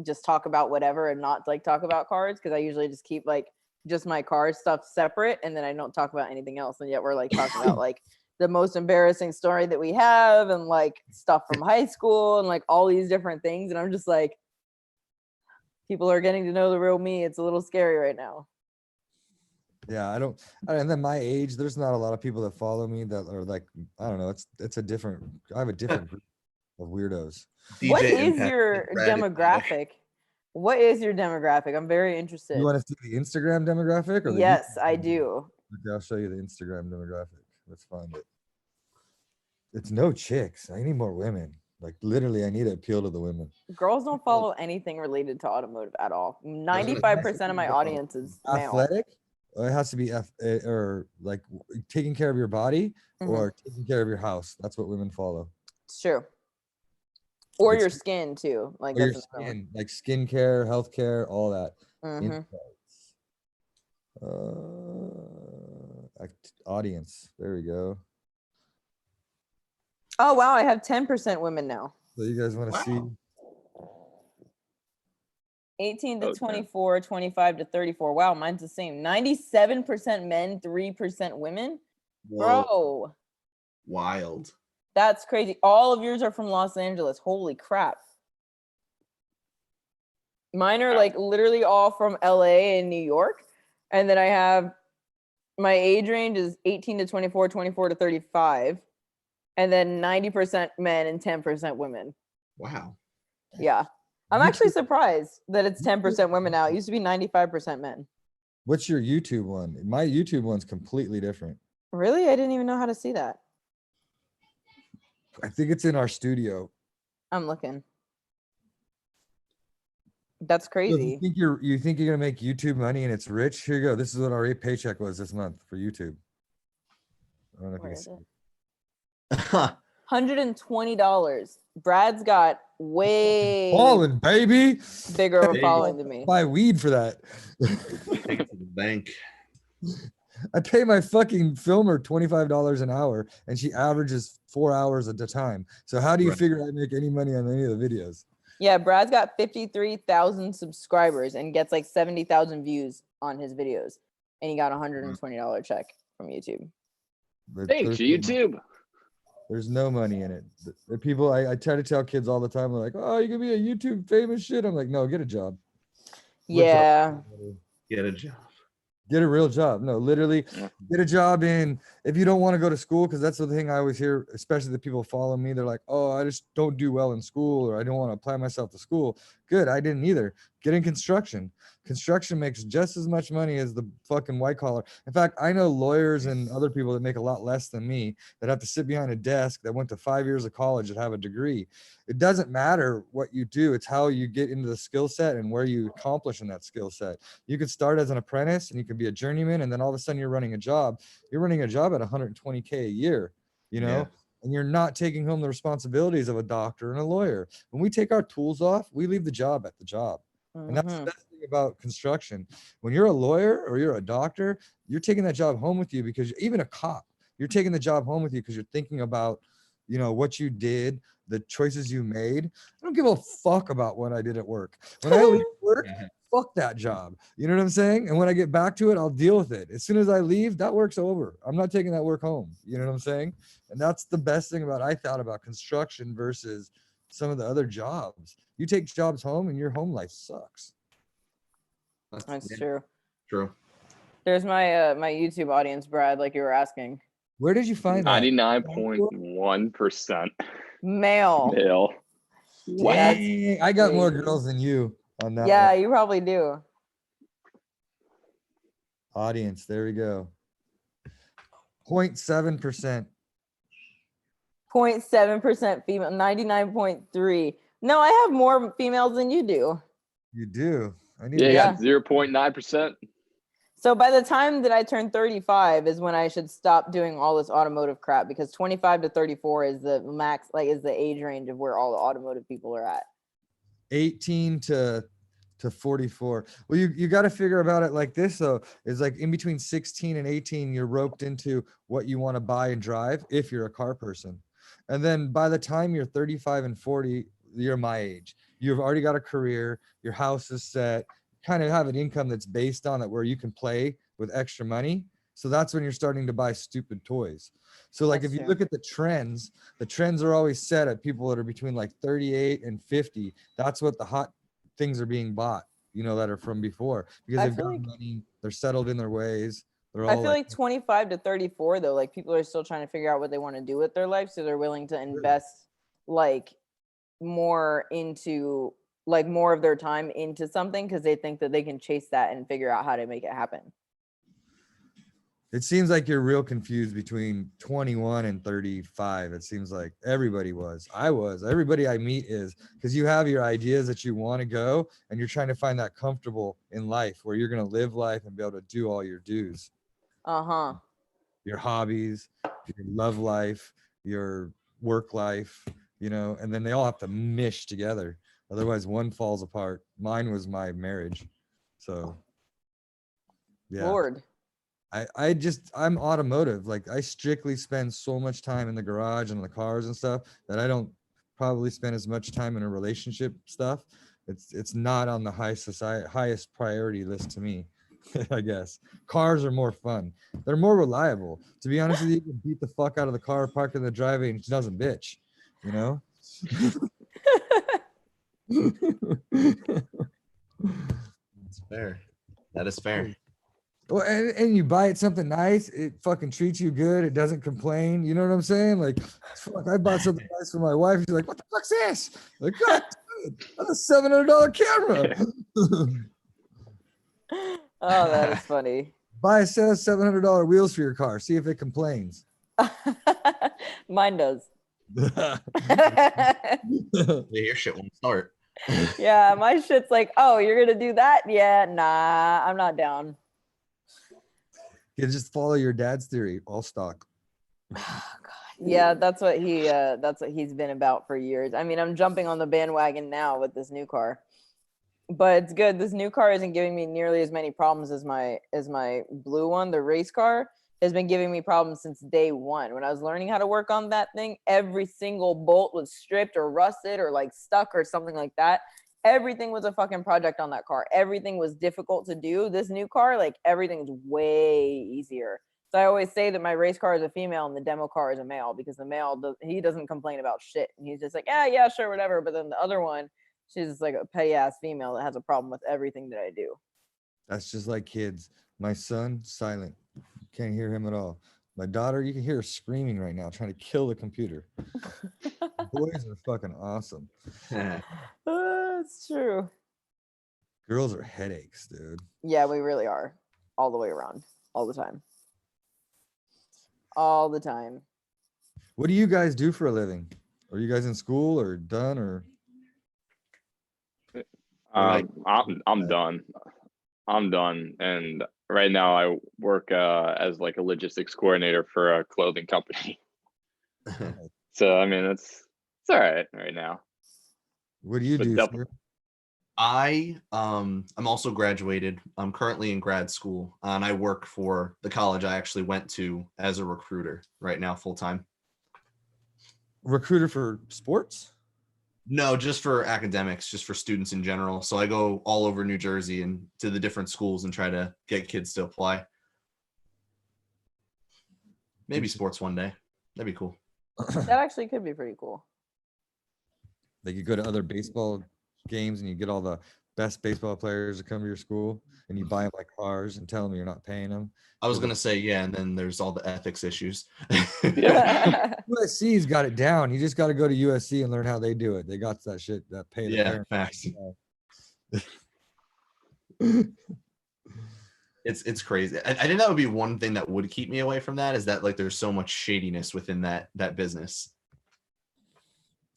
just talk about whatever and not like talk about cards because I usually just keep like just my card stuff separate and then I don't talk about anything else, and yet we're like talking about like the most embarrassing story that we have and like stuff from high school and like all these different things, and I'm just like, people are getting to know the real me. It's a little scary right now. Yeah, and then my age, there's not a lot of people that follow me that are like, I don't know, it's a different, I have a different group of weirdos. What DJ is Impact your Brad is demographic? What is your demographic? I'm very interested. You want to see the Instagram demographic or the Yes, YouTube I demographic? do. Okay, I'll show you the Instagram demographic. Let's find it. It's no chicks. I need more women. Like literally, I need to appeal to the women. Girls don't follow anything related to automotive at all. 95% of my audience is male. Athletic. It has to be or like taking care of your body or taking care of your house. That's what women follow. It's true. Or It's- your skin too. Like Or your that's another one. skin, like skincare, healthcare, all that. Mhm. Audience. There we go. Oh wow, I have 10% women now. So you guys want to see? 18 to Okay. 24, 25 to 34. Wow, mine's the same. 97% men, 3% women. Whoa, Bro, wild. that's crazy. All of yours are from Los Angeles. Holy crap. Mine are like literally all from LA and New York. And then I have my age range is 18 to 24, 24 to 35. And then 90% men and 10% women. Wow. Yeah. I'm actually surprised that it's 10% women now. It used to be 95% men. What's your YouTube one? My YouTube one's completely different. Really? I didn't even know how to see that. I think it's in our studio. I'm looking. That's So if crazy. you think you're gonna make YouTube money and it's rich? Here you go. This is what our paycheck was this month for YouTube. I don't know if Where you is can it? see. $120. Brad's got way Ballin', baby. bigger of a Hey. following than me. Buy weed for that. Take it to the bank. I pay my fucking filmer $25 an hour and she averages 4 hours at a time. So how do you Right. figure I make any money on any of the videos? Yeah, Brad's got 53,000 subscribers and gets like 70,000 views on his videos. And he got a $120 check from YouTube. But Thanks, there's- YouTube. There's no money in it. The people I try to tell kids all the time, they're like, oh, you can be a YouTube famous shit. I'm like, no, get a job. What job? Yeah. Get a job. Get a real job. No, literally Yeah. get a job in, if you don't want to go to school, because that's the thing I always hear, especially the people follow me. They're like, oh, I just don't do well in school or I don't want to apply myself to school. Good. I didn't either. Get in construction. Construction makes just as much money as the fucking white collar. In fact, I know lawyers and other people that make a lot less than me that have to sit behind a desk that went to 5 years of college that have a degree. It doesn't matter what you do. It's how you get into the skill set and where you accomplish in that skill set. You could start as an apprentice and you can be a journeyman, and then all of a sudden you're running a job. You're running a job at 120K a year, you know? Yeah. And you're not taking home the responsibilities of a doctor and a lawyer. When we take our tools off, we leave the job at the job. And that's the best thing about construction. When you're a lawyer or you're a doctor, you're taking that job home with you, because even a cop, you're taking the job home with you because you're thinking about, you know, what you did, the choices you made. I don't give a fuck about what I did at work. When I leave work, fuck that job. You know what I'm saying? And when I get back to it, I'll deal with it. As soon as I leave, that work's over. I'm not taking that work home. You know what I'm saying? And that's the best thing I thought about construction versus some of the other jobs. You take jobs home and your home life sucks. That's true. True. There's my my YouTube audience, Brad, like you were asking. Where did you find that? 99.1% Male. male. Dang, I got more girls than you on that. Yeah, one. you probably do. Audience, there we go. 0.7%. 0.7% female, 99.3. No, I have more females than you do. You do. I need Yeah, you Yeah. got 0.9%. So by the time that I turn 35 is when I should stop doing all this automotive crap, because 25 to 34 is the max, like is the age range of where all the automotive people are at. 18 to 44. Well, you got to figure about it like this, though. Is like in between 16 and 18, you're roped into what you want to buy and drive if you're a car person. And then by the time you're 35 and 40, you're my age. You've already got a career, your house is set, kind of have an income that's based on it where you can play with extra money. So that's when you're starting to buy stupid toys. So like That's if you true. look at the trends are always set at people that are between like 38 and 50. That's what the hot things are being bought, you know, that are from before, because I they've feel got like- money, they're settled in their ways. They're I all feel like 25 to 34 though, like people are still trying to figure out what they want to do with their life, so they're willing to invest like more into like more of their time into something because they think that they can chase that and figure out how to make it happen. It seems like you're real confused between 21 and 35. It seems like everybody was. I was. Everybody I meet is, because you have your ideas that you want to go and you're trying to find that comfortable in life where you're going to live life and be able to do all your dues. Uh-huh. Your hobbies, your love life, your work life, you know, and then they all have to mish together. Otherwise, one falls apart. Mine was my marriage. So, yeah. Lord. I'm automotive. Like I strictly spend so much time in the garage and the cars and stuff that I don't probably spend as much time in a relationship stuff. It's not on the highest priority list to me. I guess cars are more fun. They're more reliable. To be honest with you, you can beat the fuck out of the car, park in the driveway, and she doesn't bitch. You know. That's fair. That is fair. Well, and you buy it something nice, it fucking treats you good, it doesn't complain. You know what I'm saying? Like, fuck, I bought something nice for my wife. She's like, "What the fuck's this?" Like, God, dude, that's a $700 camera. Oh, that is funny. Buy a set of $700 wheels for your car. See if it complains. Mine does. Your shit won't start. Yeah, my shit's like, oh, you're gonna do that? Yeah, nah, I'm not down. You just follow your dad's theory, all stock. Yeah, that's what he's been about for years. I mean, I'm jumping on the bandwagon now with this new car. But it's good. This new car isn't giving me nearly as many problems as my blue one. The race car has been giving me problems since day one. When I was learning how to work on that thing, every single bolt was stripped or rusted or like stuck or something like that. Everything was a fucking project on that car. Everything was difficult to do. This new car, like everything's way easier. So I always say that my race car is a female and the demo car is a male, because the male, he doesn't complain about shit. And he's just like, yeah, sure, whatever. But then the other one, she's just like a petty ass female that has a problem with everything that I do. That's just like kids. My son, silent. Can't hear him at all. My daughter, you can hear her screaming right now, trying to kill the computer. Boys are fucking awesome. It's true. Girls are headaches, dude. Yeah, we really are. All the way around. All the time. All the time. What do you guys do for a living? Are you guys in school or done or? I'm done. I'm done. And right now I work as like a logistics coordinator for a clothing company. So I mean it's all right now. What do you But do, double- sir? I'm also graduated. I'm currently in grad school, and I work for the college I actually went to as a recruiter right now, full time. Recruiter for sports? No, just for academics, just for students in general. So I go all over New Jersey and to the different schools and try to get kids to apply. Maybe sports one day. That'd be cool. That actually could be pretty cool. Like you go to other baseball games and you get all the best baseball players to come to your school and you buy them like cars and tell them you're not paying them. I was gonna say, yeah, and then there's all the ethics issues. USC's got it down. You just got to go to USC and learn how they do it. They got that shit that pay the Yeah, parents. facts. It's crazy. I think that would be one thing that would keep me away from that, is that like there's so much shadiness within that business.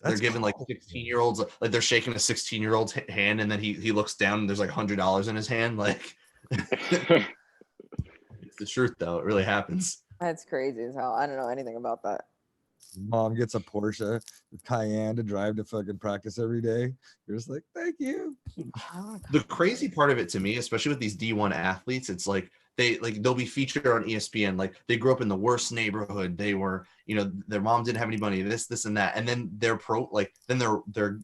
They're giving like 16-year-olds, like they're shaking a 16-year-old's hand, and then he looks down and there's like $100 in his hand. Like it's the truth though. It really happens. That's crazy as hell. I don't know anything about that. Mom gets a Porsche Cayenne to drive to fucking practice every day. You're just like, thank you. The crazy part of it to me, especially with these D1 athletes, it's like they'll be featured on ESPN. Like they grew up in the worst neighborhood. They were, their mom didn't have any money, this and that. And then they're they're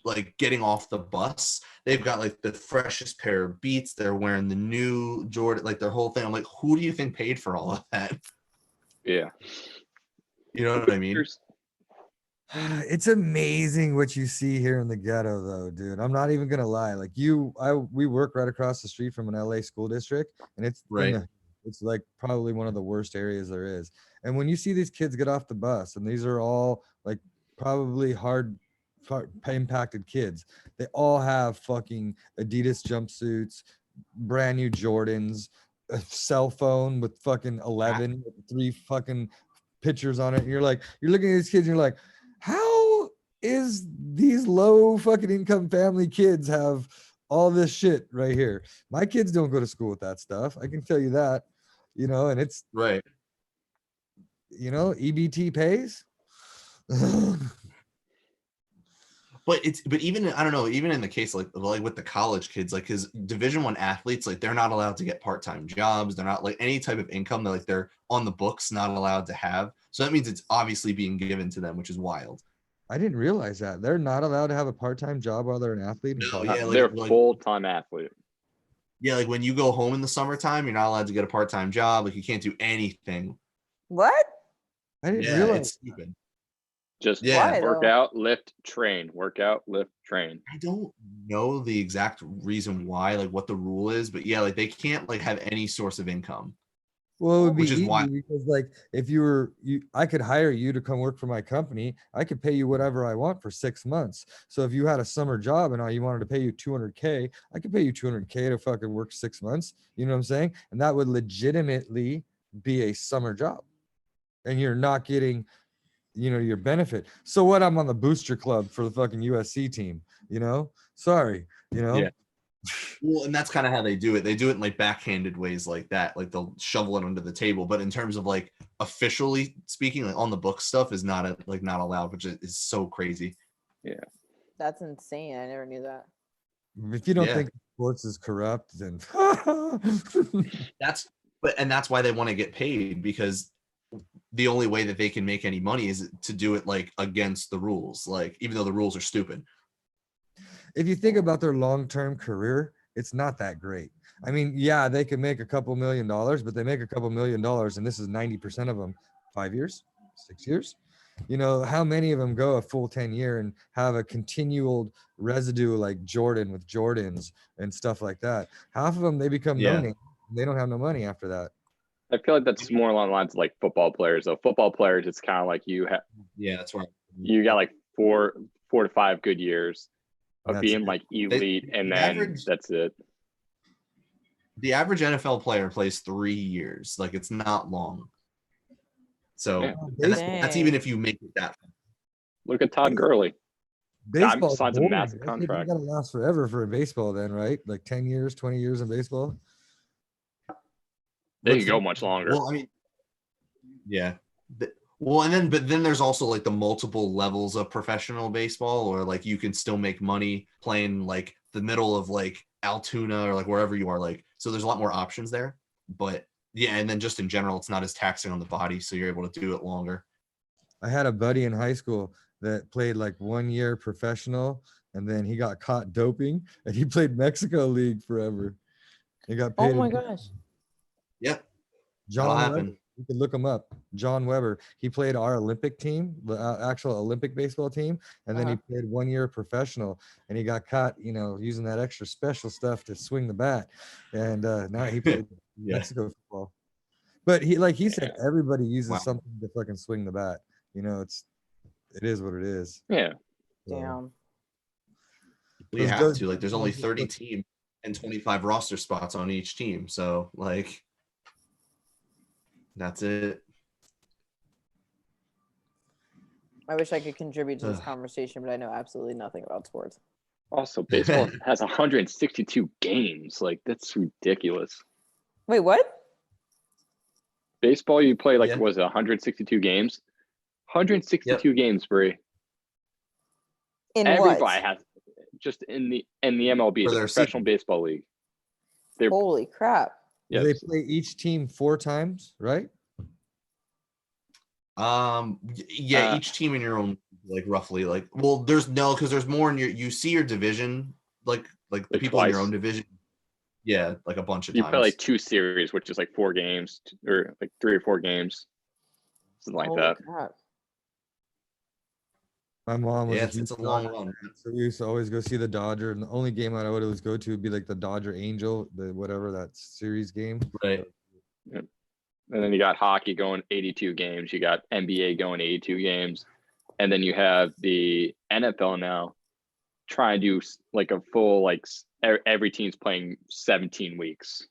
like getting off the bus. They've got like the freshest pair of Beats. They're wearing the new Jordan, like their whole thing. I'm like, who do you think paid for all of that? Yeah. You know what I mean? It's amazing what you see here in the ghetto though, dude. I'm not even gonna lie. Like we work right across the street from an LA school district, and it's right. It's like probably one of the worst areas there is. And when you see these kids get off the bus, and these are all like probably hard impacted kids, they all have fucking Adidas jumpsuits, brand new Jordans, a cell phone with fucking 11 with 3 fucking pictures on it. And you're looking at these kids and you're like, how is these low fucking income family kids have all this shit right here? My kids don't go to school with that stuff. I can tell you that, and it's right. EBT pays. But even, I don't know, even in the case like with the college kids, like his Division I athletes, like they're not allowed to get part-time jobs. They're not like any type of income that like they're on the books not allowed to have. So that means it's obviously being given to them, which is wild. I didn't realize that they're not allowed to have a part-time job while they're an athlete. No, yeah, they're a full-time athlete. Yeah, like when you go home in the summertime, you're not allowed to get a part-time job. Like you can't do anything. What? I didn't realize. It's stupid. Just Why, work though? out, lift, train. Work out, lift, train. I don't know the exact reason why, like what the rule is, but yeah, like they can't like have any source of income. Well, it would be Which is easy why- because like if I could hire you to come work for my company. I could pay you whatever I want for 6 months. So if you had a summer job and you wanted to pay you 200K, I could pay you 200K to fucking work 6 months. You know what I'm saying? And that would legitimately be a summer job. And you're not getting, your benefit. So what? I'm on the booster club for the fucking USC team, Sorry, Yeah. Well, and that's kind of how they do it. They do it in like backhanded ways like that. Like they'll shovel it under the table. But in terms of like officially speaking, like on the book stuff is not not allowed, which is so crazy. Yeah. That's insane. I never knew that. If you don't Yeah. think sports is corrupt, then That's why they want to get paid, because the only way that they can make any money is to do it like against the rules, like even though the rules are stupid. if you think about their long-term career, it's not that great. I mean, yeah, they can make a couple $1 million, but they make a couple $1 million, and this is 90% of them 5 years, 6 years. How many of them go a full 10 year and have a continual residue like Jordan with Jordans and stuff like that? Half of them, they become no name. They don't have no money after that. I feel like that's more along the lines of like football players. Though football players, it's kind of like you have. Yeah, that's right. You got like 4 to 5 good years, of That's being it. like elite, and the then average- that's it. The average NFL player plays 3 years. Like it's not long. So Yeah. and that's even Dang. if you make it that far. Look at Todd Gurley. Baseball signs a boring. massive I think you contract. gotta last forever for a baseball then, right? Like 10 years, 20 years in baseball. They What's could go the- much longer. Well, I mean, yeah. Well, and then there's also like the multiple levels of professional baseball, or like you can still make money playing like the middle of like Altoona or like wherever you are. Like, so there's a lot more options there. But yeah, and then just in general, it's not as taxing on the body, so you're able to do it longer. I had a buddy in high school that played like 1 year professional, and then he got caught doping, and he played Mexico League forever. He got paid. Oh my in- gosh. Yep. John That'll Weber. happen. You can look him up. John Weber. He played our Olympic team, the actual Olympic baseball team, and then he played 1 year professional, and he got caught, using that extra special stuff to swing the bat, and now he plays Yeah. Mexico football. But he said, everybody uses Wow. something to fucking swing the bat. It is what it is. Yeah. So, Damn. You Those have does- to. Like, there's only 30 teams and 25 roster spots on each team. So, like, that's it. I wish I could contribute to this Ugh. conversation, but I know absolutely nothing about sports. Also, baseball has 162 games. Like, that's ridiculous. Wait, what? Baseball, you play like, Yeah. was it 162 games? 162 games, Bree. In Everybody what? has, just in the MLB, For the their Professional season. Baseball League. They're Holy crap. yes. They play each team 4 times, right? Yeah, each team in your own, like, roughly, like, well, there's because there's more in you see your division, like the Like people in your twice. own division. Yeah, like a bunch of You times. play like 2 series, which is like 4 games, or like 3 or 4 games, something like Holy that. crap. My mom was Yeah, a it's huge a long Dodger run. fan, so we used to always go see the Dodger, and the only game I would always go to would be like the Dodger Angel, the whatever that series game. Right. And then you got hockey going 82 games. You got NBA going 82 games. And then you have the NFL now trying to do like a full, like every team's playing 17 weeks.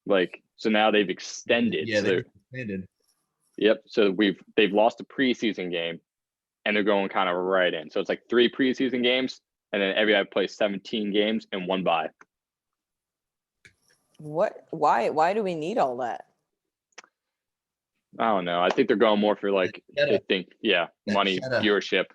Like, so now they've extended. Yeah, so they expanded. Yep. So they've lost a preseason game and they're going kind of right in. So it's like 3 preseason games and then everybody plays 17 games and 1 bye. What? Why do we need all that? I don't know. I think they're going more for like, they think, money, Shut up. viewership.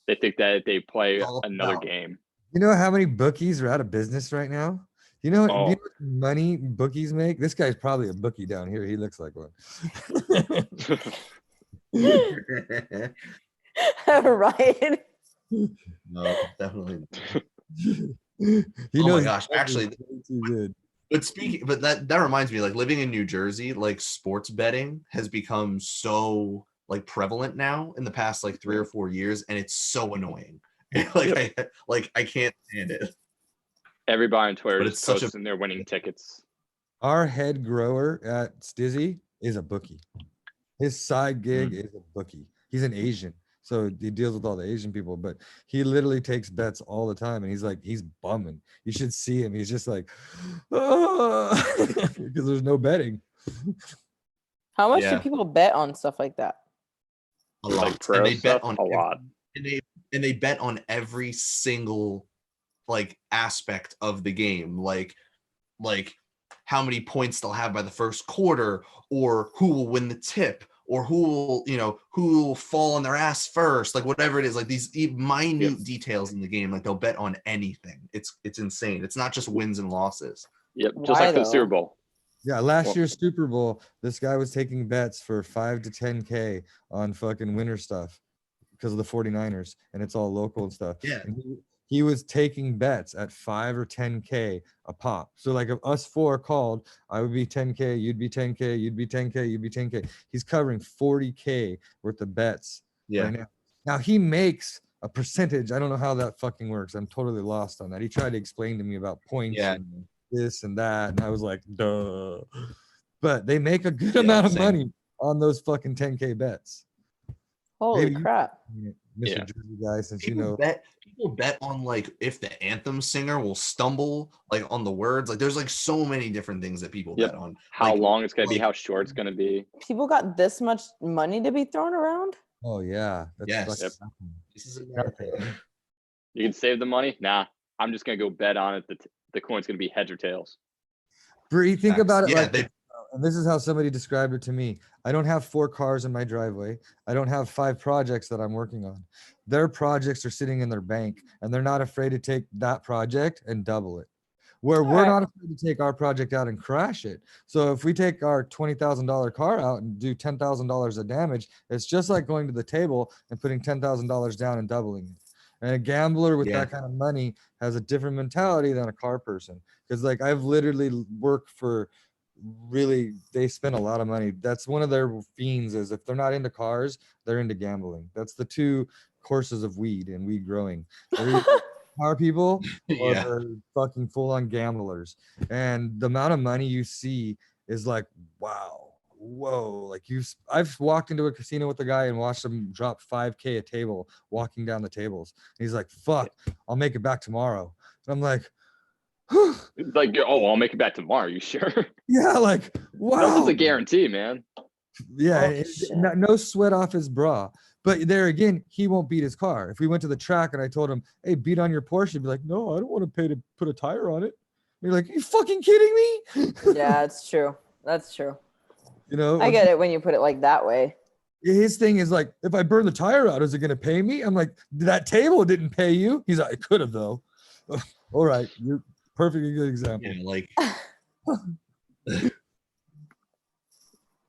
They think that if they play All another about- game. You know how many bookies are out of business right now? You know, Oh. you know what money bookies make? This guy's probably a bookie down here. He looks like one. Right? No, definitely. He Oh my knows gosh, actually, way too good. but that reminds me, like, living in New Jersey, like, sports betting has become so, like, prevalent now in the past like 3 or 4 years, and it's so annoying. I can't stand it. Everybody on Twitter But is it's such a- posting their winning tickets. Our head grower at Stizzy is a bookie. His side gig Mm. is a bookie. He's an Asian, so he deals with all the Asian people, but he literally takes bets all the time, and he's bumming. You should see him. He's just like, because there's no betting. How much Yeah. do people bet on stuff like that? A Like lot. pro And they bet stuff, on a lot. and they bet on every single, like, aspect of the game, like how many points they'll have by the first quarter, or who will win the tip, or who will fall on their ass first, like whatever it is, like these minute details in the game. Like, they'll bet on anything. It's insane. It's not just wins and losses. Yep. Just Why like the Super though? Bowl. Yeah, last Well- year's Super Bowl, this guy was taking bets for 5 to 10K on fucking winter stuff because of the 49ers, and it's all local and stuff. Yeah. And he was taking bets at 5 or 10K a pop. So like if us 4 called, I would be 10K, you'd be 10K, you'd be 10K, you'd be 10K. He's covering 40K worth of bets right now. Now he makes a percentage. I don't know how that fucking works. I'm totally lost on that. He tried to explain to me about points Yeah. and this and that, and I was like, duh. But they make a good Yeah, amount of same. money on those fucking 10K bets. Holy Maybe you- crap. Mr. Yeah. Jersey guy, since People you know. bet people bet on like if the anthem singer will stumble like on the words. Like there's like so many different things that people Yep. bet on. How Like, long it's gonna be, like, how short it's gonna be. People got this much money to be thrown around? Oh yeah. That's Yes. fucking Yep. nothing. This is America. You can save the money. Nah, I'm just gonna go bet on it. The coin's gonna be heads or tails. Bree, think about it Yeah, like this, and this is how somebody described it to me. I don't have 4 cars in my driveway. I don't have 5 projects that I'm working on. Their projects are sitting in their bank, and they're not afraid to take that project and double it. Where we're Alright. not afraid to take our project out and crash it. So if we take our $20,000 car out and do $10,000 of damage, it's just like going to the table and putting $10,000 down and doubling it. And a gambler with Yeah. that kind of money has a different mentality than a car person. Because like I've literally worked for really, they spend a lot of money. That's one of their fiends is if they're not into cars, they're into gambling. That's the 2 courses of weed and weed growing. They're either car people or Yeah. they're fucking full on gamblers. And the amount of money you see is like, wow. Whoa, like I've walked into a casino with a guy and watched him drop 5K a table walking down the tables. And he's like, fuck, I'll make it back tomorrow. And I'm like, It's like, oh, I'll make it back tomorrow. You sure? yeah, like, wow. Nothing's a guarantee, man. Yeah, Oh, no sweat off his bra. But there again, he won't beat his car. If we went to the track and I told him, hey, beat on your Porsche, he'd be like, no, I don't want to pay to put a tire on it. And you're like, you fucking kidding me? Yeah, it's true. That's true. You know, I get it when you put it like that way. his thing is like, if I burn the tire out, is it going to pay me? I'm like, that table didn't pay you. He's like, it could have though. All right, you're perfectly good example. Yeah, like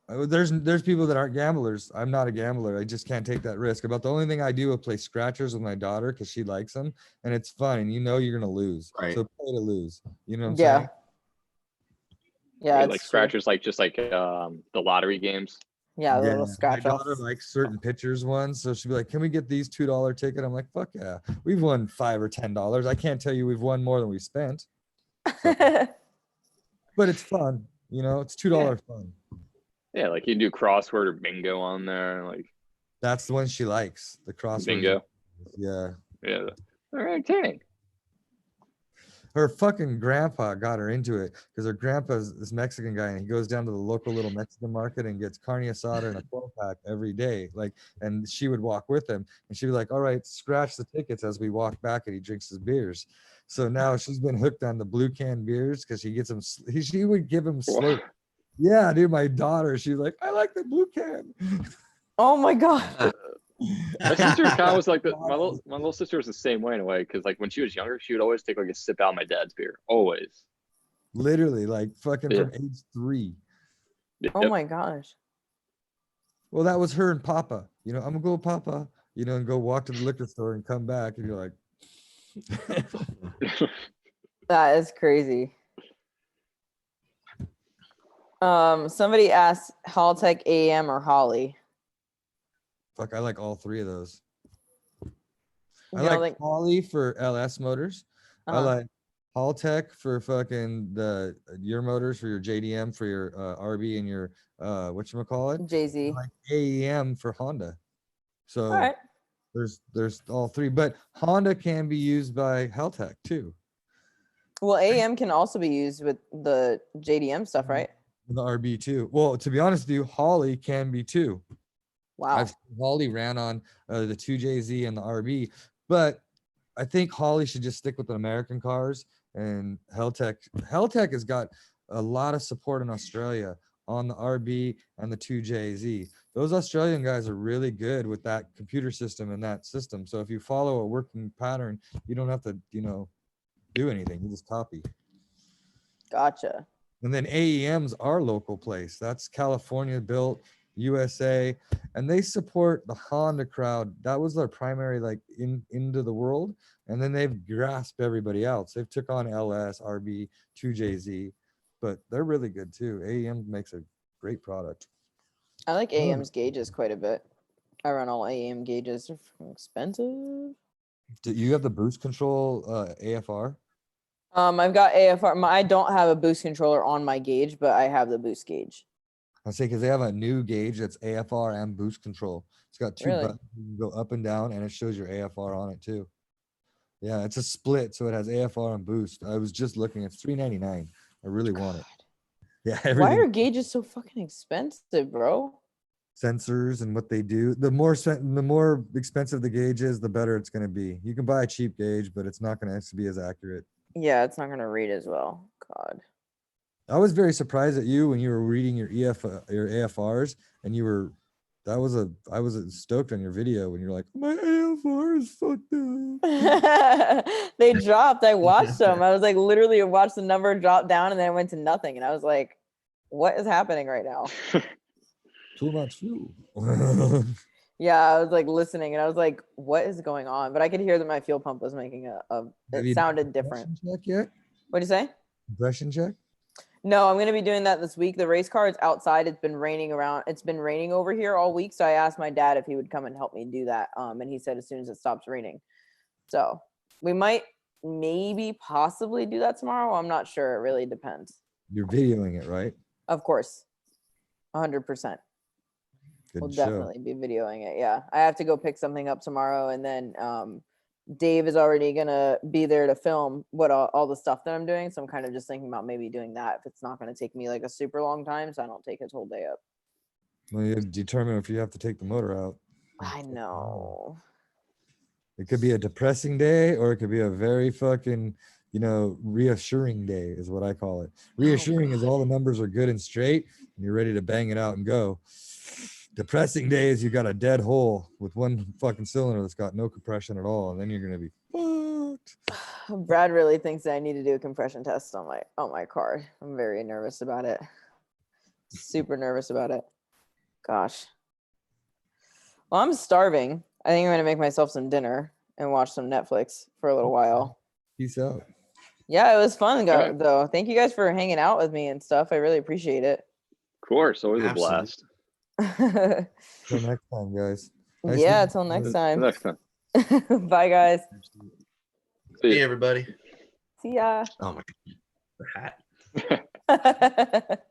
There's people that aren't gamblers. I'm not a gambler. I just can't take that risk. About the only thing I do is play scratchers with my daughter because she likes them, and it's fun. And you know you're gonna lose, Right. so play to lose. You know what I'm Yeah. saying? Yeah, Like it's true. scratchers, like just like the lottery games. Yeah, a little My scratch daughter off. likes certain pitchers ones, so she'd be like, "Can we get these $2 ticket?" I'm like, "Fuck yeah, we've won $5 or $10. I can't tell you we've won more than we spent, but it's fun. You know, it's $2 fun. Yeah, like you can do crossword or bingo on there. Like That's the one she likes. The crossword. bingo. Yeah. Yeah, they're entertaining. Her fucking grandpa got her into it because her grandpa's this Mexican guy and he goes down to the local little Mexican market and gets carne asada and a 12-pack every day. Like, and she would walk with him and she'd be like, all right, scratch the tickets as we walk back and he drinks his beers. So now she's been hooked on the blue can beers because she gets him, she would give him slow. Yeah, dude, my daughter, she's like, I like the blue can. Oh my god. My sister kind of was like my little sister was the same way in a way because like when she was younger, she would always take like a sip out of my dad's beer, always. Literally, like fucking Yeah. from age 3. Oh Yep. my gosh. Well, that was her and Papa. You know, I'm gonna go with Papa. You know, and go walk to the liquor store and come back, and you're like, That is crazy. Somebody asked Haltech AM or Holly. fuck, I like all 3 of those. I You don't like think- Holly for LS motors. I Uh-huh. like Haltech for fucking your motors for your JDM for your RB and your whatchamacallit. Jay-Z. I like AEM for Honda. So All right. there's all 3, but Honda can be used by Haltech too. Well, AM can also be used with the JDM stuff, right? The RB too. Well, to be honest with you, Holly can be too. Wow. Holly ran on the 2JZ and the RB, but I think Holly should just stick with the American cars and Heltech has got a lot of support in Australia on the RB and the 2JZ. Those Australian guys are really good with that computer system and that system. So if you follow a working pattern, you don't have to, do anything. You just copy. Gotcha. And then AEM's our local place. That's California built, USA, and they support the Honda crowd. That was their primary into the world. And then they've grasped everybody else. They've took on LS, RB, 2JZ, but they're really good too. AEM makes a great product. I like AM's gauges quite a bit. I run all AM gauges. They're fucking expensive. Do you have the boost control AFR? I've got AFR. I don't have a boost controller on my gauge, but I have the boost gauge. I say because they have a new gauge that's AFR and boost control. It's got 2 Really? buttons. You can go up and down, and it shows your AFR on it too. Yeah, it's a split, so it has AFR and boost. I was just looking. It's $399. I really want it. Yeah, Why everything. are gauges so fucking expensive, bro? Sensors and what they do. The more expensive the gauge is, the better it's going to be. You can buy a cheap gauge, but it's not going to be as accurate. Yeah, it's not gonna read as well. God. I was very surprised at you when you were reading your your AFRs, and I was stoked on your video when you're like, my AFR is fucked up. They dropped. I watched them. I was like, literally watched the number drop down and then it went to nothing. And I was like, what is happening right now? Too much fuel. Yeah, I was like listening and I was like, what is going on? But I could hear that my fuel pump was making it sounded different. Check yet? What'd you say? Impression check? No, I'm going to be doing that this week. The race car is outside. It's been raining around. It's been raining over here all week. So I asked my dad if he would come and help me do that. And he said as soon as it stops raining. So we might maybe possibly do that tomorrow. I'm not sure. It really depends. You're videoing it, right? Of course. 100%. Good We'll show. definitely be videoing it. Yeah. I have to go pick something up tomorrow. And then Dave is already going to be there to film what all the stuff that I'm doing. So I'm kind of just thinking about maybe doing that if it's not going to take me like a super long time. So I don't take his whole day up. Well, you determine if you have to take the motor out. I know. It could be a depressing day, or it could be a very fucking, reassuring day is what I call it. Reassuring is all the numbers are good and straight and you're ready to bang it out and go. Depressing day is you got a dead hole with one fucking cylinder that's got no compression at all, and then you're gonna be fucked. Brad really thinks that I need to do a compression test on my car. I'm very nervous about it. Super nervous about it. Gosh. Well, I'm starving. I think I'm gonna make myself some dinner and watch some Netflix for a little while. Peace out. Yeah, it was fun Okay. though. Thank you guys for hanging out with me and stuff. I really appreciate it. Of course, always a Absolutely. blast. Till next time, guys. Yeah, meeting till you. next Till time. next time. Bye guys. See Hey ya. everybody. See ya. Oh my god. The hat.